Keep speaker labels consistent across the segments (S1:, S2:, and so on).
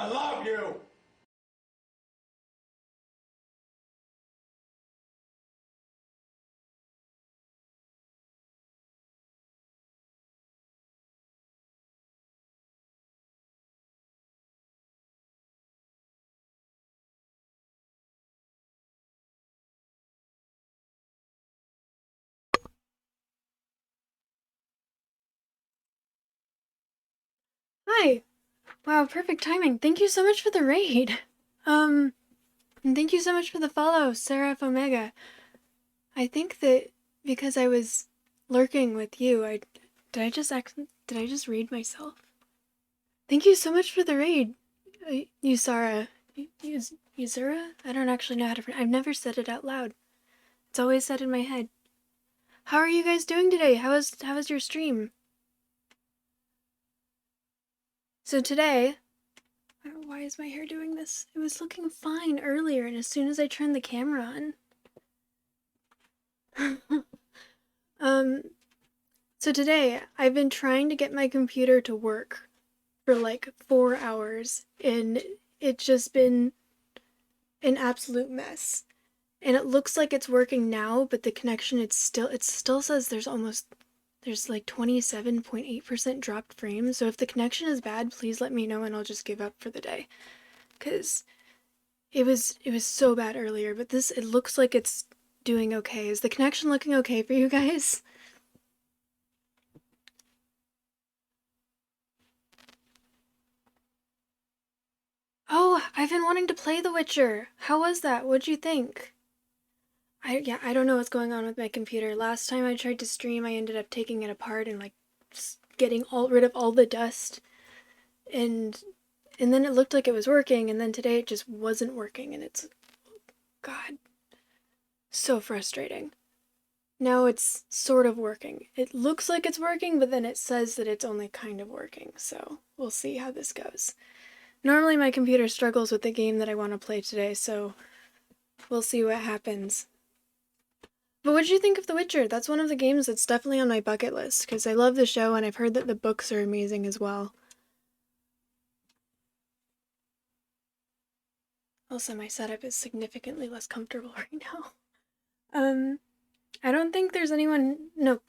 S1: I love you.
S2: Hi! Wow, perfect timing. Thank you so much for the raid. And thank you so much for the follow, Seraph Omega. I think that because I was lurking with you, did I just read myself? Thank you so much for the raid, Yusara. Yuzura? I don't actually know how to I've never said it out loud. It's always said in my head. How are you guys doing today? How was your stream? So today, why is my hair doing this? It was looking fine earlier, and as soon as I turned the camera on. um, so today, I've been trying to get my computer to work for like 4 hours, and it's just been an absolute mess. And it looks like it's working now, but the connection, it still says there's like 27.8% dropped frames. So if the connection is bad, please let me know and I'll just give up for the day. Cause it was so bad earlier, but it looks like it's doing okay. Is the connection looking okay for you guys? Oh, I've been wanting to play The Witcher. How was that? What'd you think? I don't know what's going on with my computer. Last time I tried to stream, I ended up taking it apart and like just getting rid of all the dust, and then it looked like it was working, and then today it just wasn't working, and it's, God, so frustrating. Now it's sort of working. It looks like it's working, but then it says that it's only kind of working, so we'll see how this goes. Normally my computer struggles with the game that I want to play today, so we'll see what happens. But what did you think of The Witcher? That's one of the games that's definitely on my bucket list, because I love the show and I've heard that the books are amazing as well. Also, my setup is significantly less comfortable right now. I don't think there's anyone. No,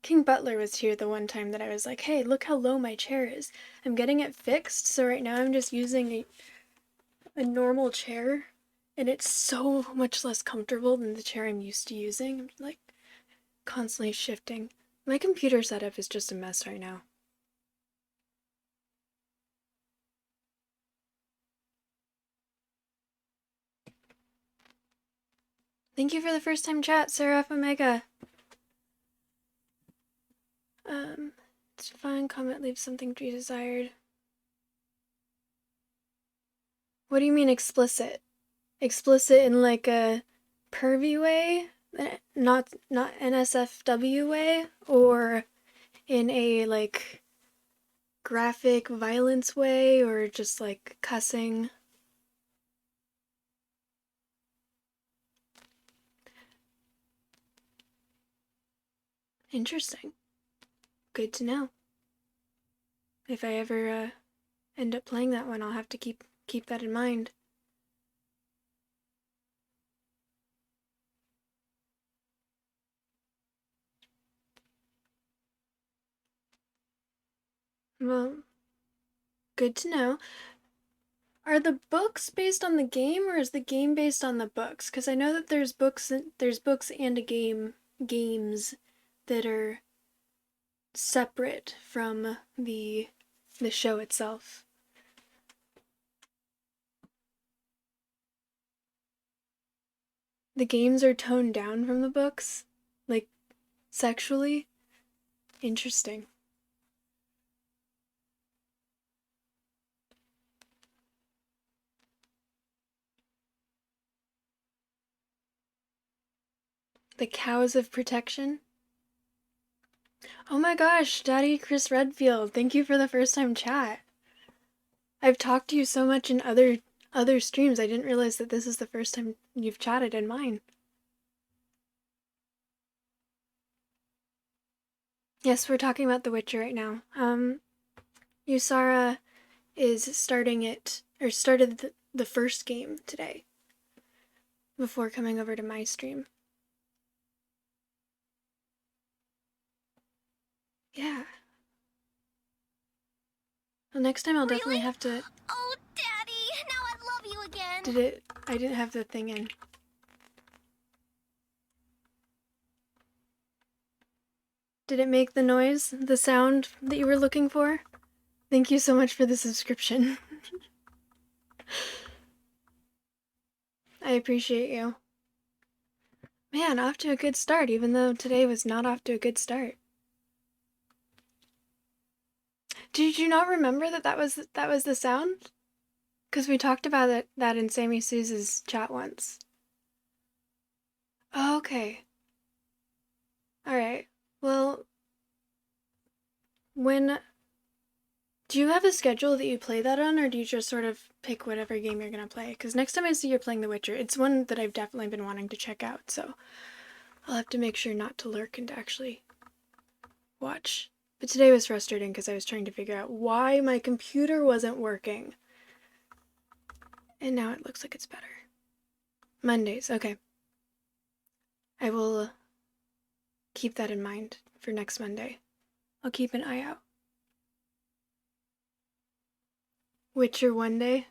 S2: King Butler was here the one time that I was like, hey, look how low my chair is. I'm getting it fixed, so right now I'm just using a normal chair, and it's so much less comfortable than the chair I'm used to using. I'm like constantly shifting. My computer setup is just a mess right now. Thank you for the first time chat, Seraph Omega. It's fine. Comment leaves something to be desired. What do you mean explicit? Explicit in like a pervy way? Not NSFW way? Or in a like graphic violence way? Or just like cussing? Interesting. Good to know. If I ever end up playing that one, I'll have to keep that in mind. Well, good to know. Are the books based on the game, or is the game based on the books? Because I know that there's books and games that are separate from the show itself. The games are toned down from the books, like sexually. Interesting. The Cows of Protection. Oh my gosh, Daddy Chris Redfield, thank you for the first time chat. I've talked to you so much in other streams, I didn't realize that this is the first time you've chatted in mine. Yes, we're talking about The Witcher right now. Yusara, is starting it, or started the first game today before coming over to my stream. Yeah. Well, next time I'll definitely have to...
S1: Oh, Daddy! Now I love you again!
S2: I didn't have the thing in. Did it make the noise? The sound that you were looking for? Thank you so much for the subscription. I appreciate you. Man, off to a good start, even though today was not off to a good start. Did you not remember that was the sound? Because we talked about that in Sammy Sue's chat once. Oh, okay. Alright. Well, do you have a schedule that you play that on, or do you just sort of pick whatever game you're gonna play? Because next time I see you're playing The Witcher, it's one that I've definitely been wanting to check out, so I'll have to make sure not to lurk and to actually watch. But today was frustrating because I was trying to figure out why my computer wasn't working. And now it looks like it's better. Mondays, okay. I will keep that in mind for next Monday. I'll keep an eye out. Witcher one day.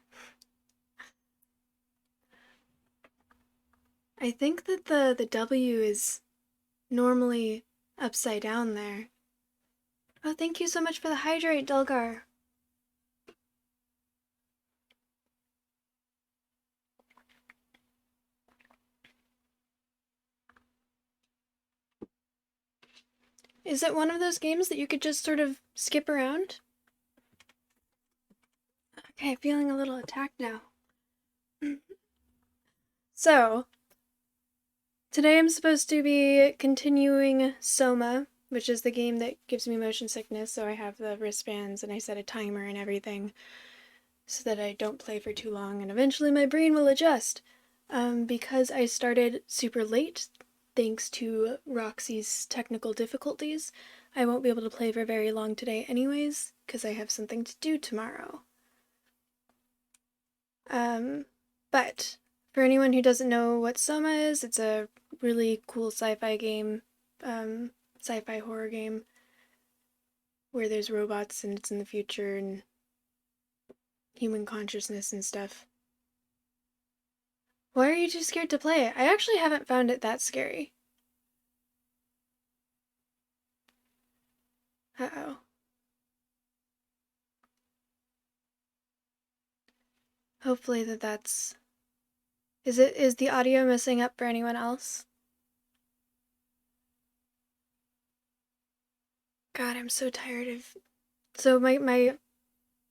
S2: I think that the W is normally upside down there. Oh, thank you so much for the hydrate, Dulgar. Is it one of those games that you could just sort of skip around? Okay, feeling a little attacked now. So, today I'm supposed to be continuing SOMA, which is the game that gives me motion sickness, so I have the wristbands and I set a timer and everything so that I don't play for too long and eventually my brain will adjust. Because I started super late, thanks to Roxy's technical difficulties, I won't be able to play for very long today anyways, because I have something to do tomorrow. But for anyone who doesn't know what SOMA is, it's a really cool sci-fi game, sci-fi horror game, where there's robots and it's in the future and human consciousness and stuff. Why are you too scared to play it? I actually haven't found it that scary. Uh-oh. Hopefully that's... Is the audio messing up for anyone else? God, I'm so tired of... So my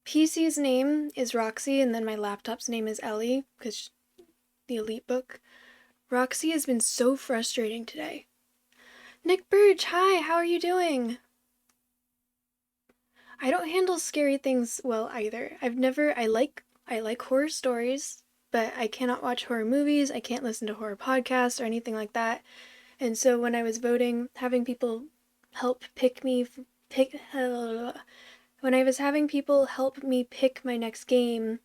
S2: PC's name is Roxy, and then my laptop's name is Ellie, because the Elite book. Roxy has been so frustrating today. Nick Burge, hi, how are you doing? I don't handle scary things well either. I like horror stories, but I cannot watch horror movies, I can't listen to horror podcasts or anything like that. And so when I was voting, having people help when I was having people help me pick my next game,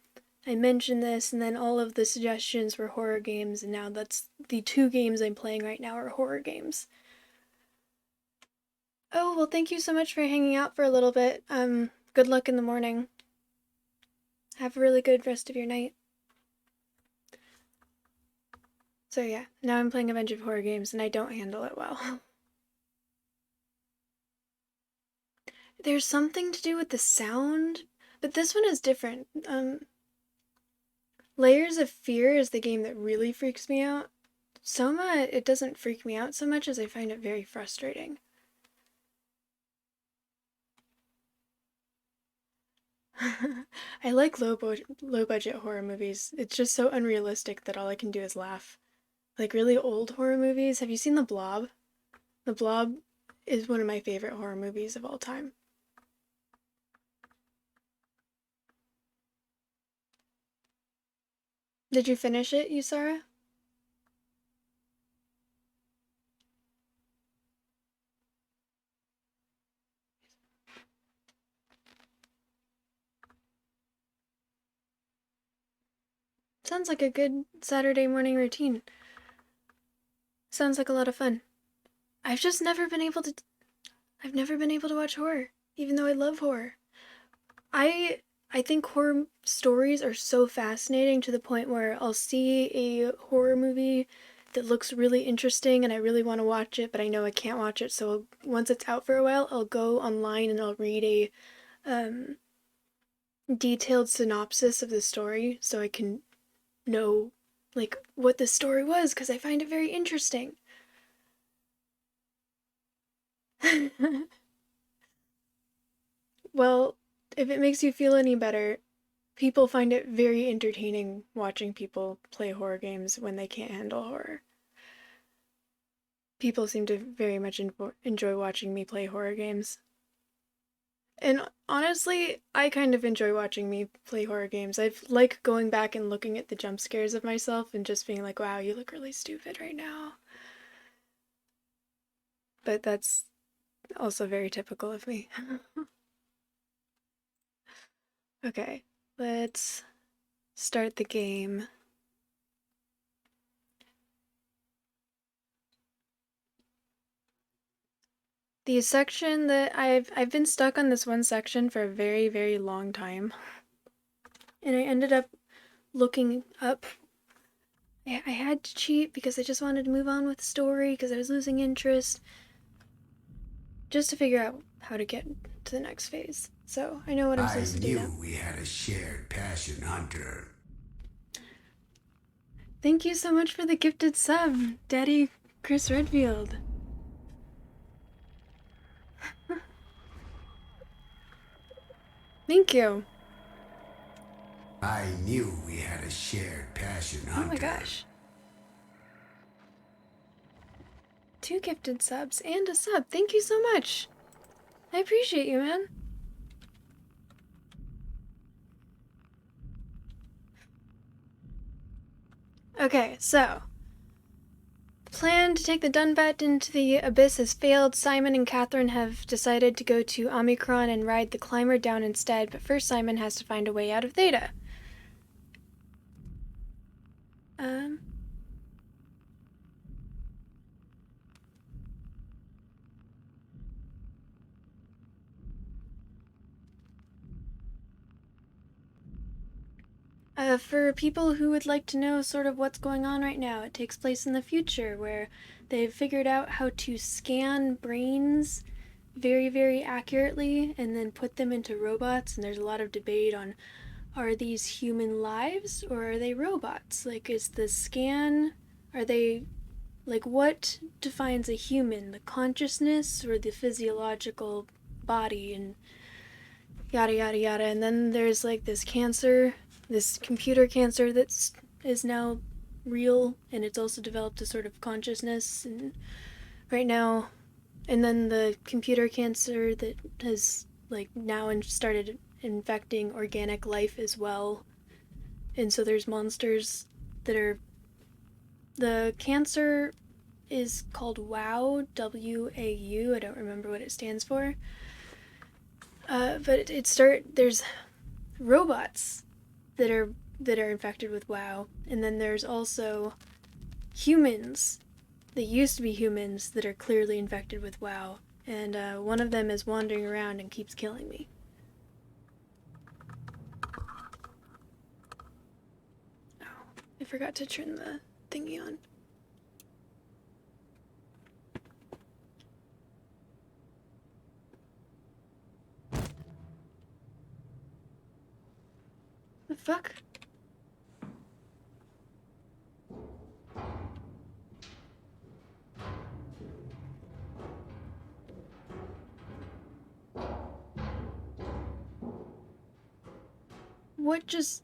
S2: I mentioned this, and then all of the suggestions were horror games, and now that's the 2 games I'm playing right now are horror games. Oh, well, thank you so much for hanging out for a little bit. Good luck in the morning. Have a really good rest of your night. So yeah, now I'm playing a bunch of horror games, and I don't handle it well. There's something to do with the sound, but this one is different. Layers of Fear is the game that really freaks me out. Soma, it doesn't freak me out so much as I find it very frustrating. I like low budget horror movies. It's just so unrealistic that all I can do is laugh. Like really old horror movies. Have you seen The Blob? The Blob is one of my favorite horror movies of all time. Did you finish it, Yusara? Sounds like a good Saturday morning routine. Sounds like a lot of fun. I've just never been able to... I've never been able to watch horror, even though I love horror. I think horror stories are so fascinating to the point where I'll see a horror movie that looks really interesting and I really want to watch it, but I know I can't watch it, so once it's out for a while, I'll go online and I'll read a detailed synopsis of the story so I can know like what the story was, because I find it very interesting. Well, if it makes you feel any better, people find it very entertaining watching people play horror games when they can't handle horror. People seem to very much enjoy watching me play horror games. And honestly, I kind of enjoy watching me play horror games. I like going back and looking at the jump scares of myself and just being like, wow, you look really stupid right now. But that's also very typical of me. Okay, let's start the game. The section that I've been stuck on this one section for a very, very long time. And I ended up looking up. I had to cheat because I just wanted to move on with the story because I was losing interest. Just to figure out how to get to the next phase. So I know what I'm supposed to do now.
S3: I knew we had a shared passion, Hunter.
S2: Thank you so much for the gifted sub, Daddy Chris Redfield. Thank you.
S3: I knew we had a shared passion, Hunter.
S2: Oh my gosh. 2 gifted subs and a sub. Thank you so much. I appreciate you, man. Okay, so the plan to take the Dunbat into the abyss has failed. Simon and Catherine have decided to go to Omicron and ride the climber down instead, but first Simon has to find a way out of Theta. For people who would like to know sort of what's going on right now, it takes place in the future where they've figured out how to scan brains very, very accurately and then put them into robots, and there's a lot of debate on, are these human lives or are they robots? Like, is the scan, are they, like, what defines a human? The consciousness or the physiological body, and yada yada yada. And then there's like this cancer, this computer cancer is now real, and it's also developed a sort of consciousness, and right now, and then the computer cancer that has like now started infecting organic life as well. And so there's monsters that are, the cancer is called WAU, W-A-U. I don't remember what it stands for. But there's robots that are infected with WAU, and then there's also humans that used to be humans that are clearly infected with WAU, and one of them is wandering around and keeps killing me. Oh, I forgot to turn the thingy on. The fuck? What just...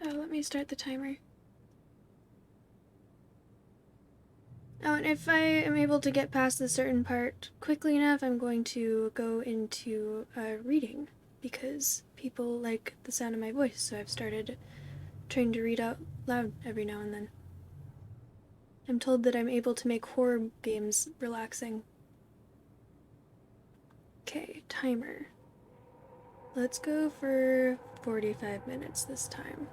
S2: Oh, let me start the timer. Oh, and if I am able to get past a certain part quickly enough, I'm going to go into reading, because people like the sound of my voice, so I've started trying to read out loud every now and then. I'm told that I'm able to make horror games relaxing. Okay, timer. Let's go for 45 minutes this time.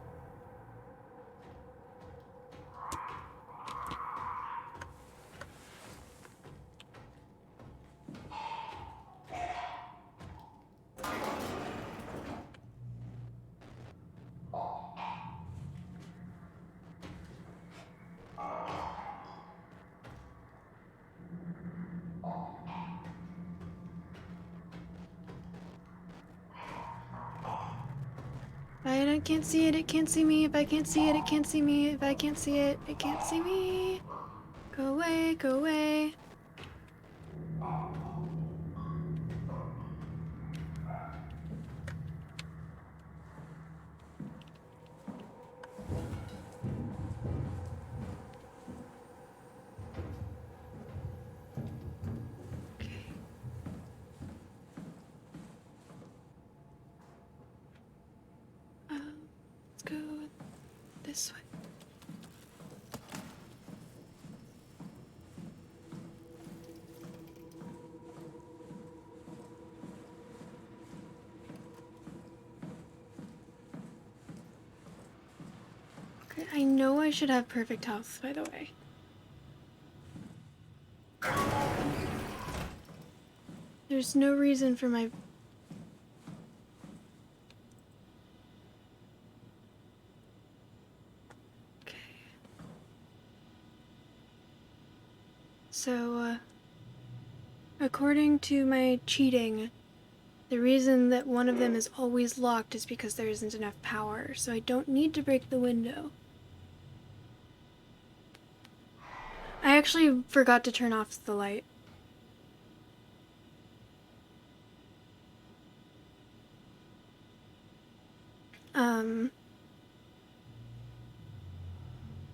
S2: I can't see it, it can't see me. If I can't see it, it can't see me. If I can't see it, it can't see me. Go away, go away. Okay. Let's go this way. Okay, I know I should have perfect health, by the way. There's no reason for my... Okay. So, according to my cheating, the reason that one of them is always locked is because there isn't enough power, so I don't need to break the window. I actually forgot to turn off the light.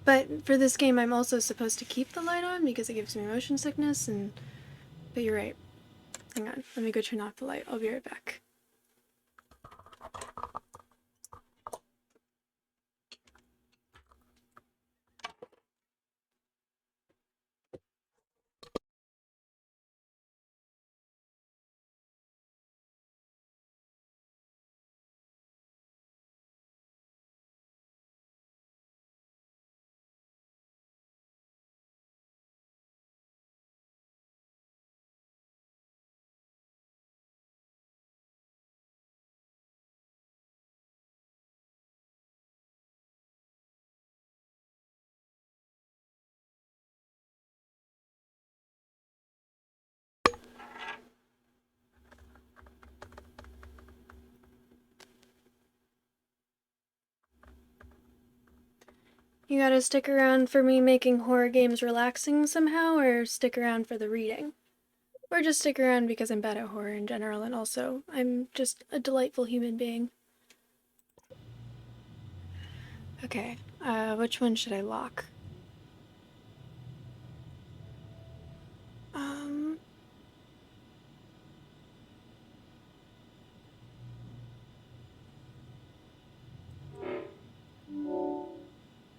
S2: But for this game, I'm also supposed to keep the light on because it gives me motion sickness, and... But you're right. Hang on, let me go turn off the light. I'll be right back. You gotta stick around for me making horror games relaxing somehow, or stick around for the reading? Or just stick around because I'm bad at horror in general, and also I'm just a delightful human being. Okay, which one should I lock?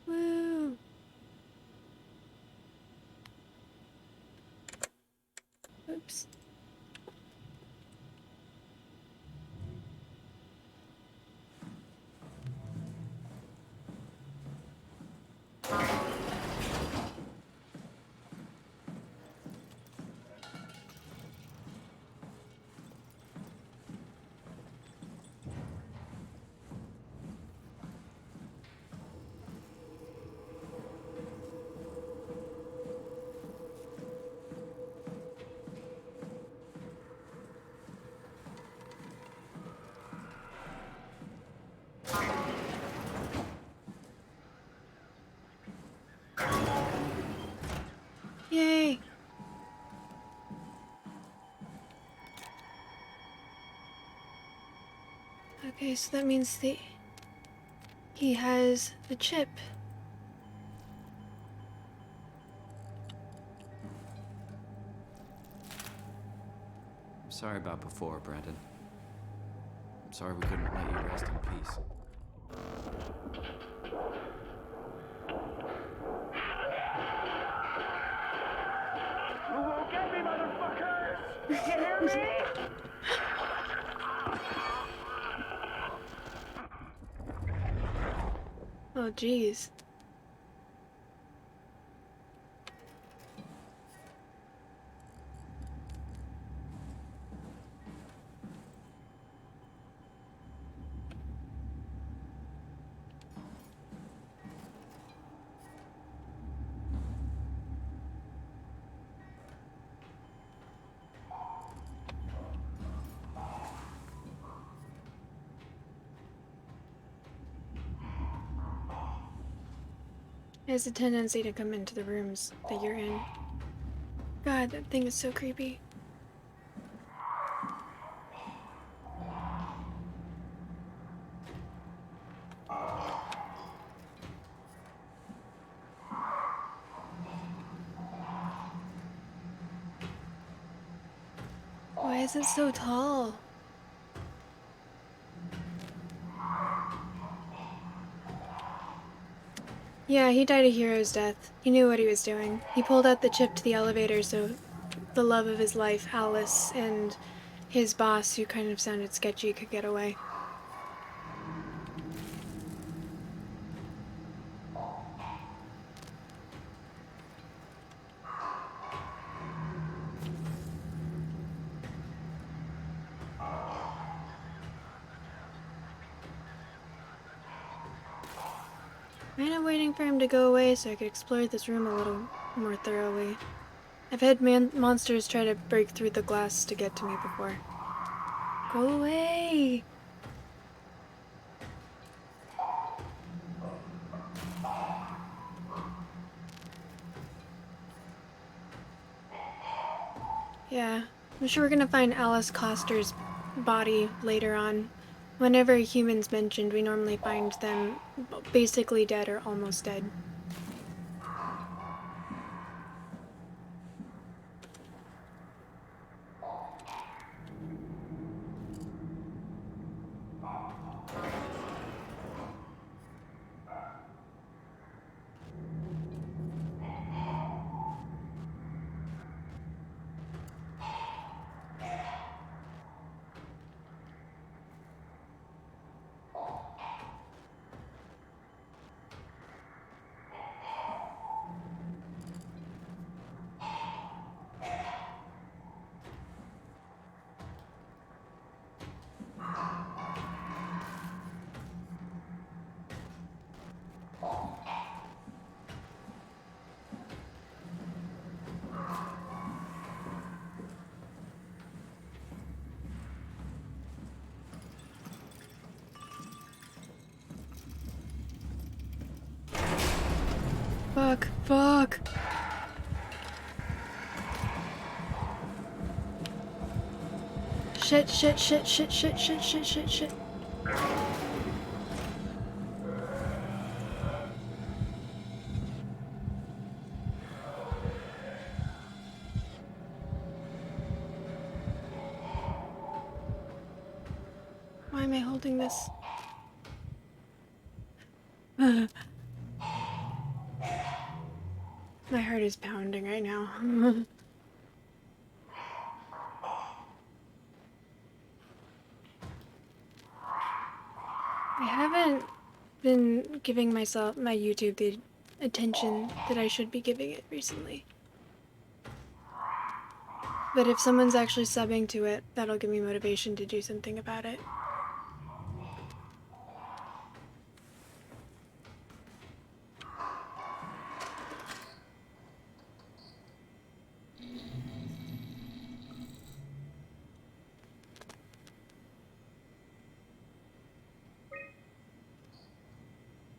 S2: Woo! Oops. Yay! Okay, so that means he has the chip.
S4: I'm sorry about before, Brandon. I'm sorry we couldn't let you rest in peace.
S5: You won't get me, motherfuckers! You hear me?
S2: Oh, jeez. It has a tendency to come into the rooms that you're in. God, that thing is so creepy. Why is it so tall? Yeah, he died a hero's death. He knew what he was doing. He pulled out the chip to the elevator so the love of his life, Alice, and his boss, who kind of sounded sketchy, could get away. Kind of waiting for him to go away so I could explore this room a little more thoroughly. I've had monsters try to break through the glass to get to me before. Go away! Yeah, I'm sure we're gonna find Alice Coster's body later on. Whenever a human's mentioned, we normally find them basically dead or almost dead. Fuck, fuck. Shit, shit, shit, shit, shit, shit, shit, shit, shit. Why am I holding this? My heart is pounding right now. I haven't been giving my YouTube the attention that I should be giving it recently. But if someone's actually subbing to it, that'll give me motivation to do something about it.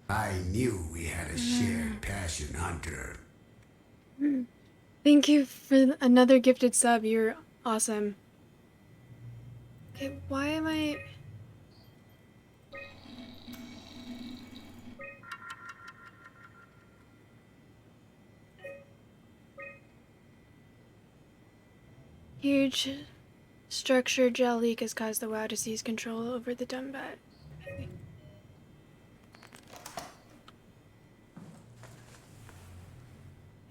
S3: I knew we had a shared passion, Hunter.
S2: Thank you for another gifted sub. You're awesome. Okay, why am I... Huge structure gel leak has caused the WoW to seize control over the dumb bat.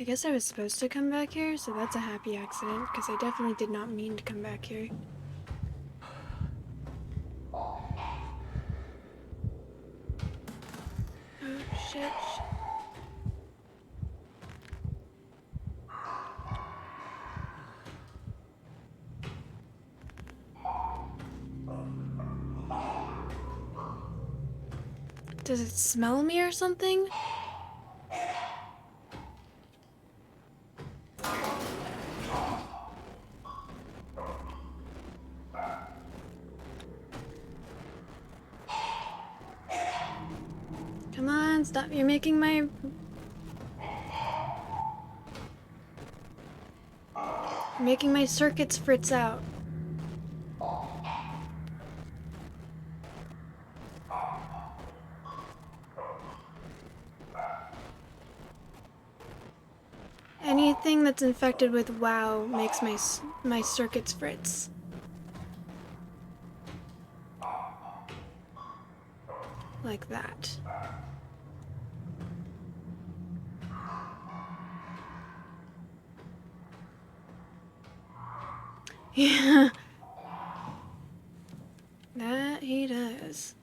S2: I guess I was supposed to come back here, so that's a happy accident, because I definitely did not mean to come back here. shit. Does it smell me or something? Come on, stop. You're making my... Making my circuits fritz out. Anything that's infected with WoW makes my circuits fritz. Like that. Yeah. That he does.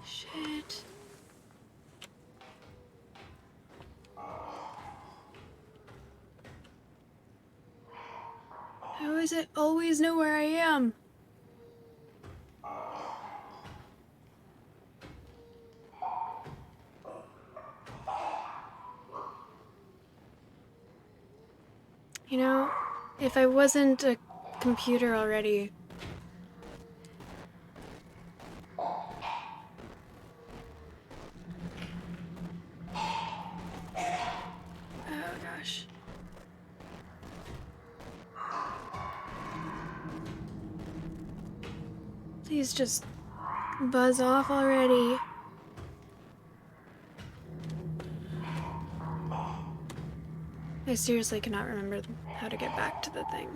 S2: Shit. How does it always know where I am? You know, if I wasn't a computer already... Oh gosh. Please just buzz off already. I seriously cannot remember how to get back to the thing.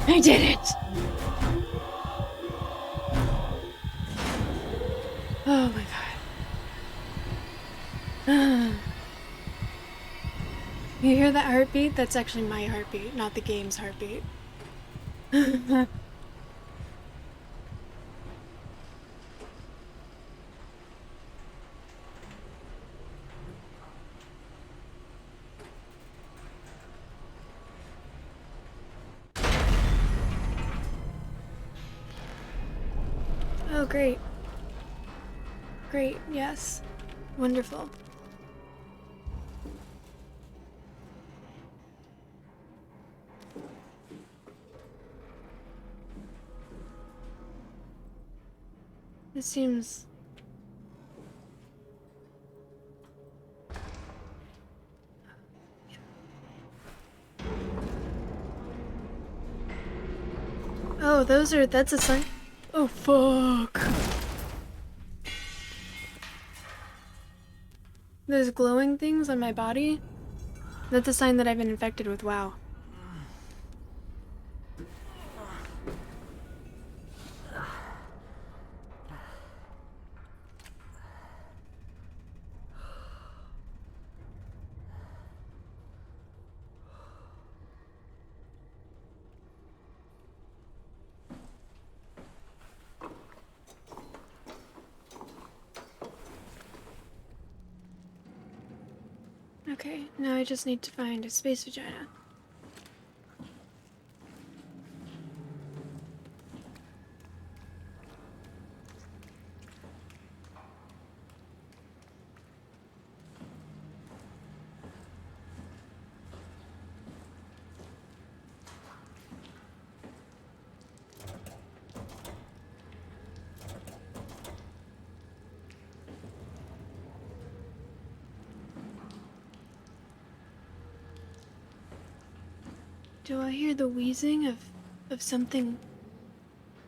S2: I did it! Oh my god. You hear that heartbeat? That's actually my heartbeat, not the game's heartbeat. Oh, great. Great, yes. Wonderful. This seems... Oh, that's a sign. Oh, fuck. Those glowing things on my body? That's a sign that I've been infected with WoW. Okay, now I just need to find a space vagina. Do I hear the wheezing of something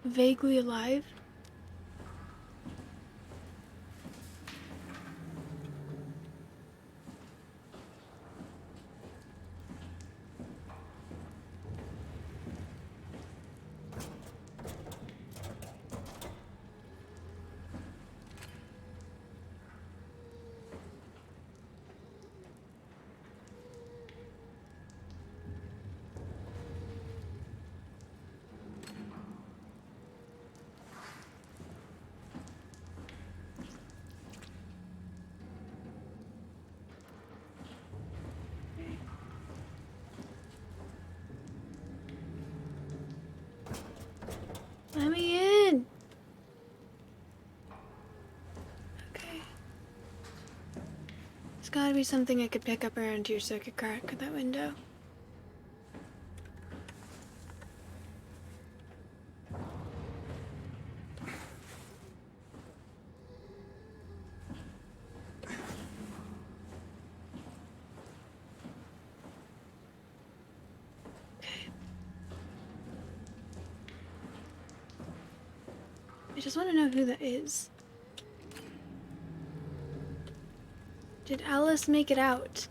S2: vaguely alive? Let me in! Okay. There's gotta be something I could pick up around here so I could crack that window. I just want to know who that is. Did Alice make it out?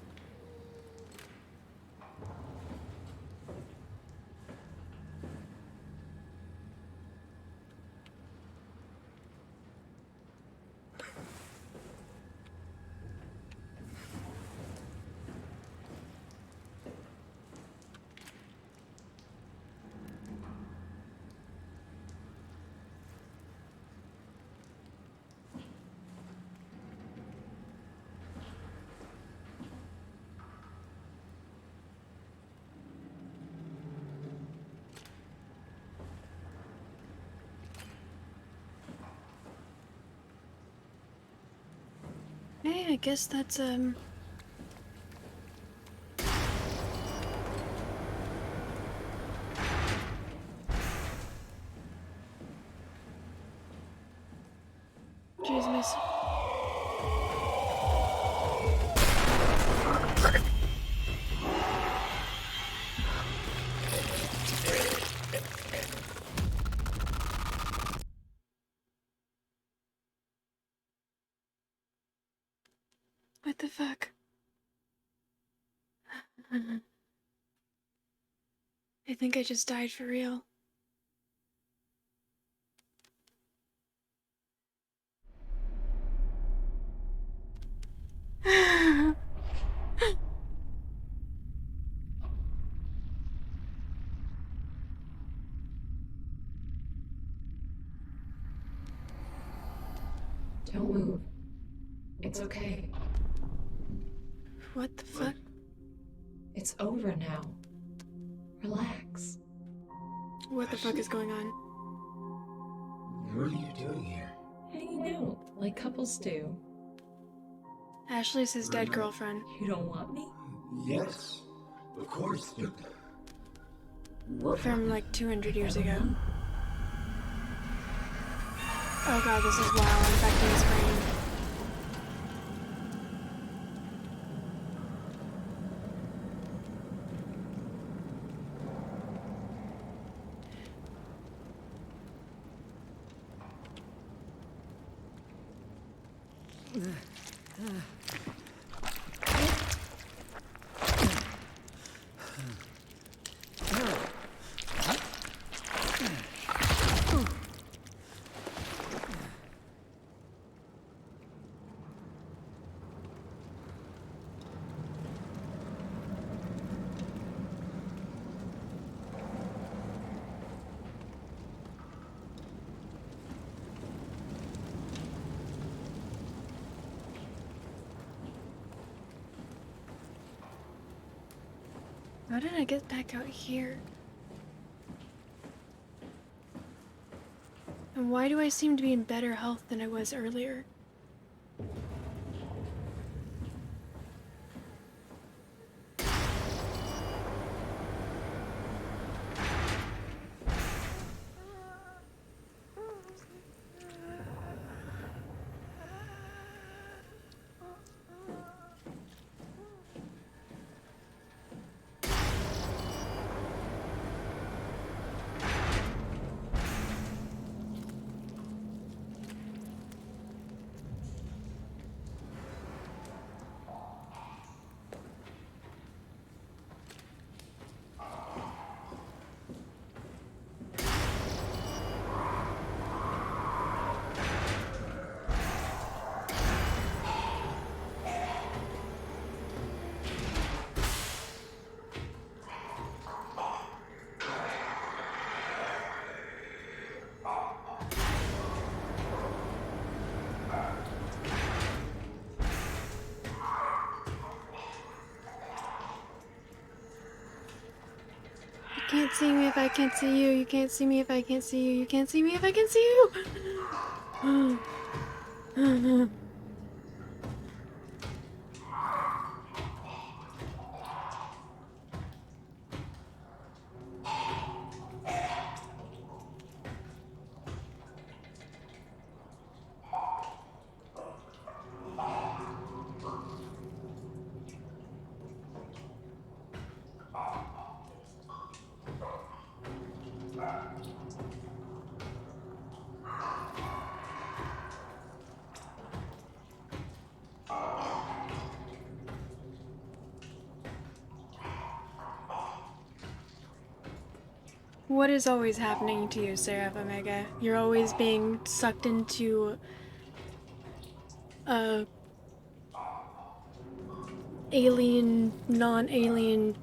S2: Hey, I guess that's, Jeez, miss. What the fuck? I think I just died for real.
S5: Don't move. It's okay.
S2: What the fuck?
S5: It's over now. Relax.
S2: What the fuck is going on?
S3: What are you doing here?
S5: Hanging out, like couples do.
S2: Ashley's his dead girlfriend.
S5: You don't want me?
S3: Yes, of course, but...
S2: From like 200 years ago. Oh god, this is wow, infecting his brain. How did I get back out here? And why do I seem to be in better health than I was earlier? You can't see me if I can't see you. You can't see me if I can't see you. You can't see me if I can't see you. What is always happening to you, Seraph Omega? You're always being sucked into a alien, non-alien,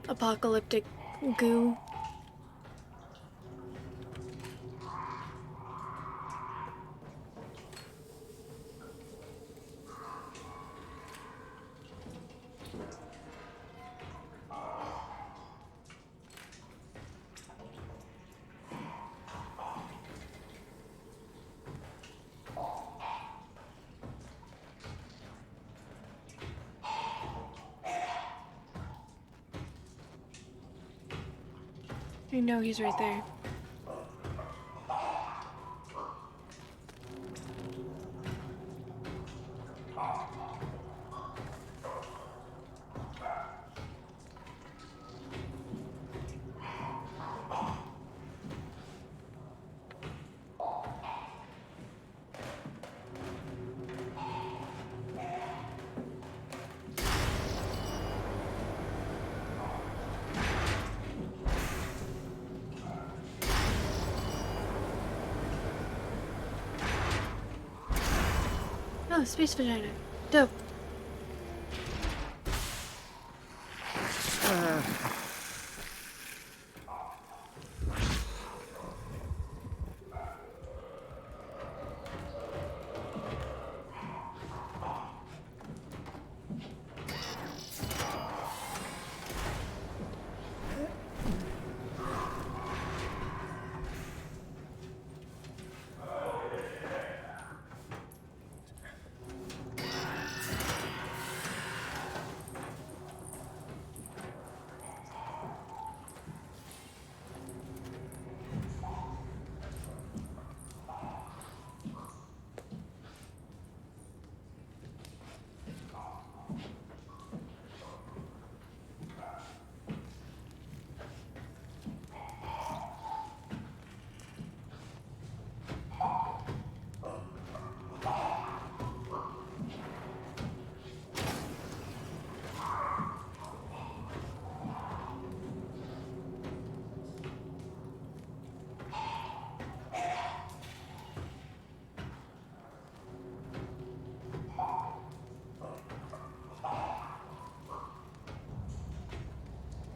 S2: apocalyptic goo. I know he's right there. Oh, space vagina. Dope.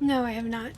S2: No, I have not.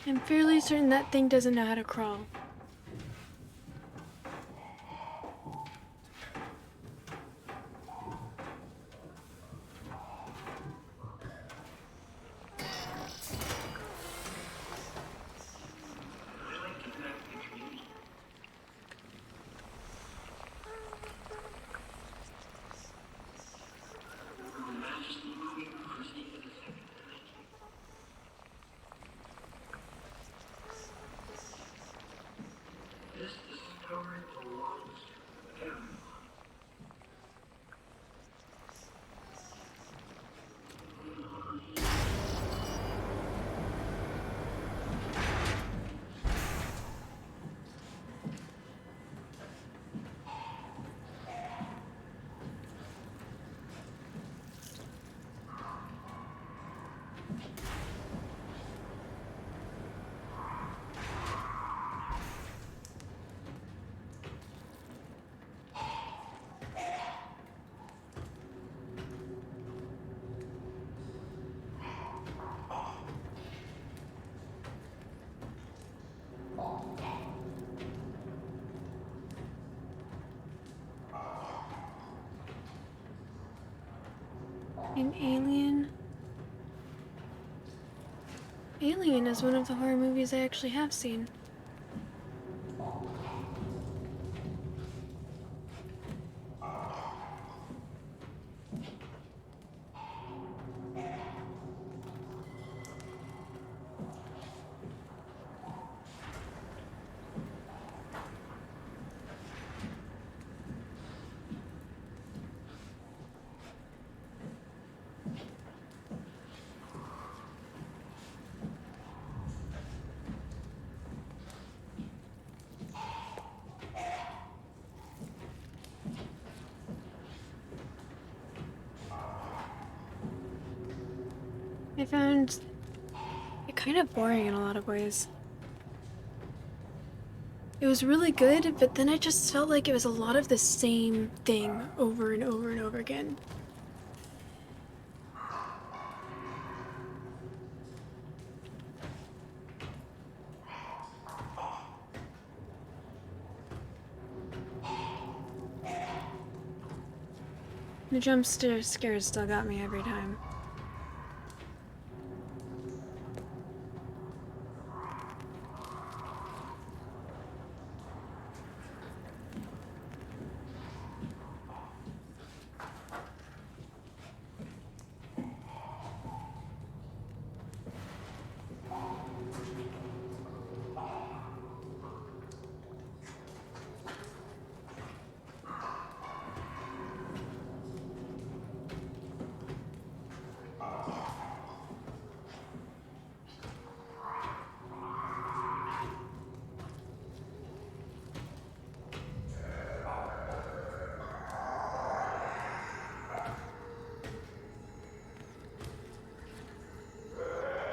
S2: I'm fairly certain that thing doesn't know how to crawl. An Alien? Alien is one of the horror movies I actually have seen. I found it kind of boring in a lot of ways. It was really good, but then I just felt like it was a lot of the same thing over and over and over again. The jump scares still got me every time.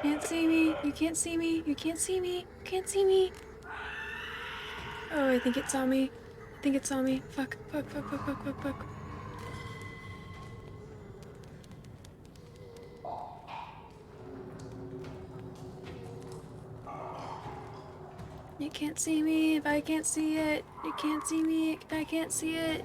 S2: Can't see me. You can't see me. You can't see me. You can't see me. Oh, I think it saw me. I think it saw me. Fuck. Fuck, fuck, fuck, fuck, fuck, fuck. You can't see me if I can't see it. You can't see me if I can't see it.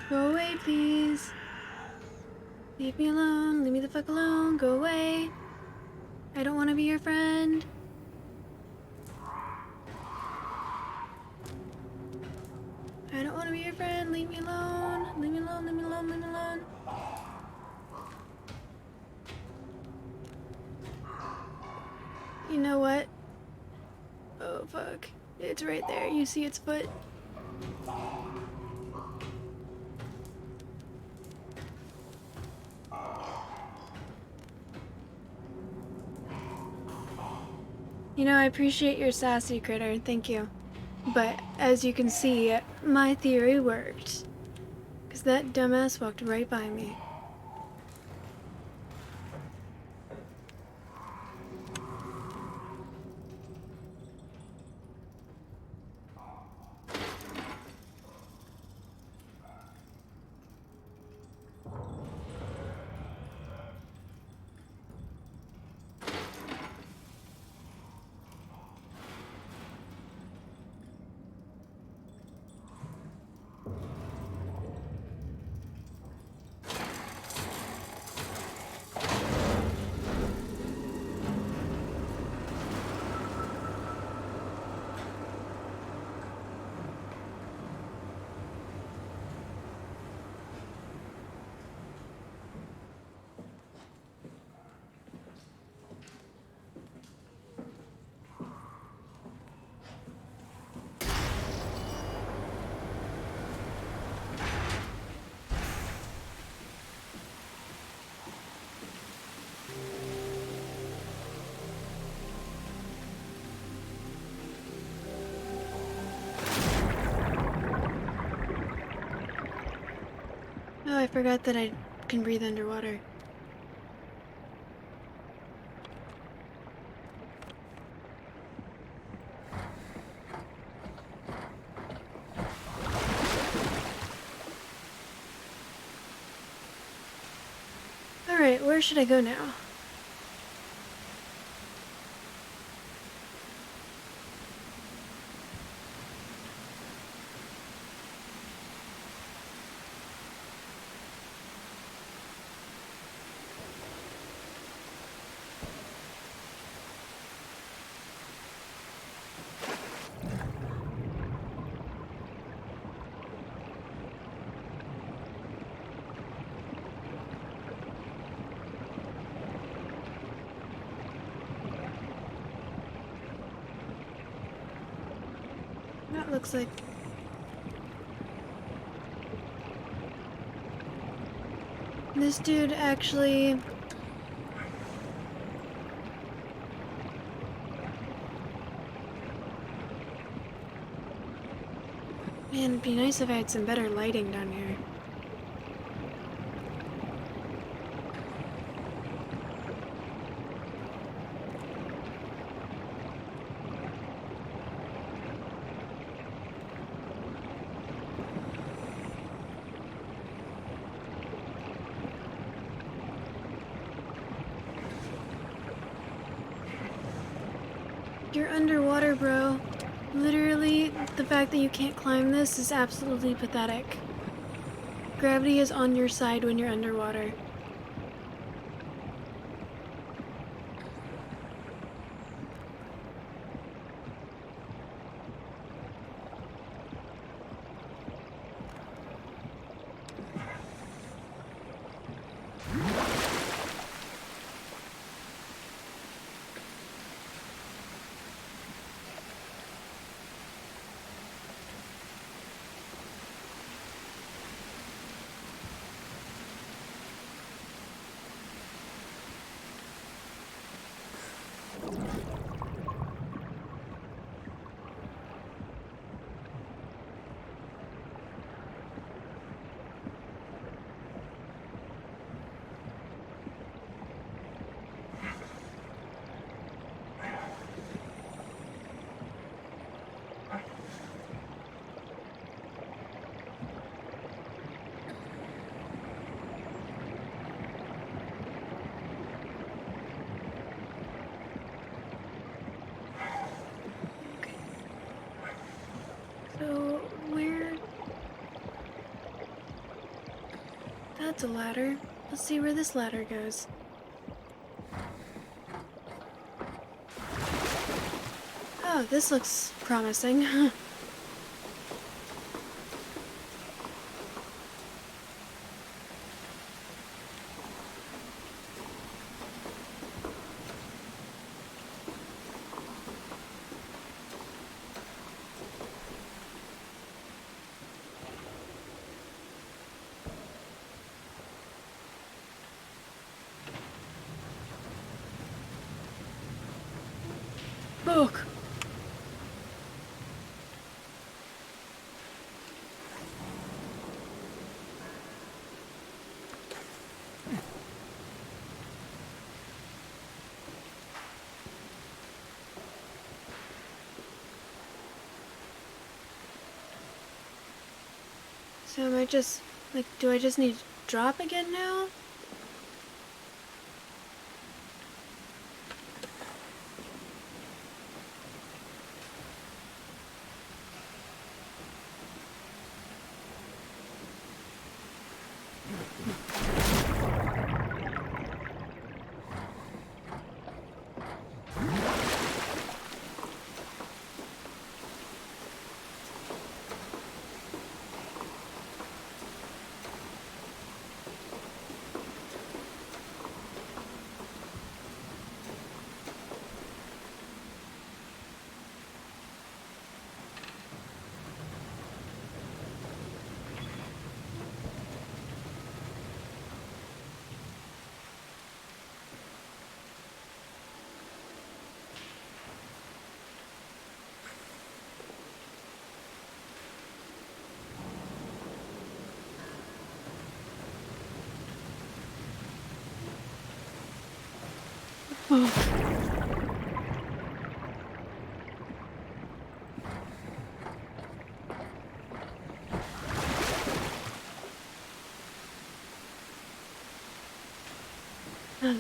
S2: Go away, please. Leave me alone. Leave me the fuck alone. Go away. I don't want to be your friend. I don't want to be your friend. Leave me alone. Leave me alone. Leave me alone. Leave me alone. You know what? Oh, fuck. It's right there. You see its foot? You know, I appreciate your sassy, critter. Thank you. But, as you can see, my theory worked. Because that dumbass walked right by me. Oh, I forgot that I can breathe underwater. Alright, where should I go now? That looks like... This dude actually... Man, it'd be nice if I had some better lighting down here. You're underwater, bro. Literally, the fact that you can't climb this is absolutely pathetic. Gravity is on your side when you're underwater. That's a ladder. Let's see where this ladder goes. Oh, this looks promising. Book. So am I just, like, do I just need to drop again now? Oh. I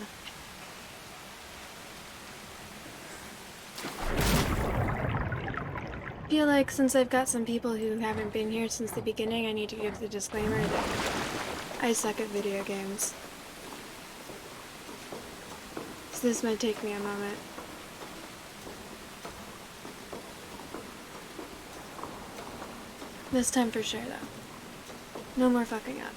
S2: feel like since I've got some people who haven't been here since the beginning, I need to give the disclaimer that I suck at video games. So this might take me a moment. This time for sure, though. No more fucking up.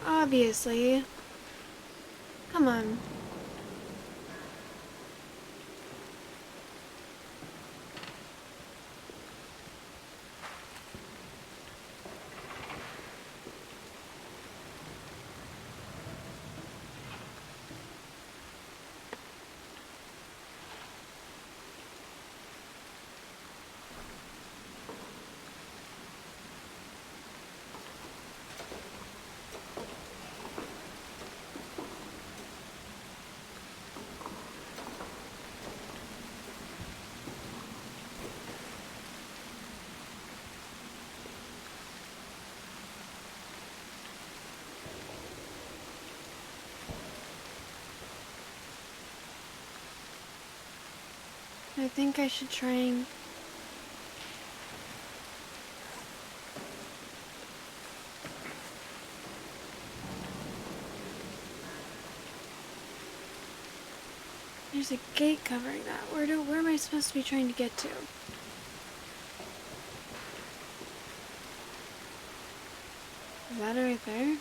S2: Obviously. Come on. I think I should try and... There's a gate covering that. Where am I supposed to be trying to get to? Is that right there?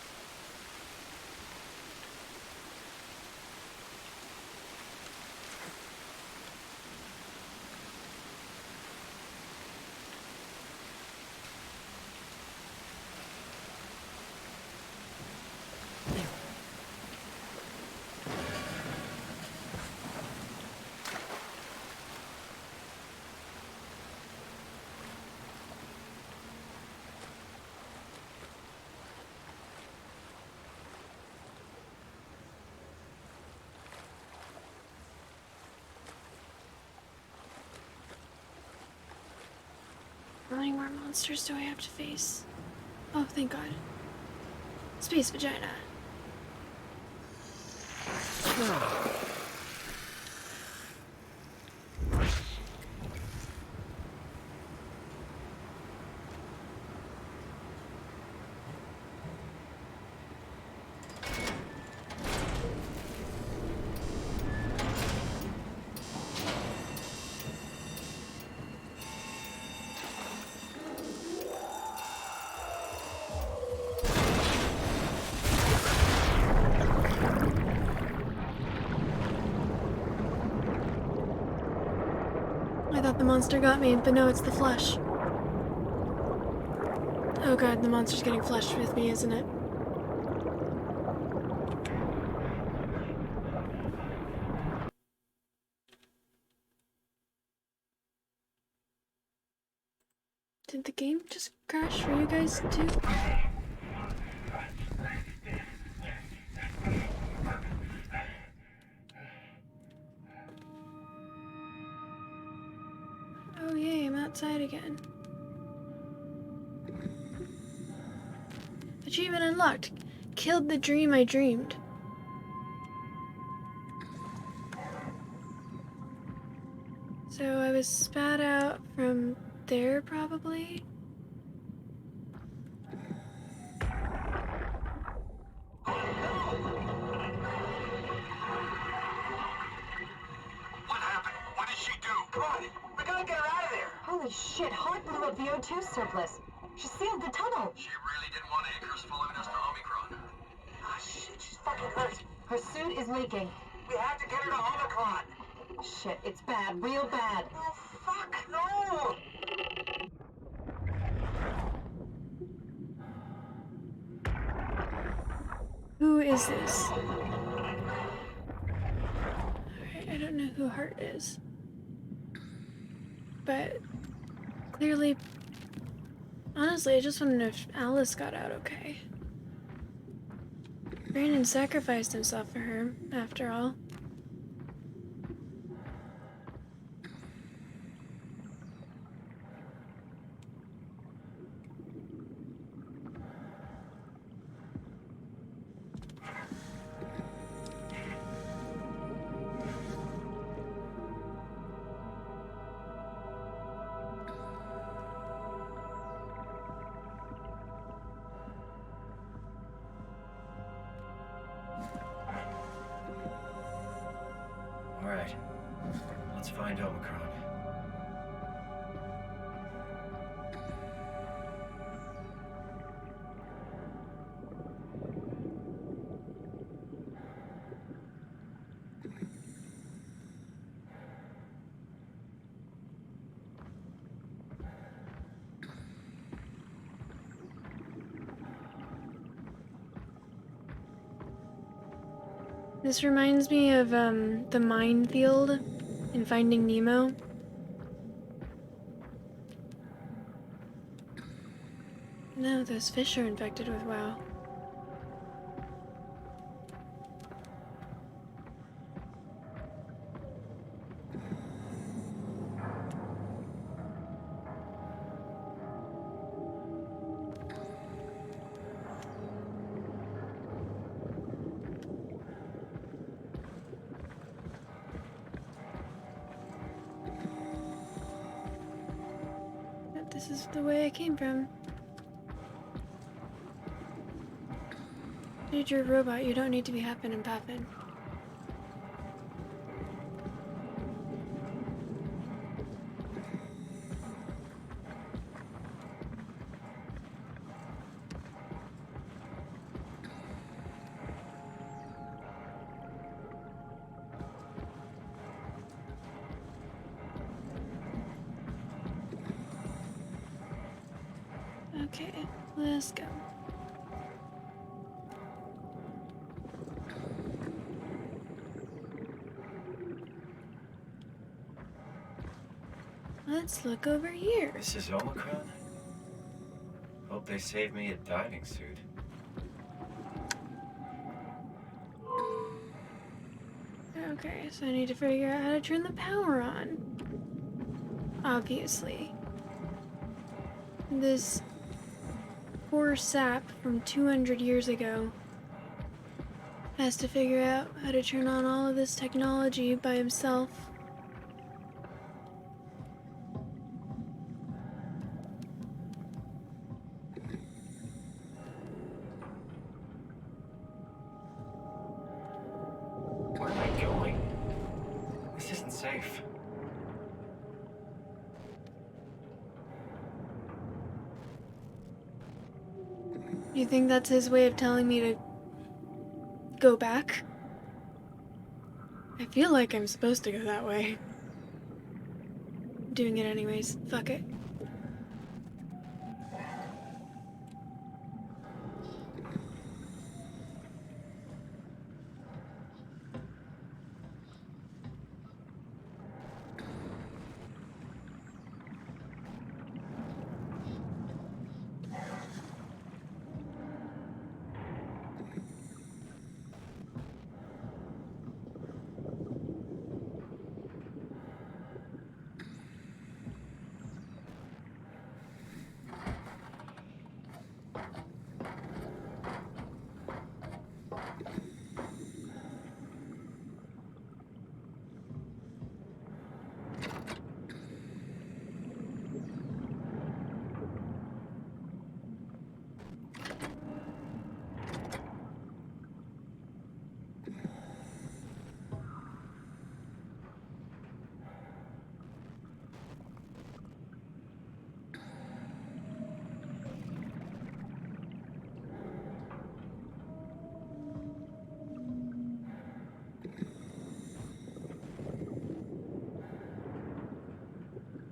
S2: How many more monsters do I have to face? Oh, thank God. Space vagina. I thought the monster got me, but no, it's the flesh. Oh god, the monster's getting fleshed with me, isn't it? Did the game just crash for you guys too? Oh yay, I'm outside again. Achievement unlocked. Killed the dream I dreamed. So I was spat out from there, probably?
S6: What happened? What did she do? Come on, we gotta get her out of there.
S7: Holy shit, Hart blew up the O2 surplus. She sealed the tunnel.
S6: She really didn't want Acres following us to Omicron. Ah, shit, she's fucking hurt.
S7: Her suit is leaking.
S6: We have to get her to Omicron.
S7: Shit, it's bad, real bad.
S6: Oh, fuck, no!
S2: Who is this? I don't know who Hart is. But clearly, honestly, I just want to know if Alice got out okay. Brandon sacrificed himself for her, after all.
S4: All right, let's find Omicron.
S2: This reminds me of the minefield in Finding Nemo. No, those fish are infected with WoW. But this is the way I came from. Dude, you're a robot. You don't need to be happen and pappin'. Okay, let's go. Let's look over here.
S8: This is Omicron? Hope they saved me a diving suit.
S2: Okay, so I need to figure out how to turn the power on. Obviously. This poor sap from 200 years ago has to figure out how to turn on all of this technology by himself.
S8: Where am I going? This isn't safe.
S2: You think that's his way of telling me to go back? I feel like I'm supposed to go that way. Doing it anyways. Fuck it.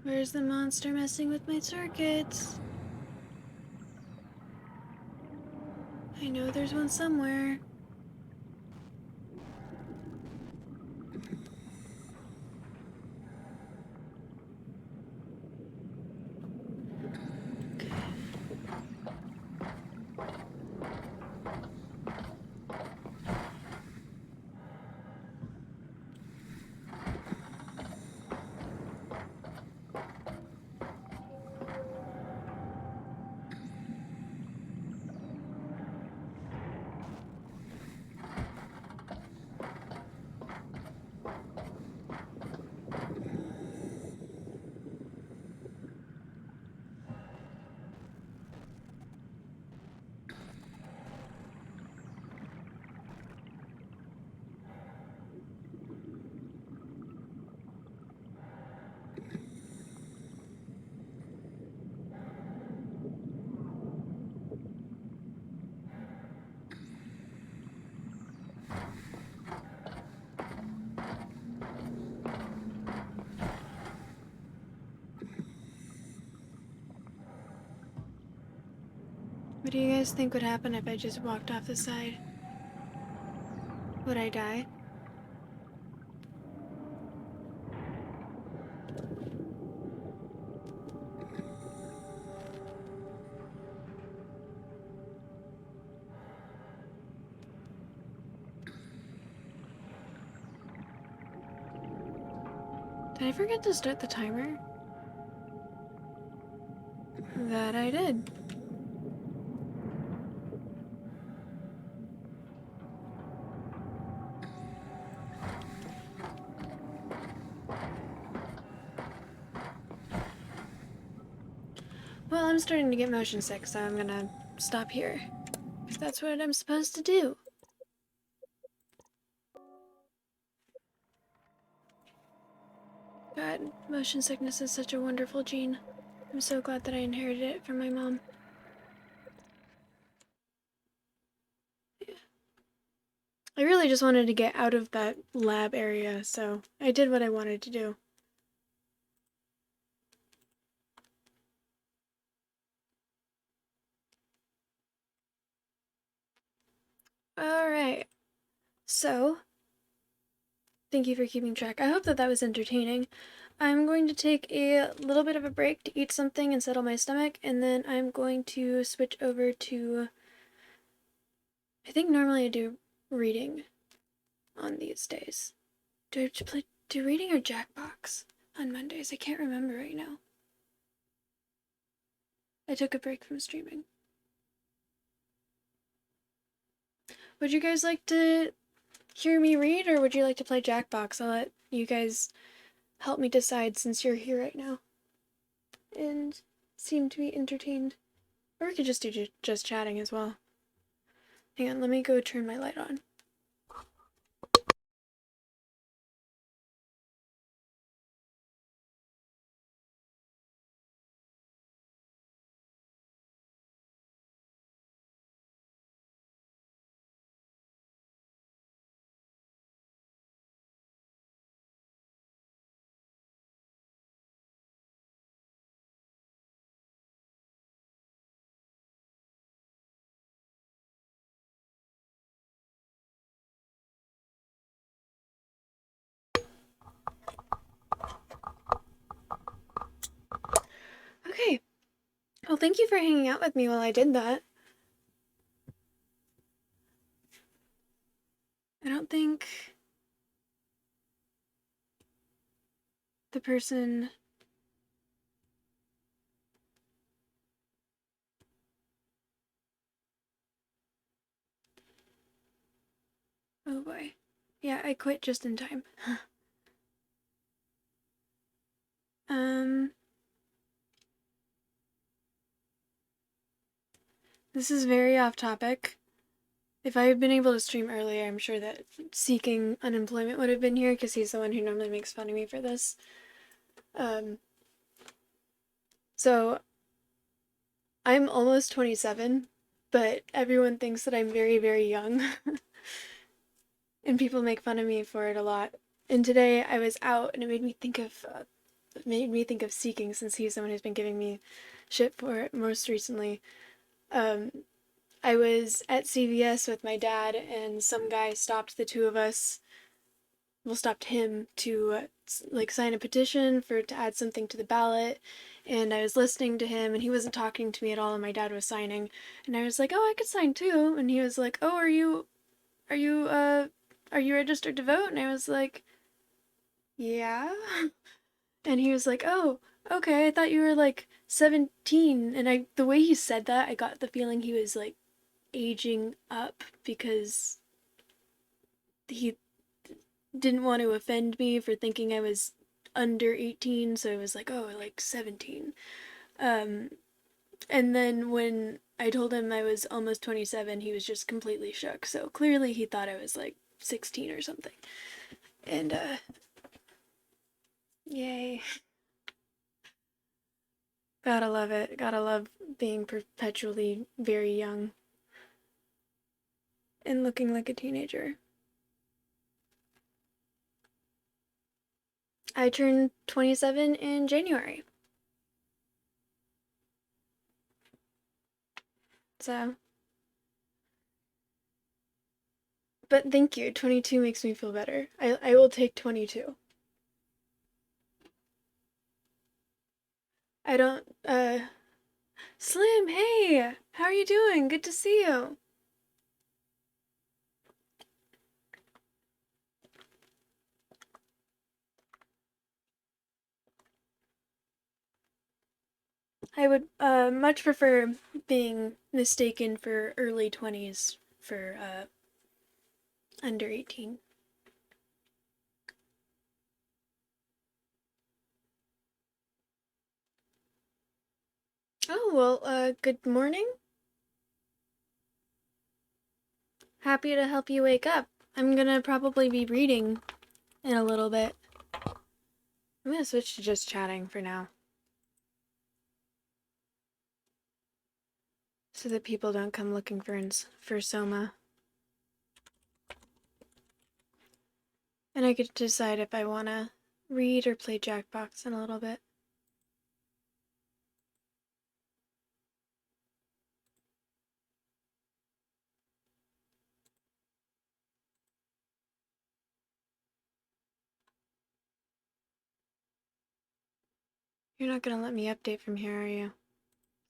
S2: Where's the monster messing with my circuits? I know there's one somewhere. What do you guys think would happen if I just walked off the side? Would I die? Did I forget to start the timer? That I did. Well, I'm starting to get motion sick, so I'm gonna stop here. If that's what I'm supposed to do. God, motion sickness is such a wonderful gene. I'm so glad that I inherited it from my mom. I really just wanted to get out of that lab area, so I did what I wanted to do. Alright, so thank you for keeping track. I hope that that was entertaining. I'm going to take a little bit of a break to eat something and settle my stomach, and then I'm going to switch over to, I think normally I do reading on these days. Do I do reading or Jackbox on Mondays? I can't remember right now. I took a break from streaming. Would you guys like to hear me read, or would you like to play Jackbox? I'll let you guys help me decide since you're here right now and seem to be entertained. Or we could just do just chatting as well. Hang on, let me go turn my light on. Okay. Well, thank you for hanging out with me while I did that. I don't think the person... Oh boy. Yeah, I quit just in time. This is very off topic. If I had been able to stream earlier, I'm sure that Seeking Unemployment would have been here, because he's the one who normally makes fun of me for this. So, I'm almost 27, but everyone thinks that I'm very, very young. And people make fun of me for it a lot. And today I was out, and it made me think of Seeking, since he's someone who's been giving me shit for it most recently. I was at CVS with my dad, and some guy stopped the two of us. Well, stopped him to like sign a petition to add something to the ballot. And I was listening to him, and he wasn't talking to me at all, and my dad was signing. And I was like, "Oh, I could sign too." And he was like, "Oh, are you registered to vote?" And I was like, "Yeah." And he was like, "Oh, okay, I thought you were like 17." And the way he said that, I got the feeling he was like aging up, because he didn't want to offend me for thinking I was under 18, so I was like, "Oh, like 17." And then when I told him I was almost 27, he was just completely shook. So clearly he thought I was like 16 or something. And yay. Gotta love it. Gotta love being perpetually very young and looking like a teenager. I turned 27 in January. So, but thank you. 22 makes me feel better. I will take 22. I don't, Slim, hey! How are you doing? Good to see you. I would, much prefer being mistaken for early 20s for, under 18. Oh, well, good morning. Happy to help you wake up. I'm gonna probably be reading in a little bit. I'm gonna switch to just chatting for now, so that people don't come looking for SOMA. And I could decide if I wanna read or play Jackbox in a little bit. You're not gonna let me update from here, are you?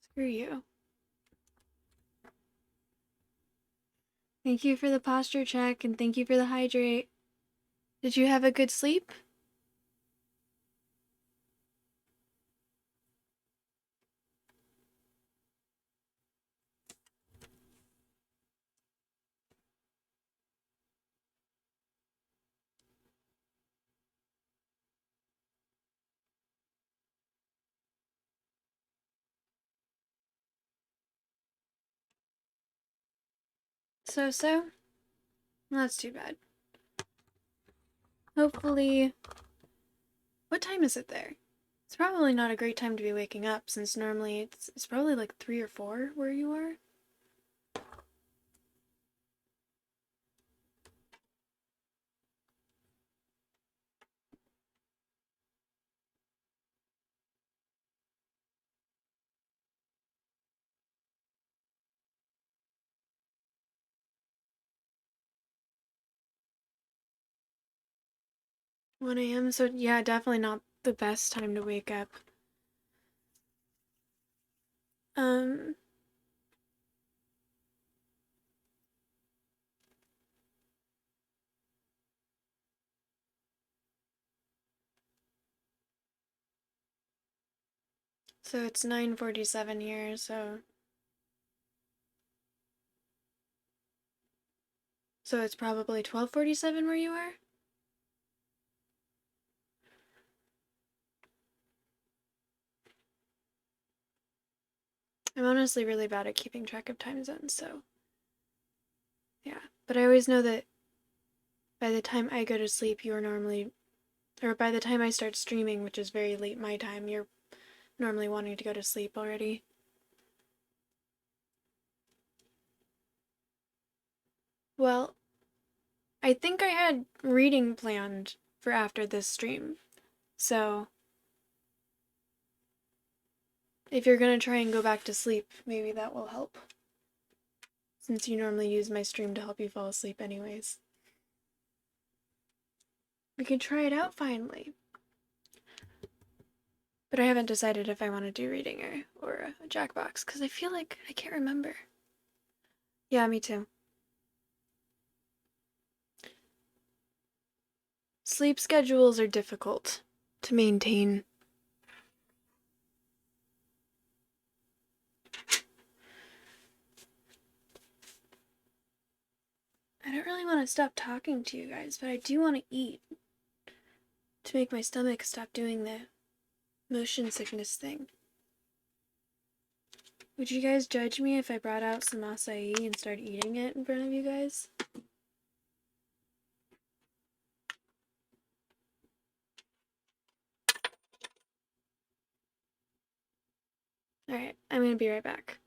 S2: Screw you. Thank you for the posture check, and thank you for the hydrate. Did you have a good sleep? So? That's too bad. Hopefully... What time is it there? It's probably not a great time to be waking up, since normally it's probably like 3 or 4 where you are. One a.m. So yeah, definitely not the best time to wake up. Um... So it's 9:47 here, so... So it's probably 12:47 where you are? I'm honestly really bad at keeping track of time zones, so... Yeah, but I always know that by the time I go to sleep, you're normally... Or by the time I start streaming, which is very late my time, you're normally wanting to go to sleep already. Well, I think I had reading planned for after this stream, so if you're gonna try and go back to sleep, maybe that will help. Since you normally use my stream to help you fall asleep anyways. We could try it out finally. But I haven't decided if I want to do reading or a Jackbox, because I feel like I can't remember. Yeah, me too. Sleep schedules are difficult to maintain. I don't really want to stop talking to you guys, but I do want to eat. To make my stomach stop doing the motion sickness thing. Would you guys judge me if I brought out some acai and started eating it in front of you guys? Alright, I'm gonna be right back.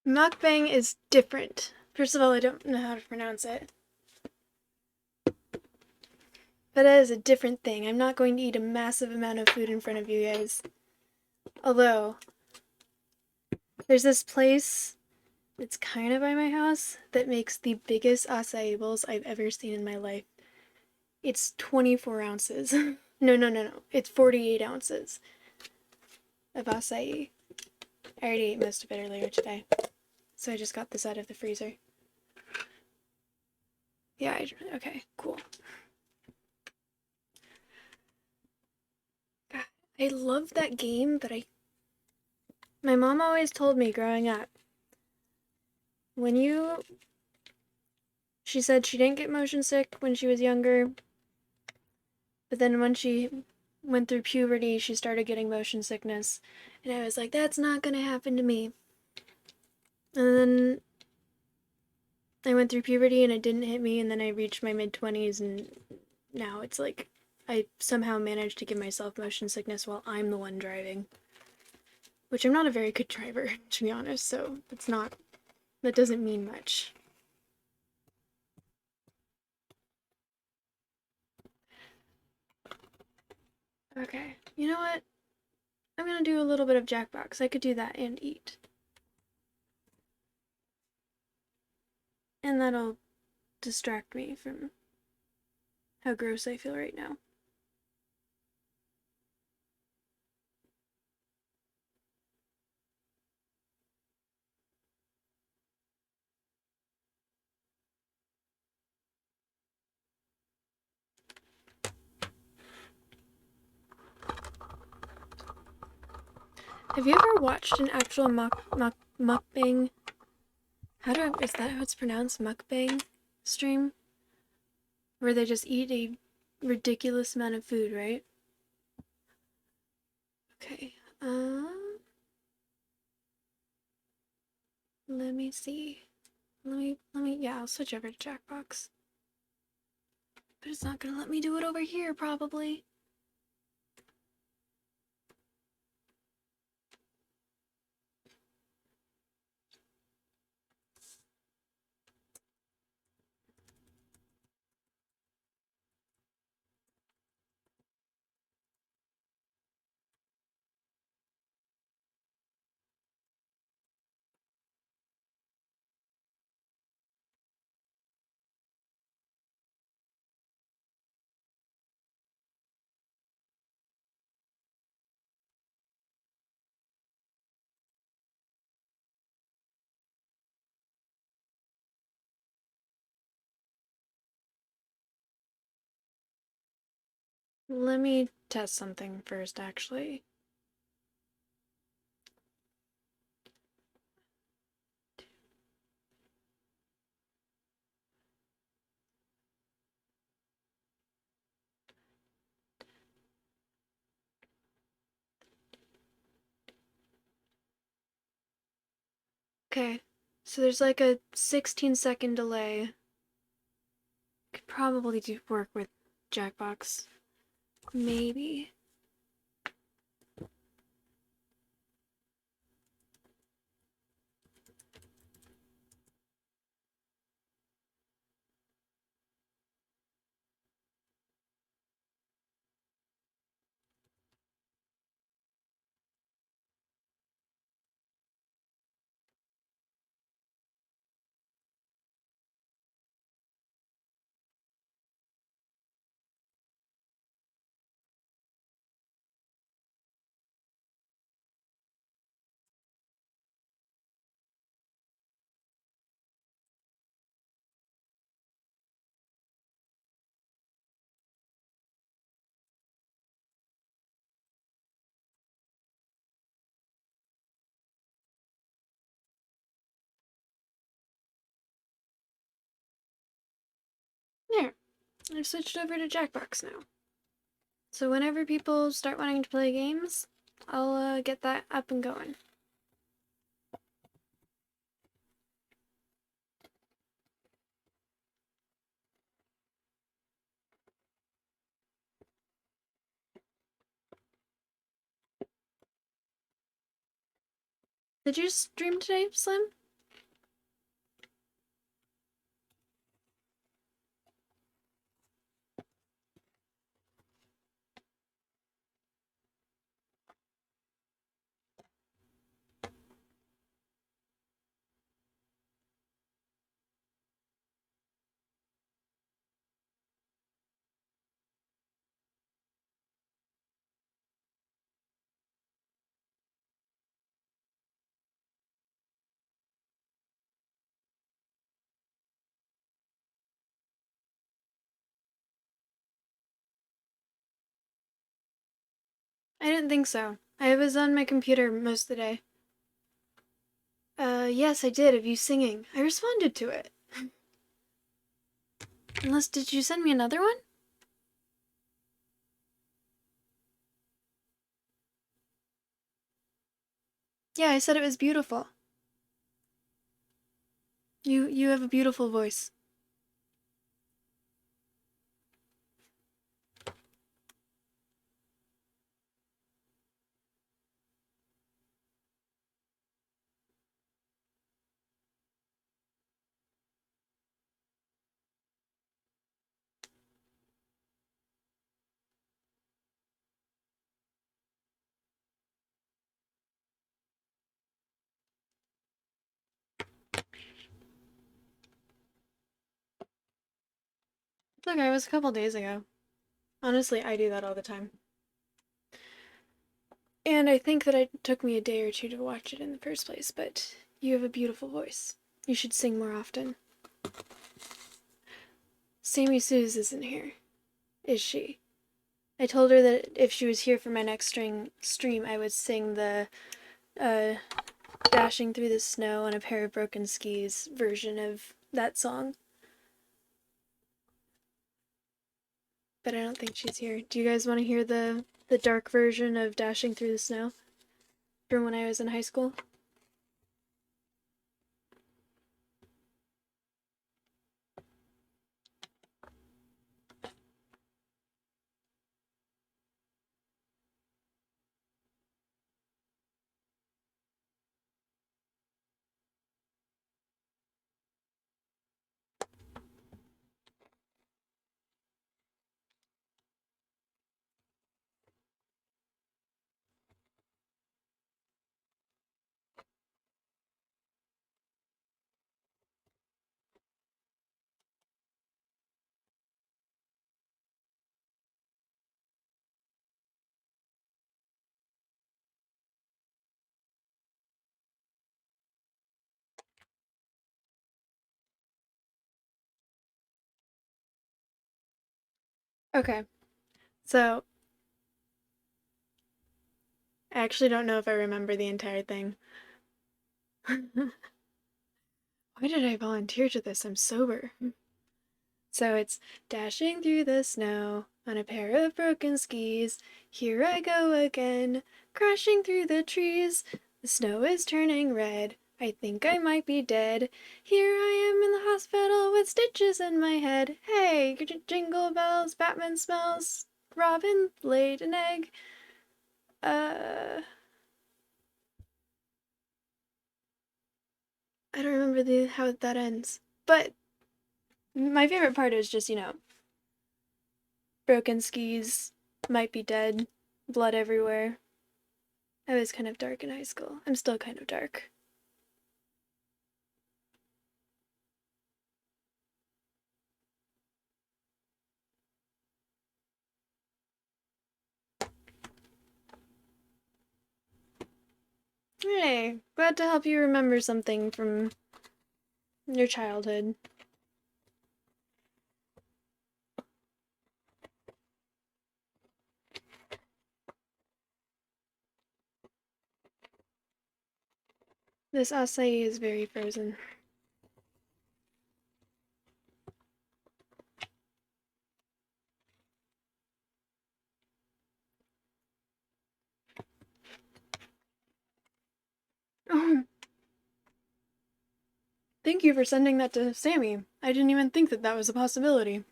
S2: Mukbang is different. First of all, I don't know how to pronounce it. But that is a different thing. I'm not going to eat a massive amount of food in front of you guys. Although, there's this place that's kind of by my house that makes the biggest acai bowls I've ever seen in my life. It's 24 ounces. No. It's 48 ounces of acai. I already ate most of it earlier today. So I just got this out of the freezer. Yeah, okay, cool. I love that game, but my mom always told me growing up, she said she didn't get motion sick when she was younger, but then when she went through puberty, she started getting motion sickness. And I was like, that's not gonna happen to me. And then I went through puberty and it didn't hit me, and then I reached my mid-20s, and now it's like I somehow managed to give myself motion sickness while I'm the one driving. Which I'm not a very good driver, to be honest, so that doesn't mean much. Okay, you know what? I'm gonna do a little bit of Jackbox. I could do that and eat. And that'll distract me from how gross I feel right now. Have you ever watched an actual mukbang? Is that how it's pronounced? Mukbang stream? Where they just eat a ridiculous amount of food, right? Okay, let me see. Yeah, I'll switch over to Jackbox. But it's not gonna let me do it over here, probably. Let me test something first, actually. Okay, so there's like a 16-second delay. Could probably work with Jackbox. Maybe. There. I've switched over to Jackbox now. So whenever people start wanting to play games, I'll get that up and going. Did you stream today, Slim? I didn't think so. I was on my computer most of the day. Yes, I did, of you singing. I responded to it. Unless, did you send me another one? Yeah, I said it was beautiful. You have a beautiful voice. It's okay, it was a couple days ago. Honestly, I do that all the time. And I think that it took me a day or two to watch it in the first place, but you have a beautiful voice. You should sing more often. Sammy Suze isn't here, is she? I told her that if she was here for my next stream, I would sing the Dashing Through the Snow on a Pair of Broken Skis version of that song. But I don't think she's here. Do you guys want to hear the dark version of Dashing Through the Snow from when I was in high school? Okay, so I actually don't know if I remember the entire thing. Why did I volunteer to this? I'm sober. So it's dashing through the snow on a pair of broken skis. Here I go again, crashing through the trees. The snow is turning red. I think I might be dead. Here I am in the hospital with stitches in my head. Hey, jingle bells, Batman smells. Robin laid an egg. I don't remember how that ends. But my favorite part is just, broken skis, might be dead, blood everywhere. I was kind of dark in high school. I'm still kind of dark. Hey, glad to help you remember something from your childhood. This acai is very frozen. Oh, thank you for sending that to Sammy. I didn't even think that that was a possibility.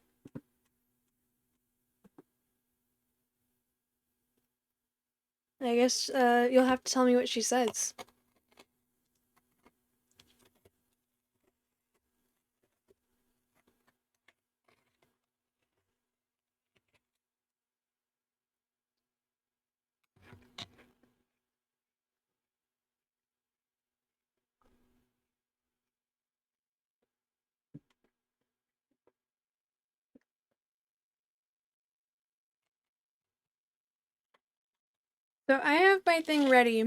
S2: I guess you'll have to tell me what she says. So I have my thing ready.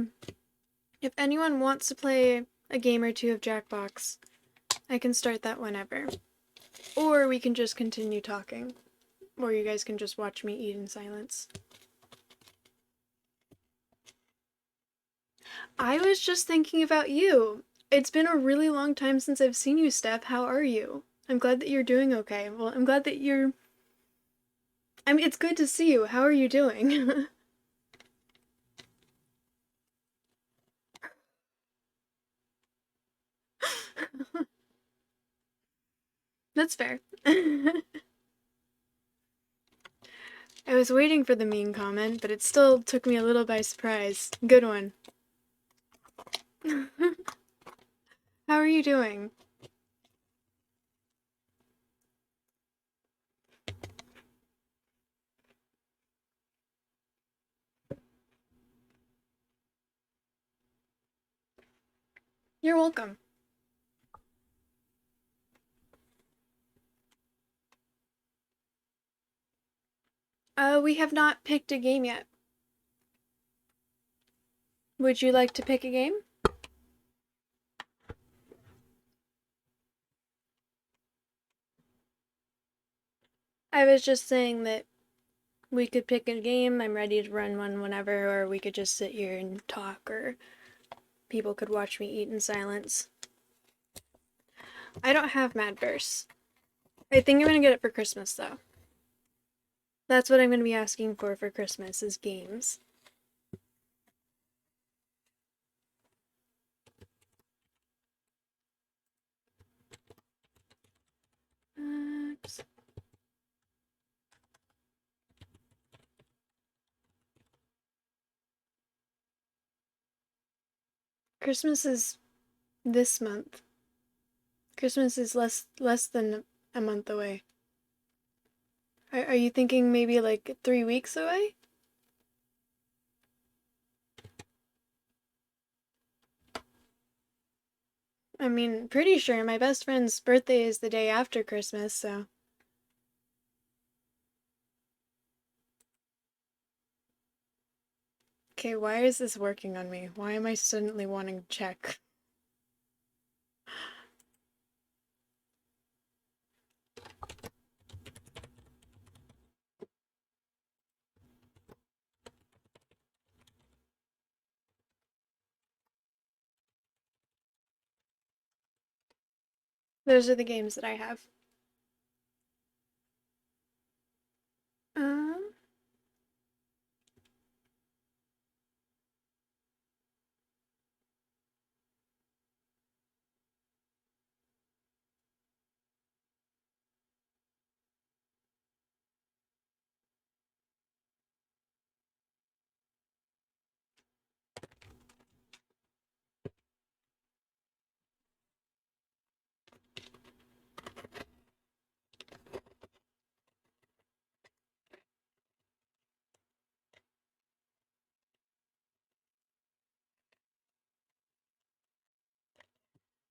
S2: If anyone wants to play a game or two of Jackbox, I can start that whenever. Or we can just continue talking. Or you guys can just watch me eat in silence. I was just thinking about you. It's been a really long time since I've seen you, Steph. How are you? I'm glad that you're doing okay. Well, I'm glad that you're... I mean, it's good to see you. How are you doing? That's fair. I was waiting for the mean comment, but it still took me a little by surprise. Good one. How are you doing? You're welcome. We have not picked a game yet. Would you like to pick a game? I was just saying that we could pick a game. I'm ready to run one whenever, or we could just sit here and talk, or people could watch me eat in silence. I don't have Madverse. I think I'm gonna get it for Christmas, though. That's what I'm gonna be asking for Christmas, is games. Christmas is this month. Christmas is less than a month away. Are you thinking maybe like 3 weeks away? I mean, pretty sure my best friend's birthday is the day after Christmas, so. Okay, why is this working on me? Why am I suddenly wanting to check? Those are the games that I have. Um,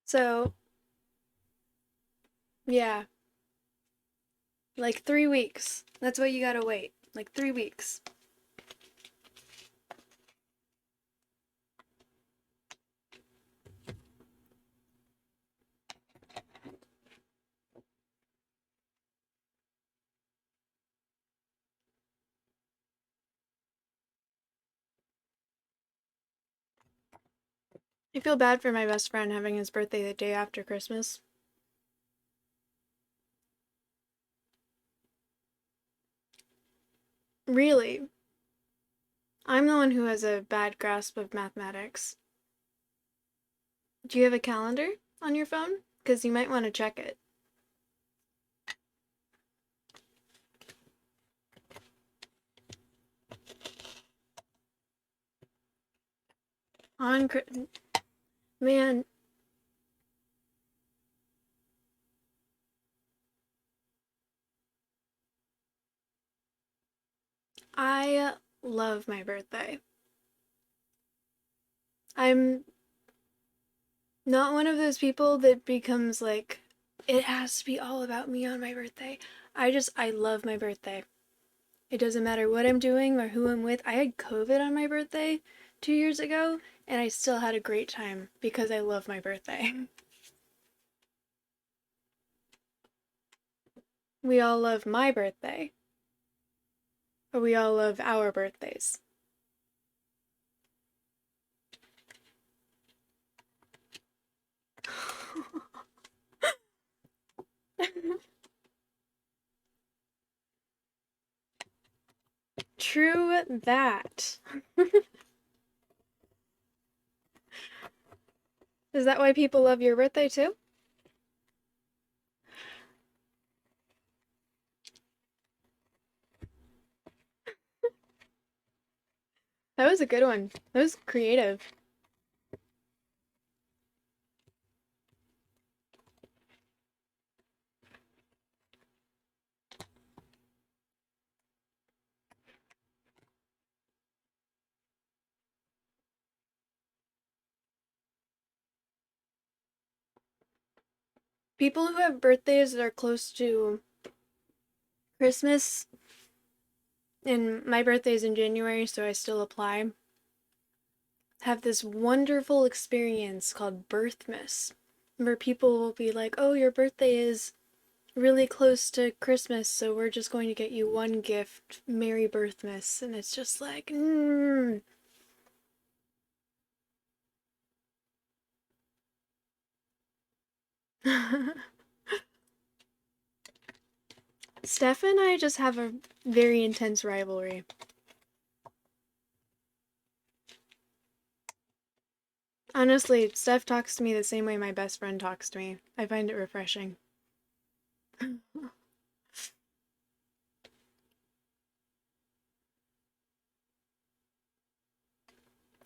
S2: so, yeah. Like 3 weeks. That's what you gotta wait. Like 3 weeks. I feel bad for my best friend having his birthday the day after Christmas. Really? I'm the one who has a bad grasp of mathematics. Do you have a calendar on your phone? Because you might want to check it. On Man, I love my birthday. I'm not one of those people that becomes like, it has to be all about me on my birthday. I love my birthday. It doesn't matter what I'm doing or who I'm with. I had COVID on my birthday 2 years ago, and I still had a great time because I love my birthday. We all love my birthday. Or we all love our birthdays. at that. Is that why people love your birthday too? That was a good one. That was creative. People who have birthdays that are close to Christmas, and my birthday's in January, so I still apply, have this wonderful experience called Birthmas, where people will be like, oh, your birthday is really close to Christmas, so we're just going to get you one gift, Merry Birthmas, and it's just like, Steph and I just have a very intense rivalry. Honestly, Steph talks to me the same way my best friend talks to me. I find it refreshing.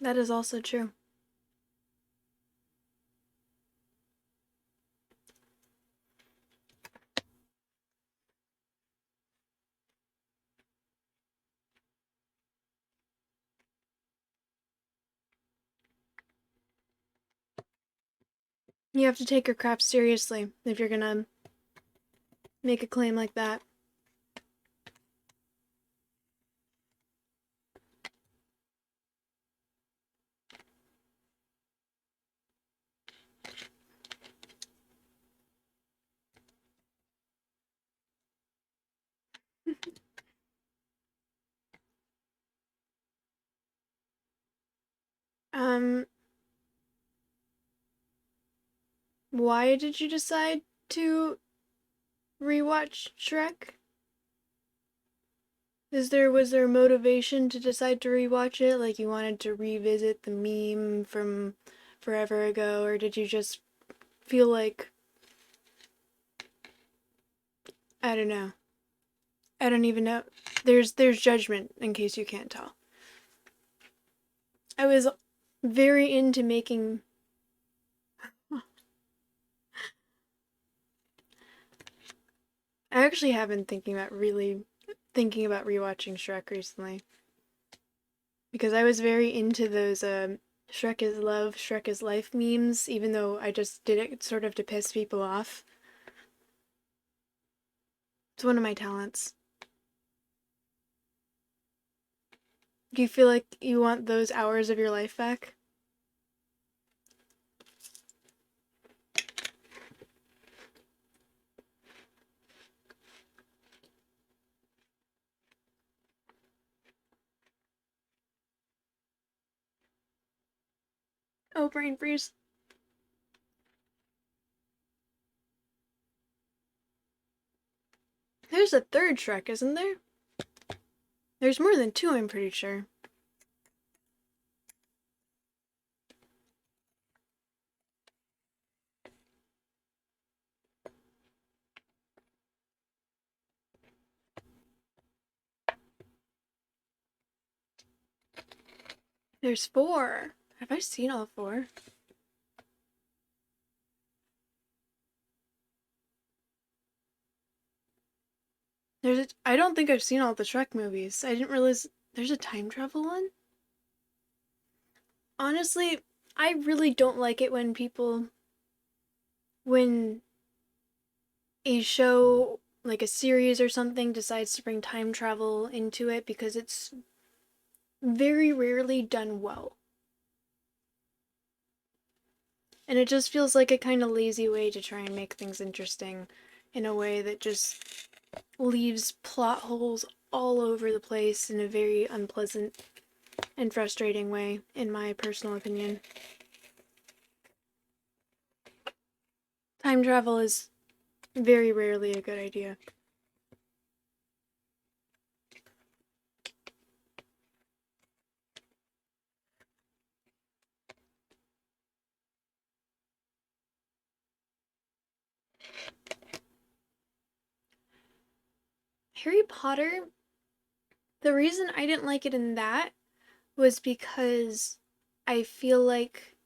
S2: That is also true. You have to take your crap seriously if you're gonna make a claim like that. Why did you decide to rewatch Shrek? Was there motivation to decide to rewatch it? Like you wanted to revisit the meme from forever ago, or did you just feel like, I don't know. I don't even know. There's judgment in case you can't tell. I was very into making I actually have been thinking about rewatching Shrek recently. Because I was very into those Shrek is love, Shrek is life memes, even though I just did it sort of to piss people off. It's one of my talents. Do you feel like you want those hours of your life back? Oh, brain freeze. There's a third Shrek, isn't there? There's more than two, I'm pretty sure. There's four. Have I seen all four? I don't think I've seen all the Shrek movies. I didn't realize there's a time travel one. Honestly, I really don't like it when a show, like a series or something, decides to bring time travel into it because it's very rarely done well. And it just feels like a kind of lazy way to try and make things interesting in a way that just leaves plot holes all over the place in a very unpleasant and frustrating way, in my personal opinion. Time travel is very rarely a good idea. Harry Potter, the reason I didn't like it in that was because I feel like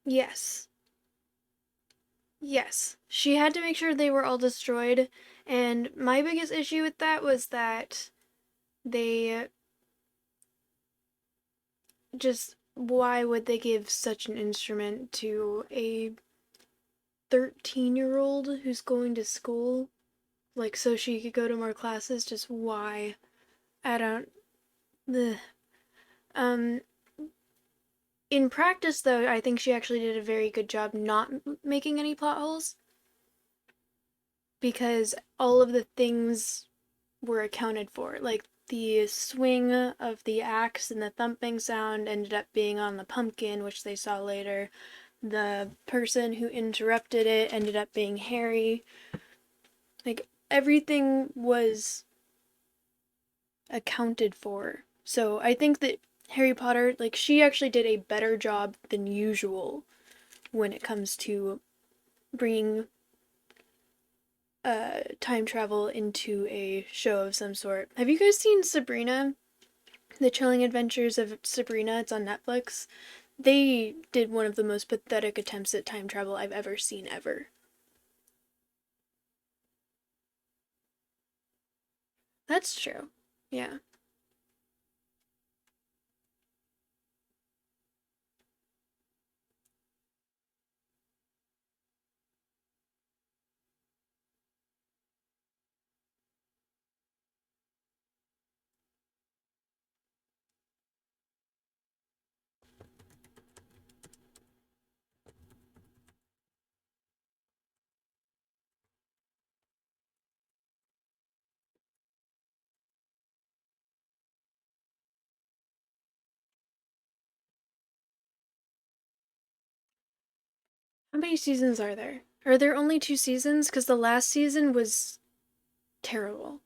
S2: yes. Yes. She had to make sure they were all destroyed, and my biggest issue with that was that they just, why would they give such an instrument to a 13-year-old who's going to school? Like, so she could go to more classes? Just why? I don't. The in practice, though, I think she actually did a very good job not making any plot holes, because all of the things were accounted for. Like, the swing of the axe and the thumping sound ended up being on the pumpkin, which they saw later. The person who interrupted it ended up being Harry. Like, everything was accounted for. So I think that Harry Potter, like, she actually did a better job than usual when it comes to bringing time travel into a show of some sort. Have you guys seen Sabrina? The Chilling Adventures of Sabrina? It's on Netflix. They did one of the most pathetic attempts at time travel I've ever seen, ever. That's true. Yeah. How many seasons are there? Are there only 2 seasons? Because the last season was terrible.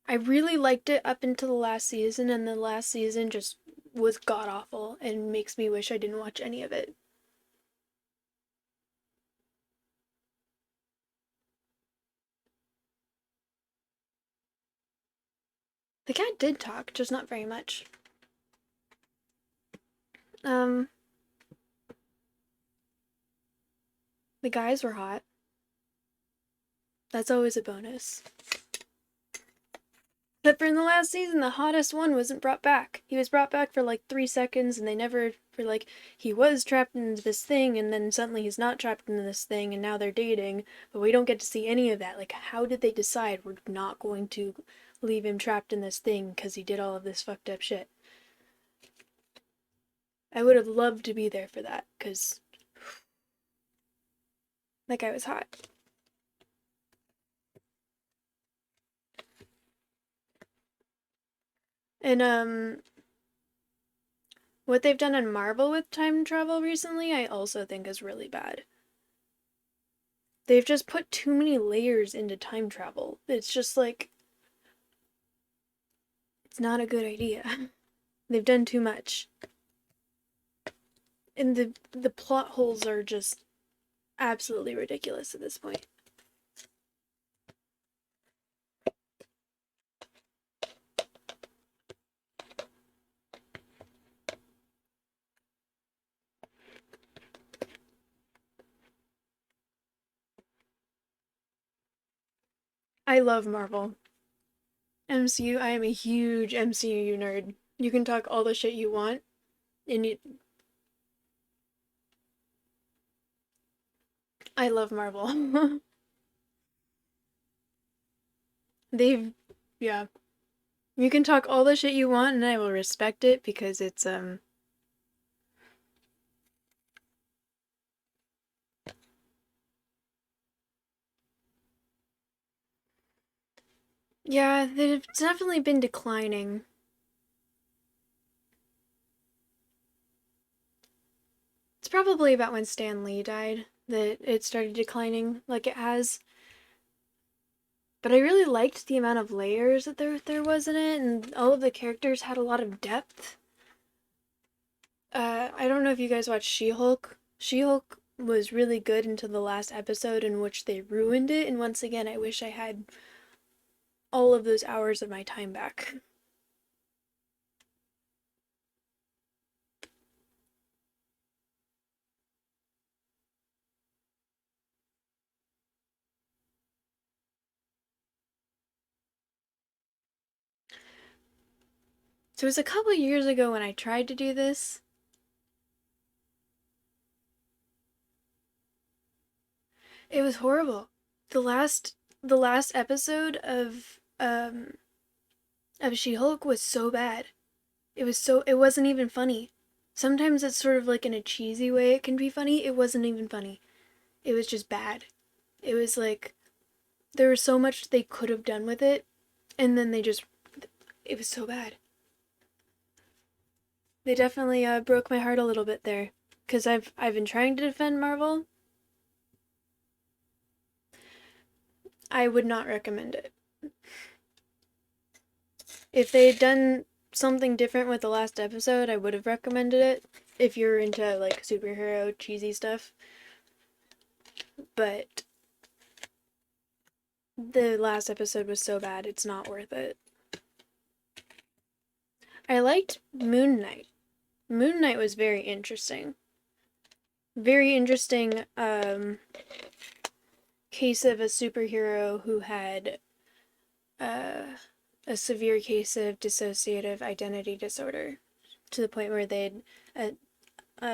S2: I really liked it up until the last season, and the last season just was god awful and makes me wish I didn't watch any of it. The cat did talk, just not very much. The guys were hot. That's always a bonus. Except for in the last season, the hottest one wasn't brought back. He was brought back for like 3 seconds, and they never were like, he was trapped in this thing, and then suddenly he's not trapped in this thing, and now they're dating, but we don't get to see any of that. Like, how did they decide we're not going to leave him trapped in this thing because he did all of this fucked up shit? I would have loved to be there for that, because that guy was hot. And what they've done on Marvel with time travel recently, I also think is really bad. They've just put too many layers into time travel. It's just like, it's not a good idea. They've done too much. And the plot holes are just absolutely ridiculous at this point. I love Marvel. MCU, I am a huge MCU nerd. You can talk all the shit you want, and I love Marvel. They've, yeah. You can talk all the shit you want, and I will respect it because it's, yeah, they've definitely been declining. It's probably about when Stan Lee died that it started declining like it has. But I really liked the amount of layers that there was in it, and all of the characters had a lot of depth. I don't know if you guys watched She-Hulk. She-Hulk was really good until the last episode in which they ruined it, and once again, I wish I had all of those hours of my time back. So it was a couple years ago when I tried to do this. It was horrible. The last episode of She-Hulk was so bad. It wasn't even funny. Sometimes it's sort of like in a cheesy way it can be funny. It wasn't even funny. It was just bad. It was like there was so much they could have done with it, and then it was so bad. They definitely broke my heart a little bit there, because I've been trying to defend Marvel. I would not recommend it. If they had done something different with the last episode, I would have recommended it if you're into like superhero cheesy stuff. But the last episode was so bad, it's not worth it. I liked Moon Knight. Moon Knight was very interesting. Very interesting case of a superhero who had a severe case of dissociative identity disorder to the point where they'd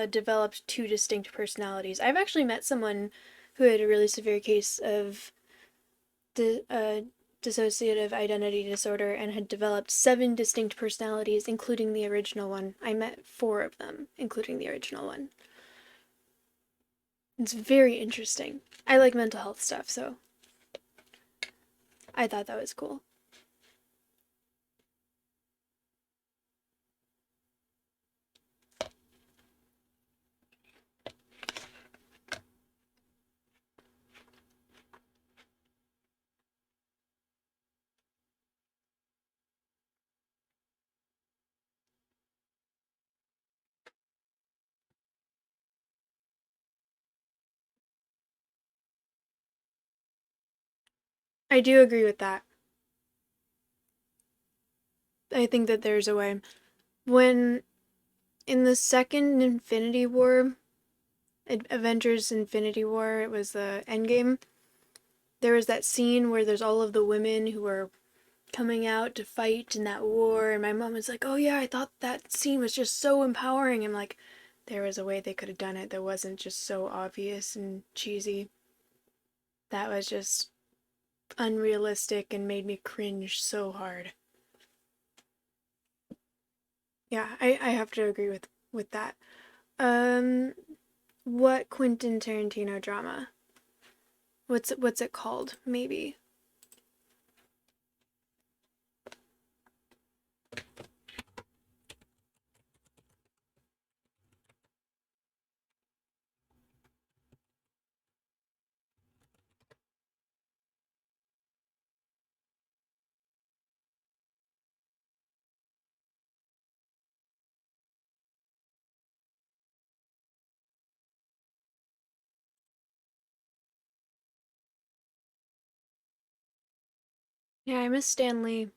S2: developed two distinct personalities. I've actually met someone who had a really severe case of dissociative identity disorder and had developed 7 distinct personalities, including the original one. I met 4 of them, including the original one. It's very interesting. I like mental health stuff, so I thought that was cool. I do agree with that. I think that there's a way. When in the second Infinity War, Avengers Infinity War, it was the Endgame, there was that scene where there's all of the women who are coming out to fight in that war, and my mom was like, oh yeah, I thought that scene was just so empowering. I'm like, there was a way they could have done it that wasn't just so obvious and cheesy. That was just unrealistic and made me cringe so hard. Yeah, I have to agree with that. What Quentin Tarantino drama? What's it called? Maybe. Yeah, I miss Stan Lee.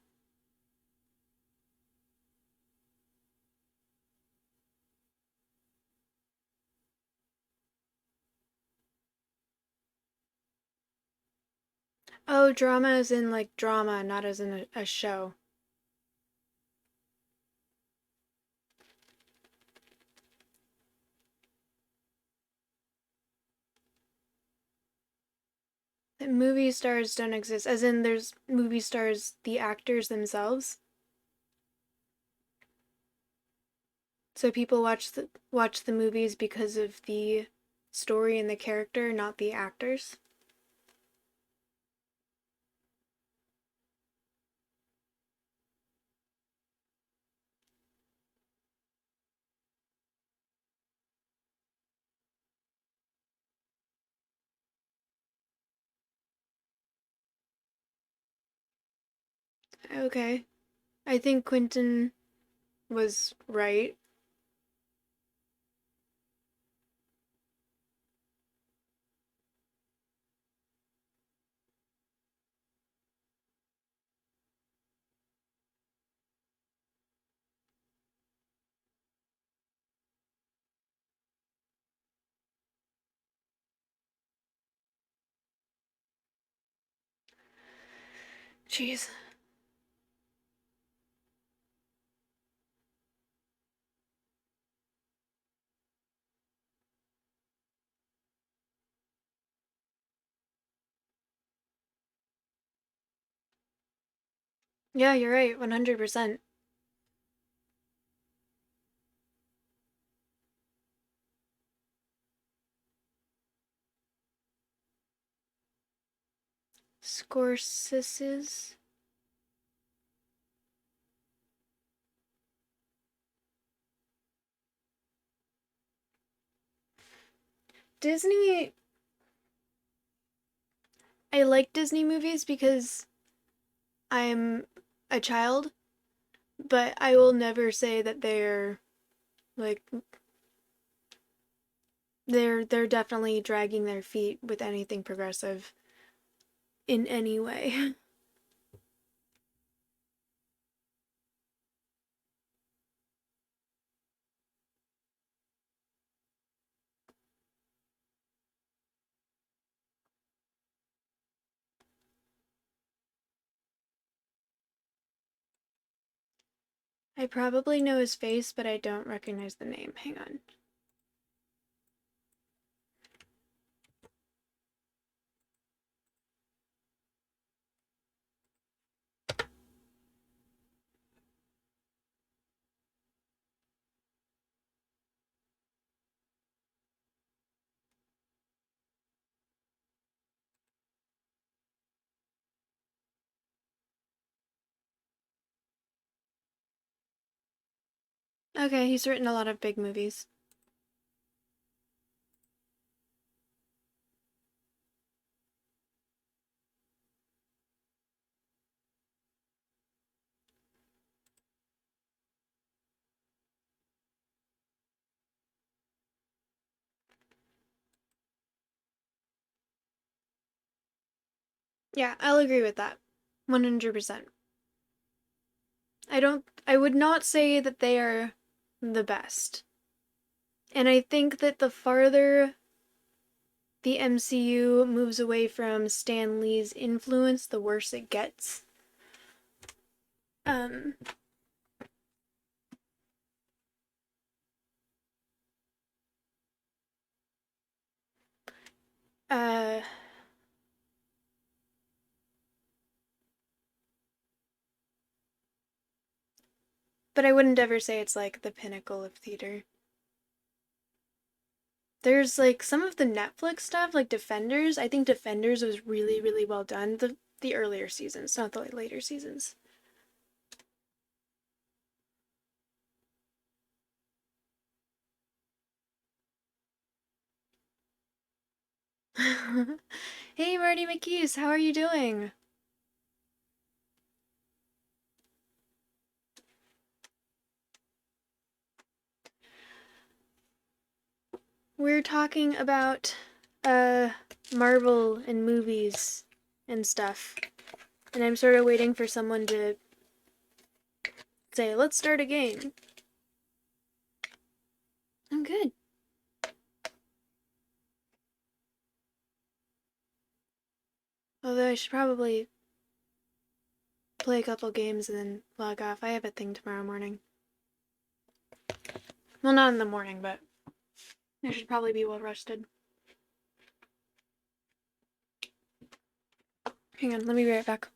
S2: Oh, drama as in like drama, not as in a show. That movie stars don't exist, as in there's movie stars, the actors themselves. So people watch the movies because of the story and the character, not the actors. Okay. I think Quentin was right. Jeez. Yeah, you're right, 100%. Scorsese's. Disney. I like Disney movies because I'm a child, but I will never say that they're like they're definitely dragging their feet with anything progressive in any way. I probably know his face, but I don't recognize the name. Hang on. Okay, he's written a lot of big movies. Yeah, I'll agree with that. 100%. I would not say that they are the best. And I think that the farther the MCU moves away from Stan Lee's influence, the worse it gets. Um, uh, but I wouldn't ever say it's like the pinnacle of theater. There's like some of the Netflix stuff, like Defenders. I think Defenders was really, really well done. The earlier seasons, not the later seasons. Hey, Marty McKees, how are you doing? We're talking about Marvel and movies and stuff. And I'm sort of waiting for someone to say, let's start a game. I'm good. Although I should probably play a couple games and then log off. I have a thing tomorrow morning. Well, not in the morning, but I should probably be well rested. Hang on, let me be right back.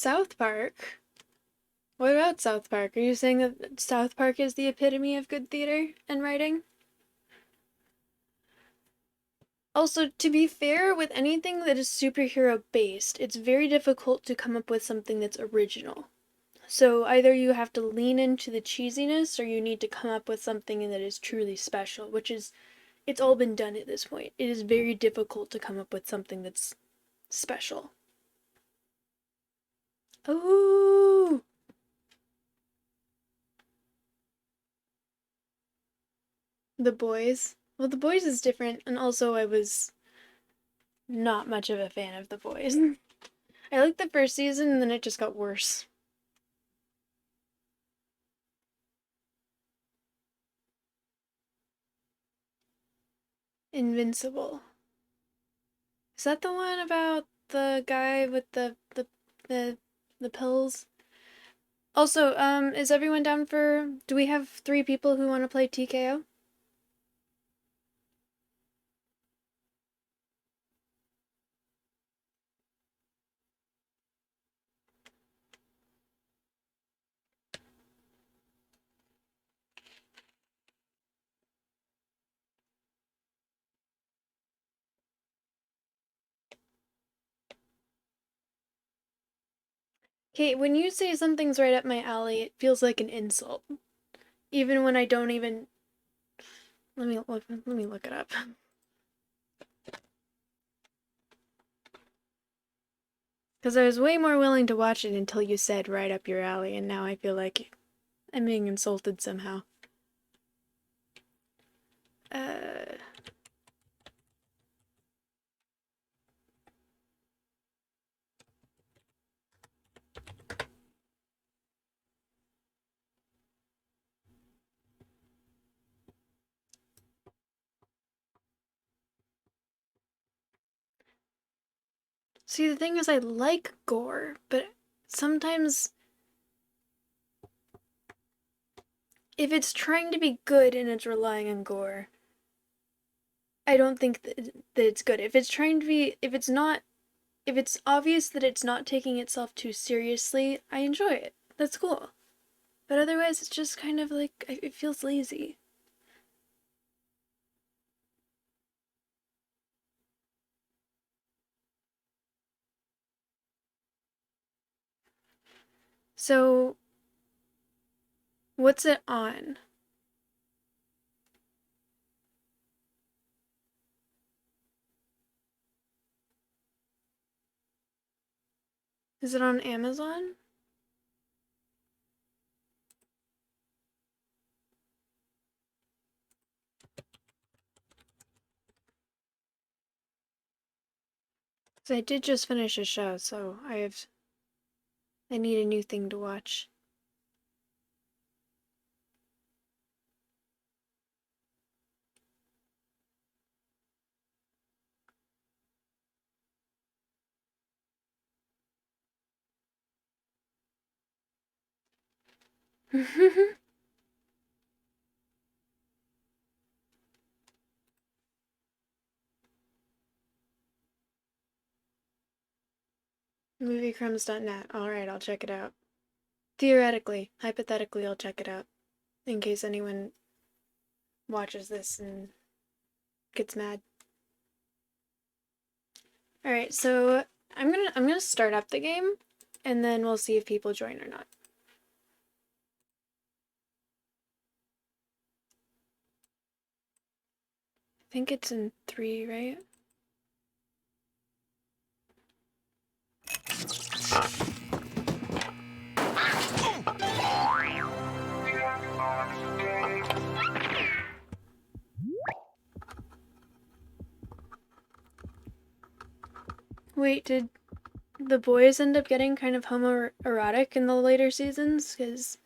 S2: South Park? What about South Park? Are you saying that South Park is the epitome of good theater and writing? Also, to be fair, with anything that is superhero based, it's very difficult to come up with something that's original. So either you have to lean into the cheesiness or you need to come up with something that is truly special, which is, it's all been done at this point. It is very difficult to come up with something that's special. Oh! The Boys. Well, The Boys is different, and also I was not much of a fan of The Boys. I liked the first season, and then it just got worse. Invincible. Is that the one about the guy with the pills? Also, is everyone down for... Do we have 3 people who want to play TKO? Kate, when you say something's right up my alley, it feels like an insult. Even when I don't even... Let me look it up. Because I was way more willing to watch it until you said right up your alley, and now I feel like I'm being insulted somehow. See, the thing is, I like gore, but sometimes if it's trying to be good and it's relying on gore, I don't think that it's good. If it's trying to be, if it's obvious that it's not taking itself too seriously, I enjoy it. That's cool. But otherwise, it's just kind of like, it feels lazy. So, what's it on? Is it on Amazon? So I did just finish a show, so I need a new thing to watch. Moviecrumbs.net. Alright, I'll check it out. Theoretically, hypothetically, I'll check it out. In case anyone watches this and gets mad. Alright, so I'm gonna start up the game, and then we'll see if people join or not. I think it's in 3, right? Wait, did the boys end up getting kind of homoerotic in the later seasons? Because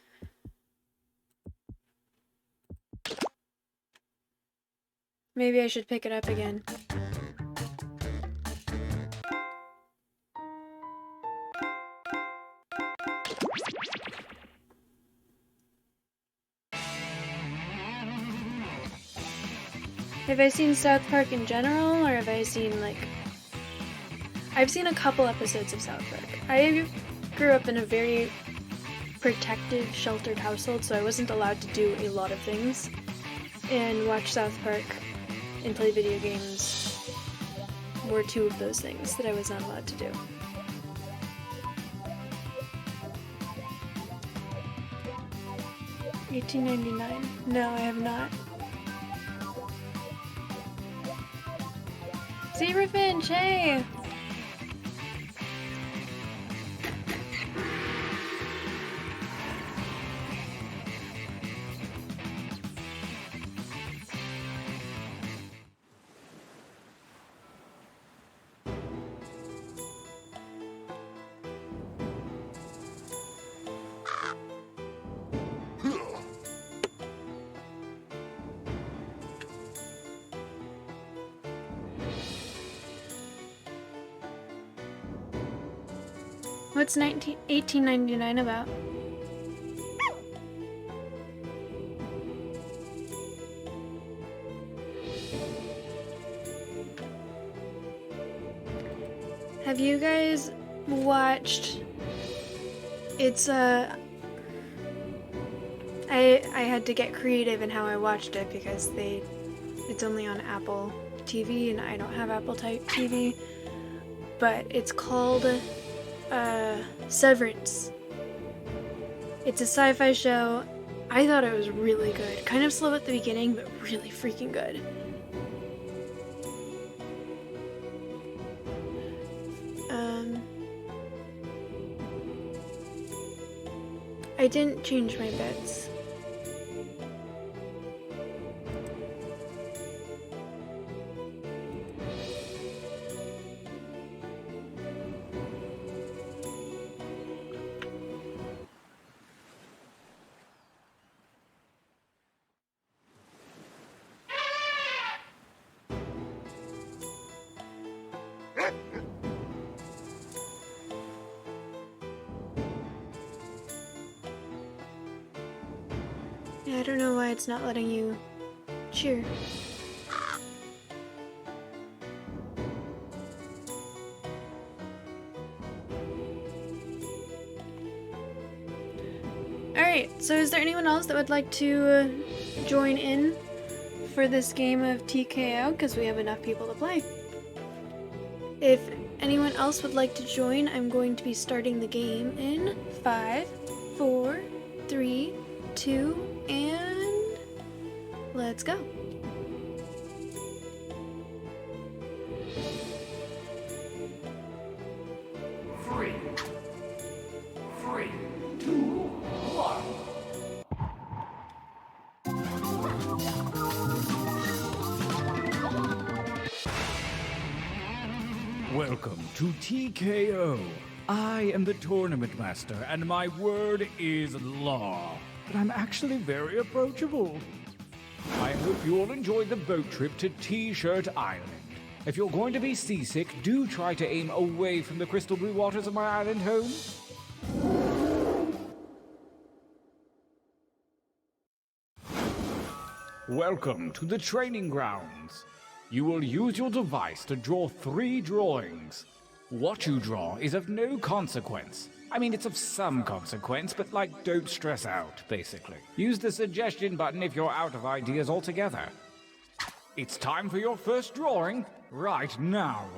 S2: maybe I should pick it up again. Have I seen South Park in general, or have I seen, like... I've seen a couple episodes of South Park. grew up in a very protective, sheltered household, so I wasn't allowed to do a lot of things. And watch South Park and play video games were two of those things that I was not allowed to do. $18.99. No, I have not. Zebra Finch, hey! What's $18.99 about? Have you guys watched? It's I had to get creative in how I watched it because it's only on Apple TV and I don't have Apple type TV. But it's called Severance. It's a sci-fi show. I thought it was really good. Kind of slow at the beginning, but really freaking good. I didn't change my bets. Yeah, I don't know why it's not letting you cheer. Alright, so is there anyone else that would like to join in for this game of TKO? Because we have enough people to play. If anyone else would like to join, I'm going to be starting the game in 5, 4, 3, 2, and let's go.
S6: Three, 2, 1.
S9: Welcome to TKO. I am the tournament master, and my word is law. But I'm actually very approachable. I hope you all enjoyed the boat trip to T-Shirt Island. If you're going to be seasick, do try to aim away from the crystal blue waters of my island home. Welcome to the training grounds. You will use your device to draw 3 drawings. What you draw is of no consequence. I mean, it's of some consequence, but don't stress out, basically. Use the suggestion button if you're out of ideas altogether. It's time for your first drawing, right now.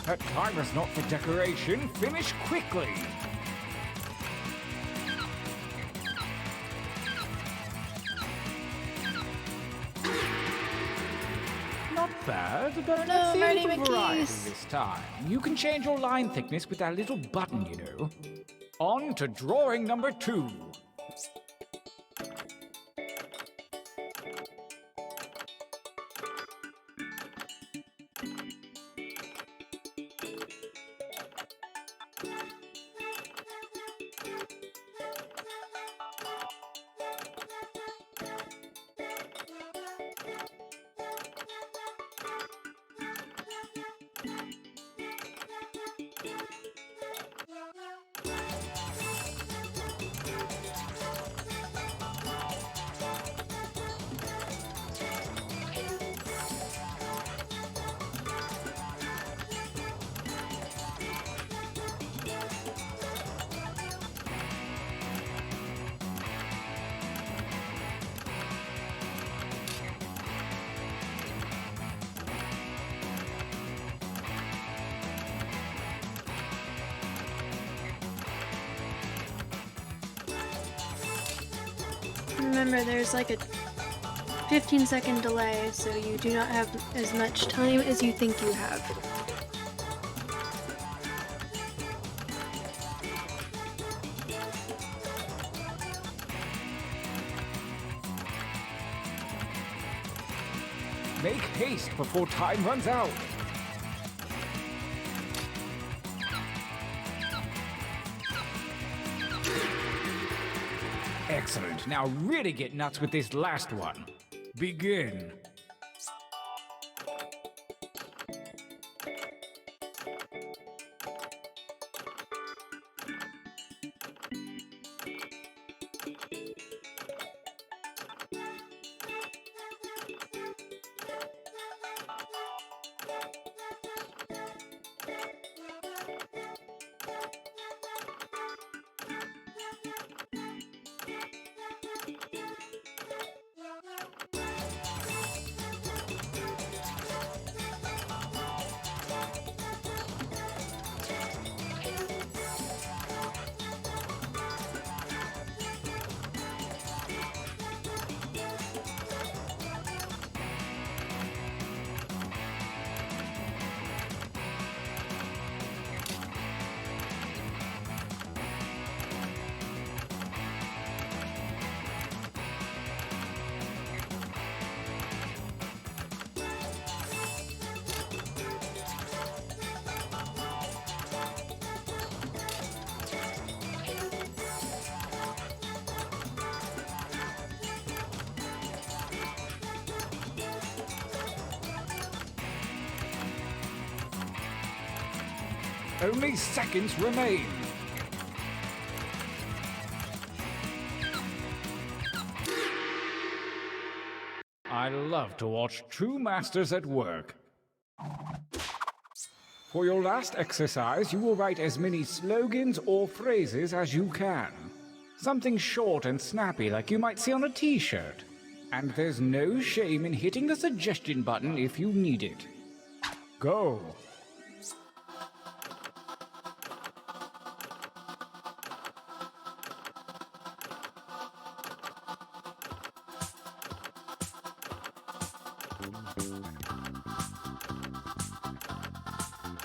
S9: That time is not for decoration. Finish quickly. Not bad, but
S2: No,
S9: let's see a
S2: Marty
S9: little variety
S2: McKees.
S9: this time. You can change your line thickness with that little button, you know. On to drawing number 2.
S2: Remember, there's like a 15-second delay, so you do not have as much time as you think you have.
S9: Make haste before time runs out. Excellent. Now really get nuts with this last one. Begin. Only seconds remain. I love to watch true masters at work. For your last exercise, you will write as many slogans or phrases as you can. Something short and snappy like you might see on a t-shirt. And there's no shame in hitting the suggestion button if you need it. Go!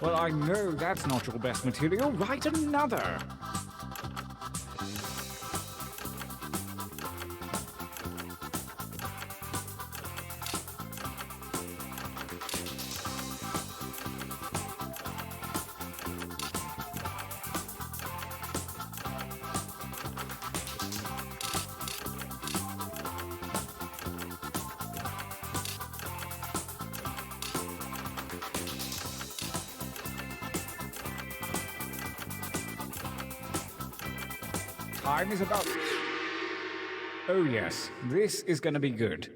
S9: Well, I know that's not your best material. Write another. Time is about... Oh yes, this is gonna be good.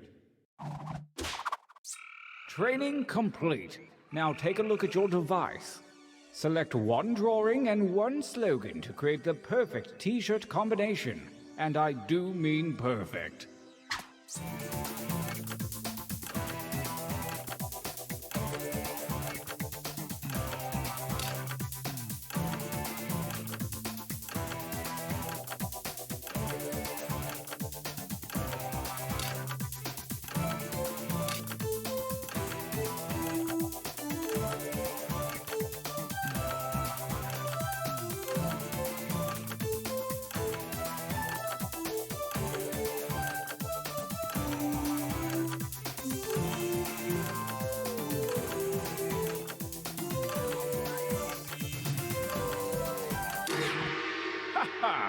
S9: Training complete. Now take a look at your device. Select one drawing and one slogan to create the perfect t-shirt combination. And I do mean perfect.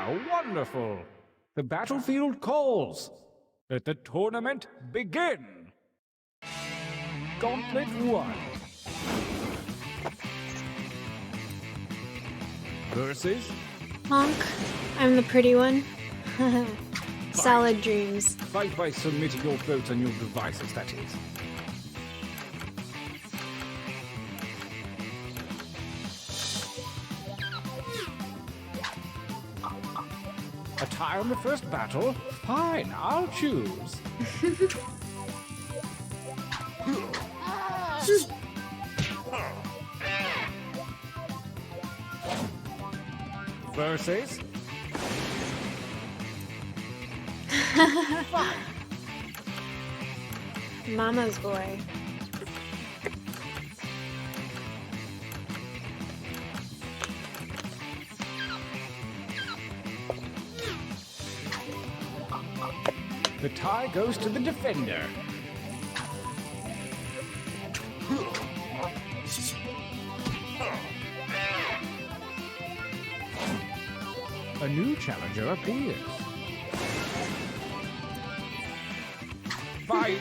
S9: How wonderful! The battlefield calls. Let the tournament begin. Gauntlet 1. Versus
S2: Honk. I'm the pretty one. Salad dreams.
S9: fight by submitting your votes on your devices, that is. A tie on the first battle? Fine, I'll choose. Versus
S2: Mama's boy.
S9: the tie goes to the defender. A new challenger appears. Fight!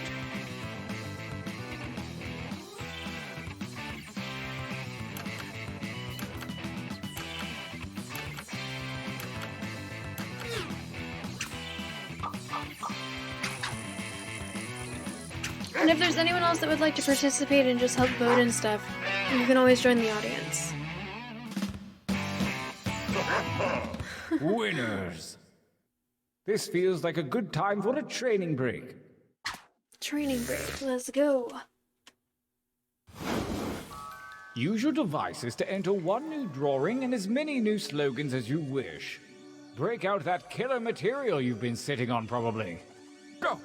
S2: And if there's anyone else that would like to participate and just help vote and stuff, you can always join the audience.
S9: Winners! This feels like a good time for a training break.
S2: Training break. Let's go.
S9: Use your devices to enter one new drawing and as many new slogans as you wish. Break out that killer material you've been sitting on, probably. Go!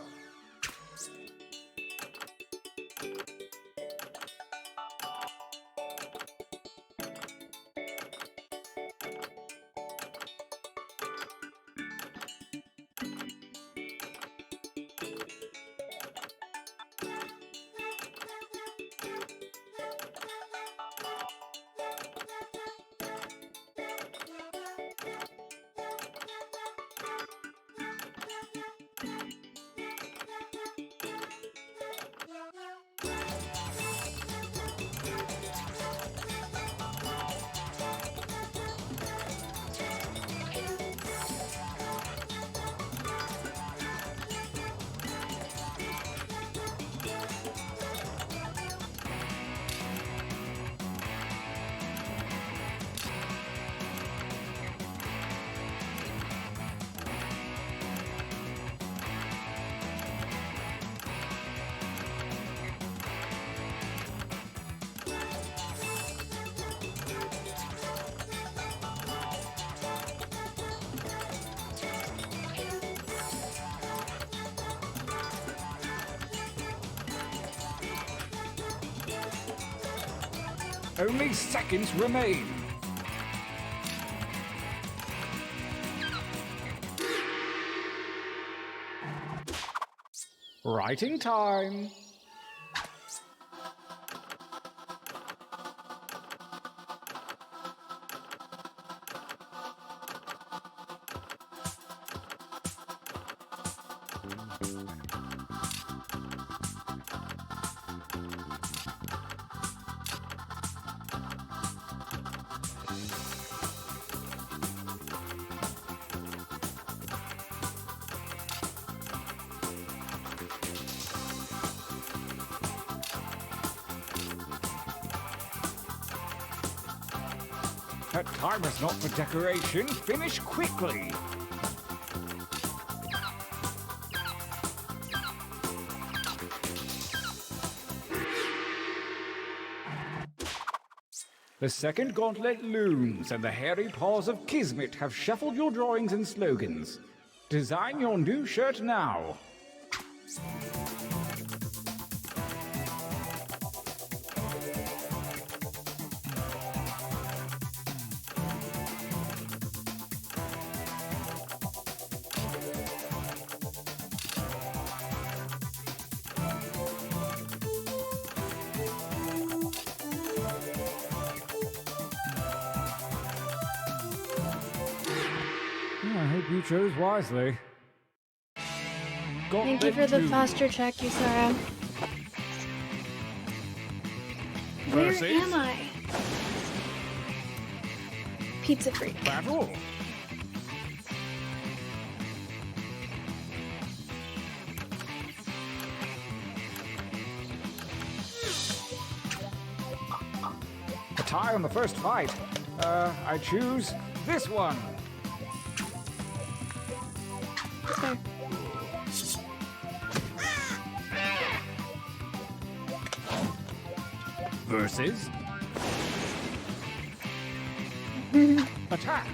S9: Only seconds remain. Writing time. That time is not for decoration. Finish quickly. The second gauntlet looms, and the hairy paws of Kismet have shuffled your drawings and slogans. Design your new shirt now. you chose wisely.
S2: Thank you for the foster check, Yusara. Where
S9: Versus
S2: am I? Pizza Freak.
S9: Battle. A tie on the first fight. I choose this one.
S2: Okay.
S9: Versus attack.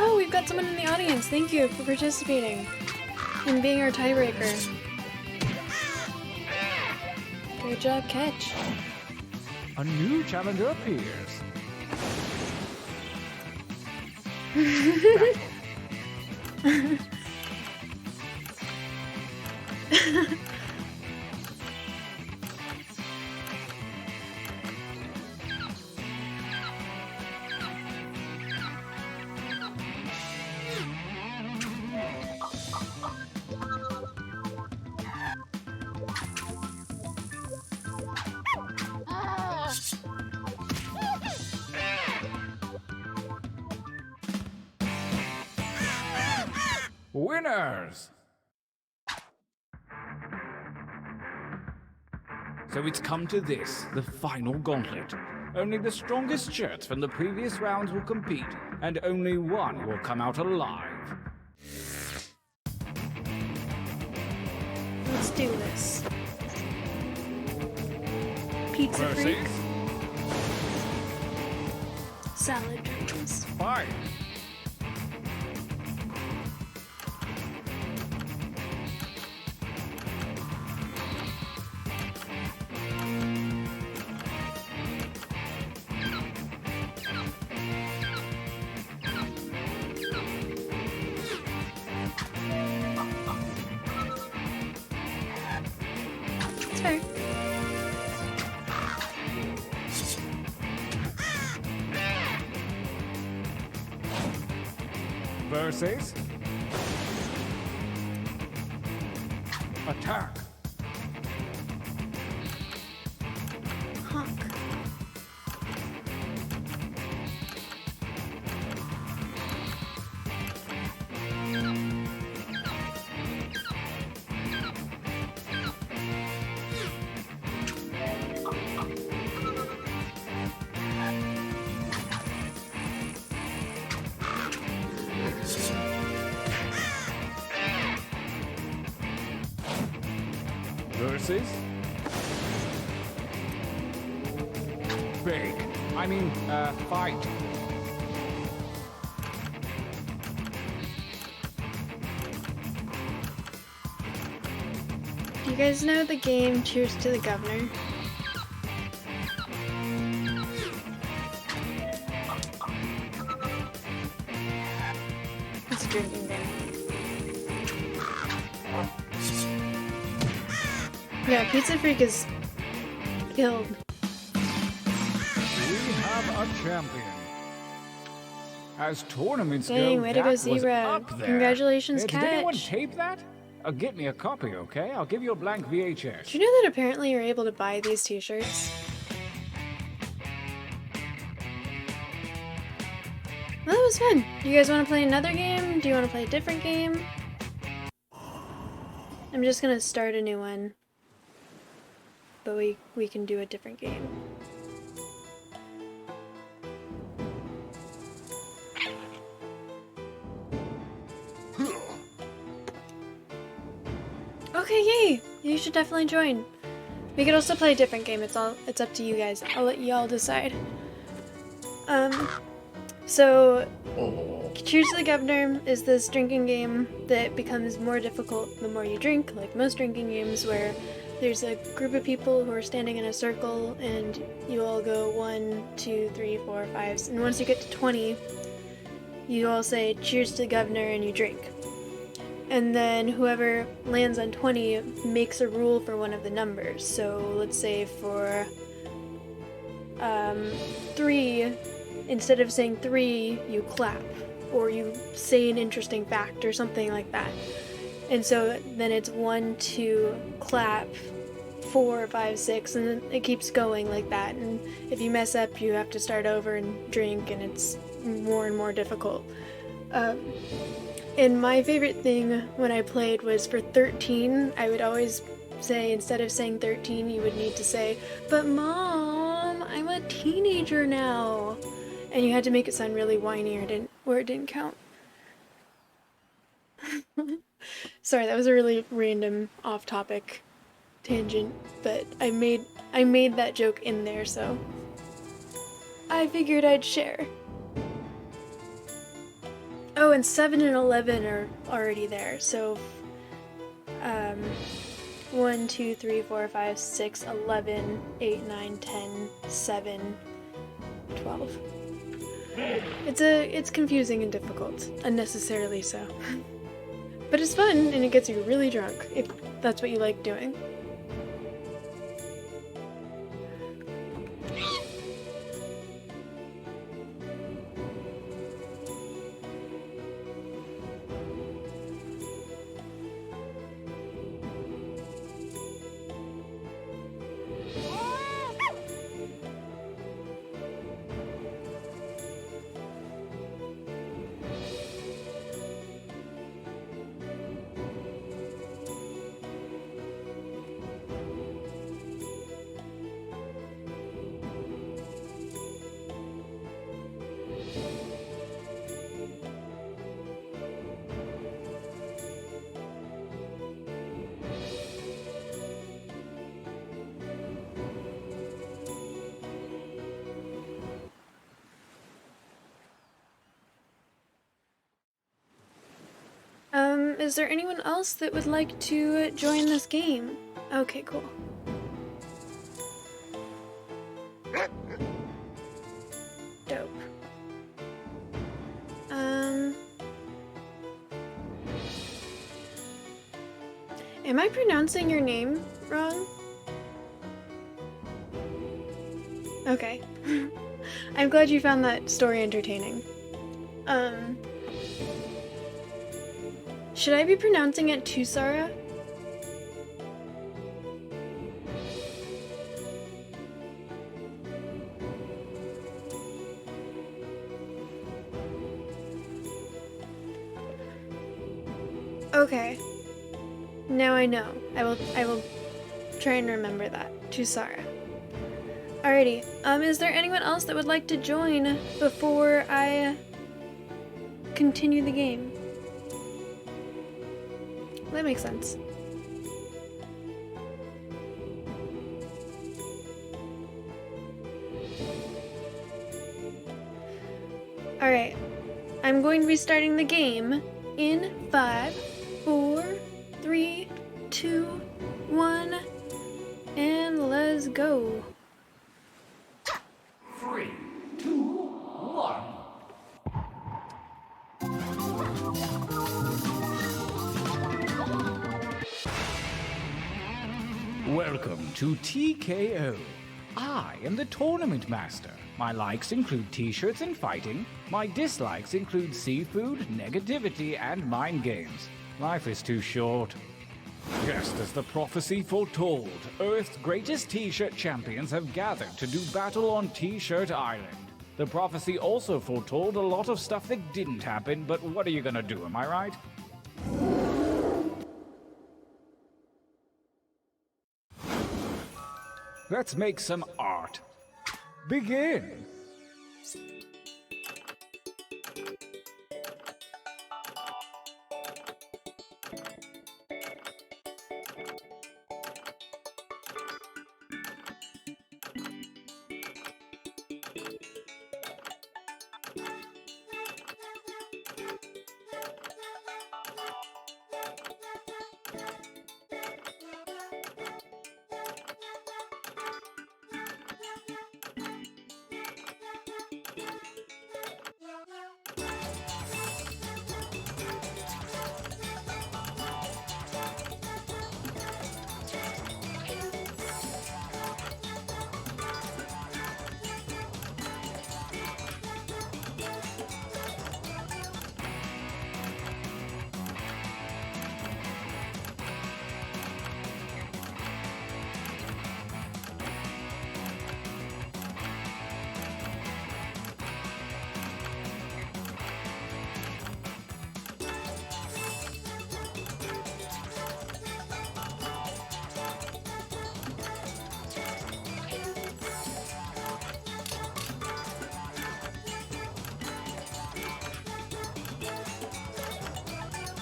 S2: Oh, we've got someone in the audience. Thank you for participating and being our tiebreaker. Great job, Catch.
S9: A new challenger appears. Winners! So it's come to this, the final gauntlet. Only the strongest shirts from the previous rounds will compete, and only one will come out alive.
S2: Let's do this. Pizza Freak.
S9: Versus
S2: Salad dreams.
S9: fight.
S2: It's fair.
S9: Versus attack.
S2: Honk.
S9: Versus big. Fight.
S2: Do you guys know the game Cheers to the Governor? It's a drinking game. Yeah, Pizza Freak is killed.
S9: We have a champion. As tournaments
S2: Dang,
S9: go,
S2: way to go,
S9: that was
S2: Zebra.
S9: up there.
S2: Congratulations,
S9: Did anyone
S2: Catch.
S9: tape that? Get me a copy, okay? I'll give you a blank VHS.
S2: Do you know that apparently you're able to buy these t-shirts? Well, that was fun. Do you guys want to play another game? Do you want to play a different game? I'm just gonna start a new one. But we can do a different game. Okay, yay! You should definitely join. We could also play a different game. It's up to you guys. I'll let y'all decide. So Cheers to the Governor is this drinking game that becomes more difficult the more you drink, like most drinking games where there's a group of people who are standing in a circle, and you all go 1, 2, 3, 4, 5, and once you get to 20, you all say cheers to the governor and you drink. And then whoever lands on 20 makes a rule for one of the numbers. So let's say for 3, instead of saying 3, you clap, or you say an interesting fact or something like that. And so then it's 1, 2, clap, 4, 5, 6, and then it keeps going like that. And if you mess up, you have to start over and drink, and it's more and more difficult. And my favorite thing when I played was for 13, I would always say, instead of saying 13, you would need to say, "But Mom, I'm a teenager now." And you had to make it sound really whiny or it didn't count. Sorry, that was a really random off-topic tangent, but I made that joke in there, so I figured I'd share. Oh, and 7 and 11 are already there, so 1, 2, 3, 4, 5, 6, 11, 8, 9, 10, 7, 12. It's confusing and difficult, unnecessarily so. But it's fun, and it gets you really drunk, if that's what you like doing. Is there anyone else that would like to join this game? Okay, cool. Dope. Am I pronouncing your name wrong? Okay. I'm glad you found that story entertaining. Should I be pronouncing it Tusara? Okay. Now I know. I will try and remember that. Tusara. Alrighty. Is there anyone else that would like to join before I continue the game? That makes sense. Alright. I'm going to be starting the game in 5, 4, 3, 2, 1, and let's go.
S9: 3, 2, 1. Welcome to TKO. I am the tournament master. My likes include t-shirts and fighting. My dislikes include seafood, negativity, and mind games. Life is too short. Just as the prophecy foretold, Earth's greatest t-shirt champions have gathered to do battle on T-Shirt Island. The prophecy also foretold a lot of stuff that didn't happen, but what are you gonna do, am I right? Let's make some art. Begin!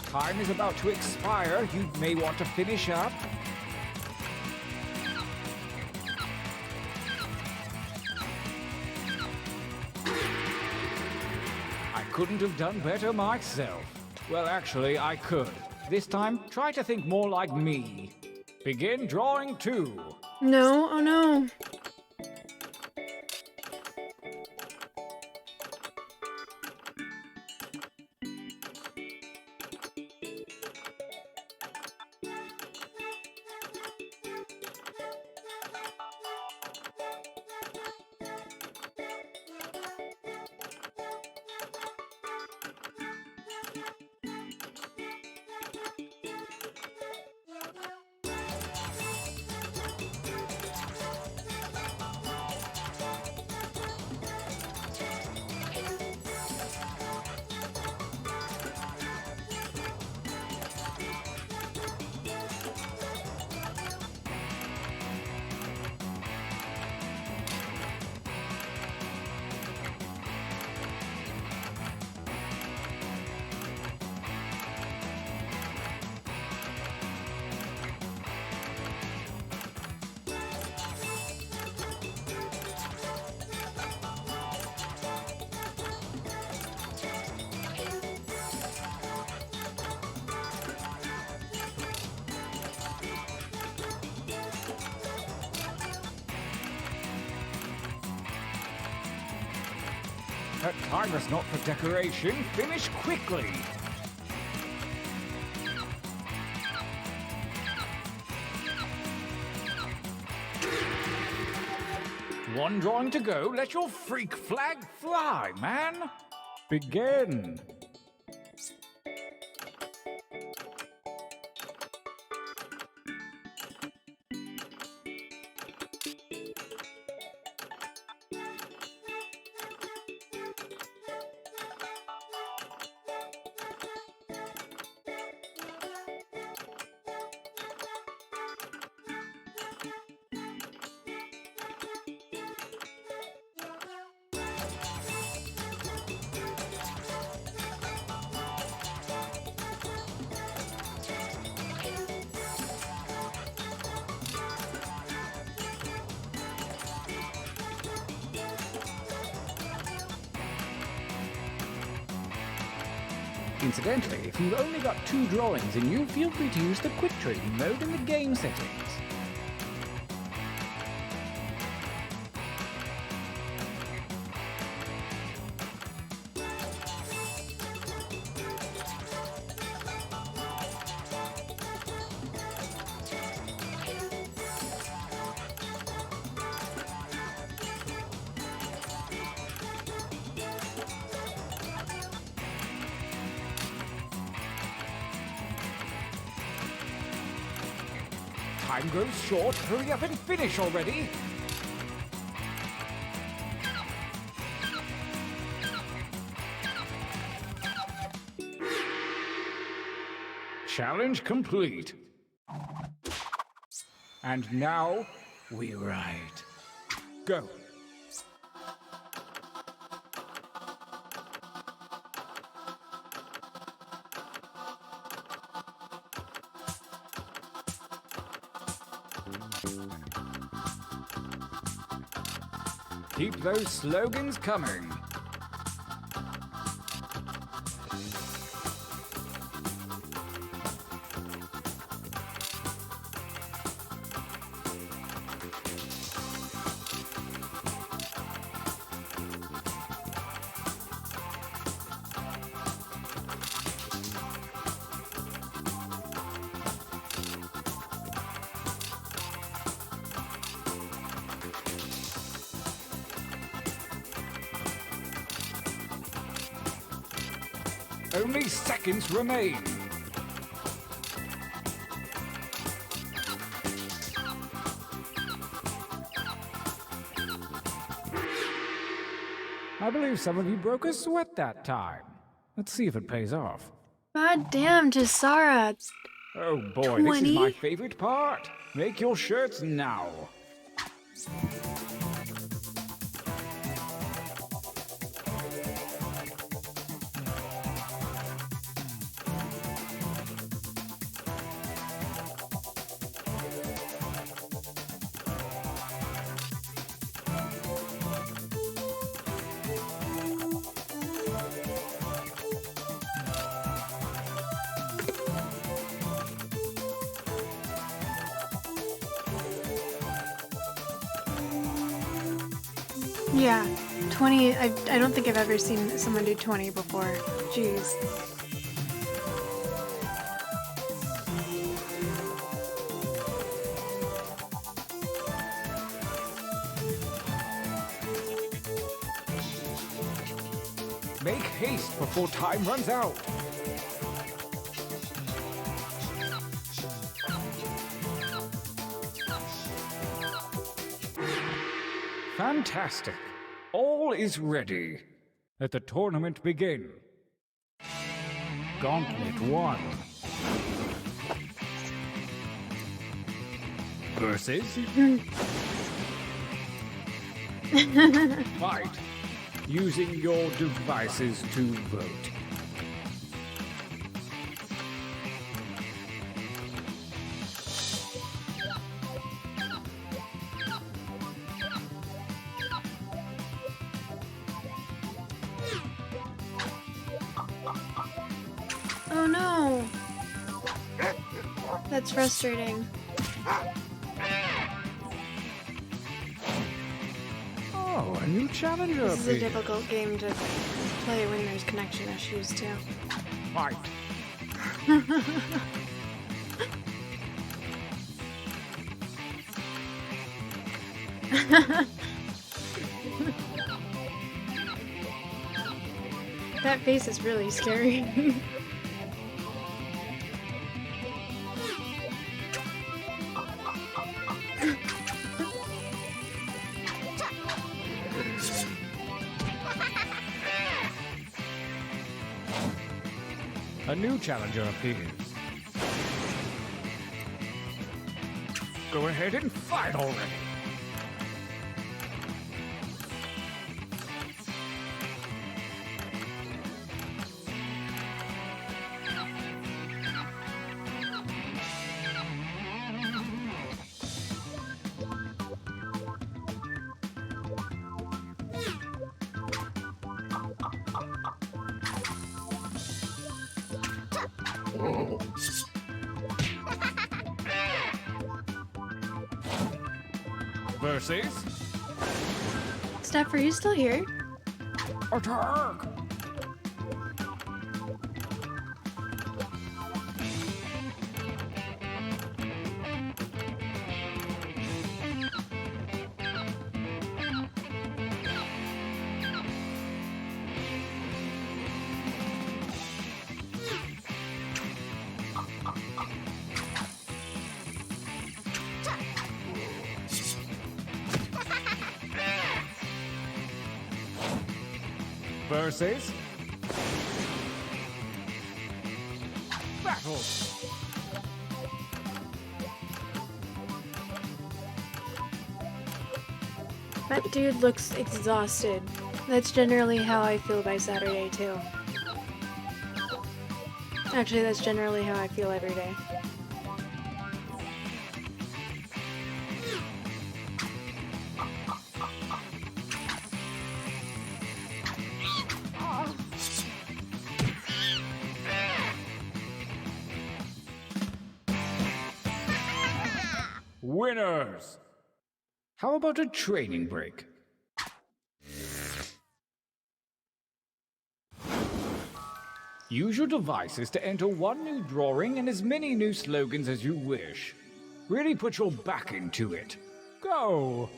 S9: time is about to expire. You may want to finish up. I couldn't have done better myself. Well, actually, I could. This time, try to think more like me. Begin drawing 2.
S2: No, oh no.
S9: That time is not for decoration. Finish quickly. One drawing to go. Let your freak flag fly, man. Begin. Incidentally, if you've only got 2 drawings in you, feel free to use the quick trading mode in the game settings. Time grows short. Hurry up and finish already. Challenge complete. And now we write. Go. Keep those slogans coming. Only seconds remain. I believe some of you broke a sweat that time. Let's see if it pays off.
S2: God damn, Jasara.
S9: Oh boy,
S2: 20?
S9: This is my favorite part. Make your shirts now.
S2: Yeah, 20. I don't think I've ever seen someone do 20 before. Jeez.
S9: Make haste before time runs out. Fantastic. All is ready. Let the tournament begin. Gauntlet 1. Versus... Fight. Using your devices to vote.
S2: Oh no! That's frustrating.
S9: Oh, a new challenger
S2: This is a
S9: appeared.
S2: difficult game to play when there's connection issues too.
S9: Fight.
S2: That face is really scary.
S9: A new challenger appears. Go ahead and fight already. Versus...
S2: Steph, are you still here?
S9: Attack! Versus... Battle!
S2: That dude looks exhausted. That's generally how I feel by Saturday too. Actually, that's generally how I feel every day.
S9: Winners! How about a training break? Use your devices to enter one new drawing and as many new slogans as you wish. Really put your back into it. Go!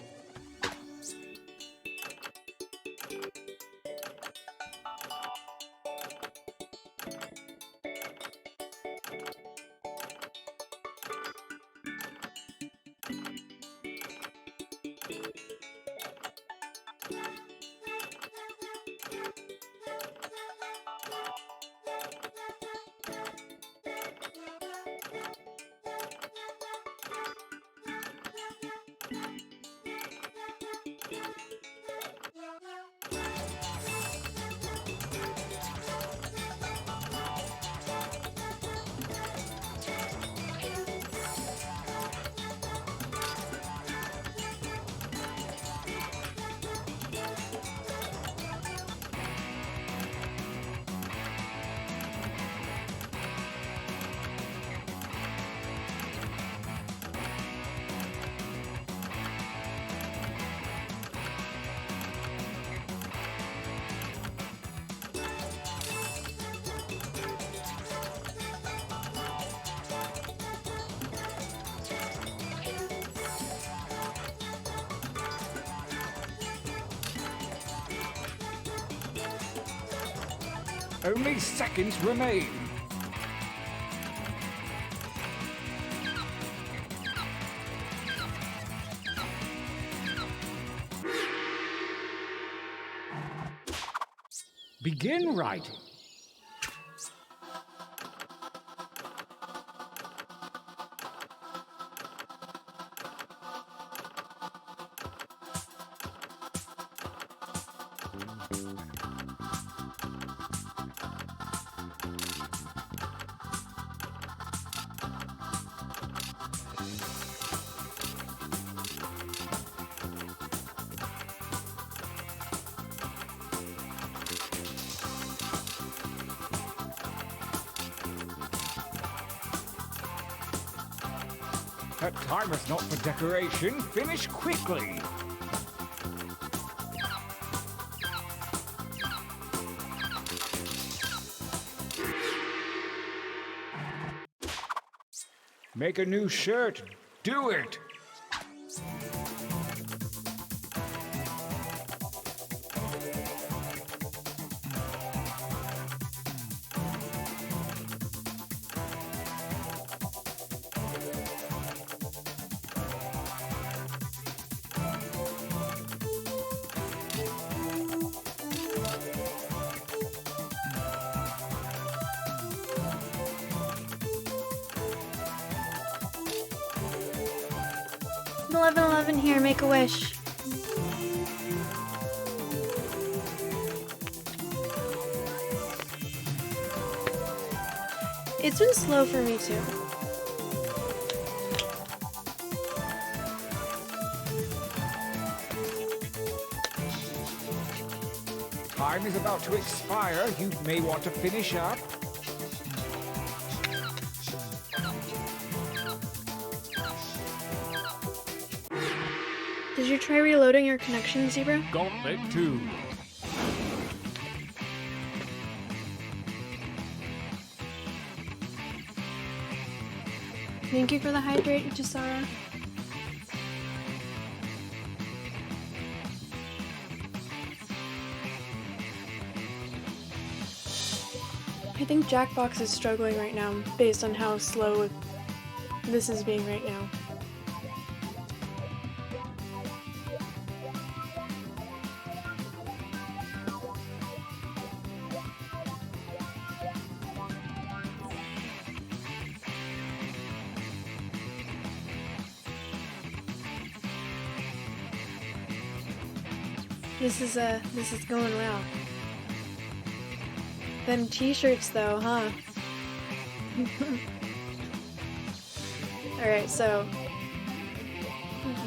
S9: Only seconds remain. Begin writing. That timer's not for decoration. Finish quickly. Make a new shirt. Do it.
S2: I'm 1111 here, make a wish. It's been slow for me too.
S9: Time is about to expire. You may want to finish up.
S2: Did you try reloading your connection, Zebra?
S9: Gauntlet 2.
S2: Thank you for the hydrate, Jasara. I think Jackbox is struggling right now, based on how slow this is being right now. This is going well. Them t-shirts though, huh? Alright, so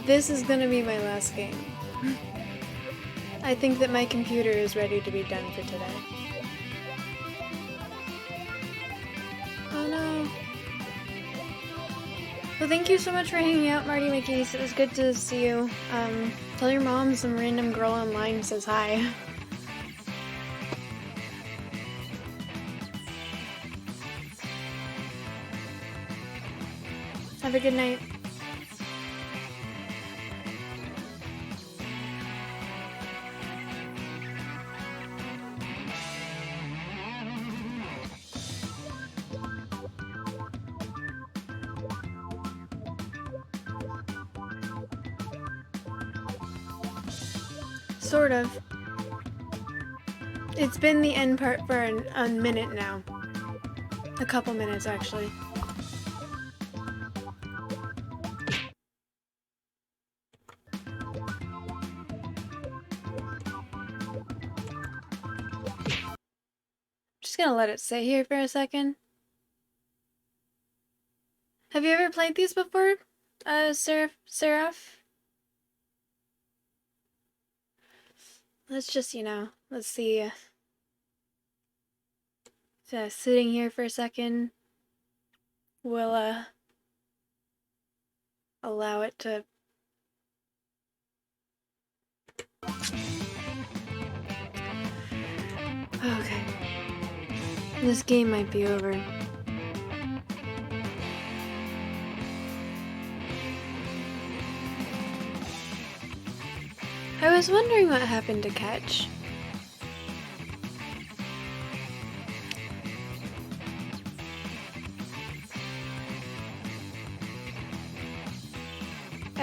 S2: this is gonna be my last game. I think that my computer is ready to be done for today. Oh no. Well, thank you so much for hanging out, Marty McGeese. It was good to see you. Tell your mom some random girl online says hi. Have a good night. Sort of. It's been the end part for a minute now. A couple minutes, actually. Just gonna let it sit here for a second. Have you ever played these before, Seraph? Let's just, let's see. Sitting here for a second. We'll, allow it to... Okay. This game might be over. I was wondering what happened to Catch.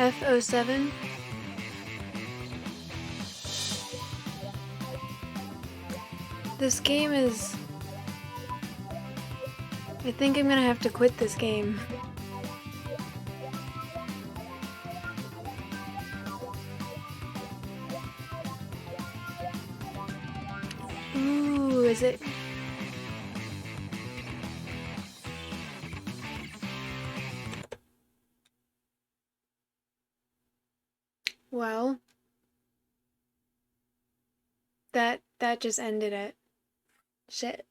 S2: F07. This game is... I think I'm gonna have to quit this game. Ooh, is it... Well... That just ended it. Shit.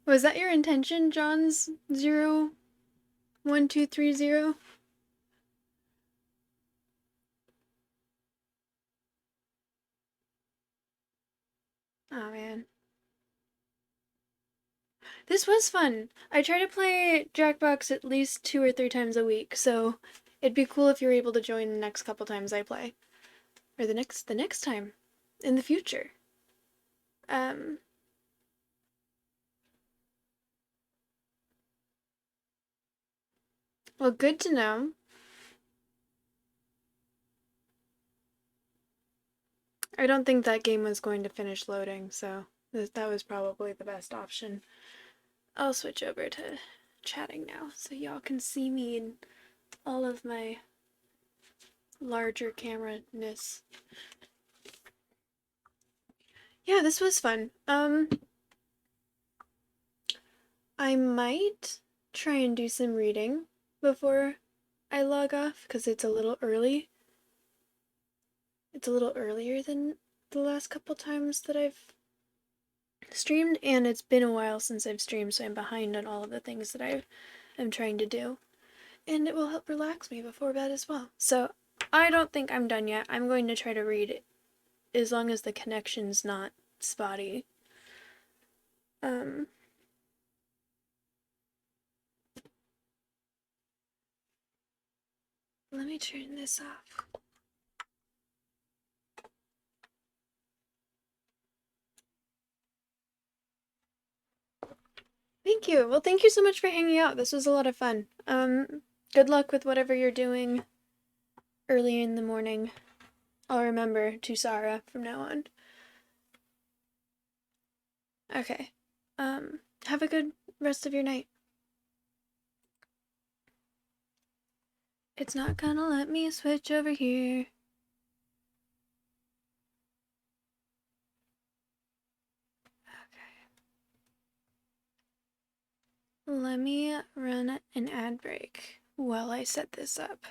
S2: Was that your intention, John's 01230? Oh man. This was fun. I try to play Jackbox at least 2 or 3 times a week, so it'd be cool if you're able to join the next couple times I play. Or the next time. In the future. Well, good to know. I don't think that game was going to finish loading, so that was probably the best option. I'll switch over to chatting now, so y'all can see me in all of my larger camera-ness. Yeah, this was fun. I might try and do some reading before I log off, because it's a little early. It's a little earlier than the last couple times that I've streamed, and it's been a while since I've streamed, so I'm behind on all of the things that I am trying to do. And it will help relax me before bed as well. So I don't think I'm done yet. I'm going to try to read it as long as the connection's not spotty. Let me turn this off. Thank you. Well, thank you so much for hanging out. This was a lot of fun. Good luck with whatever you're doing early in the morning. I'll remember to Sarah from now on. Okay. Have a good rest of your night. It's not gonna let me switch over here. Okay. Let me run an ad break while I set this up.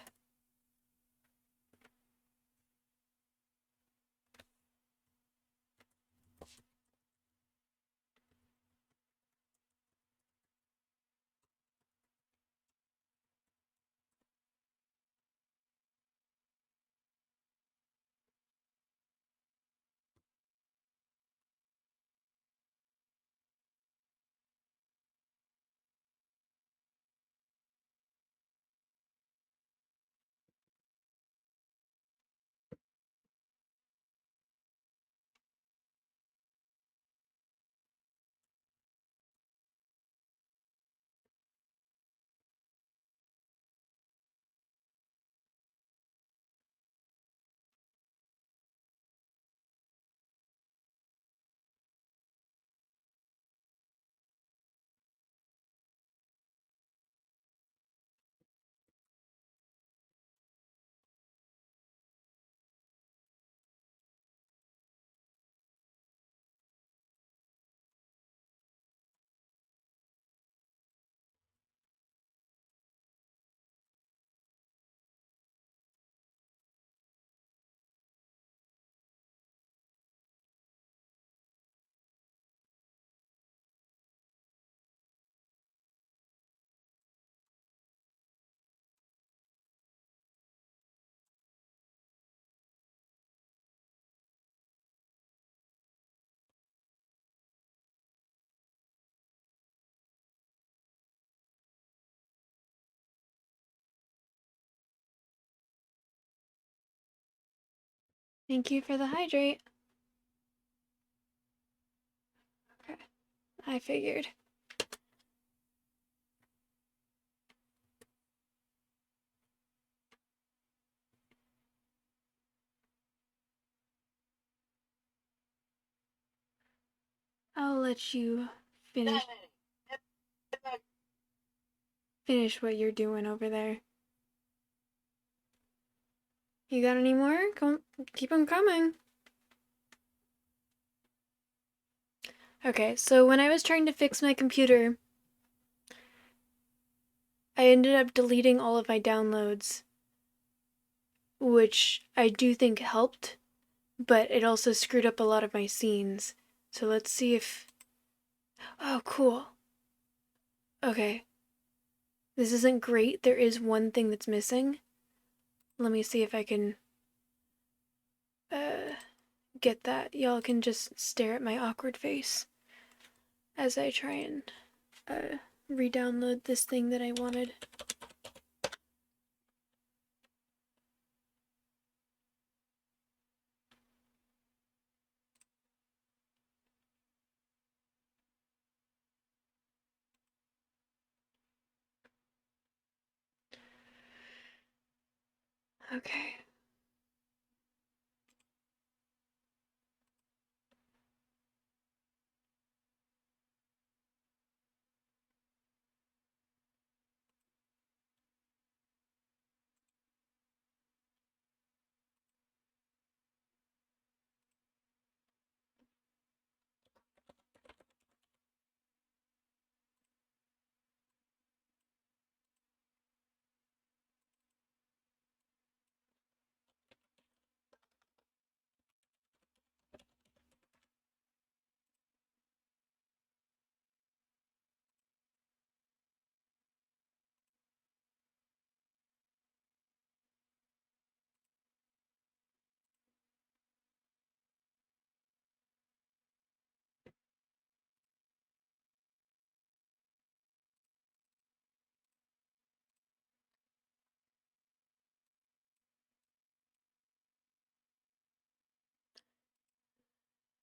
S2: Thank you for the hydrate. Okay, I figured. I'll let you finish what you're doing over there. You got any more? Come, keep them coming. Okay, so when I was trying to fix my computer, I ended up deleting all of my downloads, which I do think helped, but it also screwed up a lot of my scenes. So let's see if... Oh, cool. Okay. This isn't great. There is one thing that's missing. Let me see if I can get that. Y'all can just stare at my awkward face as I try and re-download this thing that I wanted. Okay.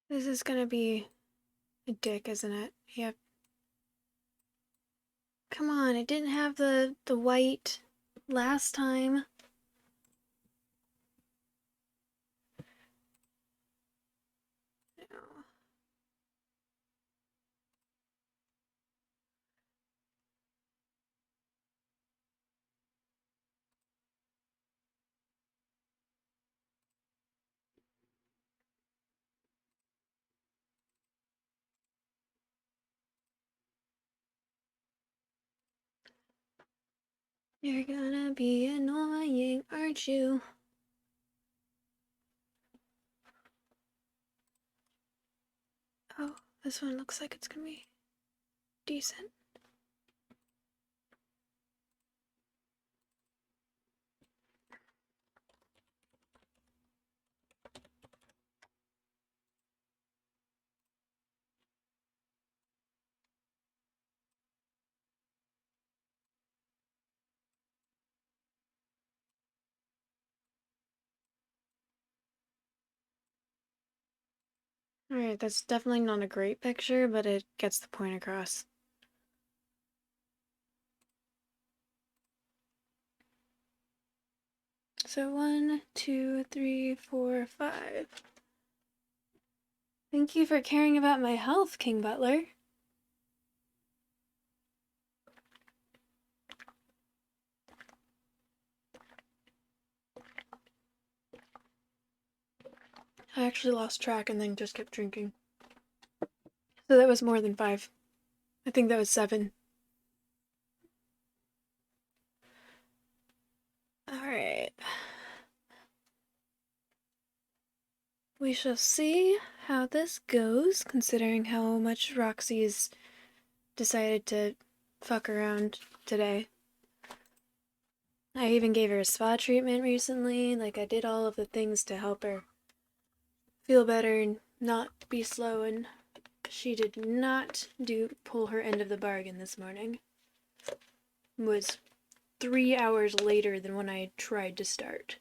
S2: This is gonna be a dick, isn't it? Yep. Come on, it didn't have the white last time. You're gonna be annoying, aren't you? Oh, this one looks like it's gonna be decent. Alright, that's definitely not a great picture, but it gets the point across. So 1, 2, 3, 4, 5. Thank you for caring about my health, King Butler. I actually lost track and then just kept drinking. So that was more than 5. I think that was 7. Alright. We shall see how this goes, considering how much Roxy's decided to fuck around today. I even gave her a spa treatment recently. Like, I did all of the things to help her feel better and not be slow, and she did not pull her end of the bargain this morning. It was 3 hours later than when I tried to start.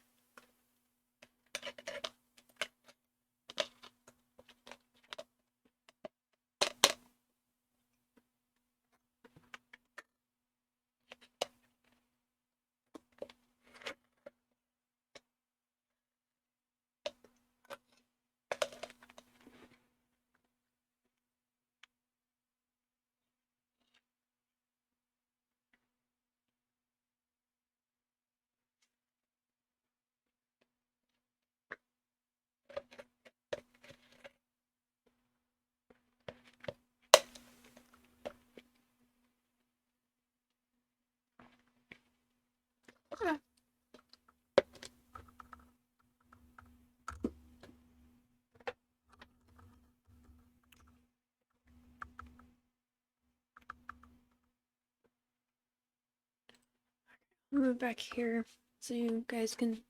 S2: move back here so you guys can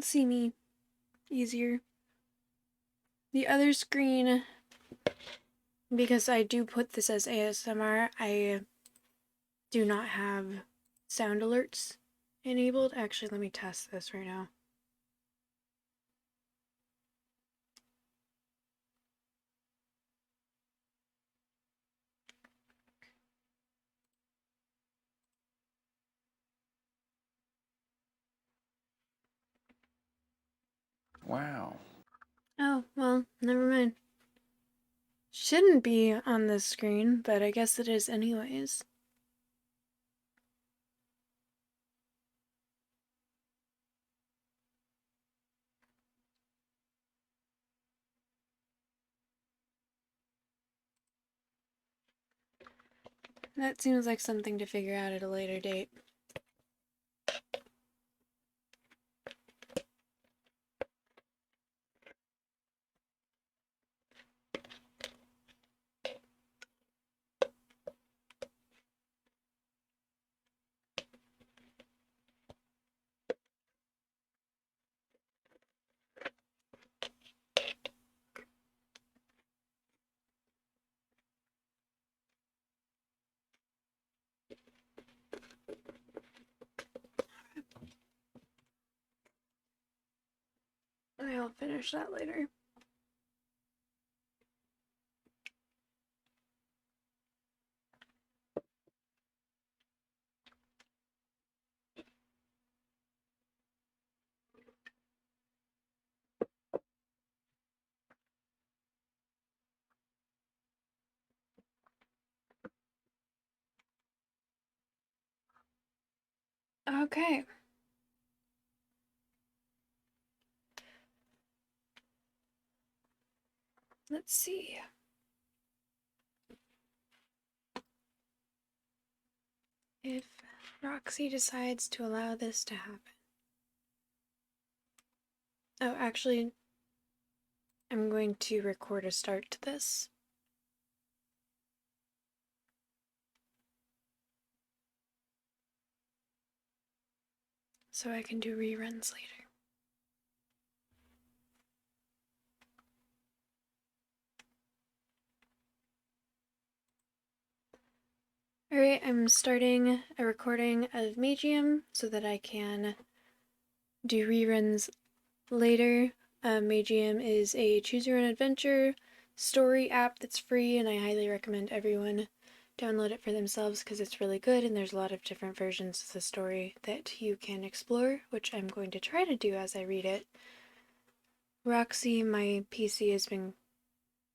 S2: see me easier. The other screen, because I do put this as ASMR, I do not have sound alerts enabled. Actually, let me test this right now.
S4: Wow.
S2: Oh, well, never mind. Shouldn't be on this screen, but I guess it is anyways. That seems like something to figure out at a later date. I'll finish that later. Okay. Let's see. If Roxy decides to allow this to happen. Oh, actually, I'm going to record a start to this. So I can do reruns later. Alright, I'm starting a recording of Magium so that I can do reruns later. Magium is a choose your own adventure story app that's free, and I highly recommend everyone download it for themselves because it's really good and there's a lot of different versions of the story that you can explore, which I'm going to try to do as I read it. Roxy, my PC has been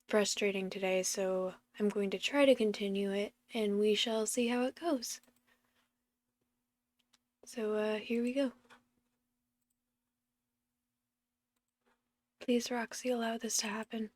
S2: frustrating today, so I'm going to try to continue it and we shall see how it goes. So here we go. Please, Roxy, allow this to happen.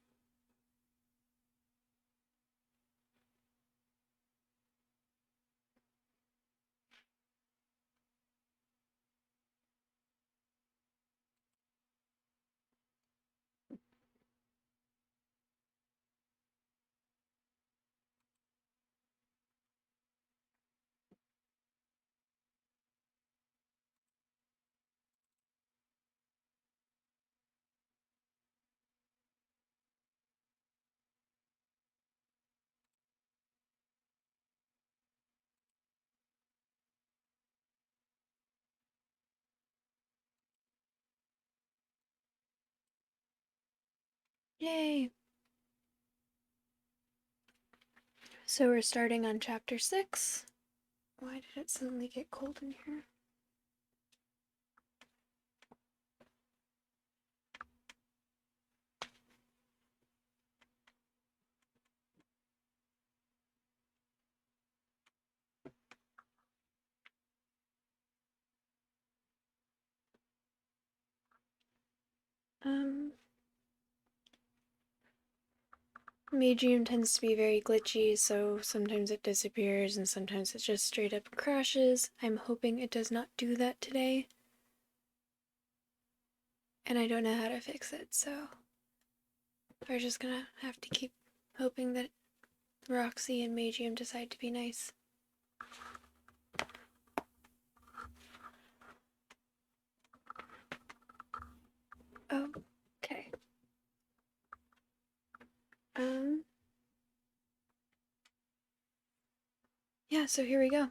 S2: Yay! So we're starting on chapter 6. Why did it suddenly get cold in here? Magium tends to be very glitchy, so sometimes it disappears and sometimes it just straight up crashes. I'm hoping it does not do that today. And I don't know how to fix it, so we're just gonna have to keep hoping that Roxy and Magium decide to be nice. Yeah, so here we go.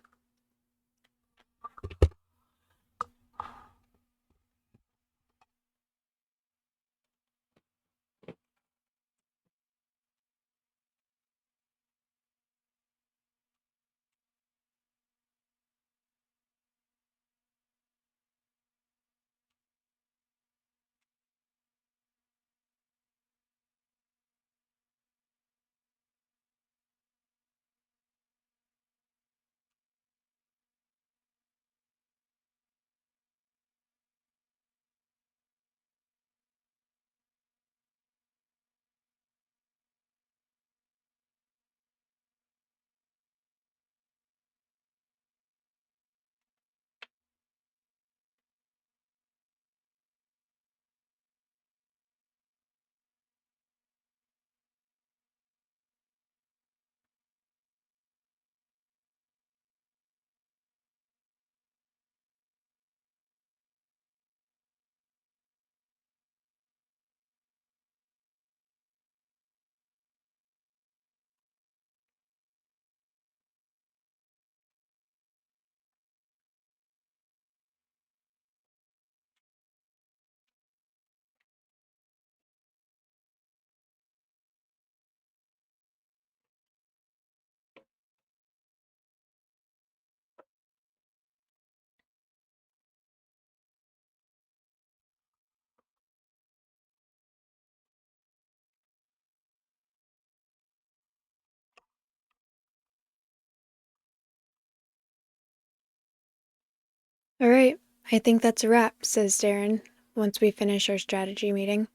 S2: All right, I think that's a wrap, says Darren, once we finish our strategy meeting.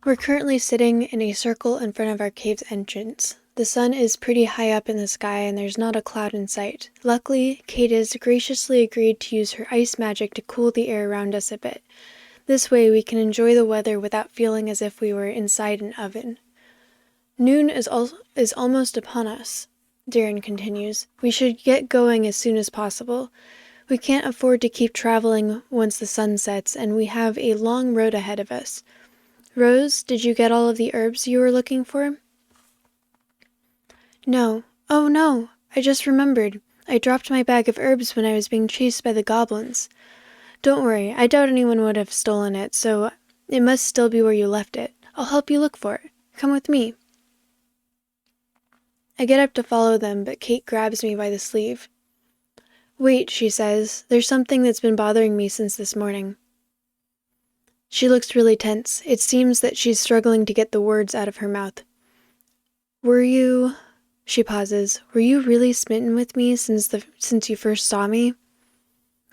S2: We're currently sitting in a circle in front of our cave's entrance. The sun is pretty high up in the sky and there's not a cloud in sight. Luckily, Kate has graciously agreed to use her ice magic to cool the air around us a bit. This way we can enjoy the weather without feeling as if we were inside an oven. Noon is almost upon us, Darren continues. We should get going as soon as possible. We can't afford to keep traveling once the sun sets, and we have a long road ahead of us. Rose, did you get all of the herbs you were looking for? No. Oh no, I just remembered. I dropped my bag of herbs when I was being chased by the goblins. Don't worry, I doubt anyone would have stolen it, so it must still be where you left it. I'll help you look for it. Come with me. I get up to follow them, but Kate grabs me by the sleeve. Wait, she says, there's something that's been bothering me since this morning. She looks really tense. It seems that she's struggling to get the words out of her mouth. Were you... She pauses. Were you really smitten with me since you first saw me?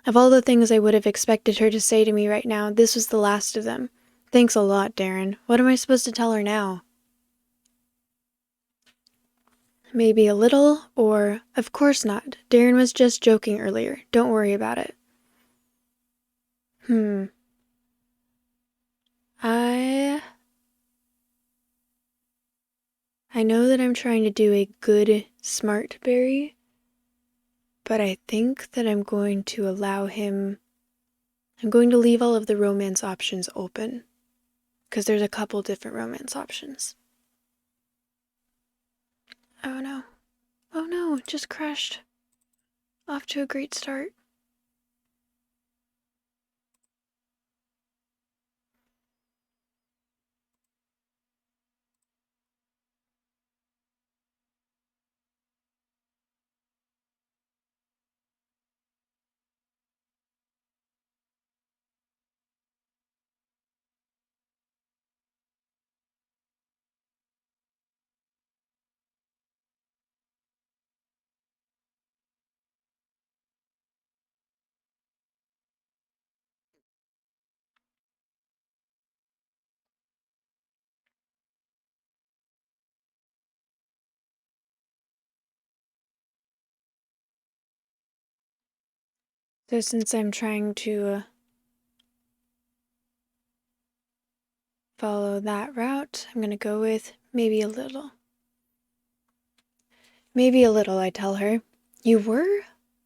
S2: Of all the things I would have expected her to say to me right now, this was the last of them. Thanks a lot, Darren. What am I supposed to tell her now? Maybe a little, or, of course not. Darren was just joking earlier. Don't worry about it. I know that I'm trying to do a good, smart berry, but I think that I'm going to leave all of the romance options open, because there's a couple different romance options. Oh no, it just crashed. Off to a great start. So since I'm trying to follow that route, I'm going to go with maybe a little. Maybe a little, I tell her. You were?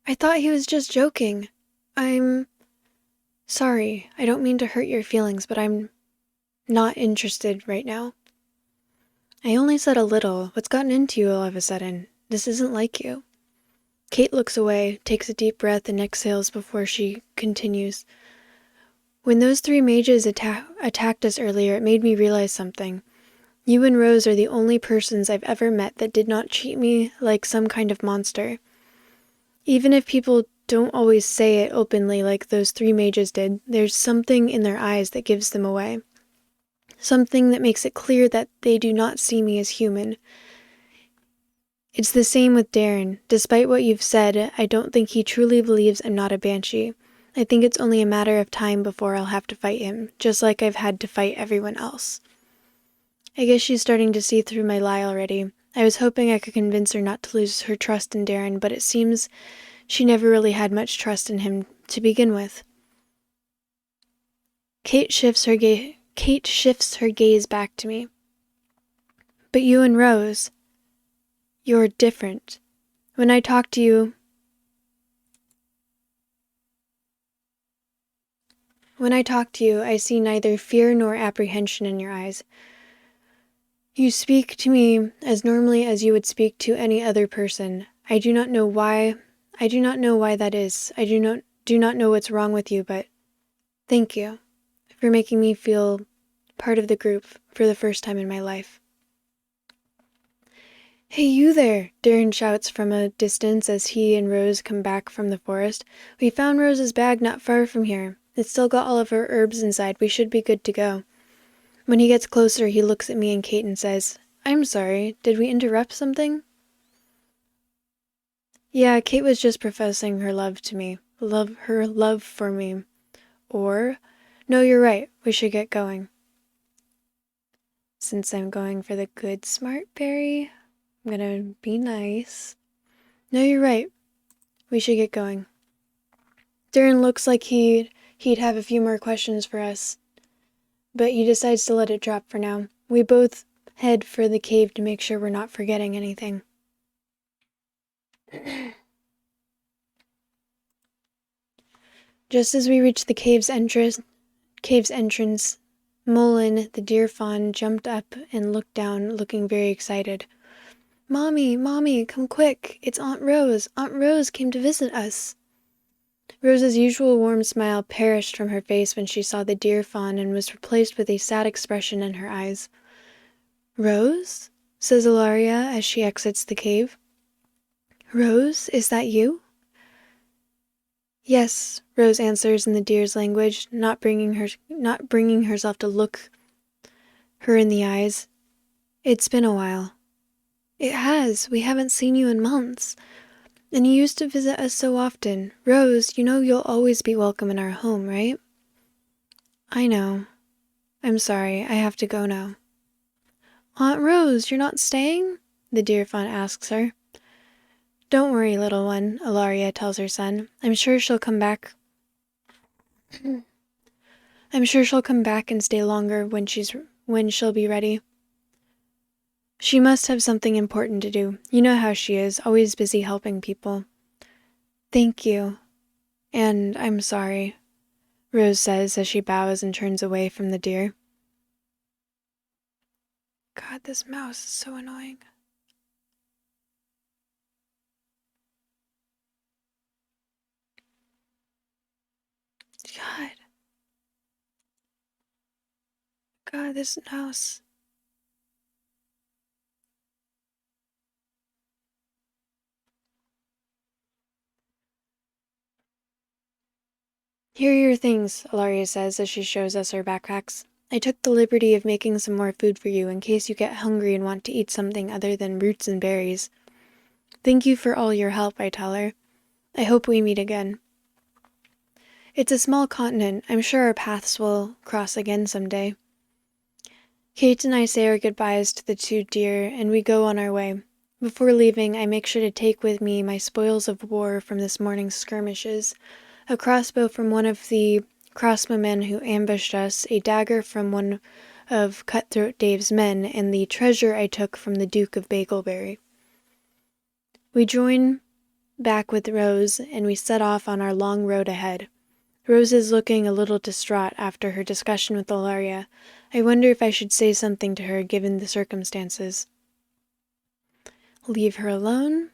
S2: I thought he was just joking. I'm sorry. I don't mean to hurt your feelings, but I'm not interested right now. I only said a little. What's gotten into you all of a sudden? This isn't like you. Kate looks away, takes a deep breath, and exhales before she continues. When those 3 mages attacked us earlier, it made me realize something. You and Rose are the only persons I've ever met that did not treat me like some kind of monster. Even if people don't always say it openly like those 3 mages did, there's something in their eyes that gives them away. Something that makes it clear that they do not see me as human. It's the same with Darren. Despite what you've said, I don't think he truly believes I'm not a banshee. I think it's only a matter of time before I'll have to fight him, just like I've had to fight everyone else. I guess she's starting to see through my lie already. I was hoping I could convince her not to lose her trust in Darren, but it seems she never really had much trust in him to begin with. Kate shifts her gaze back to me. But you and Rose, you're different. When I talk to you, I see neither fear nor apprehension in your eyes. You speak to me as normally as you would speak to any other person. I do not know why that is. I do not know what's wrong with you, but thank you for making me feel part of the group for the first time in my life. Hey, you there, Darren shouts from a distance as he and Rose come back from the forest. We found Rose's bag not far from here. It's still got all of her herbs inside. We should be good to go. When he gets closer, he looks at me and Kate and says, I'm sorry, did we interrupt something? Yeah, Kate was just professing her love to me. Her love for me. Or, no, you're right, we should get going. Since I'm going for the good smart berry, I'm gonna be nice. No, you're right. We should get going. Darren looks like he'd have a few more questions for us, but he decides to let it drop for now. We both head for the cave to make sure we're not forgetting anything. Just as we reach the cave's entrance, Mullen, the deer fawn, jumped up and looked down, looking very excited. Mommy, come quick. It's Aunt Rose. Aunt Rose came to visit us. Rose's usual warm smile perished from her face when she saw the deer fawn and was replaced with a sad expression in her eyes. Rose? Says Ilaria as she exits the cave. Rose, is that you? Yes, Rose answers in the deer's language, not bringing herself to look her in the eyes. It's been a while. It has. We haven't seen you in months. And you used to visit us so often. Rose, you know you'll always be welcome in our home, right? I know. I'm sorry, I have to go now. Aunt Rose, you're not staying? The deer fawn asks her. Don't worry, little one, Ilaria tells her son. I'm sure she'll come back and stay longer when she'll be ready. She must have something important to do. You know how she is, always busy helping people. Thank you. And I'm sorry, Rose says as she bows and turns away from the deer. God, this mouse is so annoying. God, this mouse. Here are your things, Ilaria says as she shows us her backpacks. I took the liberty of making some more food for you in case you get hungry and want to eat something other than roots and berries. Thank you for all your help, I tell her. I hope we meet again. It's a small continent. I'm sure our paths will cross again someday. Kate and I say our goodbyes to the 2 deer, and we go on our way. Before leaving, I make sure to take with me my spoils of war from this morning's skirmishes, a crossbow from one of the crossbowmen who ambushed us, a dagger from one of Cutthroat Dave's men, and the treasure I took from the Duke of Bagleberry. We join back with Rose, and we set off on our long road ahead. Rose is looking a little distraught after her discussion with Ilaria. I wonder if I should say something to her given the circumstances. Leave her alone?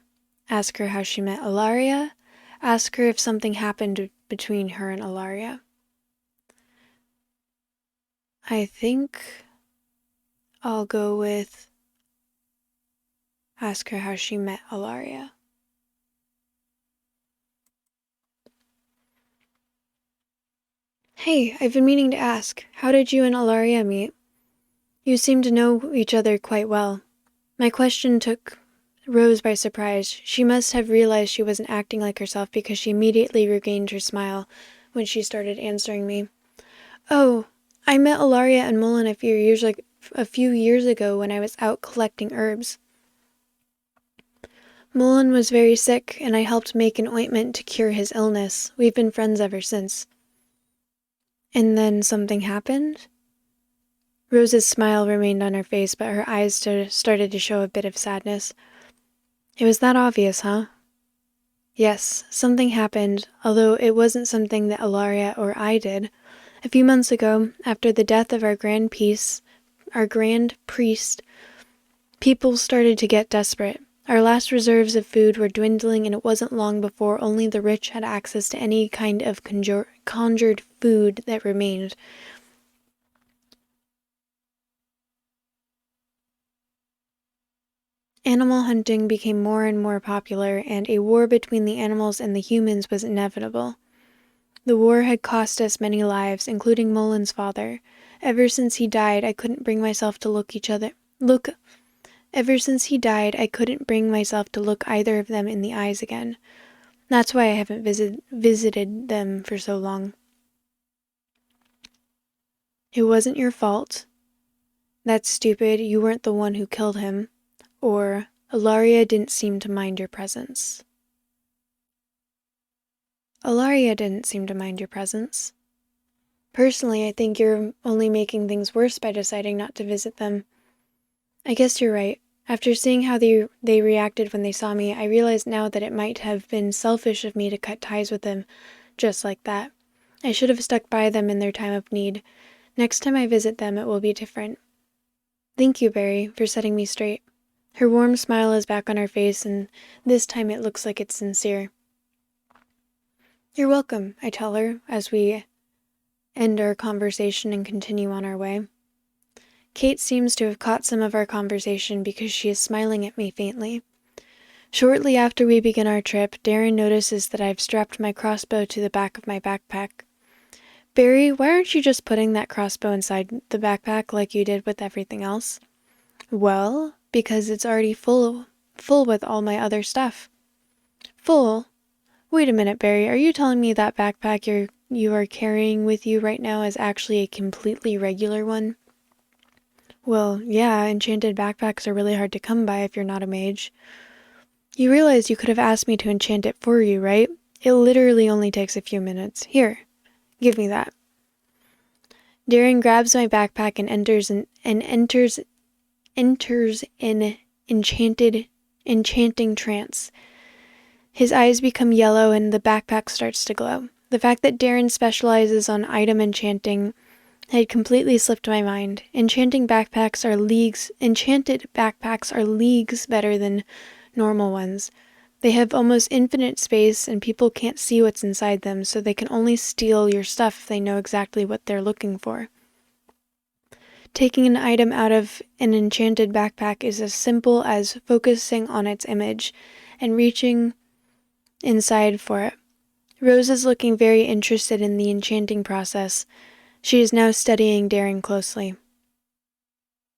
S2: Ask her how she met Ilaria. Ask her if something happened between her and Ilaria. I think I'll go with ask her how she met Ilaria. Hey, I've been meaning to ask, how did you and Ilaria meet? You seem to know each other quite well. My question took Rose by surprise. She must have realized she wasn't acting like herself because she immediately regained her smile when she started answering me. Oh, I met Ilaria and Mullen a few years ago when I was out collecting herbs. Mullen was very sick, and I helped make an ointment to cure his illness. We've been friends ever since. And then something happened? Rose's smile remained on her face, but her eyes started to show a bit of sadness. It was that obvious, huh? Yes, something happened, although it wasn't something that Ilaria or I did. A few months ago, after the death of our grand priest, people started to get desperate. Our last reserves of food were dwindling, and it wasn't long before only the rich had access to any kind of conjured food that remained. Animal hunting became more and more popular, and a war between the animals and the humans was inevitable. The war had cost us many lives, including Mullen's father. Ever since he died, I couldn't bring myself to look either of them in the eyes again. That's why I haven't visited them for so long. It wasn't your fault. That's stupid, you weren't the one who killed him. Or, Ilaria didn't seem to mind your presence. Ilaria didn't seem to mind your presence. Personally, I think you're only making things worse by deciding not to visit them. I guess you're right. After seeing how they reacted when they saw me, I realize now that it might have been selfish of me to cut ties with them just like that. I should have stuck by them in their time of need. Next time I visit them, it will be different. Thank you, Barry, for setting me straight. Her warm smile is back on her face, and this time it looks like it's sincere. You're welcome, I tell her, as we end our conversation and continue on our way. Kate seems to have caught some of our conversation because she is smiling at me faintly. Shortly after we begin our trip, Darren notices that I've strapped my crossbow to the back of my backpack. Barry, why aren't you just putting that crossbow inside the backpack like you did with everything else? Well, because it's already full with all my other stuff. Full? Wait a minute, Barry, are you telling me that backpack you are carrying with you right now is actually a completely regular one? Well, yeah, enchanted backpacks are really hard to come by if you're not a mage. You realize you could have asked me to enchant it for you, right? It literally only takes a few minutes. Here, give me that. Darren grabs my backpack and enters in enchanting trance. His eyes become yellow and the backpack starts to glow. The fact that Darren specializes on item enchanting had completely slipped my mind. Enchanted backpacks are leagues better than normal ones. They have almost infinite space and people can't see what's inside them, so they can only steal your stuff if they know exactly what they're looking for. Taking an item out of an enchanted backpack is as simple as focusing on its image and reaching inside for it. Rose is looking very interested in the enchanting process. She is now studying Darren closely.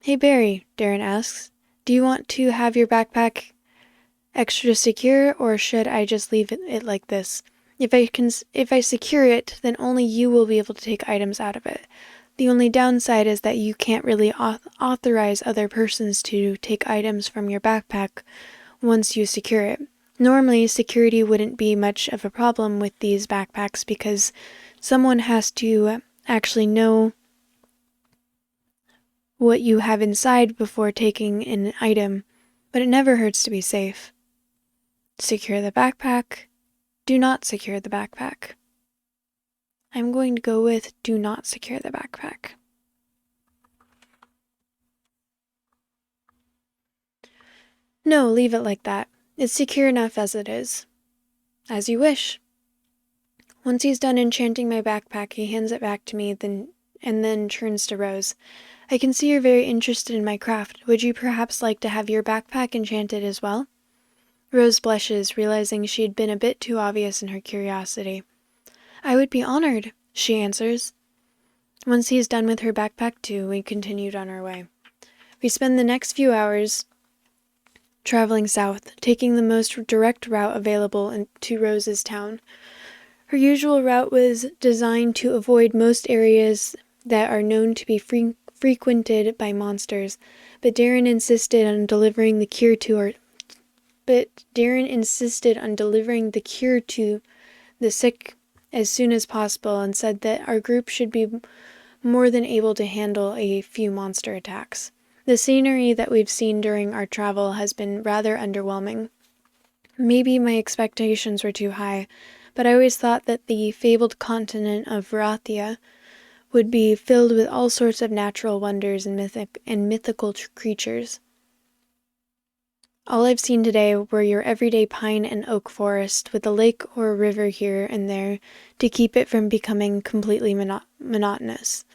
S2: Hey Barry, Darren asks, do you want to have your backpack extra secure, or should I just leave it like this? If I secure it, then only you will be able to take items out of it. The only downside is that you can't really authorize other persons to take items from your backpack once you secure it. Normally, security wouldn't be much of a problem with these backpacks because someone has to actually know what you have inside before taking an item, but it never hurts to be safe. Secure the backpack. Do not secure the backpack. I'm going to go with do not secure the backpack. No, leave it like that. It's secure enough as it is. As you wish. Once he's done enchanting my backpack, he hands it back to me, and then turns to Rose. I can see you're very interested in my craft. Would you perhaps like to have your backpack enchanted as well? Rose blushes, realizing she'd been a bit too obvious in her curiosity. I would be honored, she answers. Once he's done with her backpack too, we continued on our way. We spend the next few hours traveling south, taking the most direct route available to Rose's town. Her usual route was designed to avoid most areas that are known to be frequented by monsters, but Darren insisted on delivering the cure to the sick as soon as possible, and said that our group should be more than able to handle a few monster attacks. The scenery that we've seen during our travel has been rather underwhelming. Maybe my expectations were too high, but I always thought that the fabled continent of Varathia would be filled with all sorts of natural wonders and mythical creatures. All I've seen today were your everyday pine and oak forest, with a lake or a river here and there to keep it from becoming completely monotonous.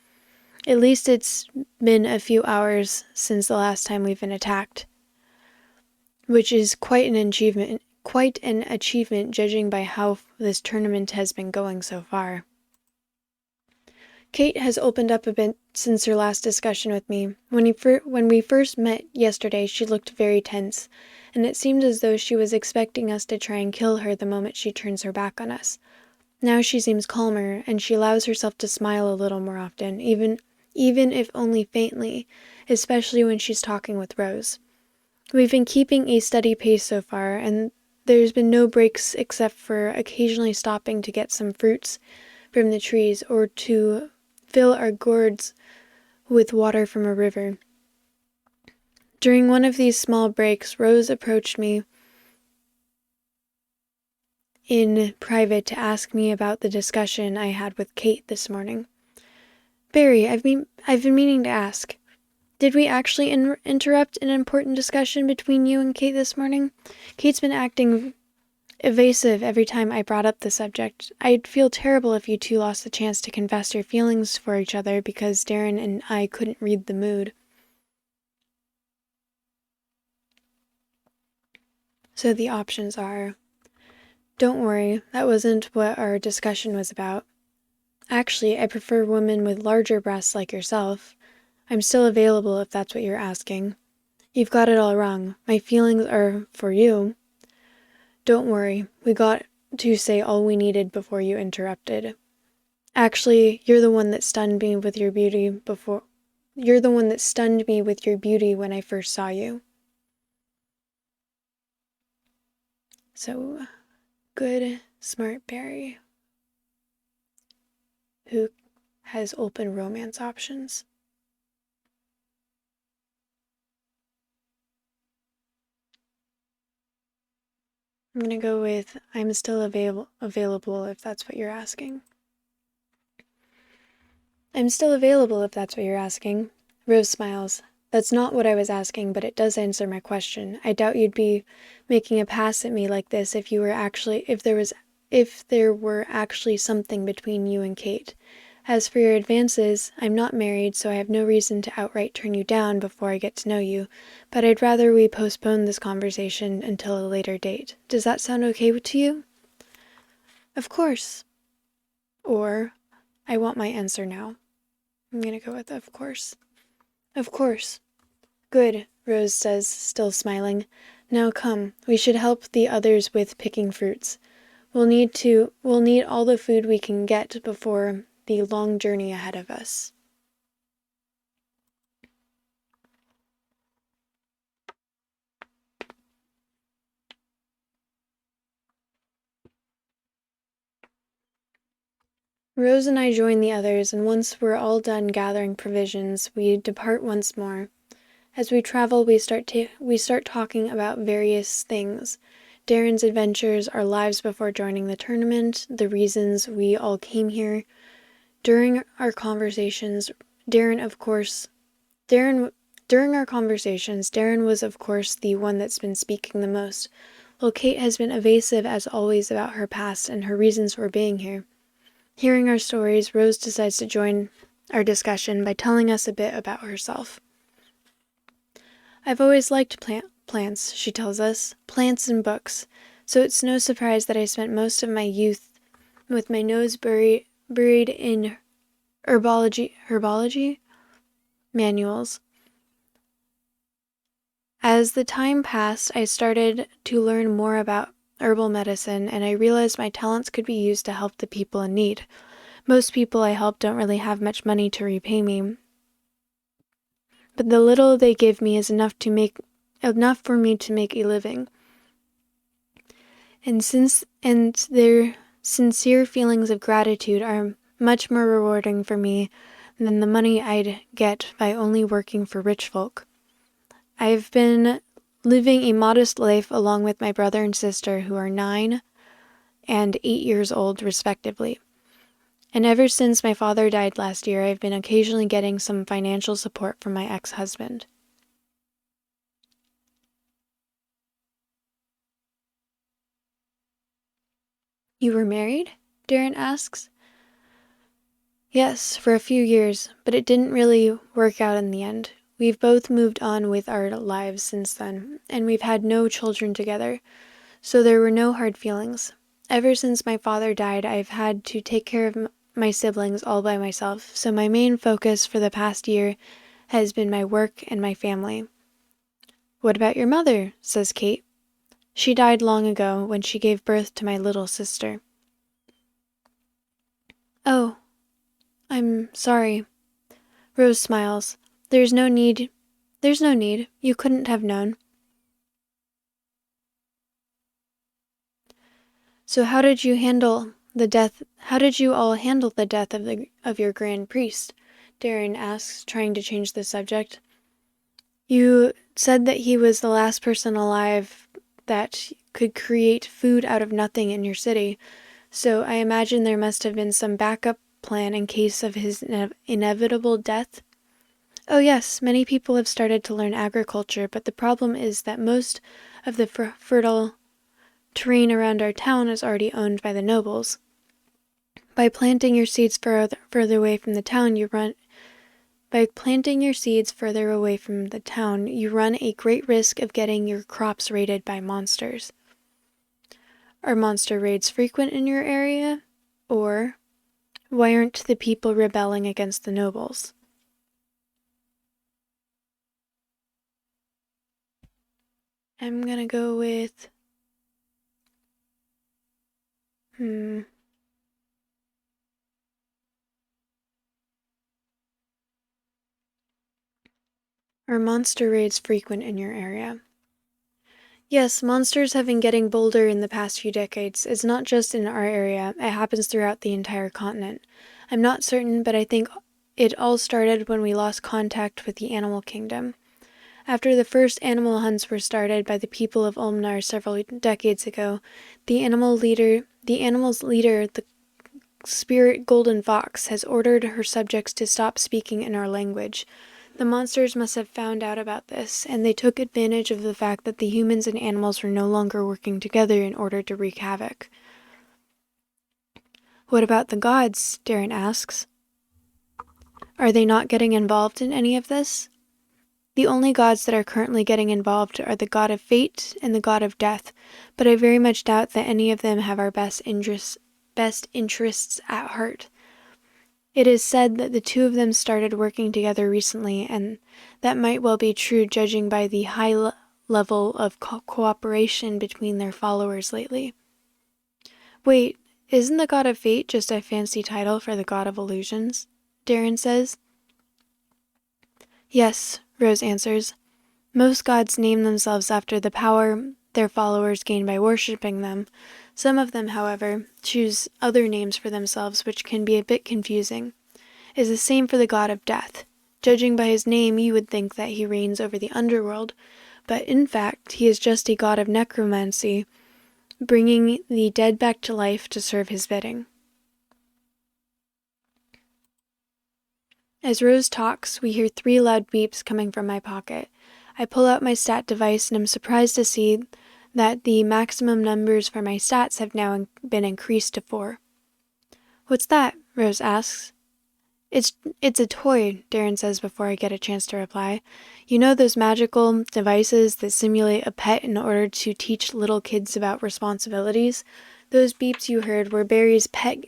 S2: At least it's been a few hours since the last time we've been attacked, which is quite an achievement judging by how this tournament has been going so far. Kate has opened up a bit since her last discussion with me. When we first met yesterday, she looked very tense, and it seemed as though she was expecting us to try and kill her the moment she turns her back on us. Now she seems calmer, and she allows herself to smile a little more often, even if only faintly, especially when she's talking with Rose. We've been keeping a steady pace so far, and there's been no breaks except for occasionally stopping to get some fruits from the trees or to fill our gourds with water from a river. During one of these small breaks, Rose approached me in private to ask me about the discussion I had with Kate this morning. Barry, I've been meaning to ask, did we actually interrupt an important discussion between you and Kate this morning? Kate's been acting evasive every time I brought up the subject. I'd feel terrible if you two lost the chance to confess your feelings for each other because Darren and I couldn't read the mood. So the options are, don't worry, that wasn't what our discussion was about. Actually, I prefer women with larger breasts like yourself. I'm still available if that's what you're asking. You've got it all wrong. My feelings are for you. Don't worry, we got to say all we needed before you interrupted. Actually, you're the one that stunned me with your beauty when I first saw you. So, good, smart Barry, who has open romance options. I'm going to go with, I'm still available if that's what you're asking. I'm still available if that's what you're asking. Rose smiles. That's not what I was asking, but it does answer my question. I doubt you'd be making a pass at me like this if there were actually something between you and Kate. As for your advances, I'm not married, so I have no reason to outright turn you down before I get to know you, but I'd rather we postpone this conversation until a later date. Does that sound okay to you? Of course. Or, I want my answer now. I'm gonna go with of course. Of course. Good, Rose says, still smiling. Now come, we should help the others with picking fruits. We'll need all the food we can get before the long journey ahead of us. Rose and I join the others, and once we're all done gathering provisions, we depart once more. As we travel, we start talking about various things. Darren's adventures, our lives before joining the tournament, the reasons we all came here. During our conversations, Darren was of course the one that's been speaking the most. while Kate has been evasive as always about her past and her reasons for being here. Hearing our stories, Rose decides to join our discussion by telling us a bit about herself. I've always liked plants, she tells us, plants and books, so it's no surprise that I spent most of my youth with my nose buried in herbology manuals. As the time passed, I started to learn more about herbal medicine, and I realized my talents could be used to help the people in need. Most people I help don't really have much money to repay me, but the little they give me is enough for me to make a living. And their sincere feelings of gratitude are much more rewarding for me than the money I'd get by only working for rich folk. I've been living a modest life along with my brother and sister, who are 9 and 8 years old, respectively. And ever since my father died last year, I've been occasionally getting some financial support from my ex-husband. You were married? Darren asks. Yes, for a few years, but it didn't really work out in the end. We've both moved on with our lives since then, and we've had no children together, so there were no hard feelings. Ever since my father died, I've had to take care of my siblings all by myself, so my main focus for the past year has been my work and my family. What about your mother? Says Kate. She died long ago when she gave birth to my little sister. Oh, I'm sorry. Rose smiles. There's no need. You couldn't have known. So how did you all handle the death of your grand priest? Darren asks, trying to change the subject. You said that he was the last person alive that could create food out of nothing in your city, so I imagine there must have been some backup plan in case of his inevitable death. Oh yes, many people have started to learn agriculture, but the problem is that most of the fertile terrain around our town is already owned by the nobles. By planting your seeds further away from the town, you run a great risk of getting your crops raided by monsters. Are monster raids frequent in your area? Or why aren't the people rebelling against the nobles? I'm gonna go with... Are monster raids frequent in your area? Yes, monsters have been getting bolder in the past few decades. It's not just in our area, it happens throughout the entire continent. I'm not certain, but I think it all started when we lost contact with the animal kingdom. After the first animal hunts were started by the people of Ulmnar several decades ago, the animal's leader, the spirit golden fox, has ordered her subjects to stop speaking in our language. The monsters must have found out about this, and they took advantage of the fact that the humans and animals were no longer working together in order to wreak havoc. What about the gods? Darren asks. Are they not getting involved in any of this? The only gods that are currently getting involved are the god of fate and the god of death, but I very much doubt that any of them have our best interests at heart. It is said that the two of them started working together recently, and that might well be true judging by the high level of cooperation between their followers lately. Wait, isn't the god of fate just a fancy title for the god of illusions? Darren says. Yes, Rose answers. Most gods name themselves after the power their followers gain by worshipping them. Some of them, however, choose other names for themselves, which can be a bit confusing. It is the same for the god of death. Judging by his name, you would think that he reigns over the underworld, but in fact, he is just a god of necromancy, bringing the dead back to life to serve his bidding. As Rose talks, we hear 3 loud beeps coming from my pocket. I pull out my stat device and am surprised to see that the maximum numbers for my stats have now been increased to 4. What's that? Rose asks. It's a toy, Darren says before I get a chance to reply. You know those magical devices that simulate a pet in order to teach little kids about responsibilities? Those beeps you heard were Barry's pet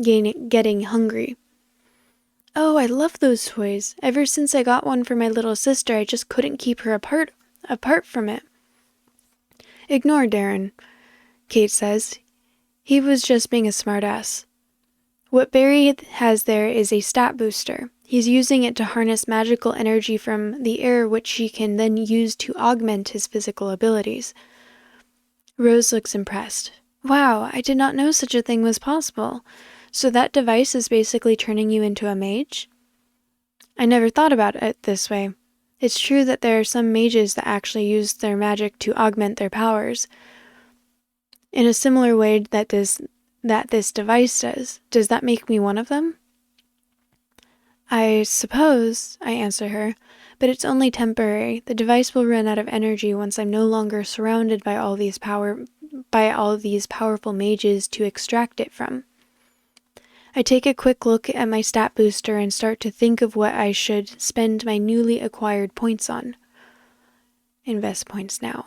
S2: getting hungry. Oh, I love those toys. Ever since I got one for my little sister, I just couldn't keep her apart from it. Ignore Darren, Kate says. He was just being a smartass. What Barry has there is a stat booster. He's using it to harness magical energy from the air, which he can then use to augment his physical abilities. Rose looks impressed. Wow, I did not know such a thing was possible. So that device is basically turning you into a mage? I never thought about it this way. It's true that there are some mages that actually use their magic to augment their powers, in a similar way that this device does. Does that make me one of them? I suppose, I answer her, but it's only temporary. The device will run out of energy once I'm no longer surrounded by all these powerful mages to extract it from. I take a quick look at my stat booster and start to think of what I should spend my newly acquired points on. Invest points now.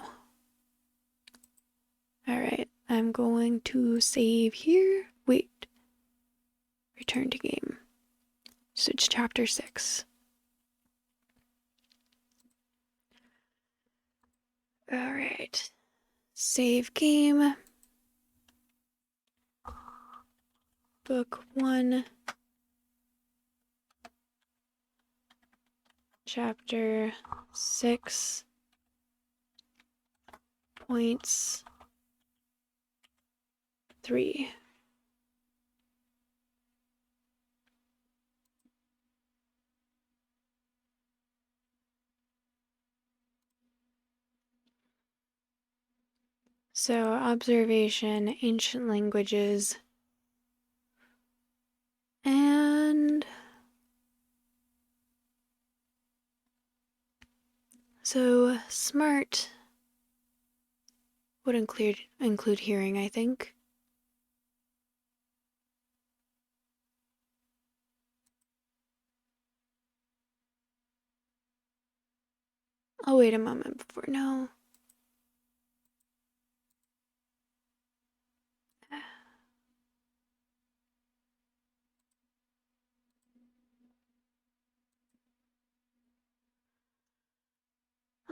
S2: Alright, I'm going to save here. Wait. Return to game. So it's chapter 6. Alright. Save game. Book 1. Chapter 6. Points 3. So, observation, ancient languages, and so smart would include hearing, I think. I'll wait a moment before, no.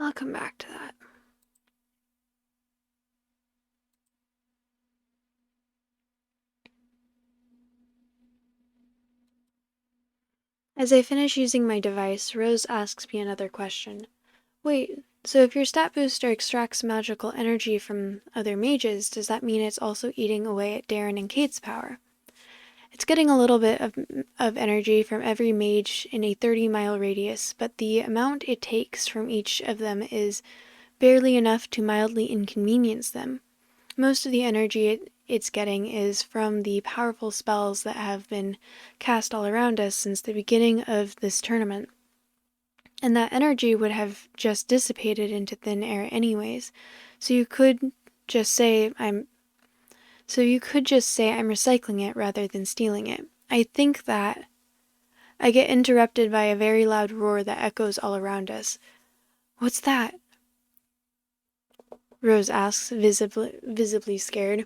S2: I'll come back to that. As I finish using my device, Rose asks me another question. Wait, so if your stat booster extracts magical energy from other mages, does that mean it's also eating away at Darren and Kate's power? It's getting a little bit of energy from every mage in a 30-mile radius, but the amount it takes from each of them is barely enough to mildly inconvenience them. Most of the energy it's getting is from the powerful spells that have been cast all around us since the beginning of this tournament. And that energy would have just dissipated into thin air anyways, so you could just say I'm recycling it rather than stealing it. I think that I get interrupted by a very loud roar that echoes all around us. What's that? Rose asks, visibly scared.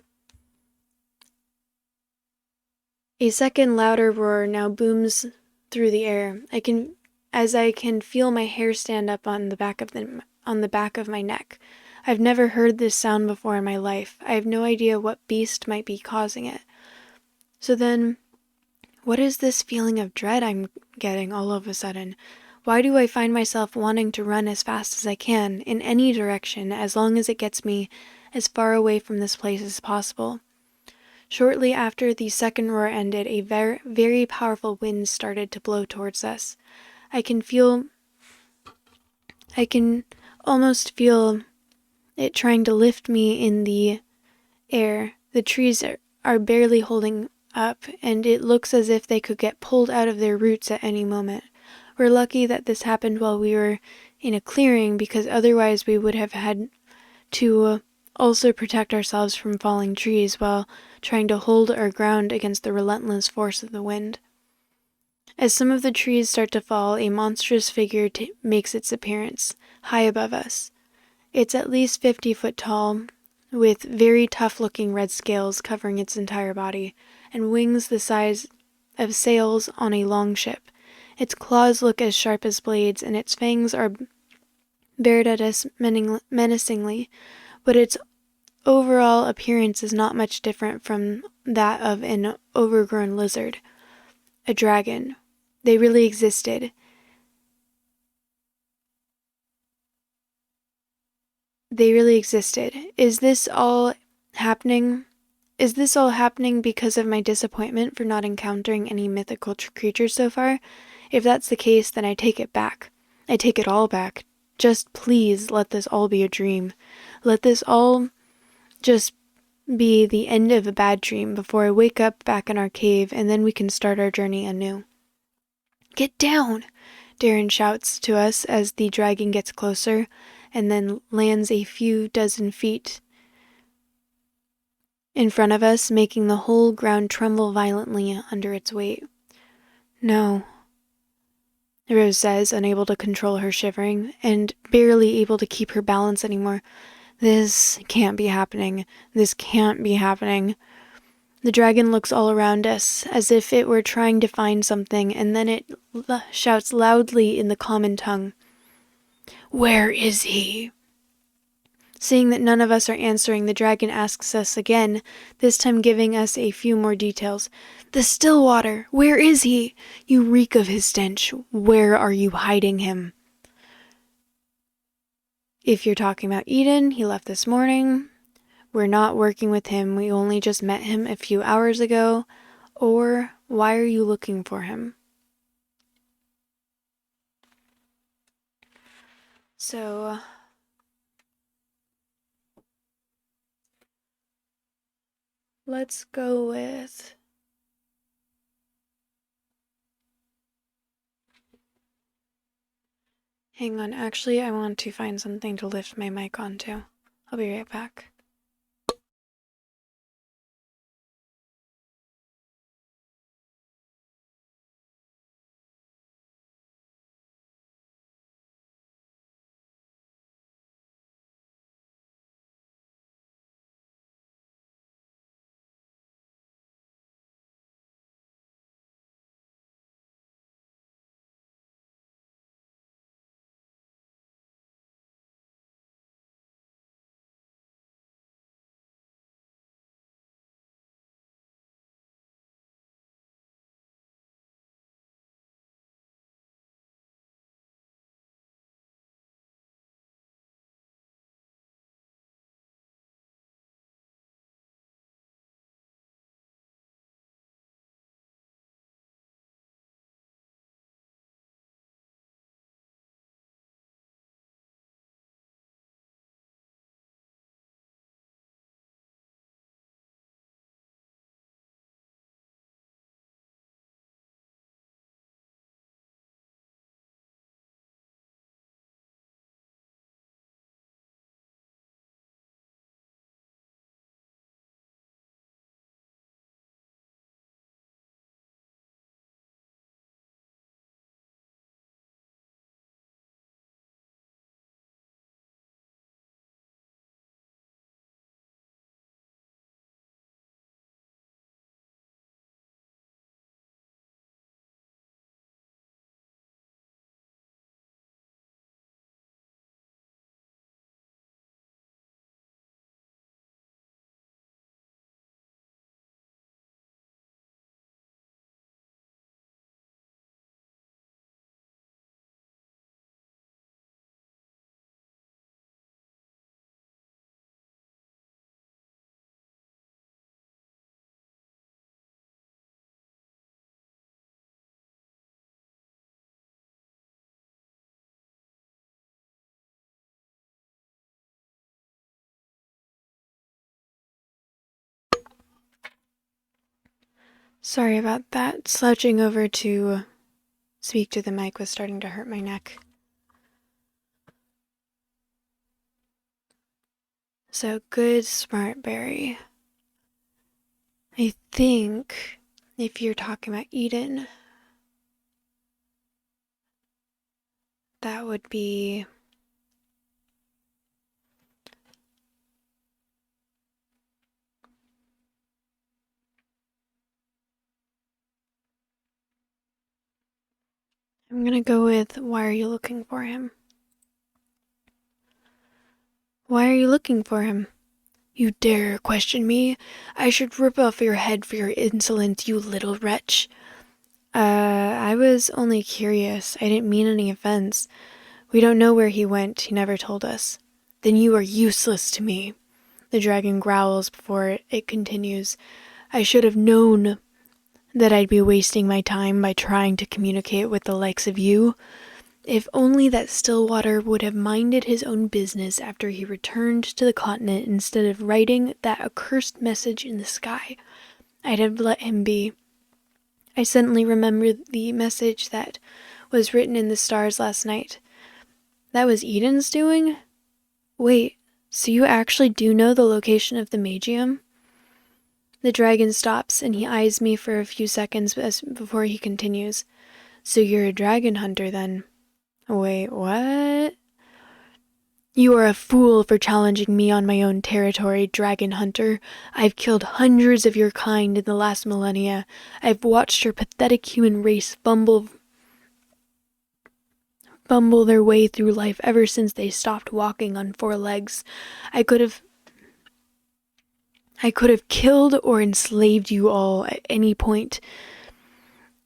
S2: A second louder roar now booms through the air. I can feel my hair stand up on the back of my neck. I've never heard this sound before in my life. I have no idea what beast might be causing it. So then, what is this feeling of dread I'm getting all of a sudden? Why do I find myself wanting to run as fast as I can, in any direction, as long as it gets me as far away from this place as possible? Shortly after the second roar ended, a very, very powerful wind started to blow towards us. I can almost feel it trying to lift me in the air. The trees are barely holding up, and it looks as if they could get pulled out of their roots at any moment. We're lucky that this happened while we were in a clearing, because otherwise we would have had to also protect ourselves from falling trees while trying to hold our ground against the relentless force of the wind. As some of the trees start to fall, a monstrous figure makes its appearance, high above us. It's at least 50 foot tall, with very tough-looking red scales covering its entire body, and wings the size of sails on a long ship. Its claws look as sharp as blades, and its fangs are bared at us menacingly, but its overall appearance is not much different from that of an overgrown lizard. A dragon. They really existed. Is this all happening? Is this all happening because of my disappointment for not encountering any mythical creatures so far? If that's the case, then I take it back. I take it all back. Just please let this all be a dream. Let this all just be the end of a bad dream before I wake up back in our cave, and then we can start our journey anew. Get down! Darren shouts to us as the dragon gets closer, and then lands a few dozen feet in front of us, making the whole ground tremble violently under its weight. No, Rose says, unable to control her shivering, and barely able to keep her balance anymore. This can't be happening. This can't be happening. The dragon looks all around us, as if it were trying to find something, and then it shouts loudly in the common tongue. Where is he? Seeing that none of us are answering, the dragon asks us again, this time giving us a few more details. The Stillwater! Where is he? You reek of his stench. Where are you hiding him? If you're talking about Eden, he left this morning. We're not working with him. We only just met him a few hours ago. Or why are you looking for him? So, let's go with... Hang on, actually, I want to find something to lift my mic onto. I'll be right back. Sorry about that. Slouching over to speak to the mic was starting to hurt my neck. So good, smart berry. I think if you're talking about Eden, that would be... I'm gonna go with, why are you looking for him? Why are you looking for him? You dare question me? I should rip off your head for your insolence, you little wretch. I was only curious. I didn't mean any offense. We don't know where he went. He never told us. Then you are useless to me. The dragon growls before it continues. I should have known that I'd be wasting my time by trying to communicate with the likes of you. If only that Stillwater would have minded his own business after he returned to the continent instead of writing that accursed message in the sky, I'd have let him be. I suddenly remembered the message that was written in the stars last night. That was Eden's doing? Wait, so you actually do know the location of the Magium? The dragon stops and he eyes me for a few seconds before he continues. So you're a dragon hunter then? Wait, what? You are a fool for challenging me on my own territory, dragon hunter. I've killed hundreds of your kind in the last millennia. I've watched your pathetic human race fumble their way through life ever since they stopped walking on four legs. I could have killed or enslaved you all at any point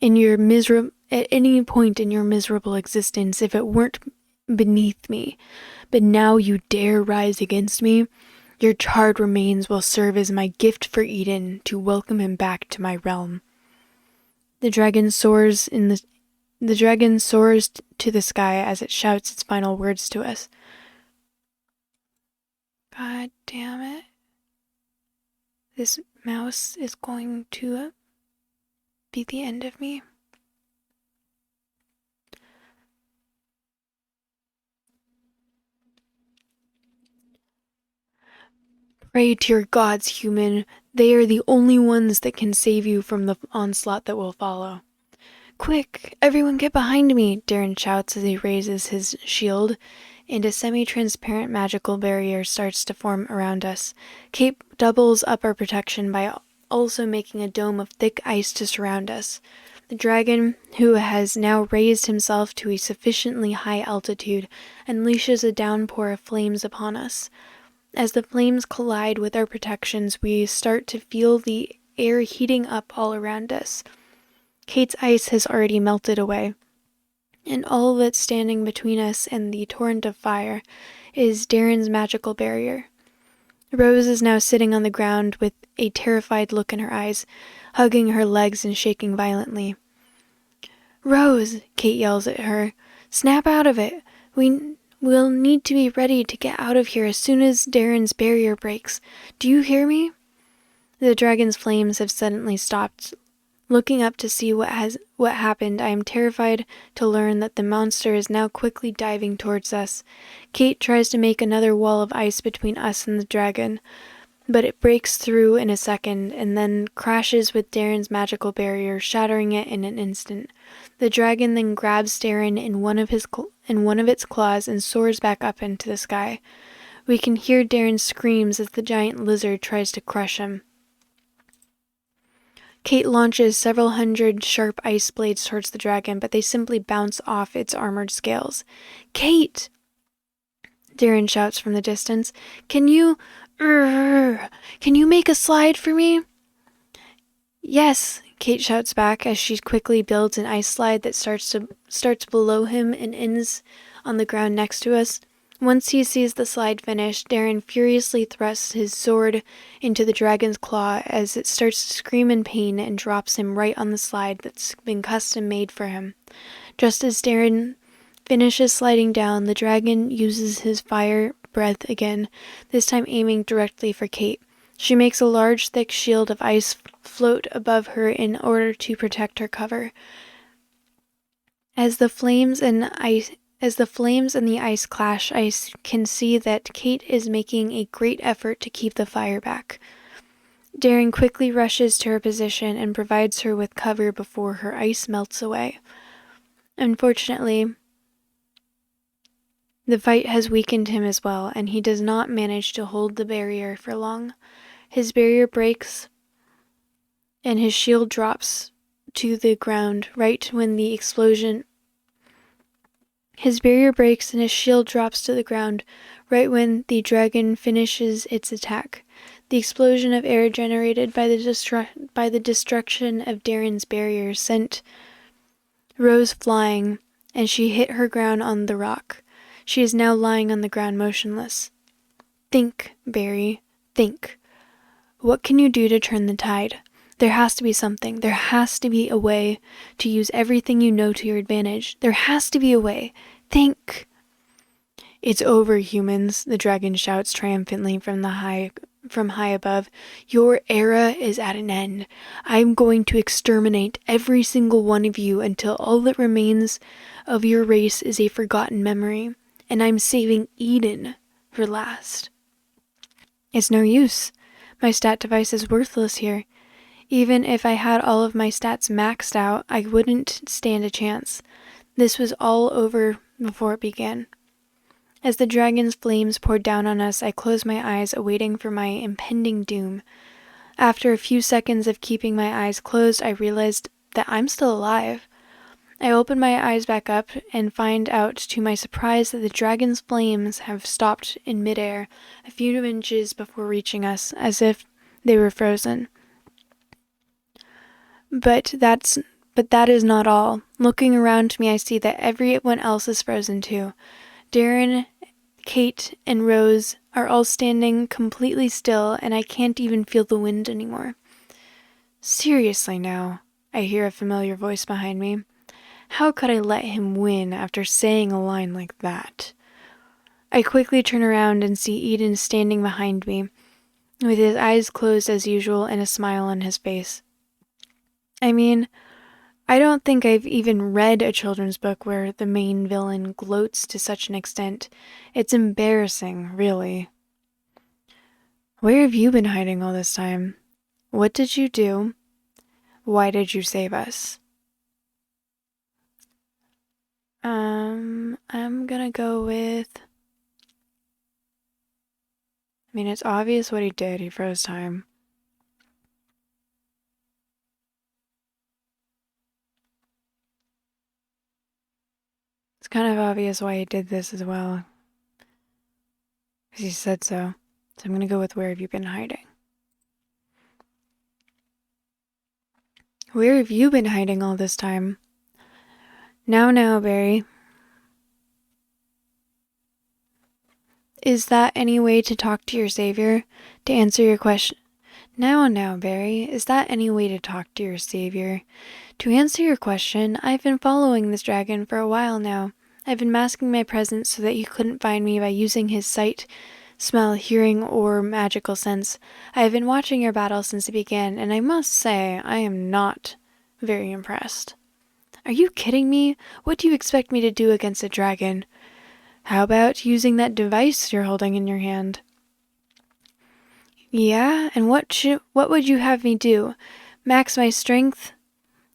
S2: in your miserable existence if it weren't beneath me. But now you dare rise against me? Your charred remains will serve as my gift for Eden to welcome him back to my realm. The dragon soars to the sky as it shouts its final words to us. God damn it. This mouse is going to be the end of me. Pray to your gods, human. They are the only ones that can save you from the onslaught that will follow. Quick, everyone get behind me, Darren shouts as he raises his shield, and a semi-transparent magical barrier starts to form around us. Kate doubles up our protection by also making a dome of thick ice to surround us. The dragon, who has now raised himself to a sufficiently high altitude, unleashes a downpour of flames upon us. As the flames collide with our protections, we start to feel the air heating up all around us. Kate's ice has already melted away, and all that's standing between us and the torrent of fire is Darren's magical barrier. Rose is now sitting on the ground with a terrified look in her eyes, hugging her legs and shaking violently. Rose, Kate yells at her, snap out of it. We'll need to be ready to get out of here as soon as Darren's barrier breaks. Do you hear me? The dragon's flames have suddenly stopped. Looking up to see what happened, I am terrified to learn that the monster is now quickly diving towards us. Kate tries to make another wall of ice between us and the dragon, but it breaks through in a second and then crashes with Darren's magical barrier, shattering it in an instant. The dragon then grabs Darren in one of its claws and soars back up into the sky. We can hear Darren's screams as the giant lizard tries to crush him. Kate launches several hundred sharp ice blades towards the dragon, but they simply bounce off its armored scales. Kate! Darren shouts from the distance. Can you make a slide for me? Yes, Kate shouts back as she quickly builds an ice slide that starts below him and ends on the ground next to us. Once he sees the slide finished, Darren furiously thrusts his sword into the dragon's claw as it starts to scream in pain and drops him right on the slide that's been custom made for him. Just as Darren finishes sliding down, the dragon uses his fire breath again, this time aiming directly for Kate. She makes a large, thick shield of ice float above her in order to protect her cover. As the flames and As the flames and the ice clash, I can see that Kate is making a great effort to keep the fire back. Darren quickly rushes to her position and provides her with cover before her ice melts away. Unfortunately, the fight has weakened him as well, and he does not manage to hold the barrier for long. His barrier breaks, and his shield drops to the ground right when the explosion... His barrier breaks and his shield drops to the ground right when the dragon finishes its attack. The explosion of air generated by the destruction of Darren's barrier sent Rose flying, and she hit her ground on the rock. She is now lying on the ground motionless. Think, Barry, think. What can you do to turn the tide? There has to be something. There has to be a way to use everything you know to your advantage. There has to be a way. Think. It's over, humans, the dragon shouts triumphantly from high above. Your era is at an end. I'm going to exterminate every single one of you until all that remains of your race is a forgotten memory. And I'm saving Eden for last. It's no use. My stat device is worthless here. Even if I had all of my stats maxed out, I wouldn't stand a chance. This was all over before it began. As the dragon's flames poured down on us, I closed my eyes, awaiting for my impending doom. After a few seconds of keeping my eyes closed, I realized that I'm still alive. I open my eyes back up and find out to my surprise that the dragon's flames have stopped in midair a few inches before reaching us, as if they were frozen. But that is not all. Looking around me, I see that everyone else is frozen too. Darren, Kate, and Rose are all standing completely still, and I can't even feel the wind anymore. Seriously now, I hear a familiar voice behind me. How could I let him win after saying a line like that? I quickly turn around and see Eden standing behind me, with his eyes closed as usual and a smile on his face. I mean, I don't think I've even read a children's book where the main villain gloats to such an extent. It's embarrassing, really. Where have you been hiding all this time? What did you do? Why did you save us? I'm gonna go with... I mean, it's obvious what he did. He froze time. It's kind of obvious why he did this as well. Because he said so. So I'm gonna go with where have you been hiding? Where have you been hiding all this time? Now, Barry. Is that any way to talk to your savior? To answer your question... Now, Barry. Is that any way to talk to your savior? To answer your question, I've been following this dragon for a while now. I've been masking my presence so that he couldn't find me by using his sight, smell, hearing, or magical sense. I have been watching your battle since it began, and I must say, I am not very impressed. Are you kidding me? What do you expect me to do against a dragon? How about using that device you're holding in your hand? Yeah, and what would you have me do? Max my strength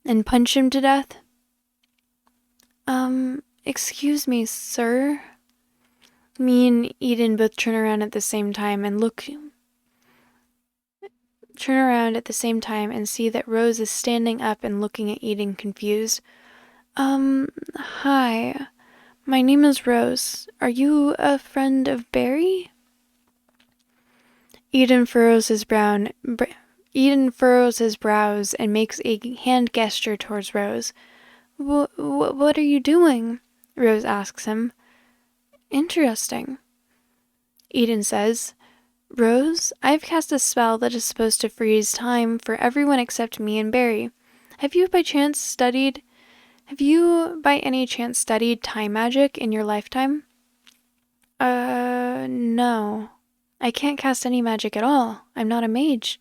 S2: and punch him to death? Excuse me, sir? Me and Eden both turn around at the same time and see that Rose is standing up and looking at Eden confused. Hi. My name is Rose. Are you a friend of Barry? Eden furrows his brows and makes a hand gesture towards Rose. What are you doing? Rose asks him. Interesting. Eden says, Rose, I've cast a spell that is supposed to freeze time for everyone except me and Barry. Have you by any chance studied time magic in your lifetime? No. I can't cast any magic at all. I'm not a mage.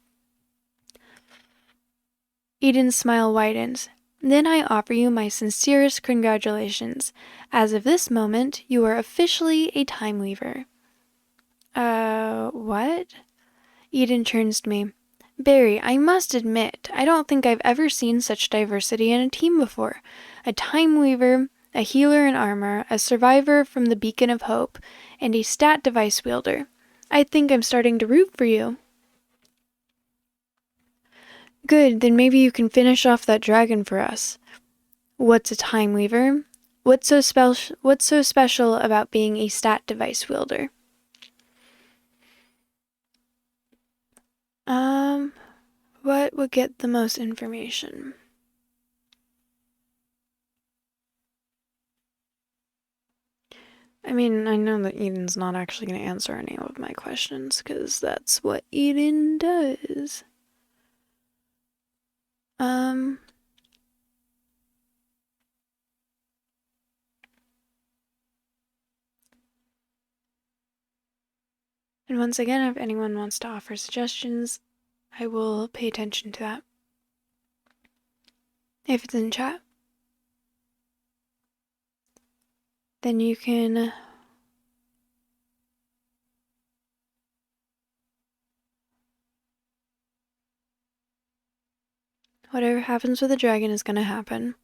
S2: Eden's smile widens. Then I offer you my sincerest congratulations. As of this moment, you are officially a Time Weaver. What? Eden turns to me. Barry, I must admit, I don't think I've ever seen such diversity in a team before. A Time Weaver, a healer in armor, a survivor from the Beacon of Hope, and a stat device wielder. I think I'm starting to root for you. Good, then maybe you can finish off that dragon for us. What's a Time Weaver? What's so special about being a stat device wielder? What would get the most information? I mean, I know that Eden's not actually going to answer any of my questions, because that's what Eden does. And once again, if anyone wants to offer suggestions, I will pay attention to that. If it's in chat, then you can whatever happens with the dragon is going to happen.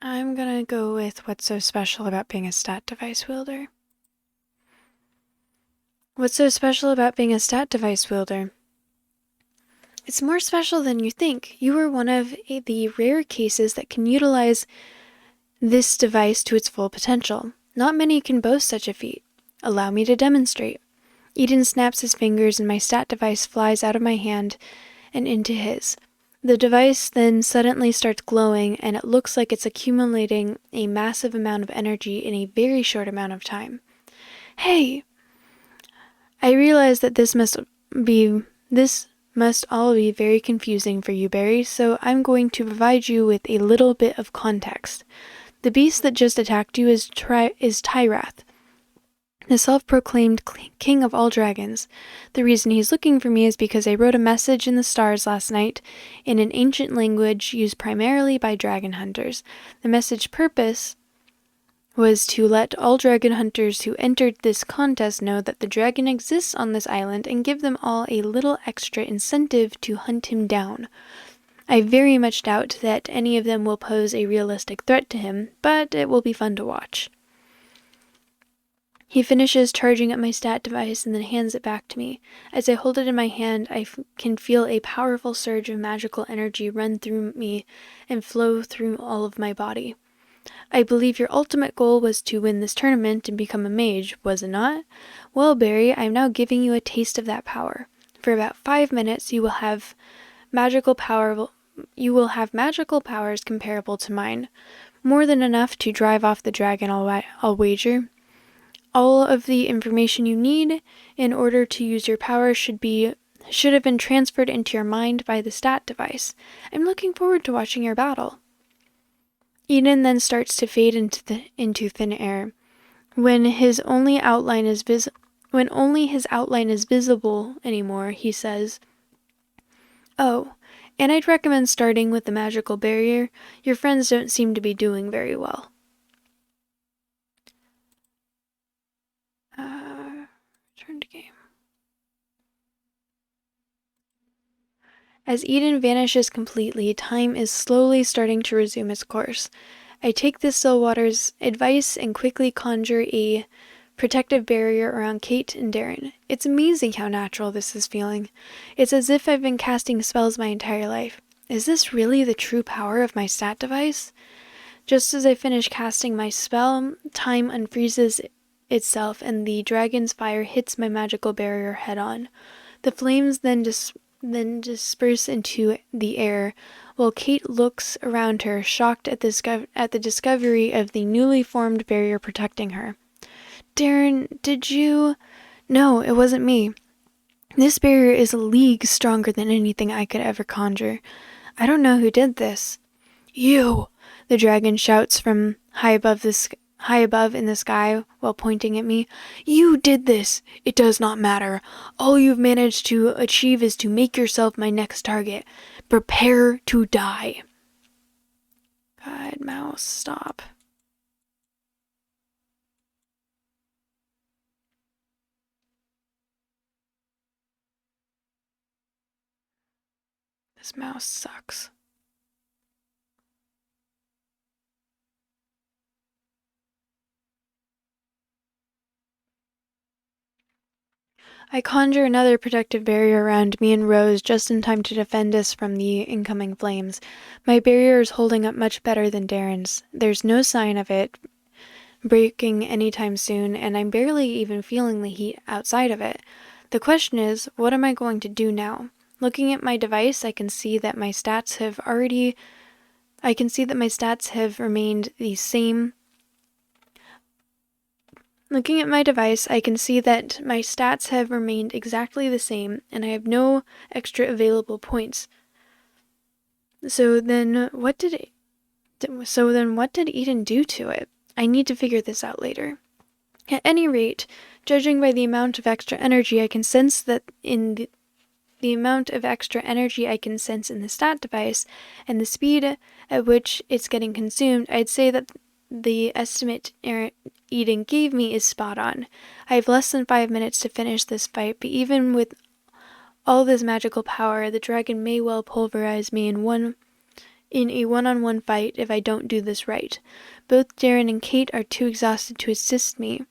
S2: I'm going to go with what's so special about being a stat device wielder. What's so special about being a stat device wielder? It's more special than you think. You are one of the rare cases that can utilize this device to its full potential. Not many can boast such a feat. Allow me to demonstrate. Eden snaps his fingers and my stat device flies out of my hand and into his. The device then suddenly starts glowing and it looks like it's accumulating a massive amount of energy in a very short amount of time. Hey! I realize that this must all be very confusing for you, Barry, so I'm going to provide you with a little bit of context. The beast that just attacked you is Tyrath, the self-proclaimed king of all dragons. The reason he's looking for me is because I wrote a message in the stars last night in an ancient language used primarily by dragon hunters. The message purpose was to let all dragon hunters who entered this contest know that the dragon exists on this island and give them all a little extra incentive to hunt him down. I very much doubt that any of them will pose a realistic threat to him, but it will be fun to watch. He finishes charging up my stat device and then hands it back to me. As I hold it in my hand, I can feel a powerful surge of magical energy run through me and flow through all of my body. I believe your ultimate goal was to win this tournament and become a mage, was it not? Well, Barry, I am now giving you a taste of that power. For about 5 minutes, you will have magical powers comparable to mine. More than enough to drive off the dragon, I'll wager. All of the information you need in order to use your power should have been transferred into your mind by the stat device. I'm looking forward to watching your battle. Eden then starts to fade into thin air. When only his outline is visible anymore, he says, "Oh, and I'd recommend starting with the magical barrier. Your friends don't seem to be doing very well." Return to game. As Eden vanishes completely, time is slowly starting to resume its course. I take the Stillwater's advice and quickly conjure a protective barrier around Kate and Darren. It's amazing how natural this is feeling. It's as if I've been casting spells my entire life. Is this really the true power of my stat device? Just as I finish casting my spell, time unfreezes itself and the dragon's fire hits my magical barrier head-on. The flames then disperse into the air, while Kate looks around her, shocked at the discovery of the newly formed barrier protecting her. Darren, did you? No, it wasn't me. This barrier is a league stronger than anything I could ever conjure. I don't know who did this. You! The dragon shouts from high above high above in the sky while pointing at me. "You did this! It does not matter. All you've managed to achieve is to make yourself my next target. Prepare to die." God, mouse, stop. This mouse sucks. I conjure another protective barrier around me and Rose just in time to defend us from the incoming flames. My barrier is holding up much better than Darren's. There's no sign of it breaking anytime soon, and I'm barely even feeling the heat outside of it. The question is, what am I going to do now? Looking at my device, I can see that my stats have remained the same. Looking at my device, I can see that my stats have remained exactly the same, and I have no extra available points. So then what did Eden do to it? I need to figure this out later. At any rate, judging by the amount of extra energy I can sense in the amount of extra energy I can sense in the stat device and the speed at which it's getting consumed, I'd say that the estimate Eden gave me is spot on. I have less than 5 minutes to finish this fight, but even with all this magical power, the dragon may well pulverize me in a one-on-one fight if I don't do this right. Both Darren and Kate are too exhausted to assist me,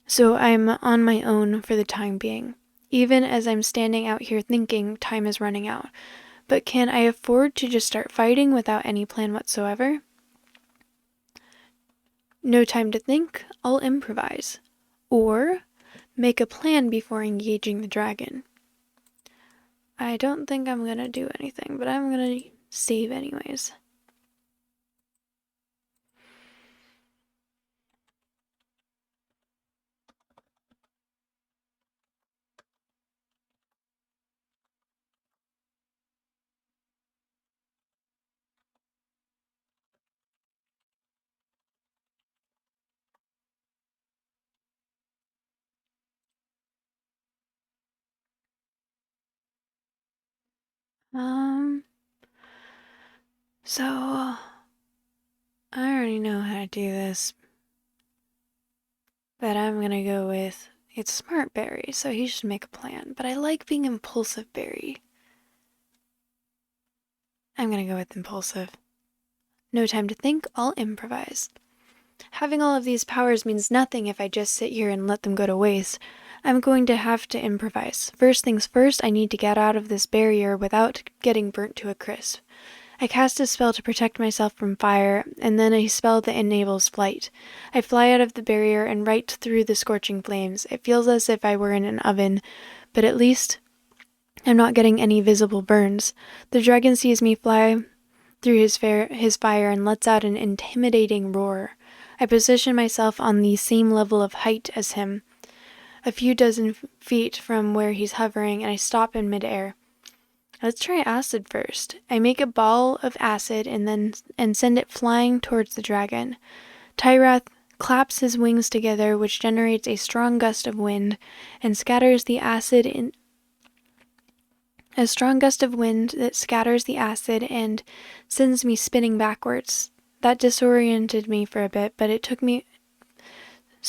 S2: so I'm on my own for the time being. Even as I'm standing out here thinking, time is running out. But can I afford to just start fighting without any plan whatsoever? No time to think, I'll improvise. Or make a plan before engaging the dragon. I don't think I'm gonna do anything, but I'm gonna save anyways. So I already know how to do this, but I'm gonna go with, it's smart Barry, so he should make a plan, but I like being impulsive Barry. I'm gonna go with impulsive. No time to think, I'll improvise. Having all of these powers means nothing if I just sit here and let them go to waste. I'm going to have to improvise. First things first, I need to get out of this barrier without getting burnt to a crisp. I cast a spell to protect myself from fire, and then a spell that enables flight. I fly out of the barrier and right through the scorching flames. It feels as if I were in an oven, but at least I'm not getting any visible burns. The dragon sees me fly through his fire and lets out an intimidating roar. I position myself on the same level of height as him, a few dozen feet from where he's hovering, and I stop in midair. Let's try acid first. I make a ball of acid and send it flying towards the dragon. Tyrath claps his wings together, which generates a strong gust of wind and scatters the acid in a strong gust of wind that scatters the acid and sends me spinning backwards. That disoriented me for a bit, but it took me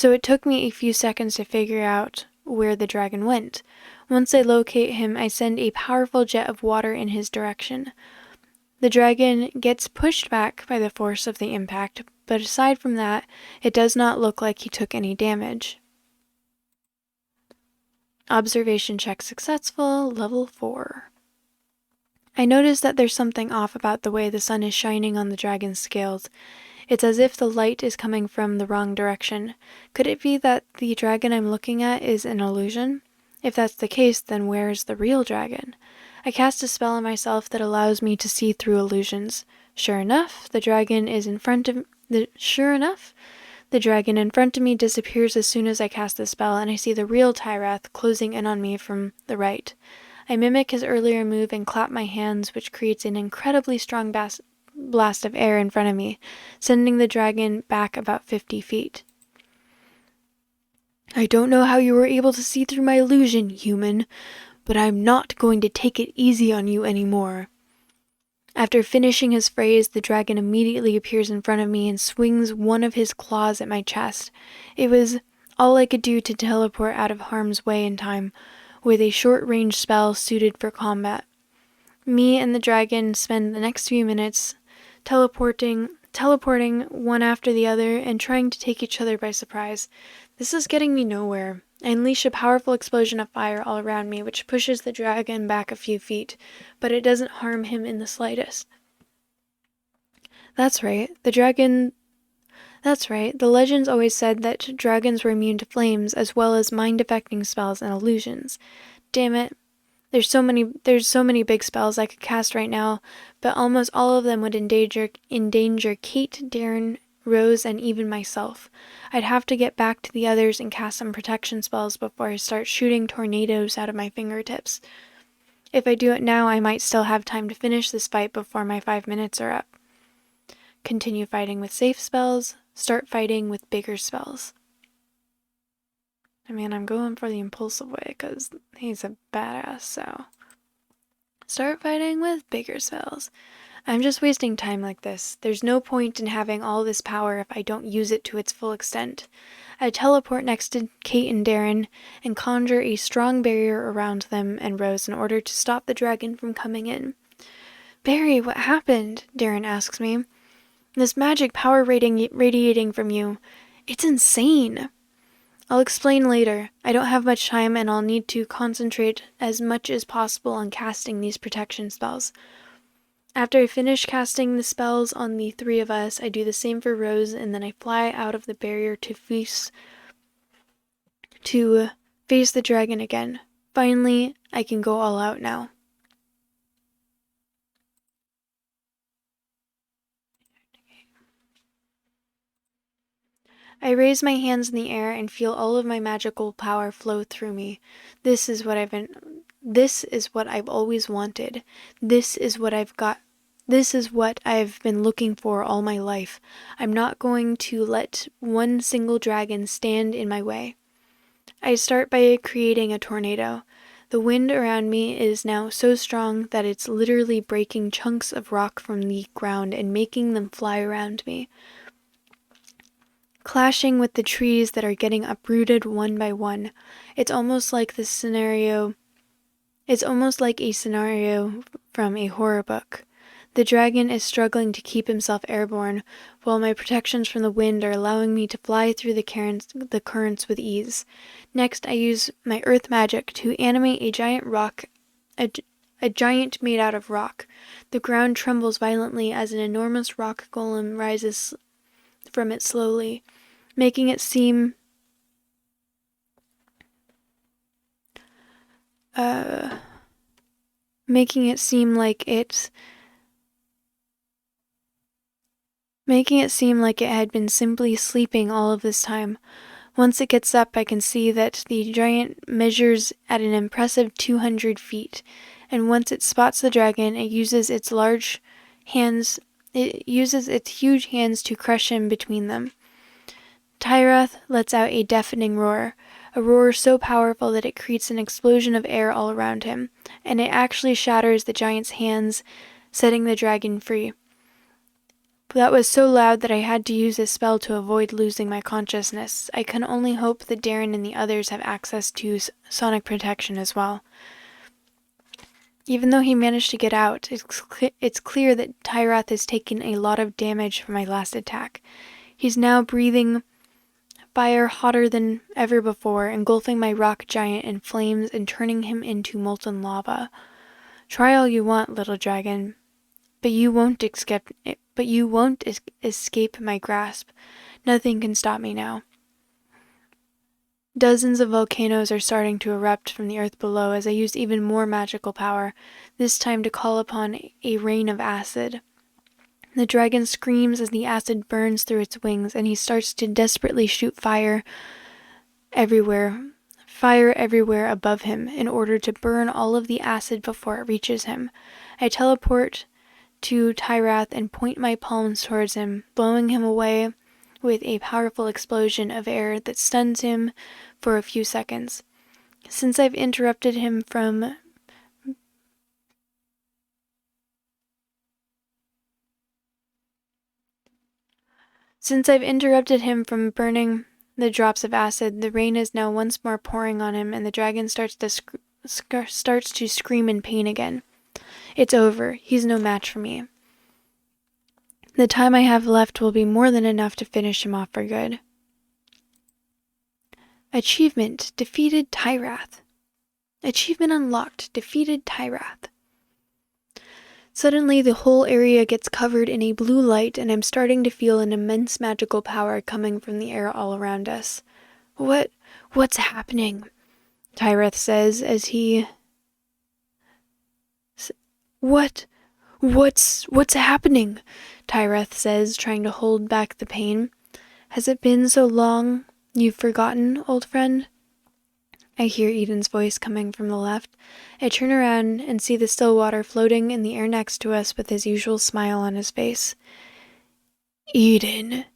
S2: a few seconds to figure out where the dragon went. Once I locate him, I send a powerful jet of water in his direction. The dragon gets pushed back by the force of the impact, but aside from that, it does not look like he took any damage. Observation check successful, level 4. I notice that there's something off about the way the sun is shining on the dragon's scales. It's as if the light is coming from the wrong direction. Could it be that the dragon I'm looking at is an illusion? If that's the case, then where is the real dragon? I cast a spell on myself that allows me to see through illusions. Sure enough, the dragon in front of me disappears as soon as I cast the spell, and I see the real Tyrath closing in on me from the right. I mimic his earlier move and clap my hands, which creates an incredibly strong blast of air in front of me, sending the dragon back about 50 feet. I don't know how you were able to see through my illusion, human, but I'm not going to take it easy on you anymore. After finishing his phrase, the dragon immediately appears in front of me and swings one of his claws at my chest. It was all I could do to teleport out of harm's way in time, with a short-range spell suited for combat. Me and the dragon spend the next few minutes teleporting one after the other and trying to take each other by surprise. This is getting me nowhere. I unleash a powerful explosion of fire all around me, which pushes the dragon back a few feet, but it doesn't harm him in the slightest. That's right, the legends always said that dragons were immune to flames, as well as mind-affecting spells and illusions. Damn it. There's so many big spells I could cast right now, but almost all of them would endanger Kate, Darren, Rose, and even myself. I'd have to get back to the others and cast some protection spells before I start shooting tornadoes out of my fingertips. If I do it now, I might still have time to finish this fight before my 5 minutes are up. Continue fighting with safe spells, start fighting with bigger spells. I mean, I'm going for the impulsive way because he's a badass, so. Start fighting with bigger spells. I'm just wasting time like this. There's no point in having all this power if I don't use it to its full extent. I teleport next to Kate and Darren and conjure a strong barrier around them and Rose in order to stop the dragon from coming in. Barry, what happened? Darren asks me. This magic power radiating from you. It's insane. I'll explain later. I don't have much time and I'll need to concentrate as much as possible on casting these protection spells. After I finish casting the spells on the three of us, I do the same for Rose, and then I fly out of the barrier to face the dragon again. Finally, I can go all out now. I raise my hands in the air and feel all of my magical power flow through me. This is what I've always wanted. This is what I've been looking for all my life. I'm not going to let one single dragon stand in my way. I start by creating a tornado. The wind around me is now so strong that it's literally breaking chunks of rock from the ground and making them fly around me, clashing with the trees that are getting uprooted one by one. It's almost like a scenario from a horror book. The dragon is struggling to keep himself airborne, while my protections from the wind are allowing me to fly through the currents with ease. Next, I use my earth magic to animate a giant made out of rock. The ground trembles violently as an enormous rock golem rises from it slowly, making it seem like it had been simply sleeping all of this time. Once it gets up, I can see that the giant measures at an impressive 200 feet, and once it spots the dragon, it uses its huge hands to crush him between them. Tyrath lets out a deafening roar, a roar so powerful that it creates an explosion of air all around him, and it actually shatters the giant's hands, setting the dragon free. That was so loud that I had to use a spell to avoid losing my consciousness. I can only hope that Darren and the others have access to sonic protection as well. Even though he managed to get out, it's clear that Tyrath has taken a lot of damage from my last attack. He's now breathing fire hotter than ever before, engulfing my rock giant in flames and turning him into molten lava. Try all you want, little dragon, but you won't escape my grasp. Nothing can stop me now. Dozens of volcanoes are starting to erupt from the earth below as I use even more magical power, this time to call upon a rain of acid. The dragon screams as the acid burns through its wings, and he starts to desperately shoot fire everywhere above him in order to burn all of the acid before it reaches him. I teleport to Tyrath and point my palms towards him, blowing him away with a powerful explosion of air that stuns him for a few seconds. Since I've interrupted him from burning the drops of acid, the rain is now once more pouring on him, and the dragon starts to scream in pain again. It's over. He's no match for me. The time I have left will be more than enough to finish him off for good. Achievement: defeated Tyrath. Achievement unlocked: defeated Tyrath. Suddenly, the whole area gets covered in a blue light, and I'm starting to feel an immense magical power coming from the air all around us. What's happening? Tyrath says as he... What's happening? Tyrath says, trying to hold back the pain. Has it been so long you've forgotten, old friend? I hear Eden's voice coming from the left. I turn around and see the still water floating in the air next to us with his usual smile on his face. Eden,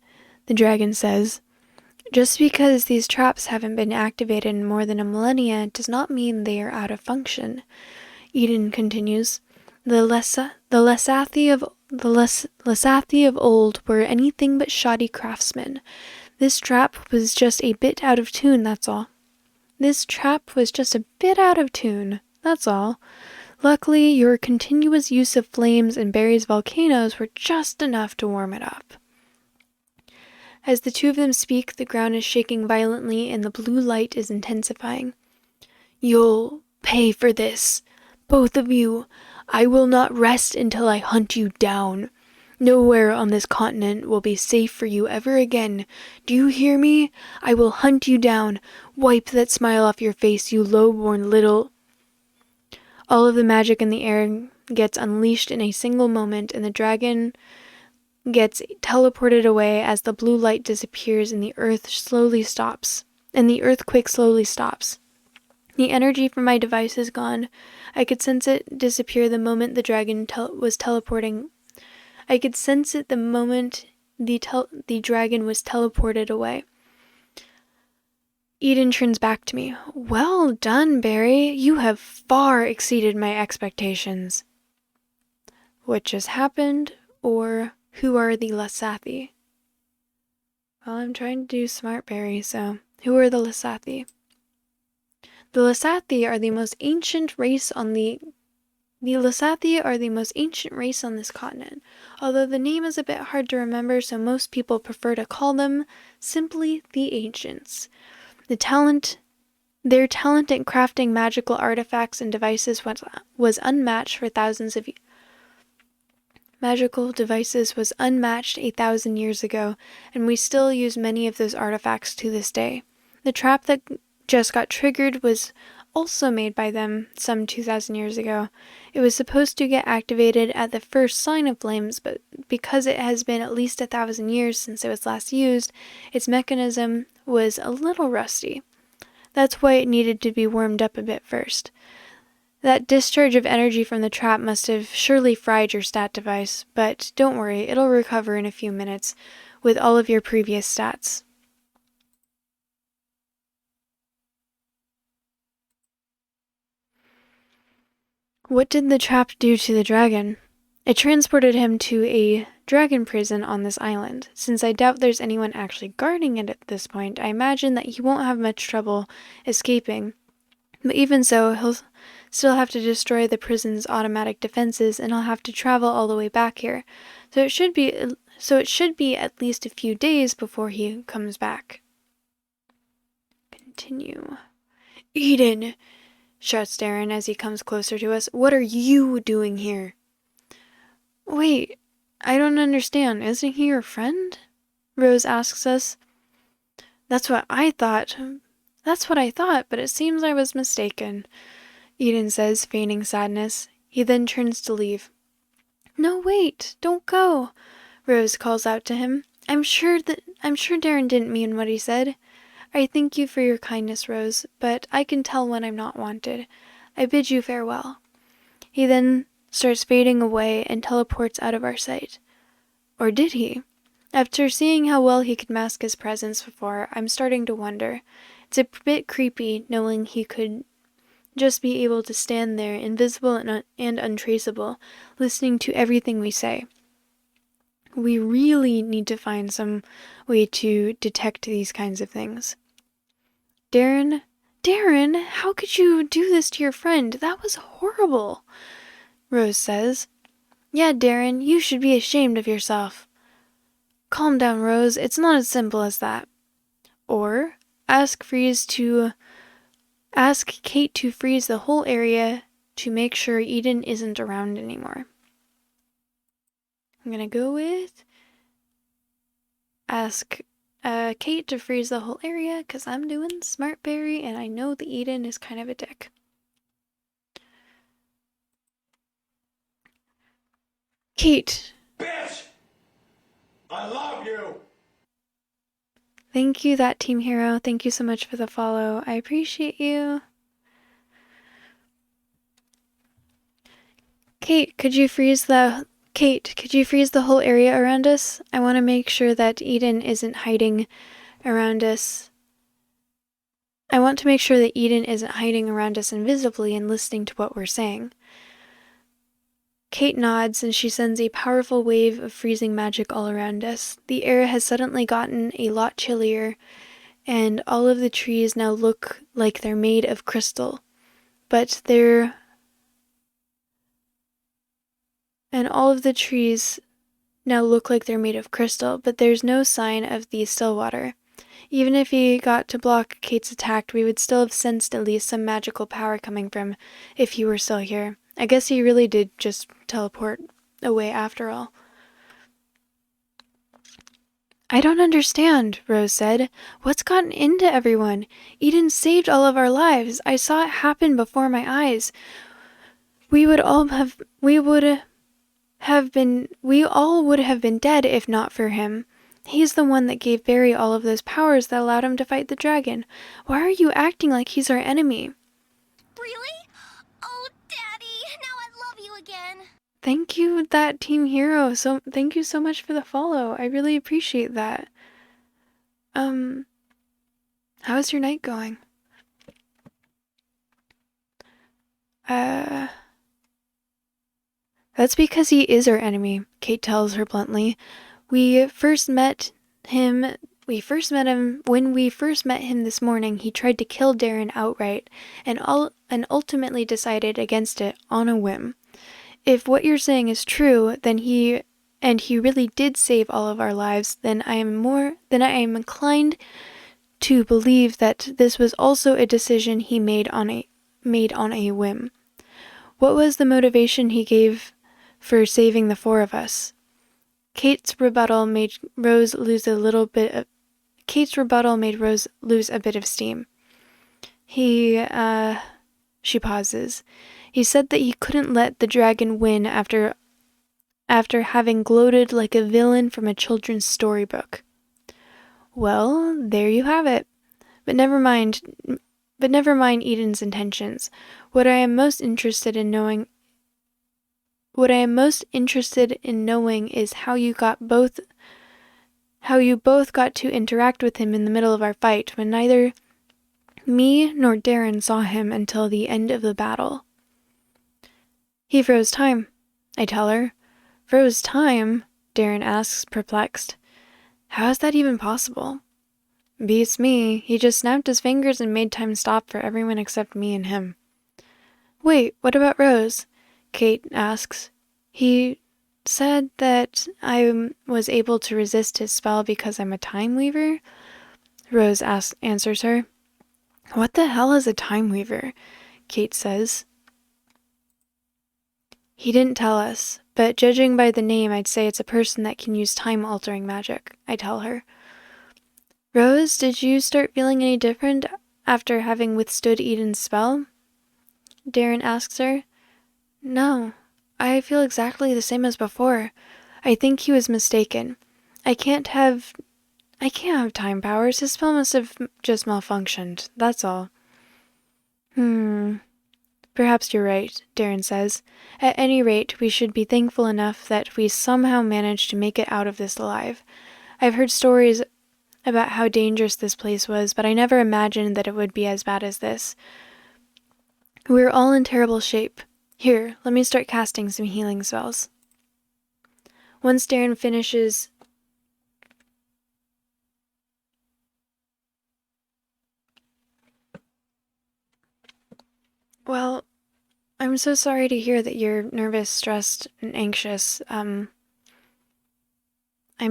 S2: the dragon says. Just because these traps haven't been activated in more than a millennia does not mean they are out of function. Eden continues. The Lesathi of old were anything but shoddy craftsmen. This trap was just a bit out of tune, that's all. Luckily, your continuous use of flames and Barry's volcanoes were just enough to warm it up. As the two of them speak, the ground is shaking violently and the blue light is intensifying. You'll pay for this. Both of you. I will not rest until I hunt you down. Nowhere on this continent will be safe for you ever again. Do you hear me? I will hunt you down. Wipe that smile off your face, you low-born little... All of the magic in the air gets unleashed in a single moment, and the dragon gets teleported away as the blue light disappears and the earthquake slowly stops. The energy from my device is gone. I could sense it disappear the moment the dragon was teleporting. I could sense it the moment the dragon was teleported away. Eden turns back to me. Well done, Barry. You have far exceeded my expectations. What just happened, or who are the Lesathi? Well, I'm trying to do smart, Barry, so who are the Lesathi? The Lesathi are the most ancient race on this continent, although the name is a bit hard to remember, so most people prefer to call them simply the Ancients. Their talent in crafting magical artifacts and devices was unmatched for thousands of years. Magical devices was unmatched 1,000 years ago, and we still use many of those artifacts to this day. The trap that just got triggered was also made by them some 2,000 years ago. It was supposed to get activated at the first sign of flames, but because it has been at least 1,000 years since it was last used, its mechanism was a little rusty. That's why it needed to be warmed up a bit first. That discharge of energy from the trap must have surely fried your stat device, but don't worry, it'll recover in a few minutes with all of your previous stats. What did the trap do to the dragon? It transported him to a dragon prison on this island. Since I doubt there's anyone actually guarding it at this point, I imagine that he won't have much trouble escaping. But even so, he'll still have to destroy the prison's automatic defenses, and he'll have to travel all the way back here. So it should be at least a few days before he comes back. Continue. Eden! Shouts Darren as he comes closer to us. What are you doing here? Wait, I don't understand. Isn't he your friend? Rose asks us. That's what I thought, but it seems I was mistaken, Eden says, feigning sadness. He then turns to leave. No, wait, don't go, Rose calls out to him. I'm sure Darren didn't mean what he said. I thank you for your kindness, Rose, but I can tell when I'm not wanted. I bid you farewell. He then starts fading away and teleports out of our sight. Or did he? After seeing how well he could mask his presence before, I'm starting to wonder. It's a bit creepy knowing he could just be able to stand there, invisible and untraceable, listening to everything we say. We really need to find some way to detect these kinds of things. Darren, how could you do this to your friend? That was horrible, Rose says. Yeah, Darren, you should be ashamed of yourself. Calm down, Rose. It's not as simple as that. Or ask Kate to freeze the whole area to make sure Eden isn't around anymore. I'm gonna go with ask Kate to freeze the whole area because I'm doing Smart Berry and I know that Eden is kind of a dick. Kate.
S3: Bitch! I love you!
S2: Thank you, that team hero. Thank you so much for the follow. I appreciate you. Kate, could you freeze the whole area around us? I want to make sure that Eden isn't hiding around us. I want to make sure that Eden isn't hiding around us invisibly and listening to what we're saying. Kate nods and she sends a powerful wave of freezing magic all around us. The air has suddenly gotten a lot chillier, and all of the trees now look like they're made of crystal. But there's no sign of the still water. Even if he got to block Kate's attack, we would still have sensed at least some magical power coming from if he were still here. I guess he really did just teleport away after all. I don't understand, Rose said. What's gotten into everyone? Eden saved all of our lives. I saw it happen before my eyes. We all would have been dead if not for him. He's the one that gave Barry all of those powers that allowed him to fight the dragon. Why are you acting like he's our enemy?
S1: Really? Oh, Daddy, now I love you again.
S2: Thank you, that team hero. Thank you so much for the follow. I really appreciate that. How's your night going? That's because he is our enemy, Kate tells her bluntly. When we first met him this morning, he tried to kill Darren outright and ultimately decided against it on a whim. If what you're saying is true, then he really did save all of our lives, then I am inclined to believe that this was also a decision he made on a whim. What was the motivation he gave for saving the four of us? Kate's rebuttal made Rose lose a bit of steam. She pauses. He said that he couldn't let the dragon win after having gloated like a villain from a children's storybook. Well, there you have it. But never mind Eden's intentions. What I am most interested in knowing is how you both got to interact with him in the middle of our fight when neither me nor Darren saw him until the end of the battle. He froze time, I tell her. Froze time? Darren asks, perplexed. How is that even possible? Beats me. He just snapped his fingers and made time stop for everyone except me and him. Wait, what about Rose? Kate asks. He said that I was able to resist his spell because I'm a time weaver? Rose answers her. What the hell is a time weaver? Kate says. He didn't tell us, but judging by the name, I'd say it's a person that can use time-altering magic, I tell her. Rose, did you start feeling any different after having withstood Eden's spell? Darren asks her. No, I feel exactly the same as before. I think he was mistaken. I can't have time powers. His spell must have just malfunctioned, that's all. Perhaps you're right, Darren says. At any rate, we should be thankful enough that we somehow managed to make it out of this alive. I've heard stories about how dangerous this place was, but I never imagined that it would be as bad as this. We're all in terrible shape. Here, let me start casting some healing spells. Once Darren finishes... Well, I'm so sorry to hear that you're nervous, stressed, and anxious. I'm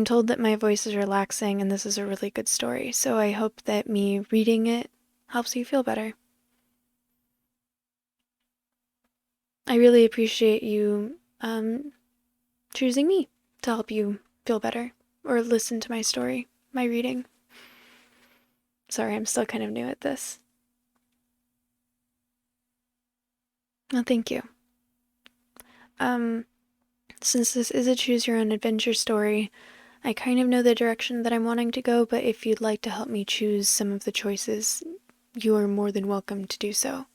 S2: told that my voice is relaxing and this is a really good story, so I hope that me reading it helps you feel better. I really appreciate you, choosing me to help you feel better, or listen to my story, my reading. Sorry, I'm still kind of new at this. Oh, thank you. Since this is a choose-your-own-adventure story, I kind of know the direction that I'm wanting to go, but if you'd like to help me choose some of the choices, you are more than welcome to do so.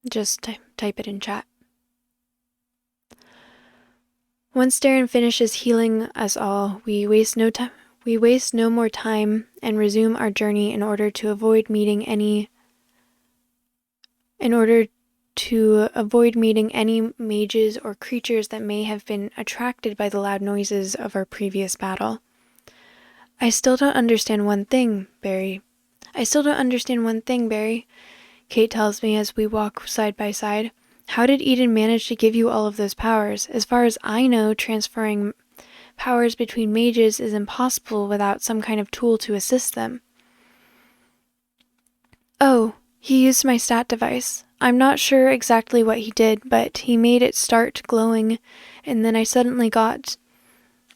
S2: Just type it in chat. Once Darren finishes healing us all, we waste no more time and resume our journey in order to avoid meeting any mages or creatures that may have been attracted by the loud noises of our previous battle. I still don't understand one thing, Barry. Kate tells me as we walk side by side. How did Eden manage to give you all of those powers? As far as I know, transferring powers between mages is impossible without some kind of tool to assist them. Oh, he used my stat device. I'm not sure exactly what he did, but he made it start glowing, and then I suddenly got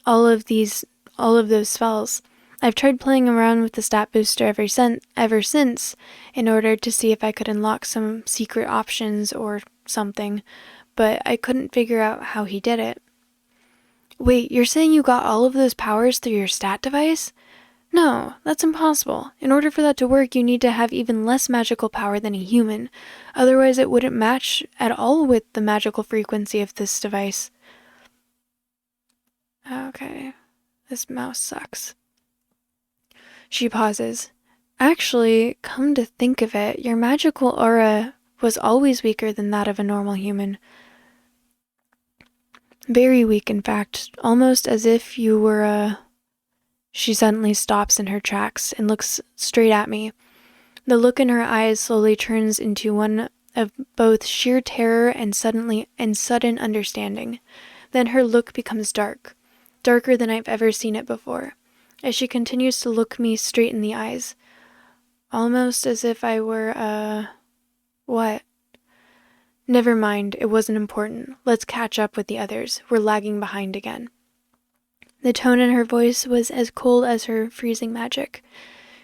S2: all of those spells. I've tried playing around with the stat booster ever since in order to see if I could unlock some secret options or something, but I couldn't figure out how he did it. Wait, you're saying you got all of those powers through your stat device? No, that's impossible. In order for that to work, you need to have even less magical power than a human. Otherwise, it wouldn't match at all with the magical frequency of this device. Okay, this mouse sucks. She pauses. Actually, come to think of it, your magical aura was always weaker than that of a normal human. Very weak, in fact, almost as if you were a... She suddenly stops in her tracks and looks straight at me. The look in her eyes slowly turns into one of both sheer terror and sudden understanding. Then her look becomes darker than I've ever seen it before, as she continues to look me straight in the eyes, almost as if I were what? Never mind, it wasn't important. Let's catch up with the others. We're lagging behind again. The tone in her voice was as cold as her freezing magic.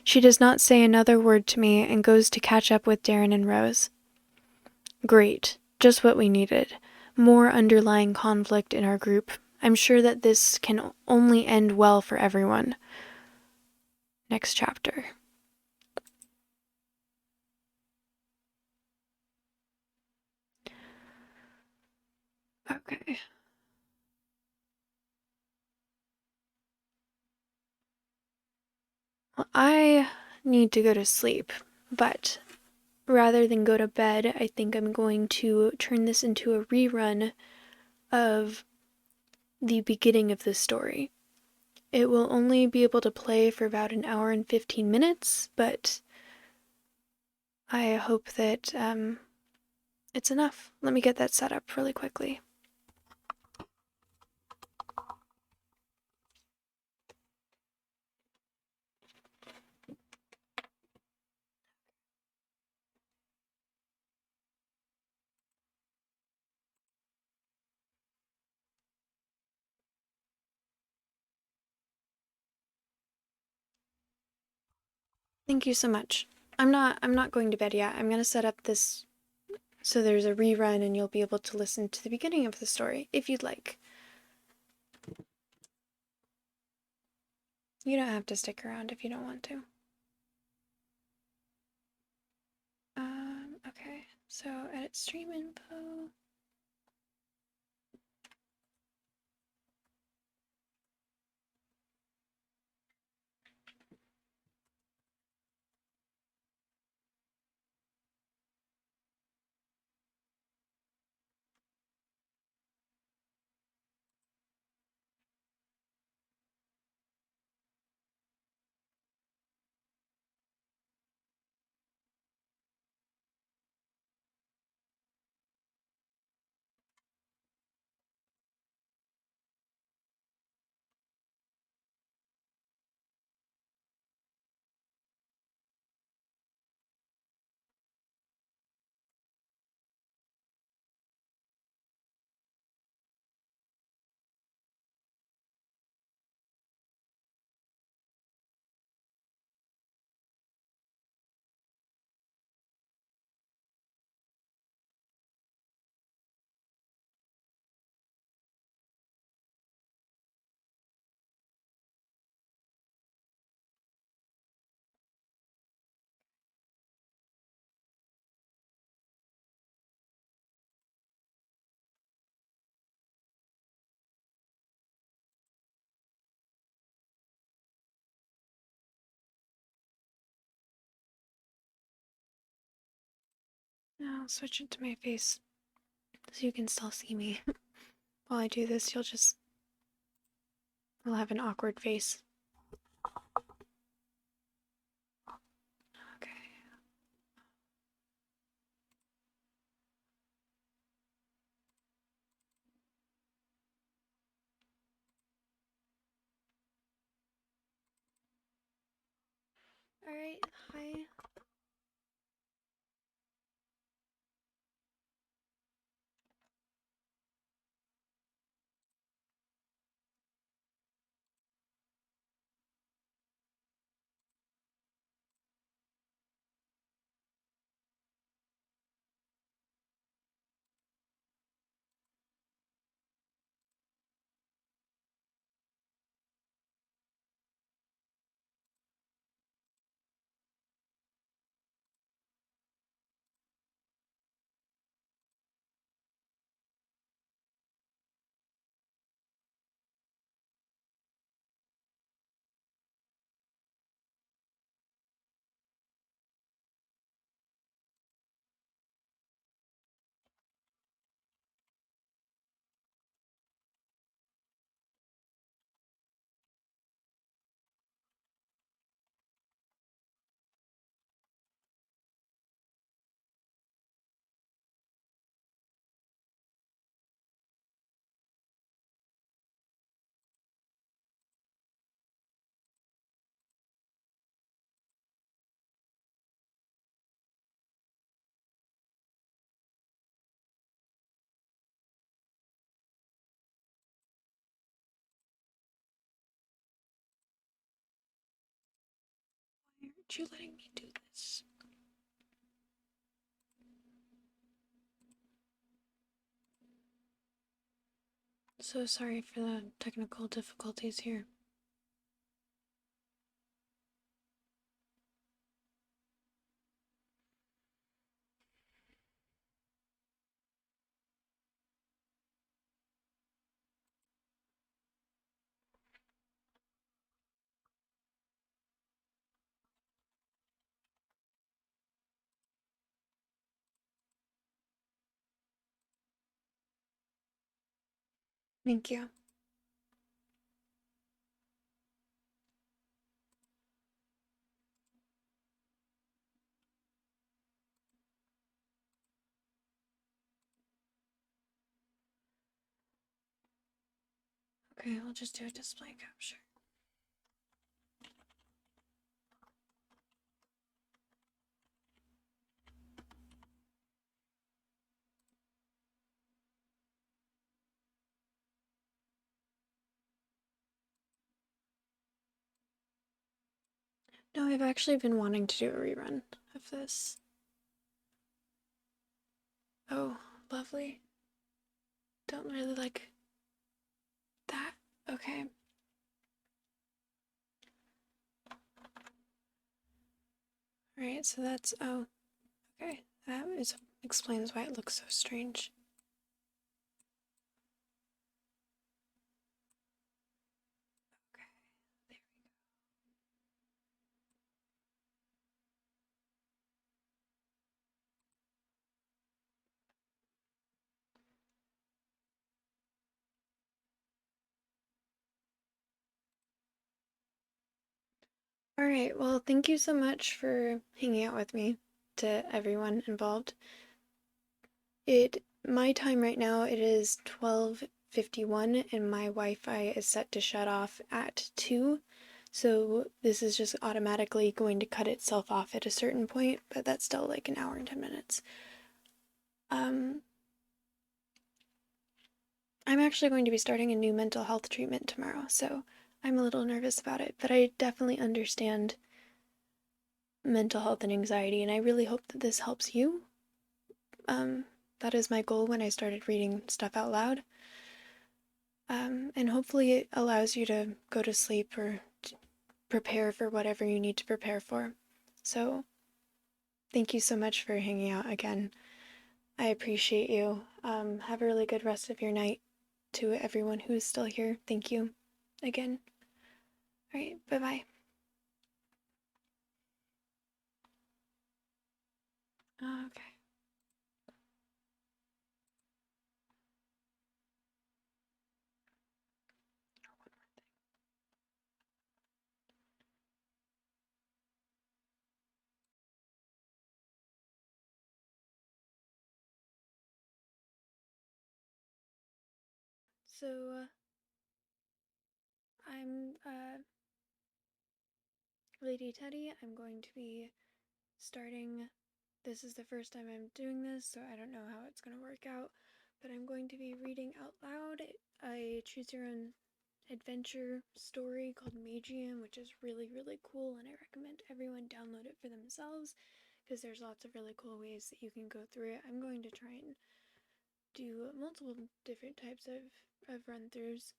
S2: She does not say another word to me and goes to catch up with Darren and Rose. Great. Just what we needed. More underlying conflict in our group. I'm sure that this can only end well for everyone. Next chapter. Okay. Well, I need to go to sleep, but rather than go to bed, I think I'm going to turn this into a rerun of the beginning of the story. It will only be able to play for about an hour and 15 minutes, but I hope that it's enough. Let me get that set up really quickly. Thank you so much. I'm not going to bed yet. I'm going to set up this so there's a rerun and you'll be able to listen to the beginning of the story if you'd like. You don't have to stick around if you don't want to. So edit stream info. Now I'll switch it to my face so you can still see me. While I do this, I'll have an awkward face. Okay. Alright, hi. Why aren't you letting me do this? So sorry for the technical difficulties here. Thank you. Okay, I'll just do a display capture. No, I've actually been wanting to do a rerun of this. Oh, lovely. Don't really like that. Okay. Alright, so that's, oh, okay. That is explains why it looks so strange. Okay, there we go. All right, well, thank you so much for hanging out with me, to everyone involved. My time right now, it is 12:51 and my Wi-Fi is set to shut off at 2. So this is just automatically going to cut itself off at a certain point, but that's still like an hour and 10 minutes. I'm actually going to be starting a new mental health treatment tomorrow, so I'm a little nervous about it, but I definitely understand mental health and anxiety, and I really hope that this helps you. That is my goal when I started reading stuff out loud. And hopefully it allows you to go to sleep or prepare for whatever you need to prepare for. So, thank you so much for hanging out again. I appreciate you. Have a really good rest of your night. To everyone who's still here, thank you again. Alright, bye-bye. Okay. So, I'm, Lady Teddy. I'm going to be starting. This is the first time I'm doing this, so I don't know how it's going to work out, but I'm going to be reading out loud a choose your own adventure story called Magium, which is really, really cool, and I recommend everyone download it for themselves because there's lots of really cool ways that you can go through it. I'm going to try and do multiple different types of run-throughs.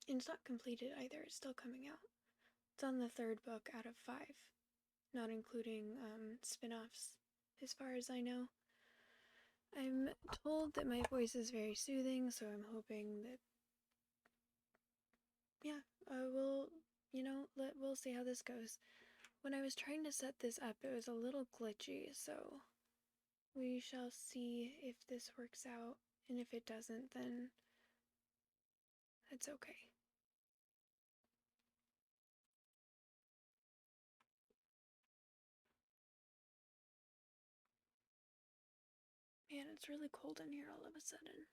S2: And it's not completed either, it's still coming out. It's on the 3rd book out of 5, not including spin-offs, as far as I know. I'm told that my voice is very soothing, so I'm hoping that, yeah, we'll see how this goes. When I was trying to set this up, it was a little glitchy, so we shall see if this works out, and if it doesn't, then it's okay. Man, it's really cold in here all of a sudden.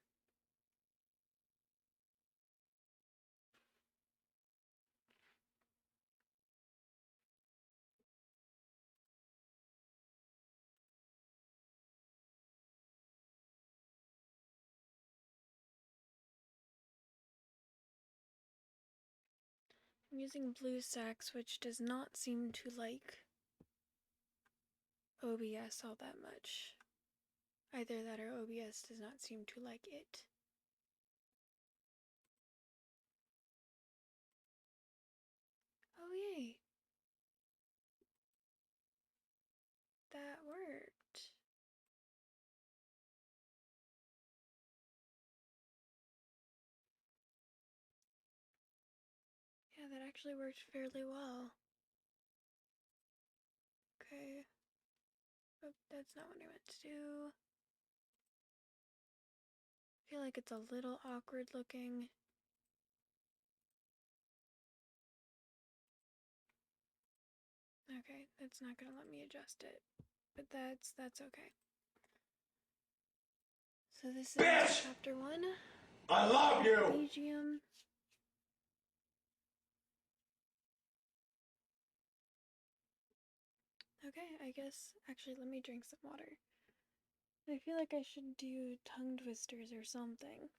S2: I'm using BlueStacks, which does not seem to like OBS all that much. Either that or OBS does not seem to like it. Oh yay! That worked. Yeah, that actually worked fairly well. Okay. Oh, that's not what I meant to do. I feel like it's a little awkward looking. Okay, that's not gonna let me adjust it. But that's okay. So this is chapter 1.
S3: I love you!
S2: Magium. Okay, I guess, actually let me drink some water. I feel like I should do tongue twisters or something.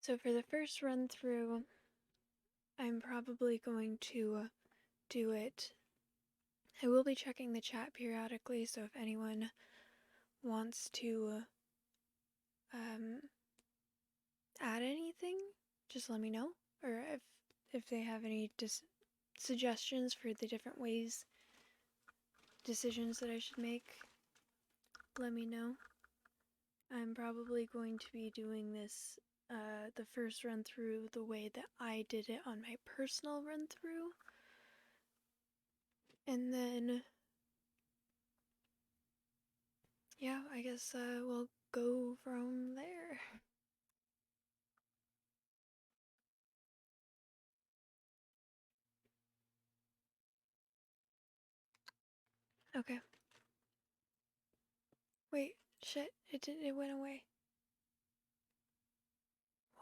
S2: So for the first run through, I'm probably going to do it. I will be checking the chat periodically, so if anyone wants to add anything, just let me know. Or if they have any suggestions for the different decisions that I should make, let me know. I'm probably going to be doing this, the first run through, the way that I did it on my personal run through. And then, yeah, I guess we'll go from there. Okay. Wait, shit, it went away.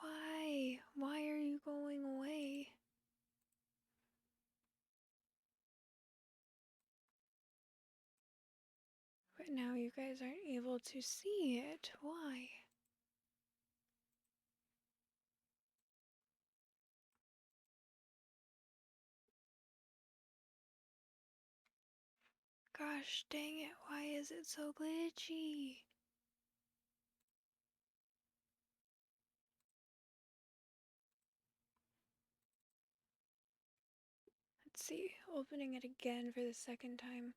S2: Why? Why are you going away? But now you guys aren't able to see it. Why? Gosh dang it, why is it so glitchy? Let's see, opening it again for the second time.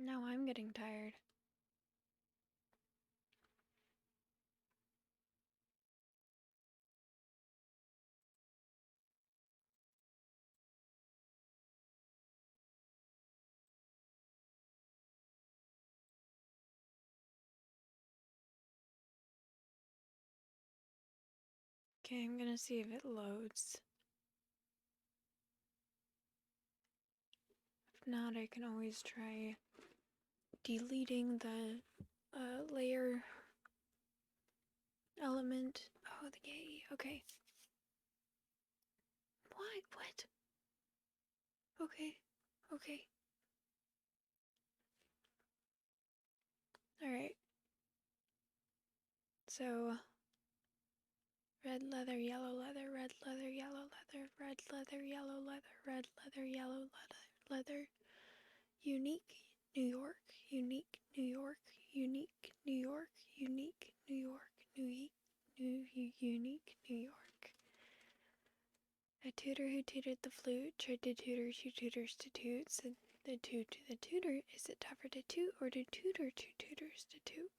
S2: Now I'm getting tired. Okay, I'm gonna see if it loads. If not, I can always try deleting the layer element. Oh, the yay, okay. What? Okay. Alright. So, red leather, yellow leather, red leather, yellow leather, red leather, yellow leather, red leather, yellow leather. Unique, New York, unique, New York, unique, New York, unique, New York, unique, New York. A tutor who tutored the flute tried to tutor two tutors to toot, said the toot to the tutor, is it tougher to toot or to tutor two tutors to toot?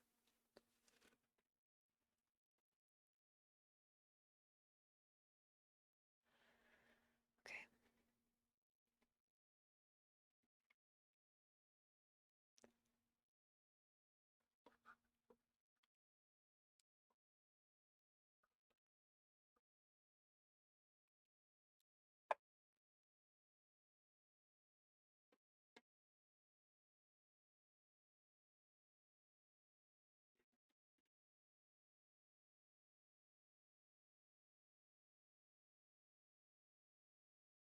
S2: Okay.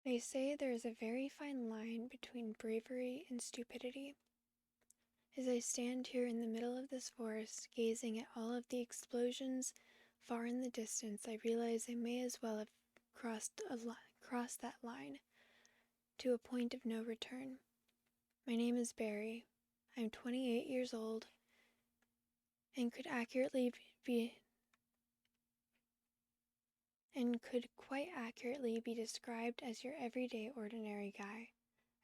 S2: They say there is a very fine line between bravery and stupidity. As I stand here in the middle of this forest, gazing at all of the explosions far in the distance, I realize I may as well have crossed that line to a point of no return. My name is Barry. I'm 28 years old and could quite accurately be described as your everyday ordinary guy.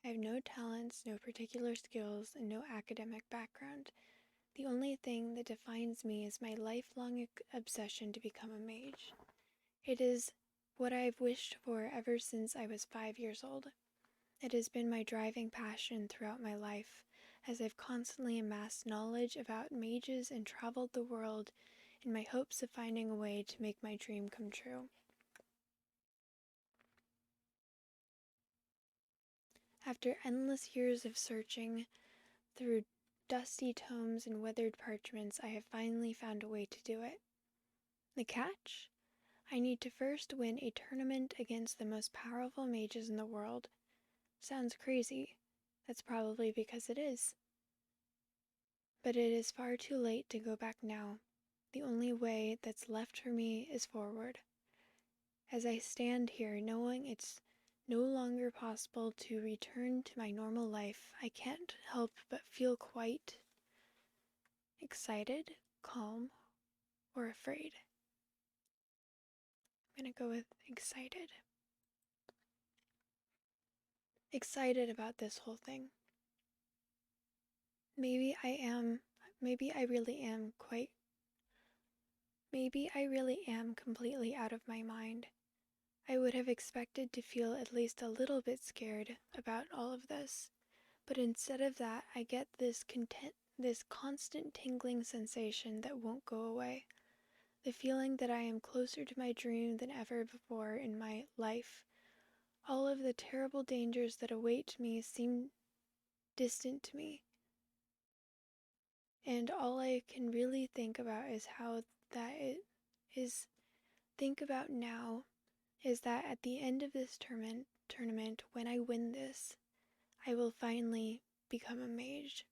S2: I have no talents, no particular skills, and no academic background. The only thing that defines me is my lifelong obsession to become a mage. It is what I've wished for ever since I was 5 years old. It has been my driving passion throughout my life, as I've constantly amassed knowledge about mages and traveled the world in my hopes of finding a way to make my dream come true. After endless years of searching through dusty tomes and withered parchments, I have finally found a way to do it. The catch? I need to first win a tournament against the most powerful mages in the world. Sounds crazy. That's probably because it is. But it is far too late to go back now. The only way that's left for me is forward. As I stand here knowing it's no longer possible to return to my normal life, I can't help but feel quite excited, calm, or afraid. I'm gonna go with excited. Excited about this whole thing. Maybe I really am completely out of my mind. I would have expected to feel at least a little bit scared about all of this, but instead of that, I get this constant tingling sensation that won't go away. The feeling that I am closer to my dream than ever before in my life. All of the terrible dangers that await me seem distant to me. And all I can really think about is think about now is that at the end of this tournament, when I win this, I will finally become a mage.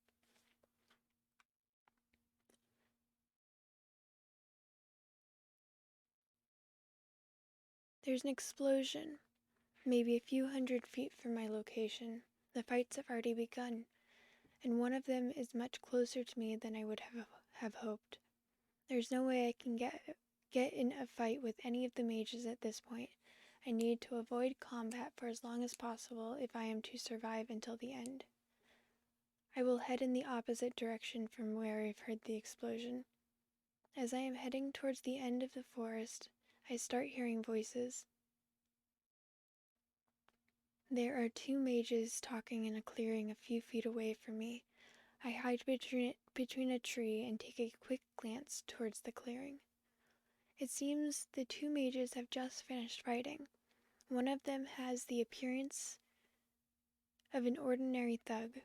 S2: There's an explosion, maybe a few hundred feet from my location. The fights have already begun, and one of them is much closer to me than I would have hoped. There's no way I can get in a fight with any of the mages at this point. I need to avoid combat for as long as possible if I am to survive until the end. I will head in the opposite direction from where I've heard the explosion. As I am heading towards the end of the forest, I start hearing voices. There are two mages talking in a clearing a few feet away from me. I hide between a tree and take a quick glance towards the clearing. It seems the two mages have just finished fighting. One of them has the appearance of an ordinary thug.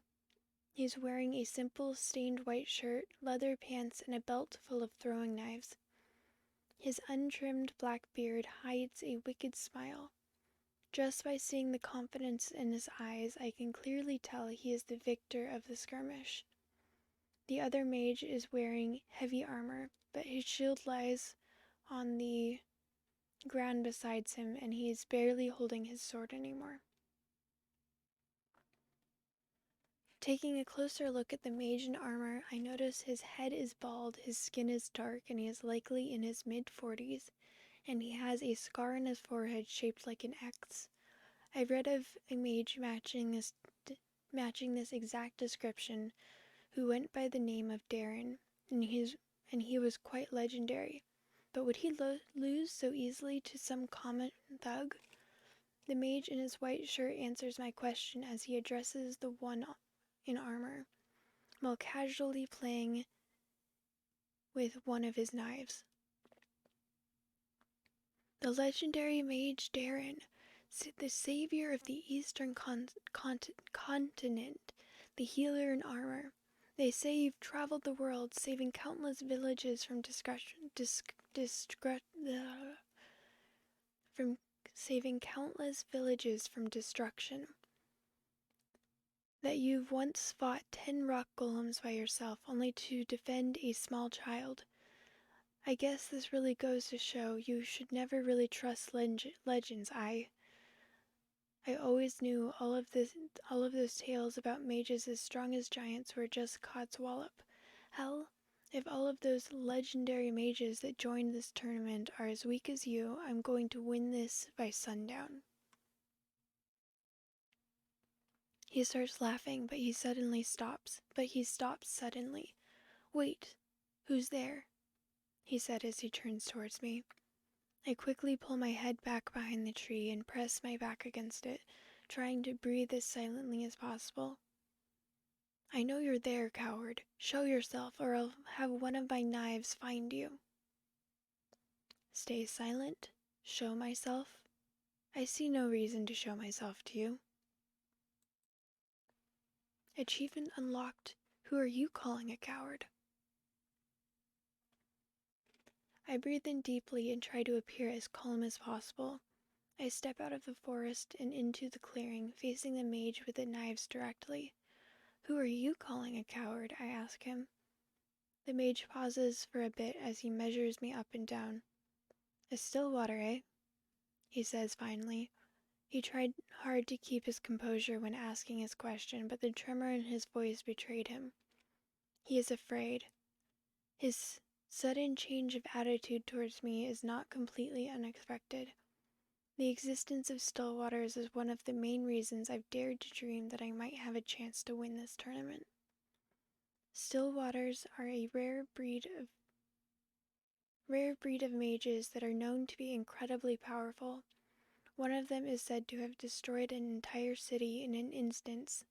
S2: He's wearing a simple stained white shirt, leather pants, and a belt full of throwing knives. His untrimmed black beard hides a wicked smile. Just by seeing the confidence in his eyes, I can clearly tell he is the victor of the skirmish. The other mage is wearing heavy armor, but his shield lies on the ground beside him, and he is barely holding his sword anymore. Taking a closer look at the mage in armor, I notice his head is bald, his skin is dark, and he is likely in his mid-40s, and he has a scar on his forehead shaped like an X. I've read of a mage matching this exact description who went by the name of Darren, and he was quite legendary. But would he lose so easily to some common thug? The mage in his white shirt answers my question as he addresses the one in armor, while casually playing with one of his knives. The legendary mage Darren, the savior of the eastern continent, the healer in armor. They say you've traveled the world, saving countless villages from destruction. That you've once fought 10 rock golems by yourself, only to defend a small child. I guess this really goes to show you should never really trust legends. I always knew all of those tales about mages as strong as giants were just codswallop. Hell, if all of those legendary mages that joined this tournament are as weak as you, I'm going to win this by sundown. He starts laughing, but he stops suddenly. Wait, who's there? He said as he turns towards me. I quickly pull my head back behind the tree and press my back against it, trying to breathe as silently as possible. I know you're there, coward. Show yourself, or I'll have one of my knives find you. Stay silent? Show myself? I see no reason to show myself to you. Achievement unlocked. Who are you calling a coward? I breathe in deeply and try to appear as calm as possible. I step out of the forest and into the clearing, facing the mage with the knives directly. Who are you calling a coward? I ask him. The mage pauses for a bit as he measures me up and down. A Stillwater, eh? He says finally. He tried hard to keep his composure when asking his question, but the tremor in his voice betrayed him. He is afraid. His sudden change of attitude towards me is not completely unexpected. The existence of Stillwaters is one of the main reasons I've dared to dream that I might have a chance to win this tournament. Stillwaters are a rare breed of mages that are known to be incredibly powerful. One of them is said to have destroyed an entire city in an instant,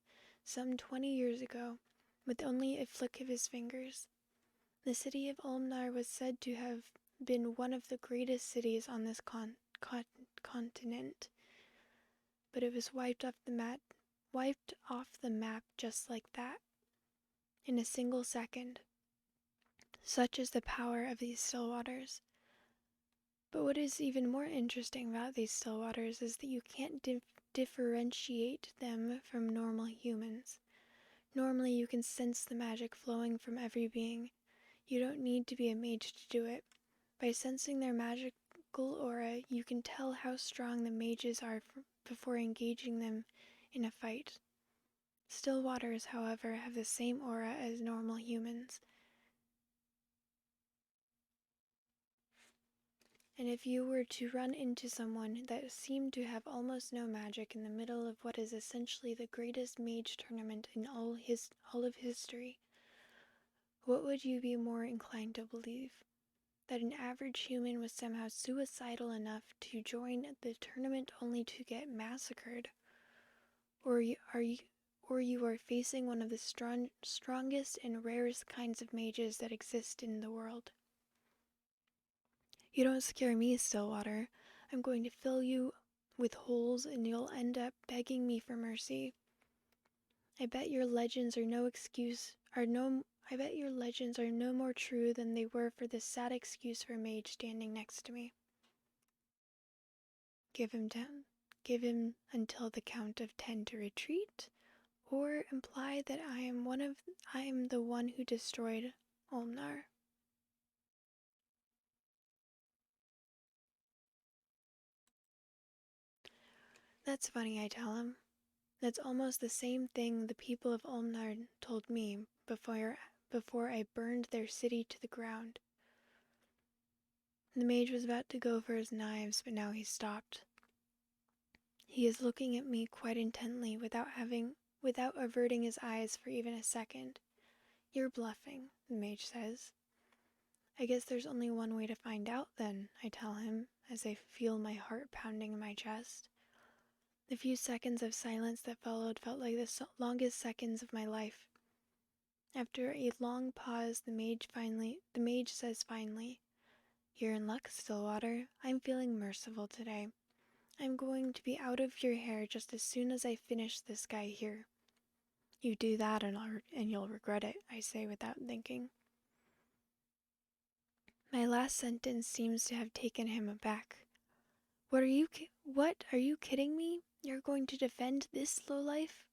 S2: some 20 years ago, with only a flick of his fingers. The city of Ulmnar was said to have been one of the greatest cities on this continent, but it was wiped off the map just like that, in a single second. Such is the power of these Stillwaters. But what is even more interesting about these Stillwaters is that you can't differentiate them from normal humans. Normally you can sense the magic flowing from every being. You don't need to be a mage to do it. By sensing their magical aura, you can tell how strong the mages are before engaging them in a fight. Stillwaters, however, have the same aura as normal humans. And if you were to run into someone that seemed to have almost no magic in the middle of what is essentially the greatest mage tournament in all of history, what would you be more inclined to believe? That an average human was somehow suicidal enough to join the tournament only to get massacred? Or you are facing one of the strongest and rarest kinds of mages that exist in the world. You don't scare me, Stillwater. I'm going to fill you with holes and you'll end up begging me for mercy. I bet your legends are no more true than they were for this sad excuse for a mage standing next to me. Give him until the count of 10 to retreat, or imply that I am the one who destroyed Ulmnar. That's funny, I tell him. That's almost the same thing the people of Ulmnar told me before I burned their city to the ground. The mage was about to go for his knives, but now he stopped. He is looking at me quite intently without averting his eyes for even a second. You're bluffing, the mage says. I guess there's only one way to find out then, I tell him, as I feel my heart pounding in my chest. The few seconds of silence that followed felt like the longest seconds of my life. After a long pause, the mage says finally, You're in luck, Stillwater. I'm feeling merciful today. I'm going to be out of your hair just as soon as I finish this guy here. You do that and you'll regret it, I say without thinking. My last sentence seems to have taken him aback. What, are you kidding me? You're going to defend this lowlife?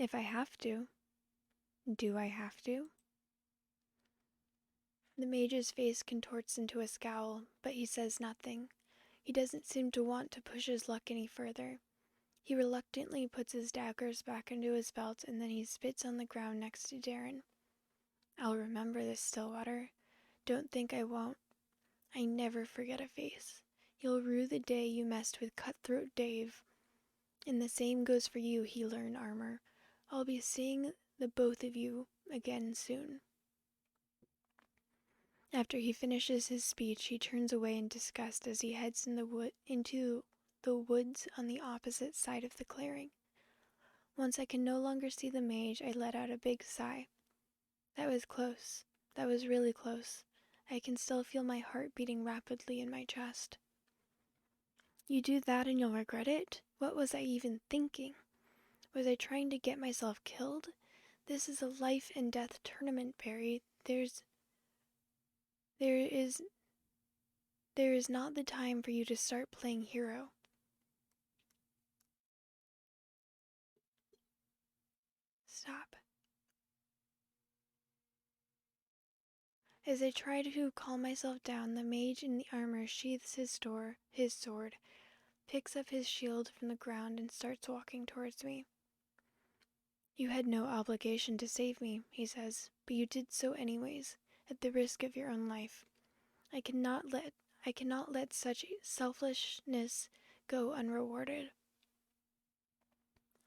S2: If I have to. Do I have to? The mage's face contorts into a scowl, but he says nothing. He doesn't seem to want to push his luck any further. He reluctantly puts his daggers back into his belt and then he spits on the ground next to Darren. I'll remember this, Stillwater. Don't think I won't. I never forget a face. You'll rue the day you messed with Cutthroat Dave. And the same goes for you, Healer in Armor. I'll be seeing the both of you again soon. After he finishes his speech, he turns away in disgust as he heads into the woods on the opposite side of the clearing. Once I can no longer see the mage, I let out a big sigh. That was close. That was really close. I can still feel my heart beating rapidly in my chest. You do that and you'll regret it? What was I even thinking? Was I trying to get myself killed? This is a life and death tournament, Barry. There is not the time for you to start playing hero. Stop. As I try to calm myself down, the mage in the armor sheathes his sword, picks up his shield from the ground, and starts walking towards me. You had no obligation to save me, he says, but you did so anyways, at the risk of your own life. I cannot let such selfishness go unrewarded.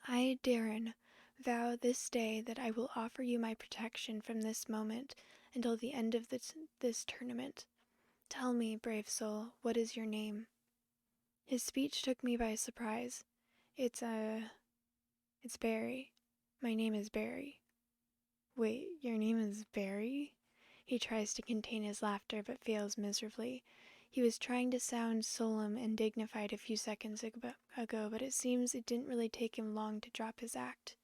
S2: I, Darren, vow this day that I will offer you my protection from this moment until the end of this tournament. Tell me, brave soul, what is your name? His speech took me by surprise. It's Barry. My name is Barry. Wait, your name is Barry? He tries to contain his laughter but fails miserably. He was trying to sound solemn and dignified a few seconds ago, but it seems it didn't really take him long to drop his act.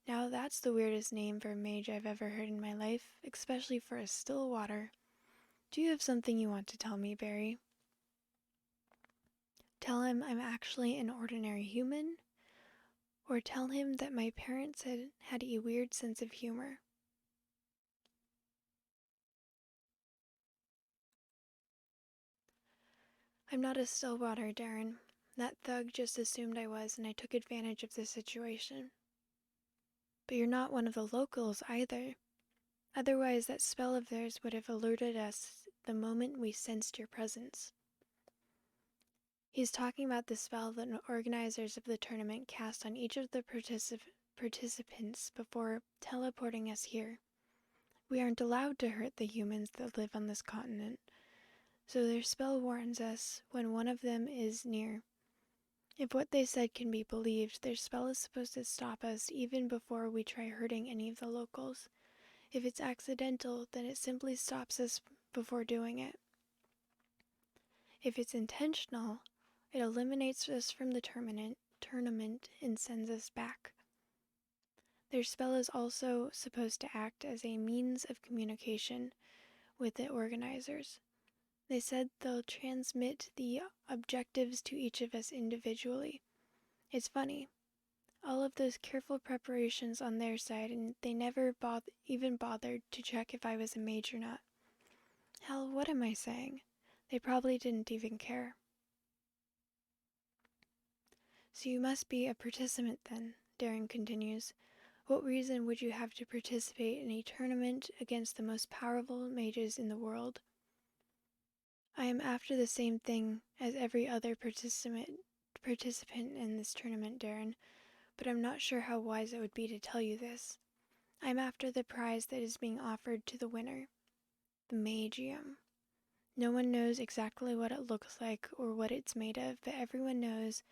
S2: Now that's the weirdest name for a mage I've ever heard in my life, especially for a still water. Do you have something you want to tell me, Barry? Tell him I'm actually an ordinary human? Or tell him that my parents had a weird sense of humor? I'm not a Stillwater, Darren. That thug just assumed I was, and I took advantage of the situation. But you're not one of the locals either. Otherwise, that spell of theirs would have alerted us the moment we sensed your presence. He's talking about the spell that the organizers of the tournament cast on each of the participants before teleporting us here. We aren't allowed to hurt the humans that live on this continent, so their spell warns us when one of them is near. If what they said can be believed, their spell is supposed to stop us even before we try hurting any of the locals. If it's accidental, then it simply stops us before doing it. If it's intentional, it eliminates us from the tournament and sends us back. Their spell is also supposed to act as a means of communication with the organizers. They said they'll transmit the objectives to each of us individually. It's funny. All of those careful preparations on their side, and they never even bothered to check if I was a mage or not. Hell, what am I saying? They probably didn't even care. So you must be a participant then, Darren continues. What reason would you have to participate in a tournament against the most powerful mages in the world? I am after the same thing as every other participant in this tournament, Darren, but I'm not sure how wise it would be to tell you this. I'm after the prize that is being offered to the winner, the Magium. No one knows exactly what it looks like or what it's made of, but everyone knows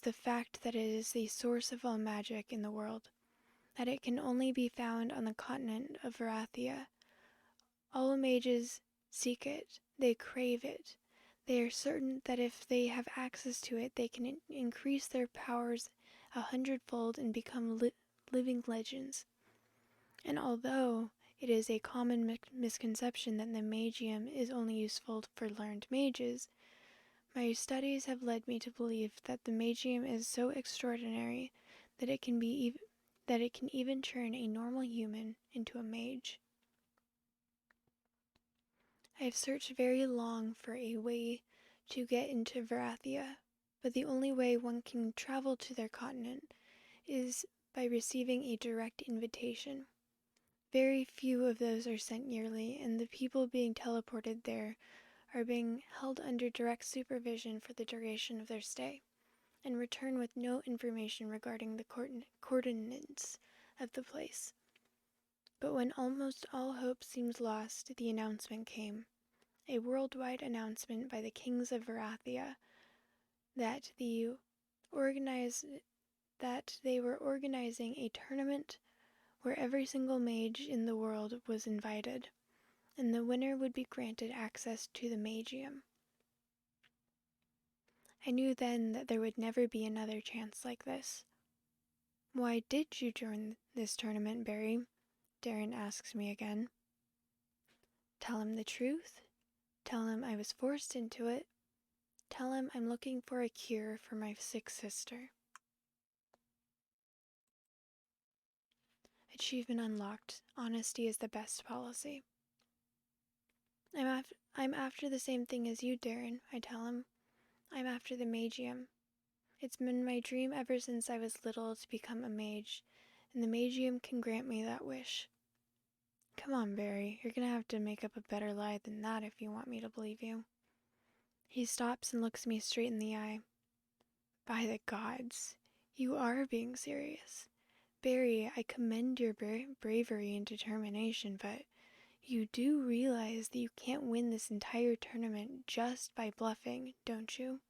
S2: the fact that it is the source of all magic in the world, that it can only be found on the continent of Varathia. All mages seek it, they crave it. They are certain that if they have access to it, they can increase their powers 100-fold and become living legends. And although it is a common misconception that the Magium is only useful for learned mages, my studies have led me to believe that the Magium is so extraordinary that it can even turn a normal human into a mage. I have searched very long for a way to get into Varathia, but the only way one can travel to their continent is by receiving a direct invitation. Very few of those are sent yearly, and the people being teleported there are being held under direct supervision for the duration of their stay, and return with no information regarding the coordinates of the place. But when almost all hope seemed lost, the announcement came. A worldwide announcement by the kings of Varathia that they were organizing a tournament where every single mage in the world was invited, and the winner would be granted access to the Magium. I knew then that there would never be another chance like this. Why did you join this tournament, Barry? Darren asks me again. Tell him the truth. Tell him I was forced into it. Tell him I'm looking for a cure for my sick sister. Achievement unlocked. Honesty is the best policy. I'm after the same thing as you, Darren, I tell him. I'm after the Magium. It's been my dream ever since I was little to become a mage, and the Magium can grant me that wish. Come on, Barry, you're gonna have to make up a better lie than that if you want me to believe you. He stops and looks me straight in the eye. By the gods, you are being serious. Barry, I commend your bravery and determination, but you do realize that you can't win this entire tournament just by bluffing, don't you?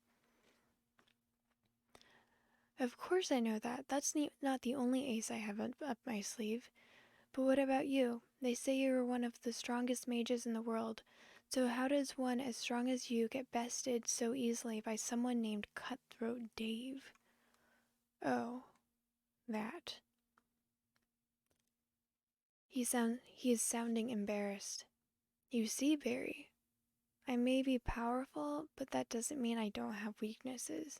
S2: Of course I know that. That's not the only ace I have up my sleeve. But what about you? They say you are one of the strongest mages in the world. So how does one as strong as you get bested so easily by someone named Cutthroat Dave? Oh, that. He is sounding embarrassed. You see, Barry, I may be powerful, but that doesn't mean I don't have weaknesses.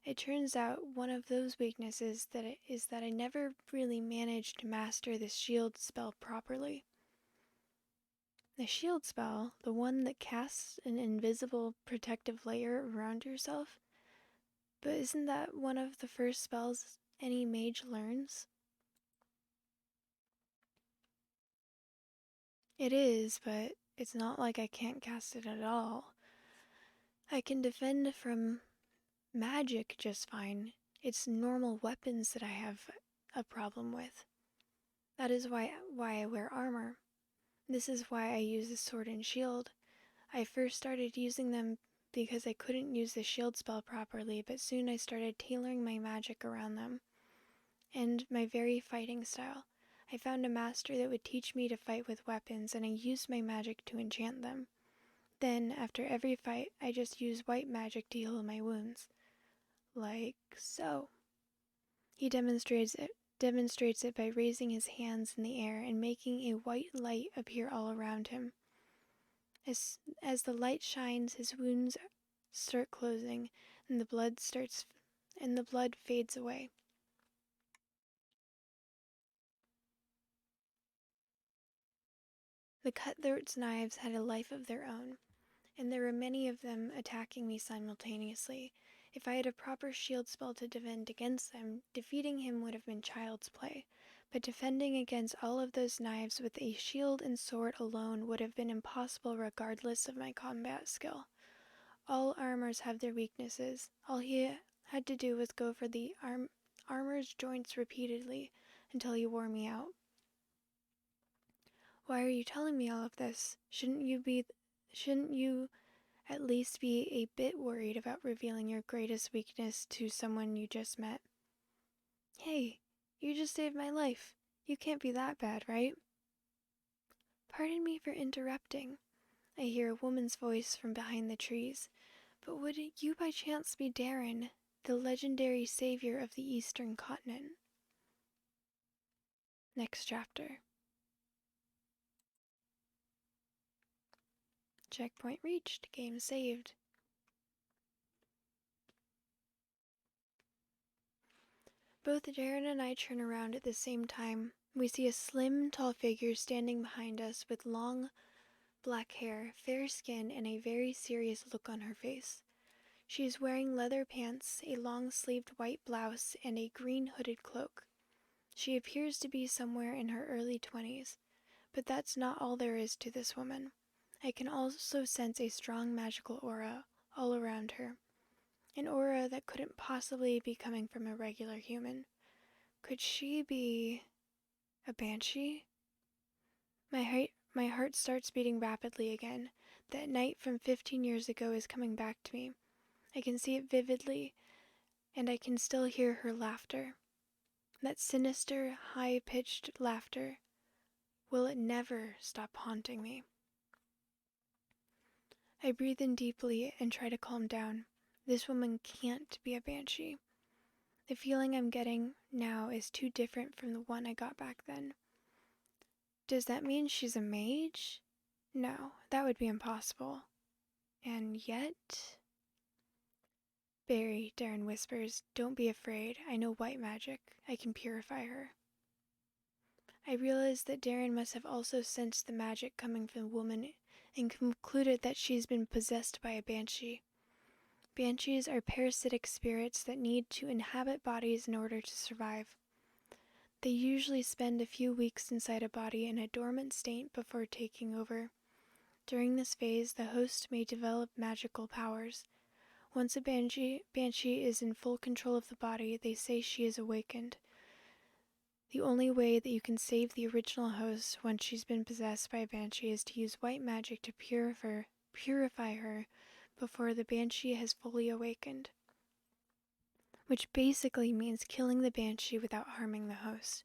S2: It turns out one of those weaknesses is that I never really managed to master the shield spell properly. The shield spell, the one that casts an invisible protective layer around yourself? But isn't that one of the first spells any mage learns? It is, but it's not like I can't cast it at all. I can defend from magic just fine. It's normal weapons that I have a problem with. That is why I wear armor. This is why I use a sword and shield. I first started using them because I couldn't use the shield spell properly, but soon I started tailoring my magic around them. And my very fighting style. I found a master that would teach me to fight with weapons, and I used my magic to enchant them. Then, after every fight, I just use white magic to heal my wounds. Like so. He demonstrates it by raising his hands in the air and making a white light appear all around him. As the light shines, his wounds start closing, and the blood fades away. The cutthroat's knives had a life of their own, and there were many of them attacking me simultaneously. If I had a proper shield spell to defend against them, defeating him would have been child's play, but defending against all of those knives with a shield and sword alone would have been impossible regardless of my combat skill. All armors have their weaknesses. All he had to do was go for the armor's joints repeatedly until he wore me out. Why are you telling me all of this? Shouldn't you at least be a bit worried about revealing your greatest weakness to someone you just met? Hey, you just saved my life. You can't be that bad, right? Pardon me for interrupting. I hear a woman's voice from behind the trees. But would you by chance be Darren, the legendary savior of the Eastern Continent? Next chapter. Checkpoint reached. Game saved. Both Darren and I turn around at the same time. We see a slim, tall figure standing behind us with long, black hair, fair skin, and a very serious look on her face. She is wearing leather pants, a long-sleeved white blouse, and a green hooded cloak. She appears to be somewhere in her early 20s, but that's not all there is to this woman. I can also sense a strong magical aura all around her. An aura that couldn't possibly be coming from a regular human. Could she be a banshee? My heart starts beating rapidly again. That night from 15 years ago is coming back to me. I can see it vividly, and I can still hear her laughter. That sinister, high-pitched laughter. Will it never stop haunting me? I breathe in deeply and try to calm down. This woman can't be a banshee. The feeling I'm getting now is too different from the one I got back then. Does that mean she's a mage? No, that would be impossible. And yet... Barry, Darren whispers, don't be afraid. I know white magic. I can purify her. I realize that Darren must have also sensed the magic coming from the woman and concluded that she's been possessed by a banshee. Banshees are parasitic spirits that need to inhabit bodies in order to survive. They usually spend a few weeks inside a body in a dormant state before taking over. During this phase, the host may develop magical powers. Once a banshee is in full control of the body, they say she is awakened. The only way that you can save the original host once she's been possessed by a banshee is to use white magic to purify her before the banshee has fully awakened, which basically means killing the banshee without harming the host.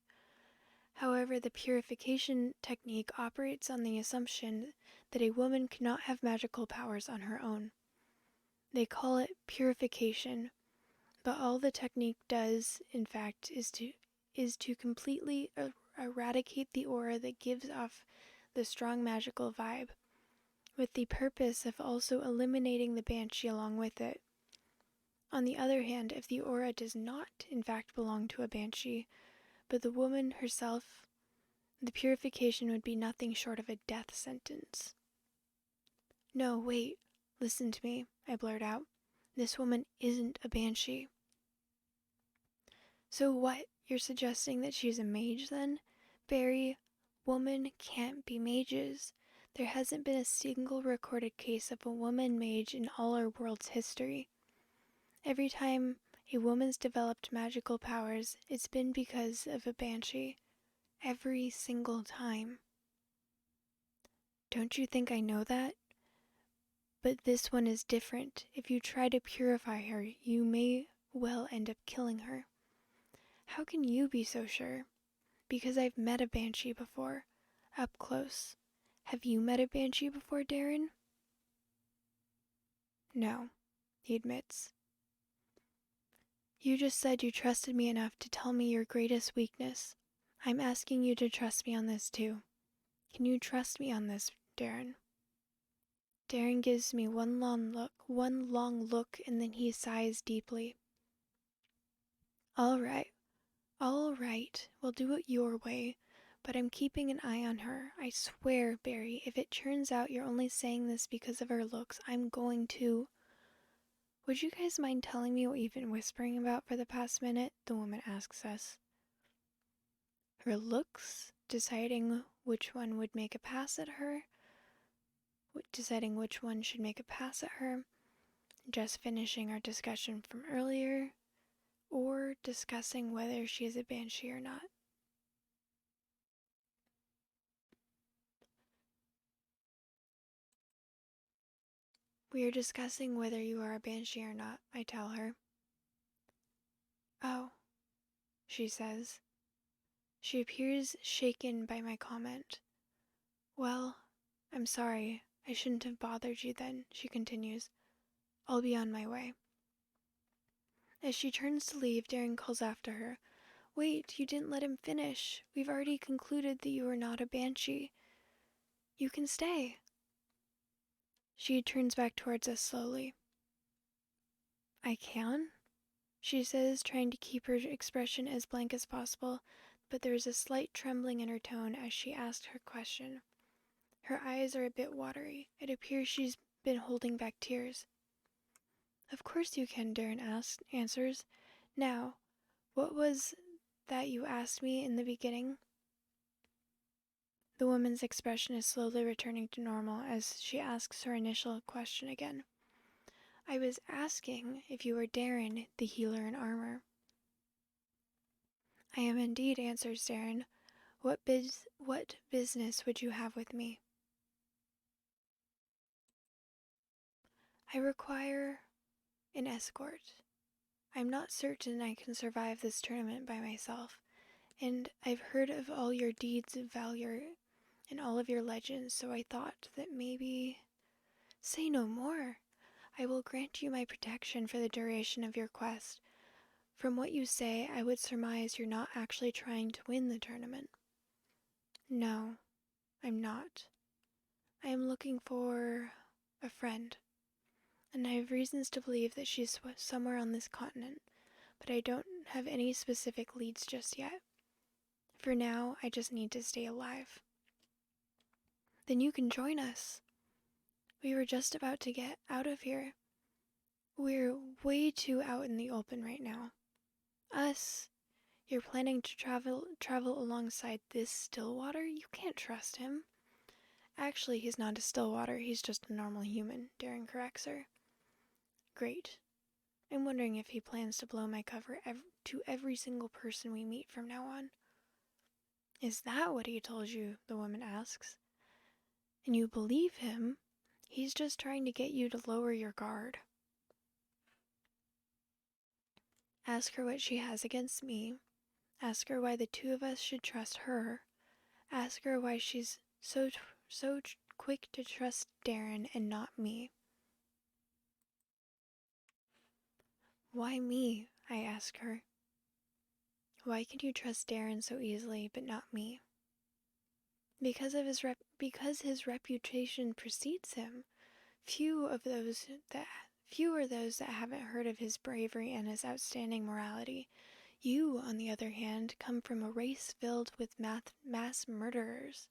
S2: However, the purification technique operates on the assumption that a woman cannot have magical powers on her own. They call it purification, but all the technique does, in fact, is to completely eradicate the aura that gives off the strong magical vibe, with the purpose of also eliminating the banshee along with it. On the other hand, if the aura does not, in fact, belong to a banshee, but the woman herself, the purification would be nothing short of a death sentence. No, wait, listen to me, I blurt out. This woman isn't a banshee. So what? You're suggesting that she's a mage then? Barry, women can't be mages. There hasn't been a single recorded case of a woman mage in all our world's history. Every time a woman's developed magical powers, it's been because of a banshee. Every single time. Don't you think I know that? But this one is different. If you try to purify her, you may well end up killing her. How can you be so sure? Because I've met a banshee before, up close. Have you met a banshee before, Darren? No, he admits. You just said you trusted me enough to tell me your greatest weakness. I'm asking you to trust me on this too. Can you trust me on this, Darren? Darren gives me one long look, and then he sighs deeply. All right, we'll do it your way, but I'm keeping an eye on her. I swear, Barry, if it turns out you're only saying this because of her looks, I'm going to... Would you guys mind telling me what you've been whispering about for the past minute? The woman asks us. Her looks? Deciding which one would make a pass at her? Deciding which one should make a pass at her? Just finishing our discussion from earlier? Or discussing whether she is a banshee or not? We are discussing whether you are a banshee or not, I tell her. Oh, she says. She appears shaken by my comment. Well, I'm sorry. I shouldn't have bothered you then, she continues. I'll be on my way. As she turns to leave, Darren calls after her. Wait, you didn't let him finish. We've already concluded that you are not a banshee. You can stay. She turns back towards us slowly. I can? She says, trying to keep her expression as blank as possible, but there is a slight trembling in her tone as she asks her question. Her eyes are a bit watery. It appears she's been holding back tears. Of course you can, Darren answers. Now, what was that you asked me in the beginning? The woman's expression is slowly returning to normal as she asks her initial question again. I was asking if you were Darren, the healer in armor. I am indeed, answers Darren. What business would you have with me? I require an escort. I'm not certain I can survive this tournament by myself, and I've heard of all your deeds of valor and all of your legends, so I thought that maybe... Say no more. I will grant you my protection for the duration of your quest, From what you say, I would surmise you're not actually trying to win the tournament. No, I'm not. I am looking for a friend, and I have reasons to believe that she's somewhere on this continent, but I don't have any specific leads just yet. For now, I just need to stay alive. Then you can join us. We were just about to get out of here. We're way too out in the open right now. Us? You're planning to travel alongside this Stillwater? You can't trust him. Actually, he's not a Stillwater, he's just a normal human, Darren corrects her. Great. I'm wondering if he plans to blow my cover to every single person we meet from now on. Is that what he told you? The woman asks. And you believe him? He's just trying to get you to lower your guard. Ask her what she has against me. Ask her why the two of us should trust her. Ask her why she's so quick to trust Darren and not me. Why me? I ask her. Why can you trust Darren so easily but not me? Because his reputation precedes him. Few are those that haven't heard of his bravery and his outstanding morality. You, on the other hand, come from a race filled with mass murderers.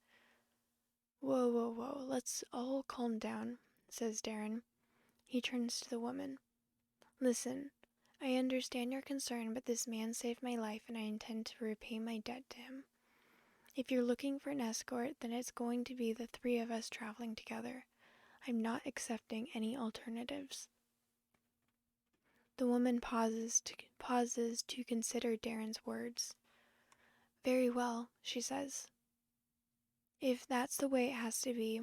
S2: Whoa, let's all calm down, says Darren. He turns to the woman. Listen, I understand your concern, but this man saved my life and I intend to repay my debt to him. If you're looking for an escort, then it's going to be the three of us traveling together. I'm not accepting any alternatives. The woman pauses to consider Darren's words. Very well, she says. If that's the way it has to be,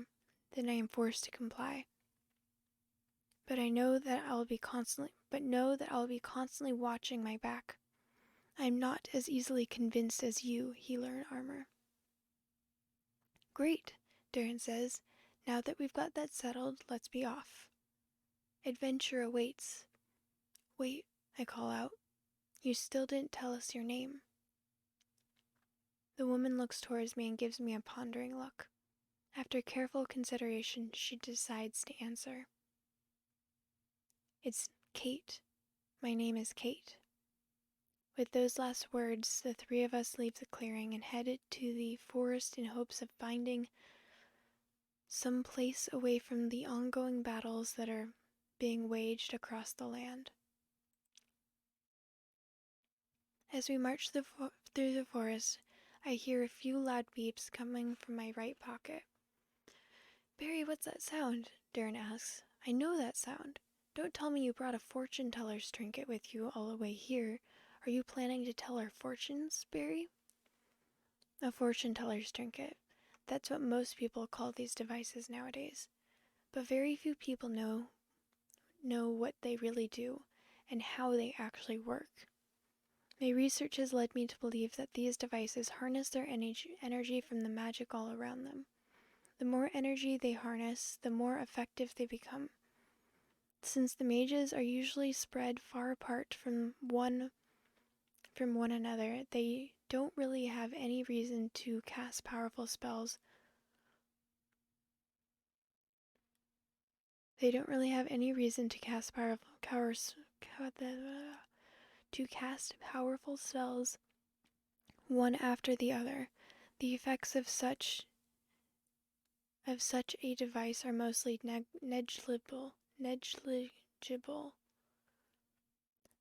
S2: then I am forced to comply. But know that I'll be constantly watching my back. I'm not as easily convinced as you, healer in armor. Great, Darren says. Now that we've got that settled, let's be off. Adventure awaits. Wait, I call out. You still didn't tell us your name. The woman looks towards me and gives me a pondering look. After careful consideration, she decides to answer. It's Kate. My name is Kate. With those last words, the three of us leave the clearing and headed to the forest in hopes of finding some place away from the ongoing battles that are being waged across the land. As we march through the forest, I hear a few loud beeps coming from my right pocket. Barry, what's that sound? Darren asks. I know that sound. Don't tell me you brought a fortune teller's trinket with you all the way here. Are you planning to tell our fortunes, Barry? A fortune teller's trinket. That's what most people call these devices nowadays. But very few people know what they really do and how they actually work. My research has led me to believe that these devices harness their energy from the magic all around them. The more energy they harness, the more effective they become. Since the mages are usually spread far apart from one another, they don't really have any reason to cast powerful spells. One after the other. The effects of such a device are mostly negligible.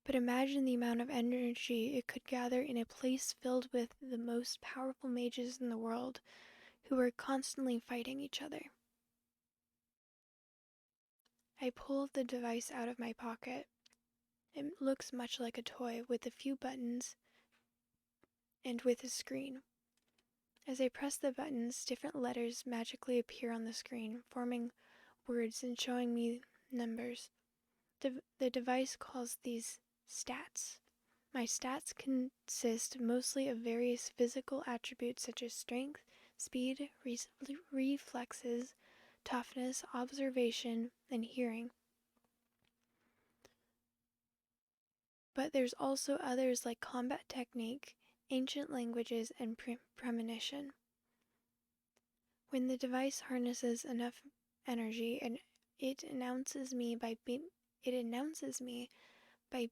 S2: But imagine the amount of energy it could gather in a place filled with the most powerful mages in the world, who are constantly fighting each other. I pull the device out of my pocket. It looks much like a toy with a few buttons and with a screen. As I press the buttons, different letters magically appear on the screen, forming words and showing me numbers. The device calls these stats. My stats consist mostly of various physical attributes such as strength, speed, reflexes, toughness, observation, and hearing. but there's also others like combat technique, ancient languages, and premonition. When the device harnesses enough energy, and it announces me by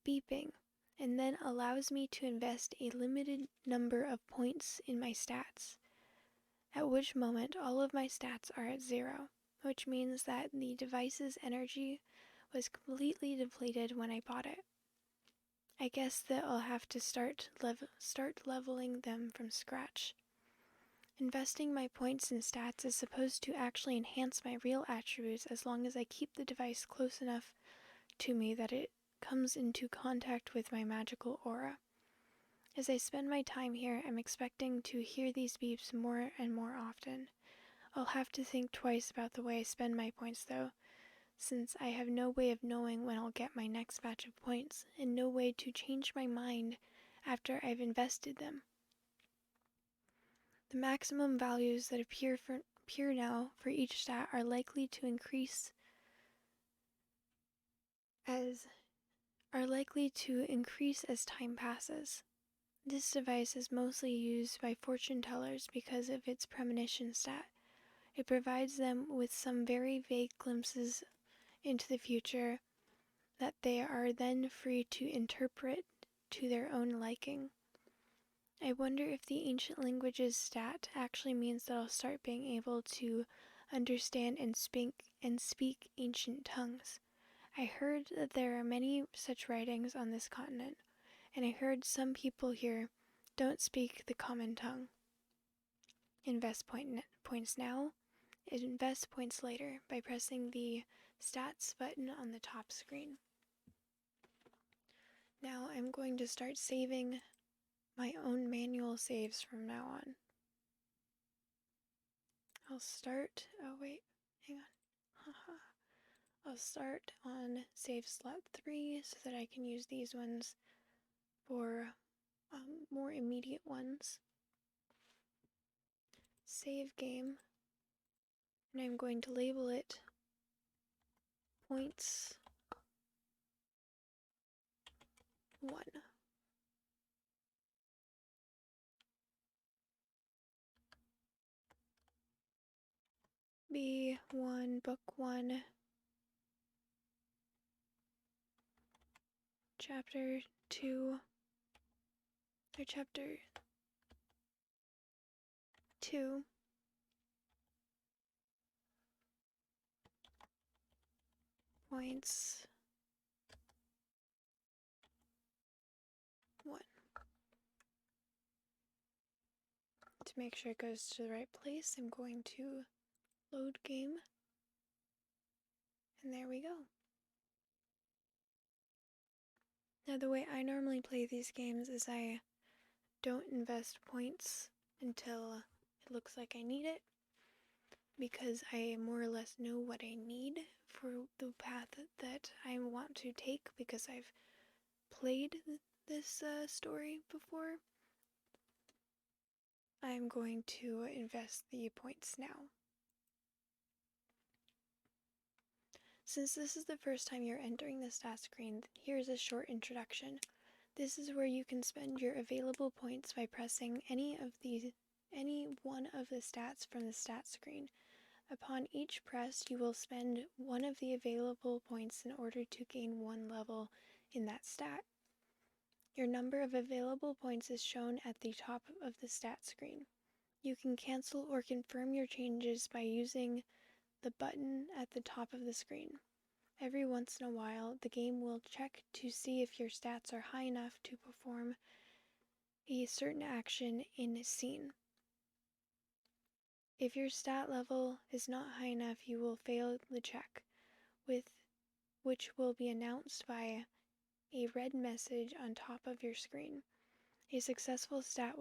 S2: beeping, and then allows me to invest a limited number of points in my stats, at which moment all of my stats are at 0, which means that the device's energy was completely depleted when I bought it. I guess that I'll have to start leveling them from scratch. Investing my points in stats is supposed to actually enhance my real attributes as long as I keep the device close enough to me that it comes into contact with my magical aura. As I spend my time here, I'm expecting to hear these beeps more and more often. I'll have to think twice about the way I spend my points though, since I have no way of knowing when I'll get my next batch of points, and no way to change my mind after I've invested them. The maximum values that appear now for each stat are likely to increase as time passes. This device is mostly used by fortune tellers because of its premonition stat. It provides them with some very vague glimpses into the future that they are then free to interpret to their own liking. I wonder if the ancient languages stat actually means that I'll start being able to understand and speak ancient tongues. I heard that there are many such writings on this continent, and I heard some people here don't speak the common tongue. Invest points now, invest points later by pressing the stats button on the top screen. Now I'm going to start saving my own manual saves from now on. I'll start on save slot 3 so that I can use these ones for more immediate ones. Save game, and I'm going to label it points 1. B1, Book 1, Chapter 2, or Chapter 2, points 1. To make sure it goes to the right place, I'm going to load game, and there we go. Now the way I normally play these games is I don't invest points until it looks like I need it, because I more or less know what I need for the path that I want to take, because I've played this story before. I'm going to invest the points now. Since this is the first time you're entering the stat screen, here's a short introduction. This is where you can spend your available points by pressing any one of the stats from the stat screen. Upon each press, you will spend one of the available points in order to gain one level in that stat. Your number of available points is shown at the top of the stat screen. You can cancel or confirm your changes by using the button at the top of the screen. Every once in a while, the game will check to see if your stats are high enough to perform a certain action in a scene. If your stat level is not high enough, you will fail the check, which will be announced by a red message on top of your screen. A successful stat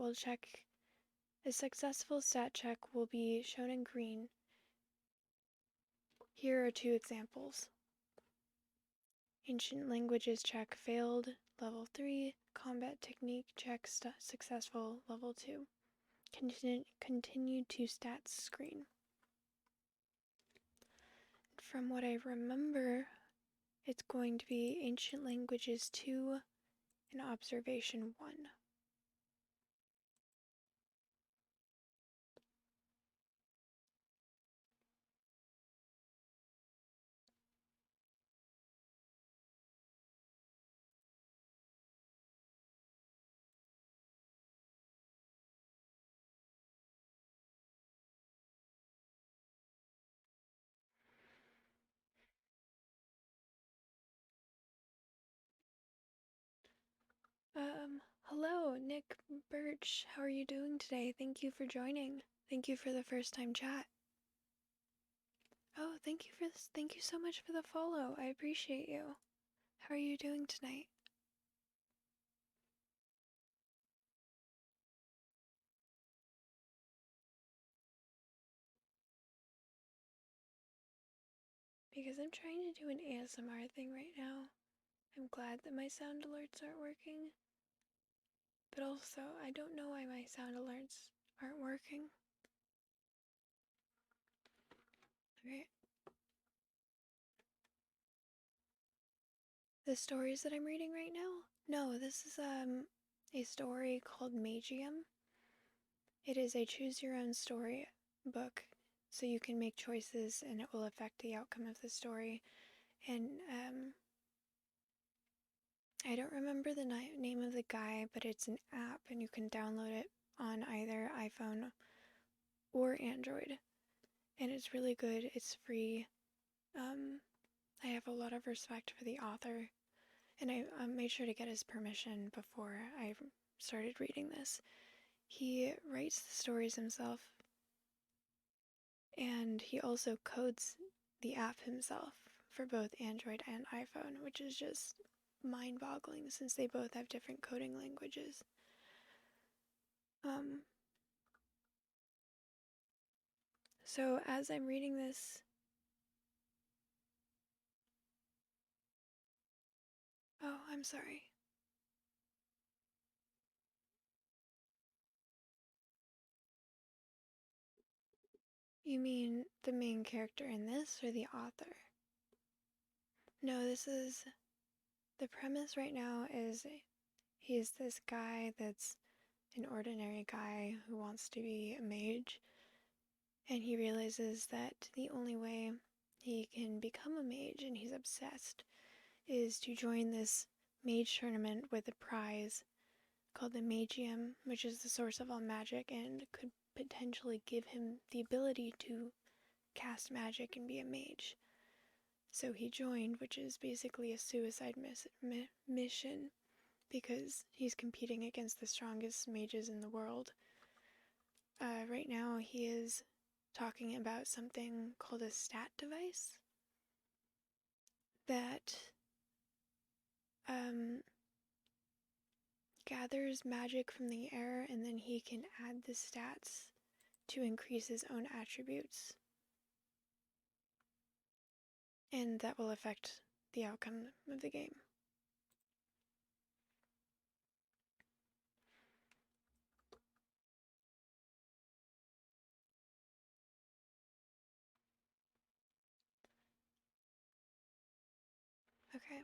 S2: check will be shown in green. Here are 2 examples. Ancient languages check failed, level 3. Combat technique check successful, level 2. Continue to stats screen. From what I remember, it's going to be Ancient Languages 2 in Observation 1. Hello, Nick Birch. How are you doing today? Thank you for joining. Thank you for the first time chat. Oh, thank you for this. Thank you so much for the follow. I appreciate you. How are you doing tonight? Because I'm trying to do an ASMR thing right now. I'm glad that my sound alerts aren't working. But also, I don't know why my sound alerts aren't working. Okay. The stories that I'm reading right now? No, this is a story called Magium. It is a choose your own story book, so you can make choices and it will affect the outcome of the story. And I don't remember the name of the guy, but it's an app and you can download it on either iPhone or Android. And it's really good. It's free. I have a lot of respect for the author, and I made sure to get his permission before I started reading this. He writes the stories himself, and he also codes the app himself for both Android and iPhone, which is just mind-boggling since they both have different coding languages. So as I'm reading this, oh, I'm sorry. You mean the main character in this or the author? No, this is, the premise right now is he's this guy that's an ordinary guy who wants to be a mage, and he realizes that the only way he can become a mage, and he's obsessed, is to join this mage tournament with a prize called the Magium, which is the source of all magic and could potentially give him the ability to cast magic and be a mage. So he joined, which is basically a suicide mission, because he's competing against the strongest mages in the world. Right now he is talking about something called a stat device that gathers magic from the air, and then he can add the stats to increase his own attributes. And that will affect the outcome of the game. Okay.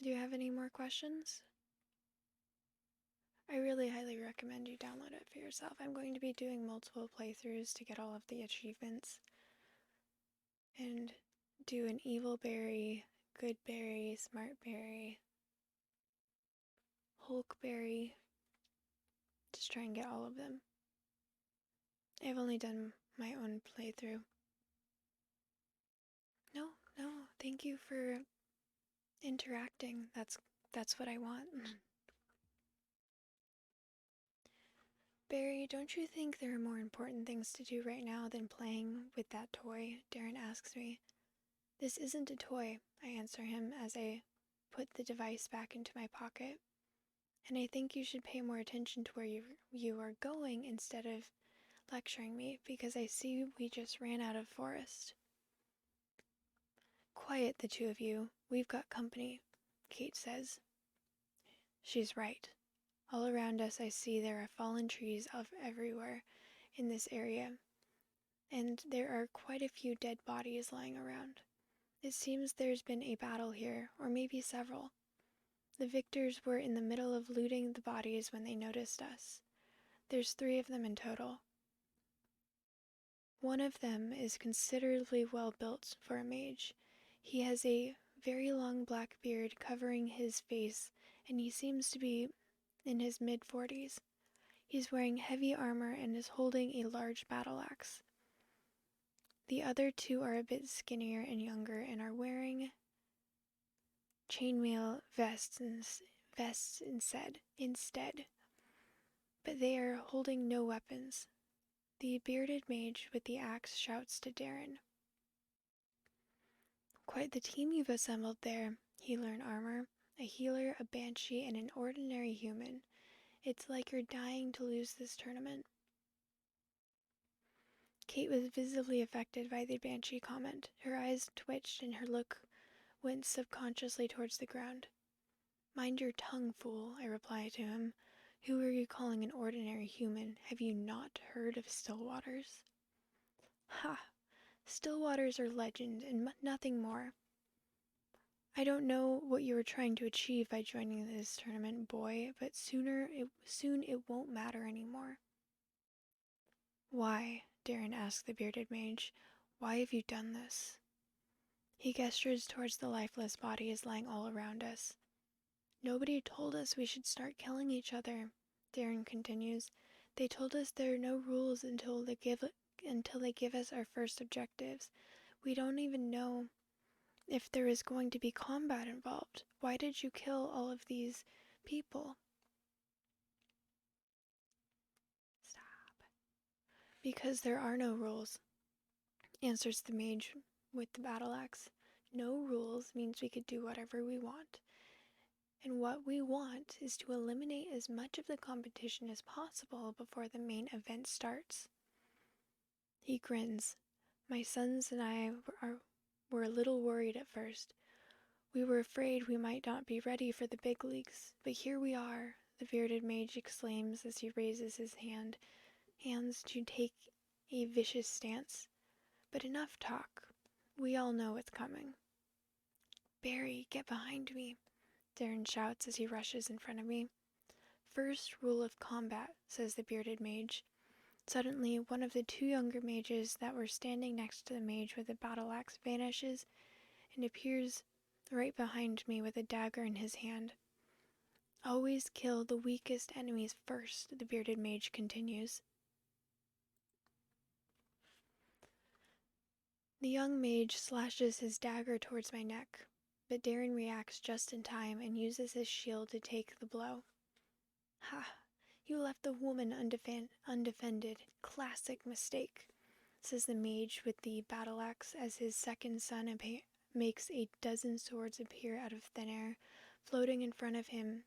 S2: Do you have any more questions? I really highly recommend you download it for yourself. I'm going to be doing multiple playthroughs to get all of the achievements. And do an evil berry, good berry, smart berry, Hulk berry. Just try and get all of them. I've only done my own playthrough. No, thank you for interacting. That's what I want. Barry, don't you think there are more important things to do right now than playing with that toy? Darren asks me. This isn't a toy, I answer him as I put the device back into my pocket. And I think you should pay more attention to where you are going instead of lecturing me, because I see we just ran out of forest. Quiet, the two of you. We've got company, Kate says. She's right. All around us I see there are fallen trees everywhere in this area, and there are quite a few dead bodies lying around. It seems there's been a battle here, or maybe several. The victors were in the middle of looting the bodies when they noticed us. There's 3 of them in total. One of them is considerably well built for a mage. He has a very long black beard covering his face, and he seems to be in his mid-40s. He's wearing heavy armor and is holding a large battle axe. The other 2 are a bit skinnier and younger and are wearing chainmail vests instead, but they are holding no weapons. The bearded mage with the axe shouts to Darren. Quite the team you've assembled there. Healer in armor, a healer, a banshee, and an ordinary human. It's like you're dying to lose this tournament. Kate was visibly affected by the banshee comment. Her eyes twitched and her look went subconsciously towards the ground. Mind your tongue, fool, I replied to him. Who are you calling an ordinary human? Have you not heard of Stillwaters? Ha! Stillwaters are legend and nothing more. I don't know what you were trying to achieve by joining this tournament, boy, but soon it won't matter anymore. Why? Darren asked the bearded mage. Why have you done this? He gestures towards the lifeless bodies lying all around us. Nobody told us we should start killing each other, Darren continues. They told us there are no rules until they give us our first objectives. We don't even know if there is going to be combat involved. Why did you kill all of these people? Stop. Because there are no rules, answers the mage with the battle axe. No rules means we could do whatever we want. And what we want is to eliminate as much of the competition as possible before the main event starts. He grins. My sons and I were a little worried at first. We were afraid we might not be ready for the big leagues, but here we are, the bearded mage exclaims as he raises his hands to take a vicious stance. But enough talk. We all know what's coming. Barry, get behind me, Darren shouts as he rushes in front of me. First rule of combat, says the bearded mage. Suddenly, one of the 2 younger mages that were standing next to the mage with the battle axe vanishes and appears right behind me with a dagger in his hand. Always kill the weakest enemies first, the bearded mage continues. The young mage slashes his dagger towards my neck, but Darren reacts just in time and uses his shield to take the blow. Ha! You left the woman undefended. Classic mistake, says the mage with the battle axe as his second son makes a dozen swords appear out of thin air, floating in front of him,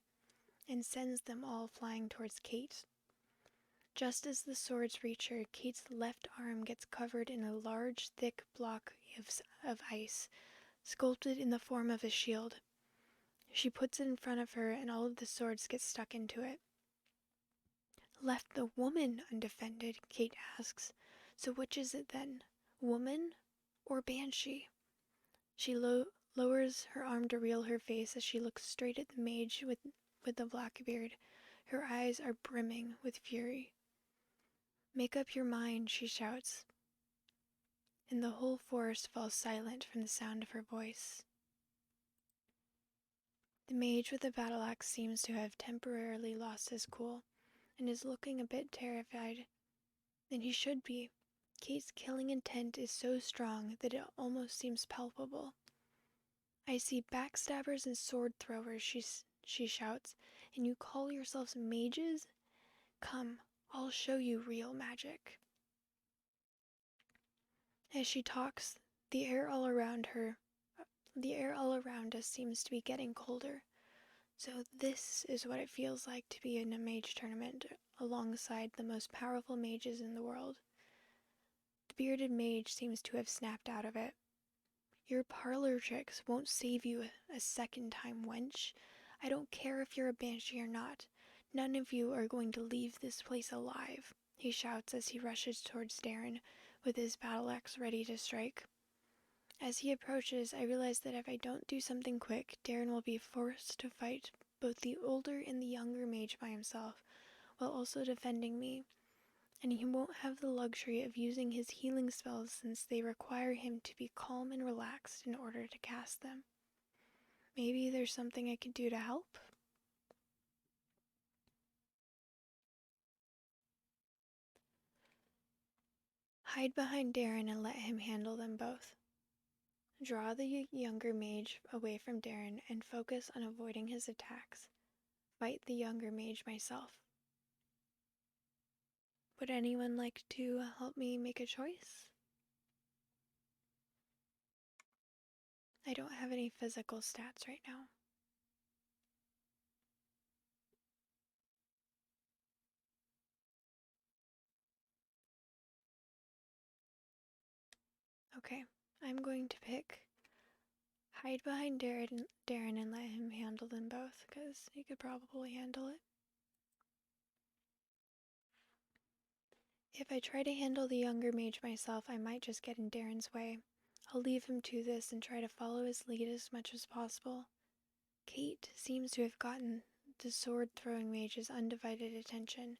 S2: and sends them all flying towards Kate. Just as the swords reach her, Kate's left arm gets covered in a large, thick block of ice, sculpted in the form of a shield. She puts it in front of her, and all of the swords get stuck into it. Left the woman undefended, Kate asks. So which is it then? Woman or banshee? She lowers her arm to reel her face as she looks straight at the mage with the black beard. Her eyes are brimming with fury. Make up your mind, she shouts, and the whole forest falls silent from the sound of her voice. The mage with the battle axe seems to have temporarily lost his cool, and is looking a bit terrified. And he should be. Kate's killing intent is so strong that it almost seems palpable. I see backstabbers and sword throwers, she shouts, and you call yourselves mages? Come, I'll show you real magic. As she talks, the air all around us seems to be getting colder. So this is what it feels like to be in a mage tournament alongside the most powerful mages in the world. The bearded mage seems to have snapped out of it. Your parlor tricks won't save you a second time, wench. I don't care if you're a banshee or not. None of you are going to leave this place alive, he shouts as he rushes towards Darren with his battle axe ready to strike. As he approaches, I realize that if I don't do something quick, Darren will be forced to fight both the older and the younger mage by himself, while also defending me, and he won't have the luxury of using his healing spells since they require him to be calm and relaxed in order to cast them. Maybe there's something I could do to help? Hide behind Darren and let him handle them both. Draw the younger mage away from Darren and focus on avoiding his attacks. Fight the younger mage myself. Would anyone like to help me make a choice? I don't have any physical stats right now. Okay, I'm going to pick hide behind Darren and let him handle them both, because he could probably handle it. If I try to handle the younger mage myself, I might just get in Darren's way. I'll leave him to this and try to follow his lead as much as possible. Kate seems to have gotten the sword-throwing mage's undivided attention.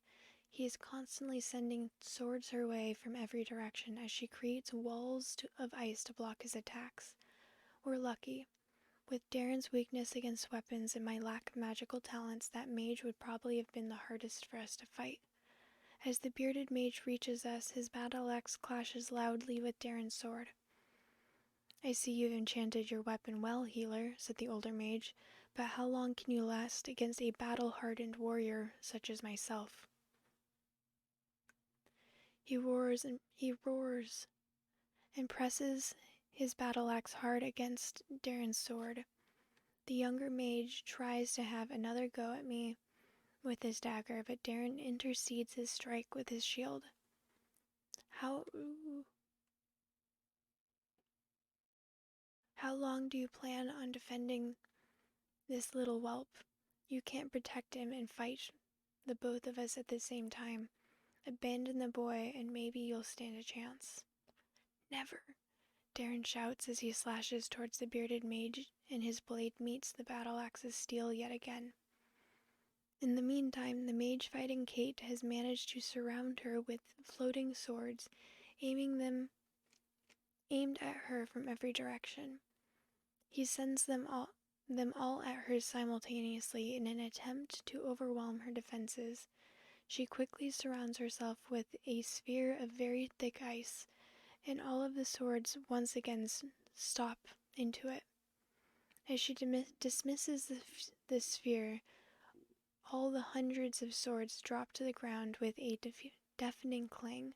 S2: He is constantly sending swords her way from every direction as she creates walls of ice to block his attacks. We're lucky. With Darren's weakness against weapons and my lack of magical talents, that mage would probably have been the hardest for us to fight. As the bearded mage reaches us, his battle axe clashes loudly with Darren's sword. I see you've enchanted your weapon well, healer, said the older mage, but how long can you last against a battle-hardened warrior such as myself? He roars and presses his battle axe hard against Darren's sword. The younger mage tries to have another go at me with his dagger, but Darren intercedes his strike with his shield. How long do you plan on defending this little whelp? You can't protect him and fight the both of us at the same time. Abandon the boy and maybe you'll stand a chance. Never, Darren shouts as he slashes towards the bearded mage and his blade meets the battle axe's steel yet again. In the meantime, the mage fighting Kate has managed to surround her with floating swords, aimed at her from every direction. He sends them all at her simultaneously in an attempt to overwhelm her defenses. She quickly surrounds herself with a sphere of very thick ice, and all of the swords once again stop into it. As she dismisses the sphere, all the hundreds of swords drop to the ground with a deafening clang.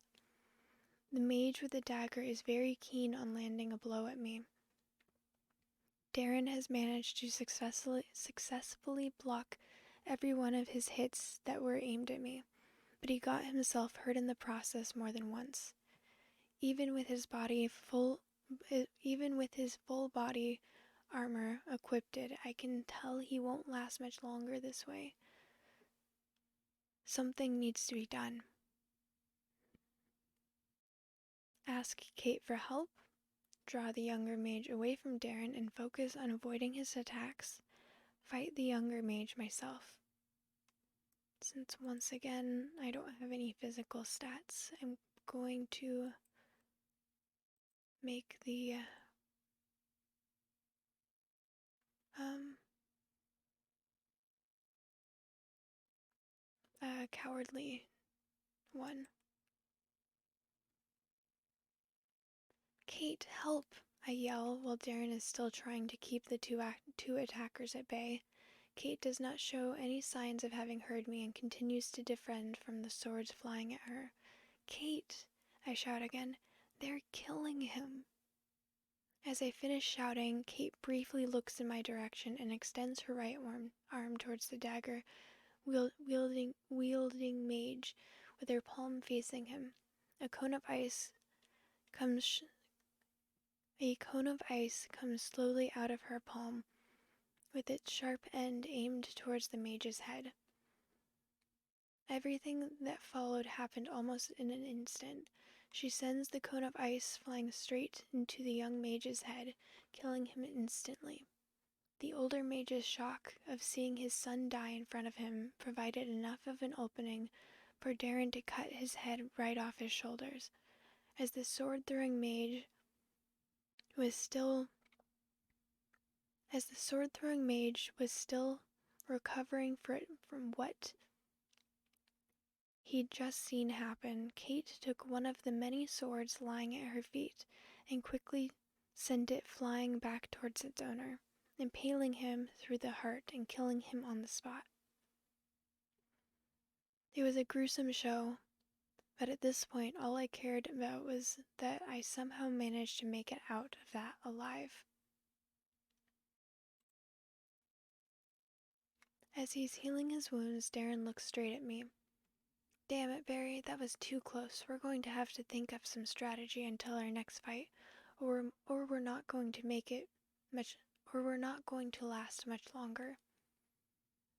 S2: The mage with the dagger is very keen on landing a blow at me. Darren has managed to successfully block every one of his hits that were aimed at me, but he got himself hurt in the process more than once. Even with his full body armor equipped, I can tell he won't last much longer this way. Something needs to be done. Ask Kate for help, draw the younger mage away from Darren and focus on avoiding his attacks. Fight the younger mage myself. Since once again I don't have any physical stats, I'm going to make the cowardly one. Kate, help! I yell while Darren is still trying to keep the two attackers at bay. Kate does not show any signs of having heard me and continues to defend from the swords flying at her. Kate, I shout again, they're killing him. As I finish shouting, Kate briefly looks in my direction and extends her right arm towards the dagger wielding mage with her palm facing him. A cone of ice comes slowly out of her palm, with its sharp end aimed towards the mage's head. Everything that followed happened almost in an instant. She sends the cone of ice flying straight into the young mage's head, killing him instantly. The older mage's shock of seeing his son die in front of him provided enough of an opening for Darren to cut his head right off his shoulders. As the sword-throwing mage was still recovering from what he'd just seen happen, Kate took one of the many swords lying at her feet and quickly sent it flying back towards its owner, impaling him through the heart and killing him on the spot. It was a gruesome show, but at this point all I cared about was that I somehow managed to make it out of that alive. As he's healing his wounds, Darren looks straight at me. Damn it, Barry, that was too close. We're going to have to think of some strategy until our next fight, or we're not going to last much longer.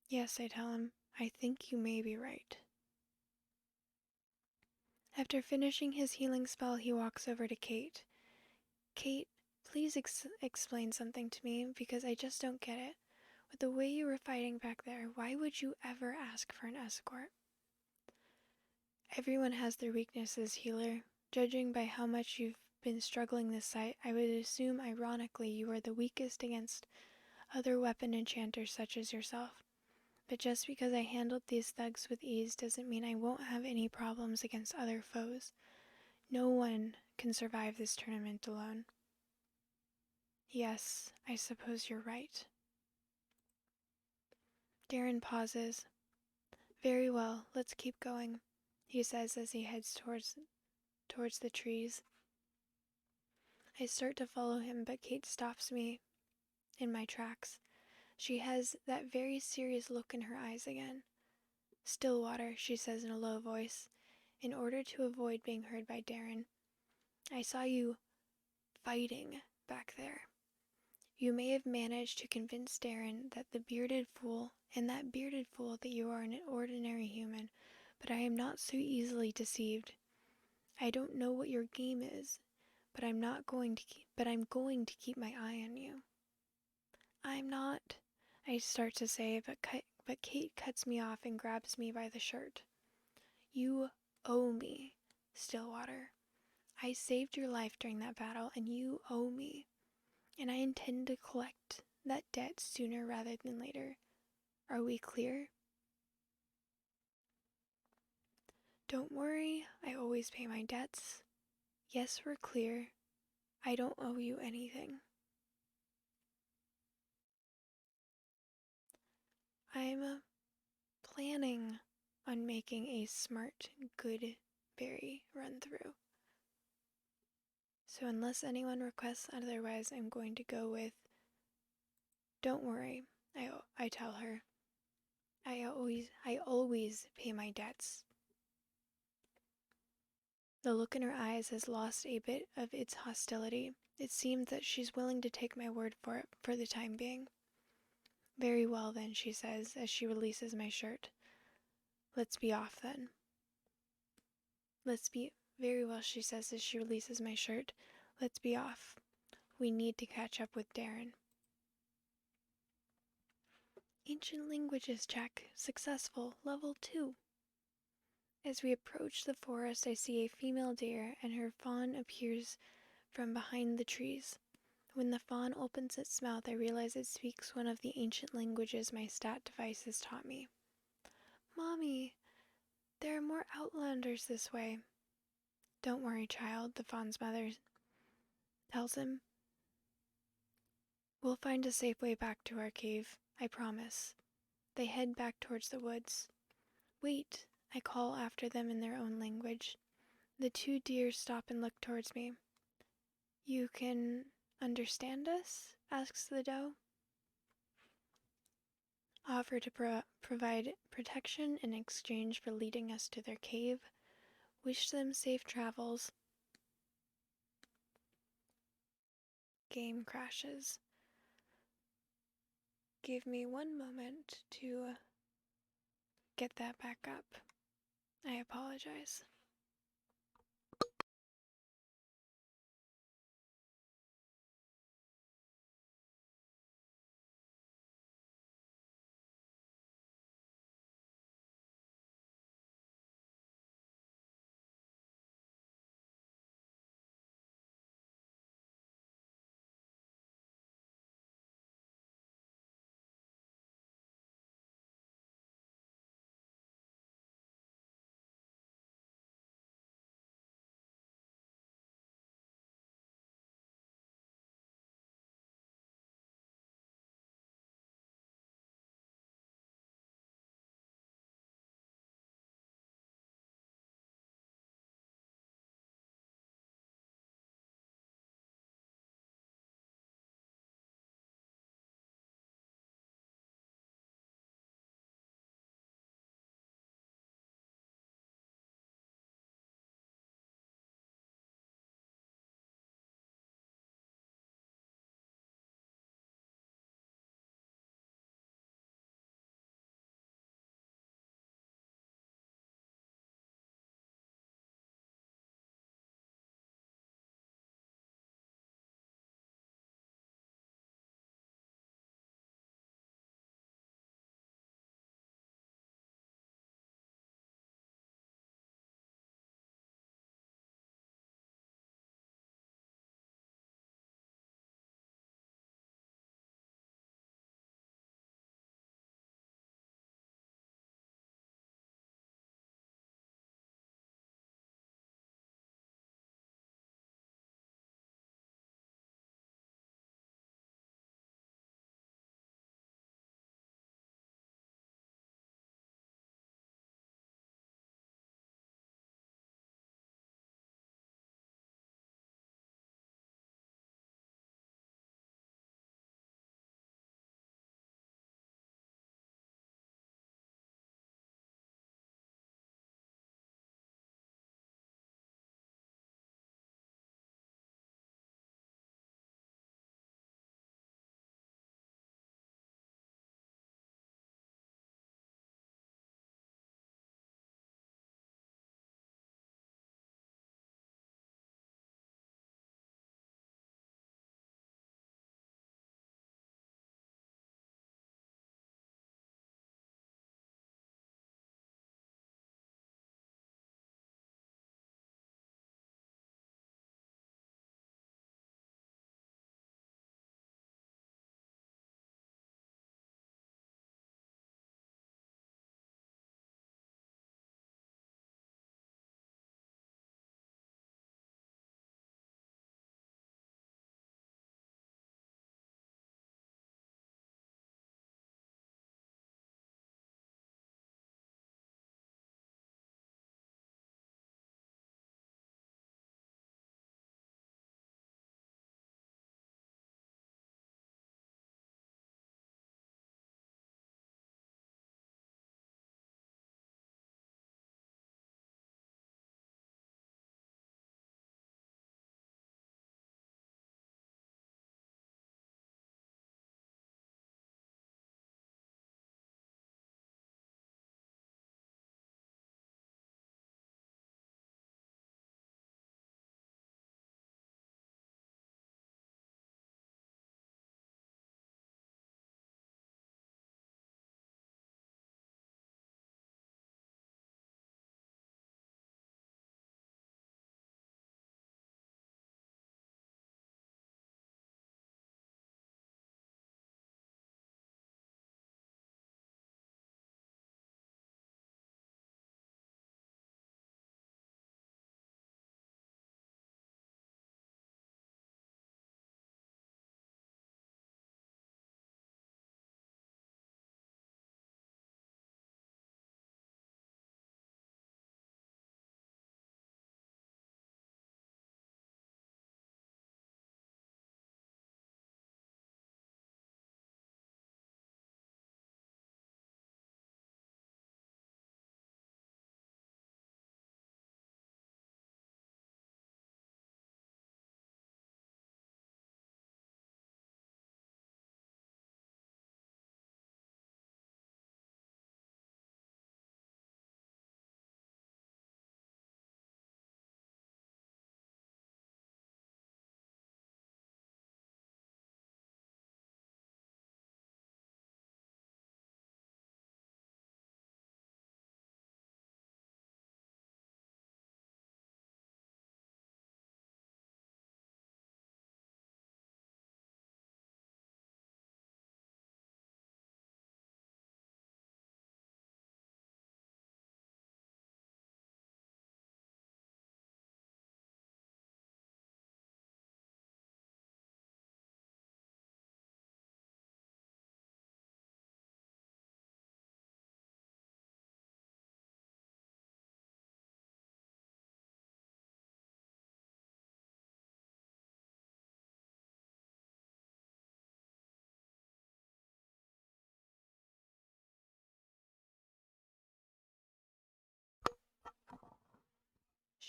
S2: Yes, I tell him, I think you may be right. After finishing his healing spell, he walks over to Kate. Kate, please explain something to me, because I just don't get it. With the way you were fighting back there, why would you ever ask for an escort? Everyone has their weaknesses, healer. Judging by how much you've been struggling this fight, I would assume ironically you are the weakest against other weapon enchanters such as yourself. But just because I handled these thugs with ease doesn't mean I won't have any problems against other foes. No one can survive this tournament alone. Yes, I suppose you're right. Darren pauses. Very well, let's keep going, he says as he heads towards the trees. I start to follow him, but Kate stops me in my tracks. She has that very serious look in her eyes again. Stillwater, she says in a low voice, in order to avoid being heard by Darren. I saw you fighting back there. You may have managed to convince Darren that that bearded fool that you are an ordinary human, but I am not so easily deceived. I don't know what your game is, but I'm going to keep my eye on you. I'm not, I start to say, but Kate cuts me off and grabs me by the shirt. You owe me, Stillwater. I saved your life during that battle, and you owe me. And I intend to collect that debt sooner rather than later. Are we clear? Don't worry, I always pay my debts. Yes, we're clear. I don't owe you anything. I'm planning on making a smart, good berry run through. So unless anyone requests otherwise, I'm going to go with, don't worry, I tell her. I always pay my debts. The look in her eyes has lost a bit of its hostility. It seems that she's willing to take my word for it for the time being. Very well then, she says as she releases my shirt. Let's be off then. Very well, she says as she releases my shirt. Let's be off. We need to catch up with Darren. Ancient languages check. Successful. Level 2. As we approach the forest, I see a female deer, and her fawn appears from behind the trees. When the fawn opens its mouth, I realize it speaks one of the ancient languages my stat device has taught me. Mommy, there are more outlanders this way. Don't worry, child, the fawn's mother tells him. We'll find a safe way back to our cave, I promise. They head back towards the woods. Wait, I call after them in their own language. The two deer stop and look towards me. You can understand us? Asks the doe. Offer to provide protection in exchange for leading us to their cave. Wish them safe travels. Game crashes. Give me one moment to get that back up. I apologize.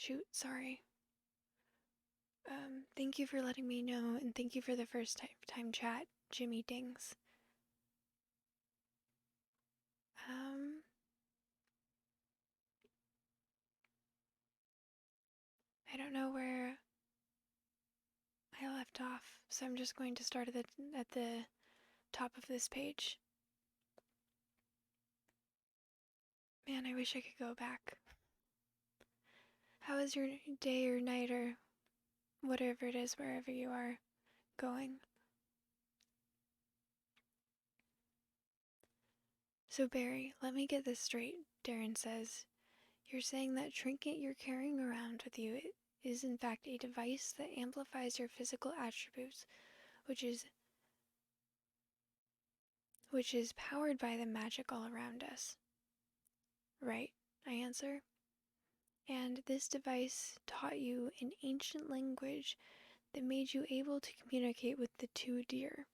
S2: Shoot, sorry. Thank you for letting me know, and thank you for the first time chat, Jimmy Dings. I don't know where I left off, so I'm just going to start at the top of this page. Man, I wish I could go back. How is your day or night or whatever it is, wherever you are going? So Barry, let me get this straight, Darren says. You're saying that trinket you're carrying around with you is in fact a device that amplifies your physical attributes, which is powered by the magic all around us. Right, I answer. And this device taught you an ancient language that made you able to communicate with the two deer.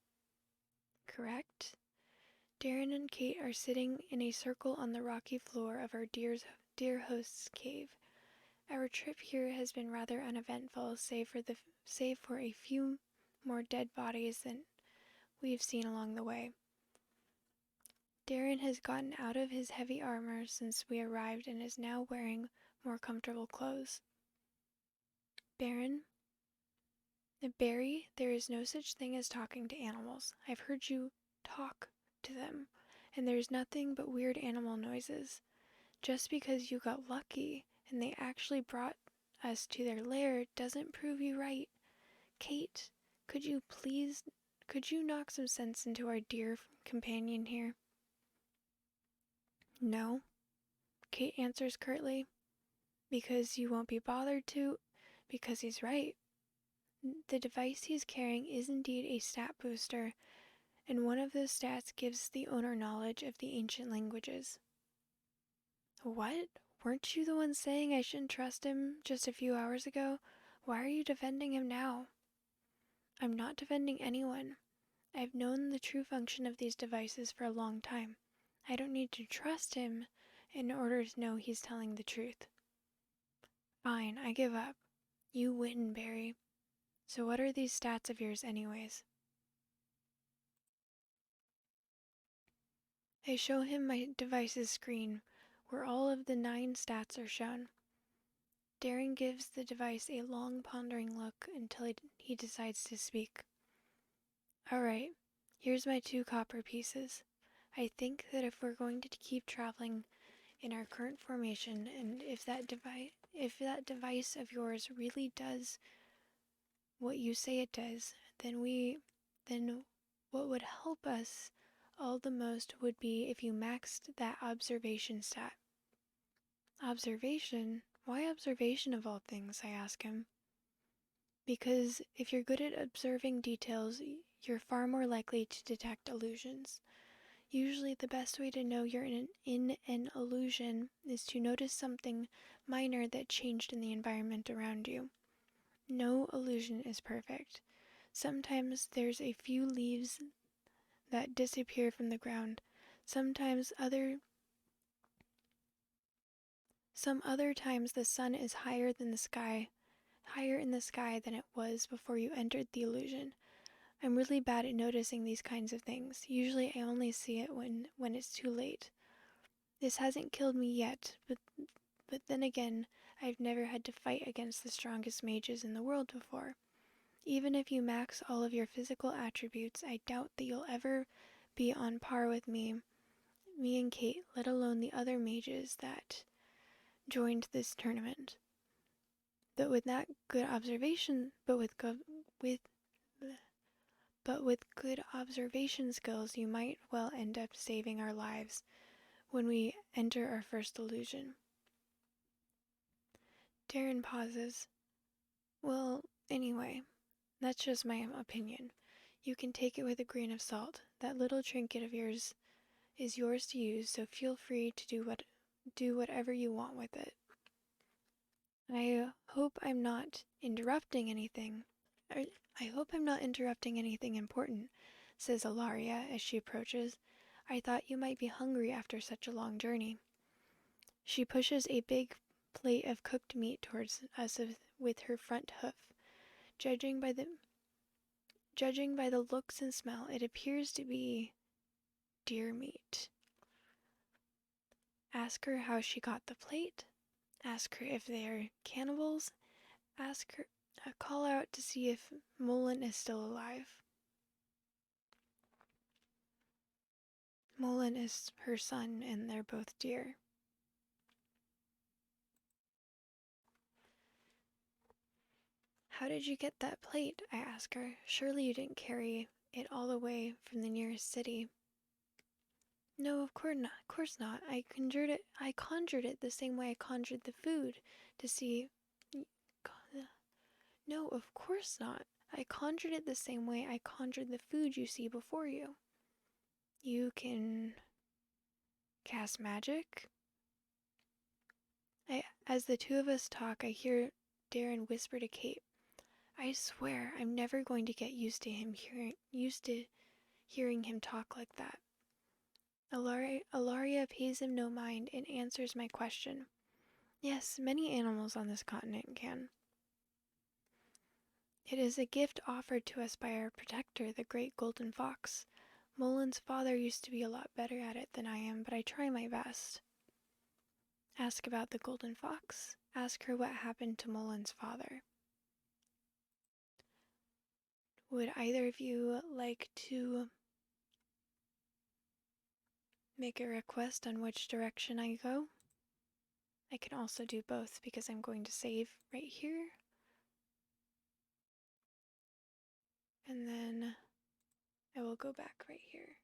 S2: Correct? Darren and Kate are sitting in a circle on the rocky floor of our deer host's cave. Our trip here has been rather uneventful, save for a few more dead bodies than we've seen along the way. Darren has gotten out of his heavy armor since we arrived and is now wearing more comfortable clothes. Barry, there is no such thing as talking to animals. I've heard you talk to them, and there's nothing but weird animal noises. Just because you got lucky and they actually brought us to their lair doesn't prove you right. Kate, could you knock some sense into our dear companion here? No, Kate answers curtly. Because you won't be bothered to, because he's right. The device he's carrying is indeed a stat booster, and one of those stats gives the owner knowledge of the ancient languages. What? Weren't you the one saying I shouldn't trust him just a few hours ago? Why are you defending him now? I'm not defending anyone. I've known the true function of these devices for a long time. I don't need to trust him in order to know he's telling the truth. Fine, I give up. You win, Barry. So what are these stats of yours anyways? I show him my device's screen, where all of the 9 stats are shown. Darren gives the device a long pondering look until he decides to speak. Alright, here's my 2 copper pieces. I think that if we're going to keep traveling in our current formation, and if that device of yours really does what you say it does, then what would help us all the most would be if you maxed that observation stat. Observation? Why observation of all things? I ask him. Because if you're good at observing details, you're far more likely to detect illusions. Usually the best way to know you're in an illusion is to notice something minor that changed in the environment around you. No illusion is perfect. Sometimes there's a few leaves that disappear from the ground. Some other times the sun is higher in the sky than it was before you entered the illusion. I'm really bad at noticing these kinds of things. Usually I only see it when it's too late. This hasn't killed me yet, but then again, I've never had to fight against the strongest mages in the world before. Even if you max all of your physical attributes, I doubt that you'll ever be on par with me and Kate, let alone the other mages that joined this tournament. But with good observation skills, you might well end up saving our lives when we enter our first illusion. Darren pauses. Well, anyway, that's just my opinion. You can take it with a grain of salt. That little trinket of yours is yours to use, so feel free to do whatever you want with it. I hope I'm not interrupting anything. Important, says Ilaria as she approaches. I thought you might be hungry after such a long journey. She pushes a big plate of cooked meat towards us with her front hoof. Judging by the looks and smell, it appears to be deer meat. Ask her how she got the plate. Ask her if they are cannibals. Ask her, call out to see if Mullen is still alive. Mullen is her son, and they're both deer. How did you get that plate? I ask her. Surely you didn't carry it all the way from the nearest city. No, of course not. Of course not. I conjured it the same way I conjured the food to see. No, of course not. I conjured it the same way I conjured the food you see before you. You can cast magic? As the two of us talk, I hear Darren whisper to Kate, I swear I'm never going to get used to hearing him talk like that. Ilaria pays him no mind and answers my question. Yes, many animals on this continent can. It is a gift offered to us by our protector, the great golden fox. Mullen's father used to be a lot better at it than I am, but I try my best. Ask about the golden fox. Ask her what happened to Mullen's father. Would either of you like to make a request on which direction I go? I can also do both because I'm going to save right here. And then I will go back right here.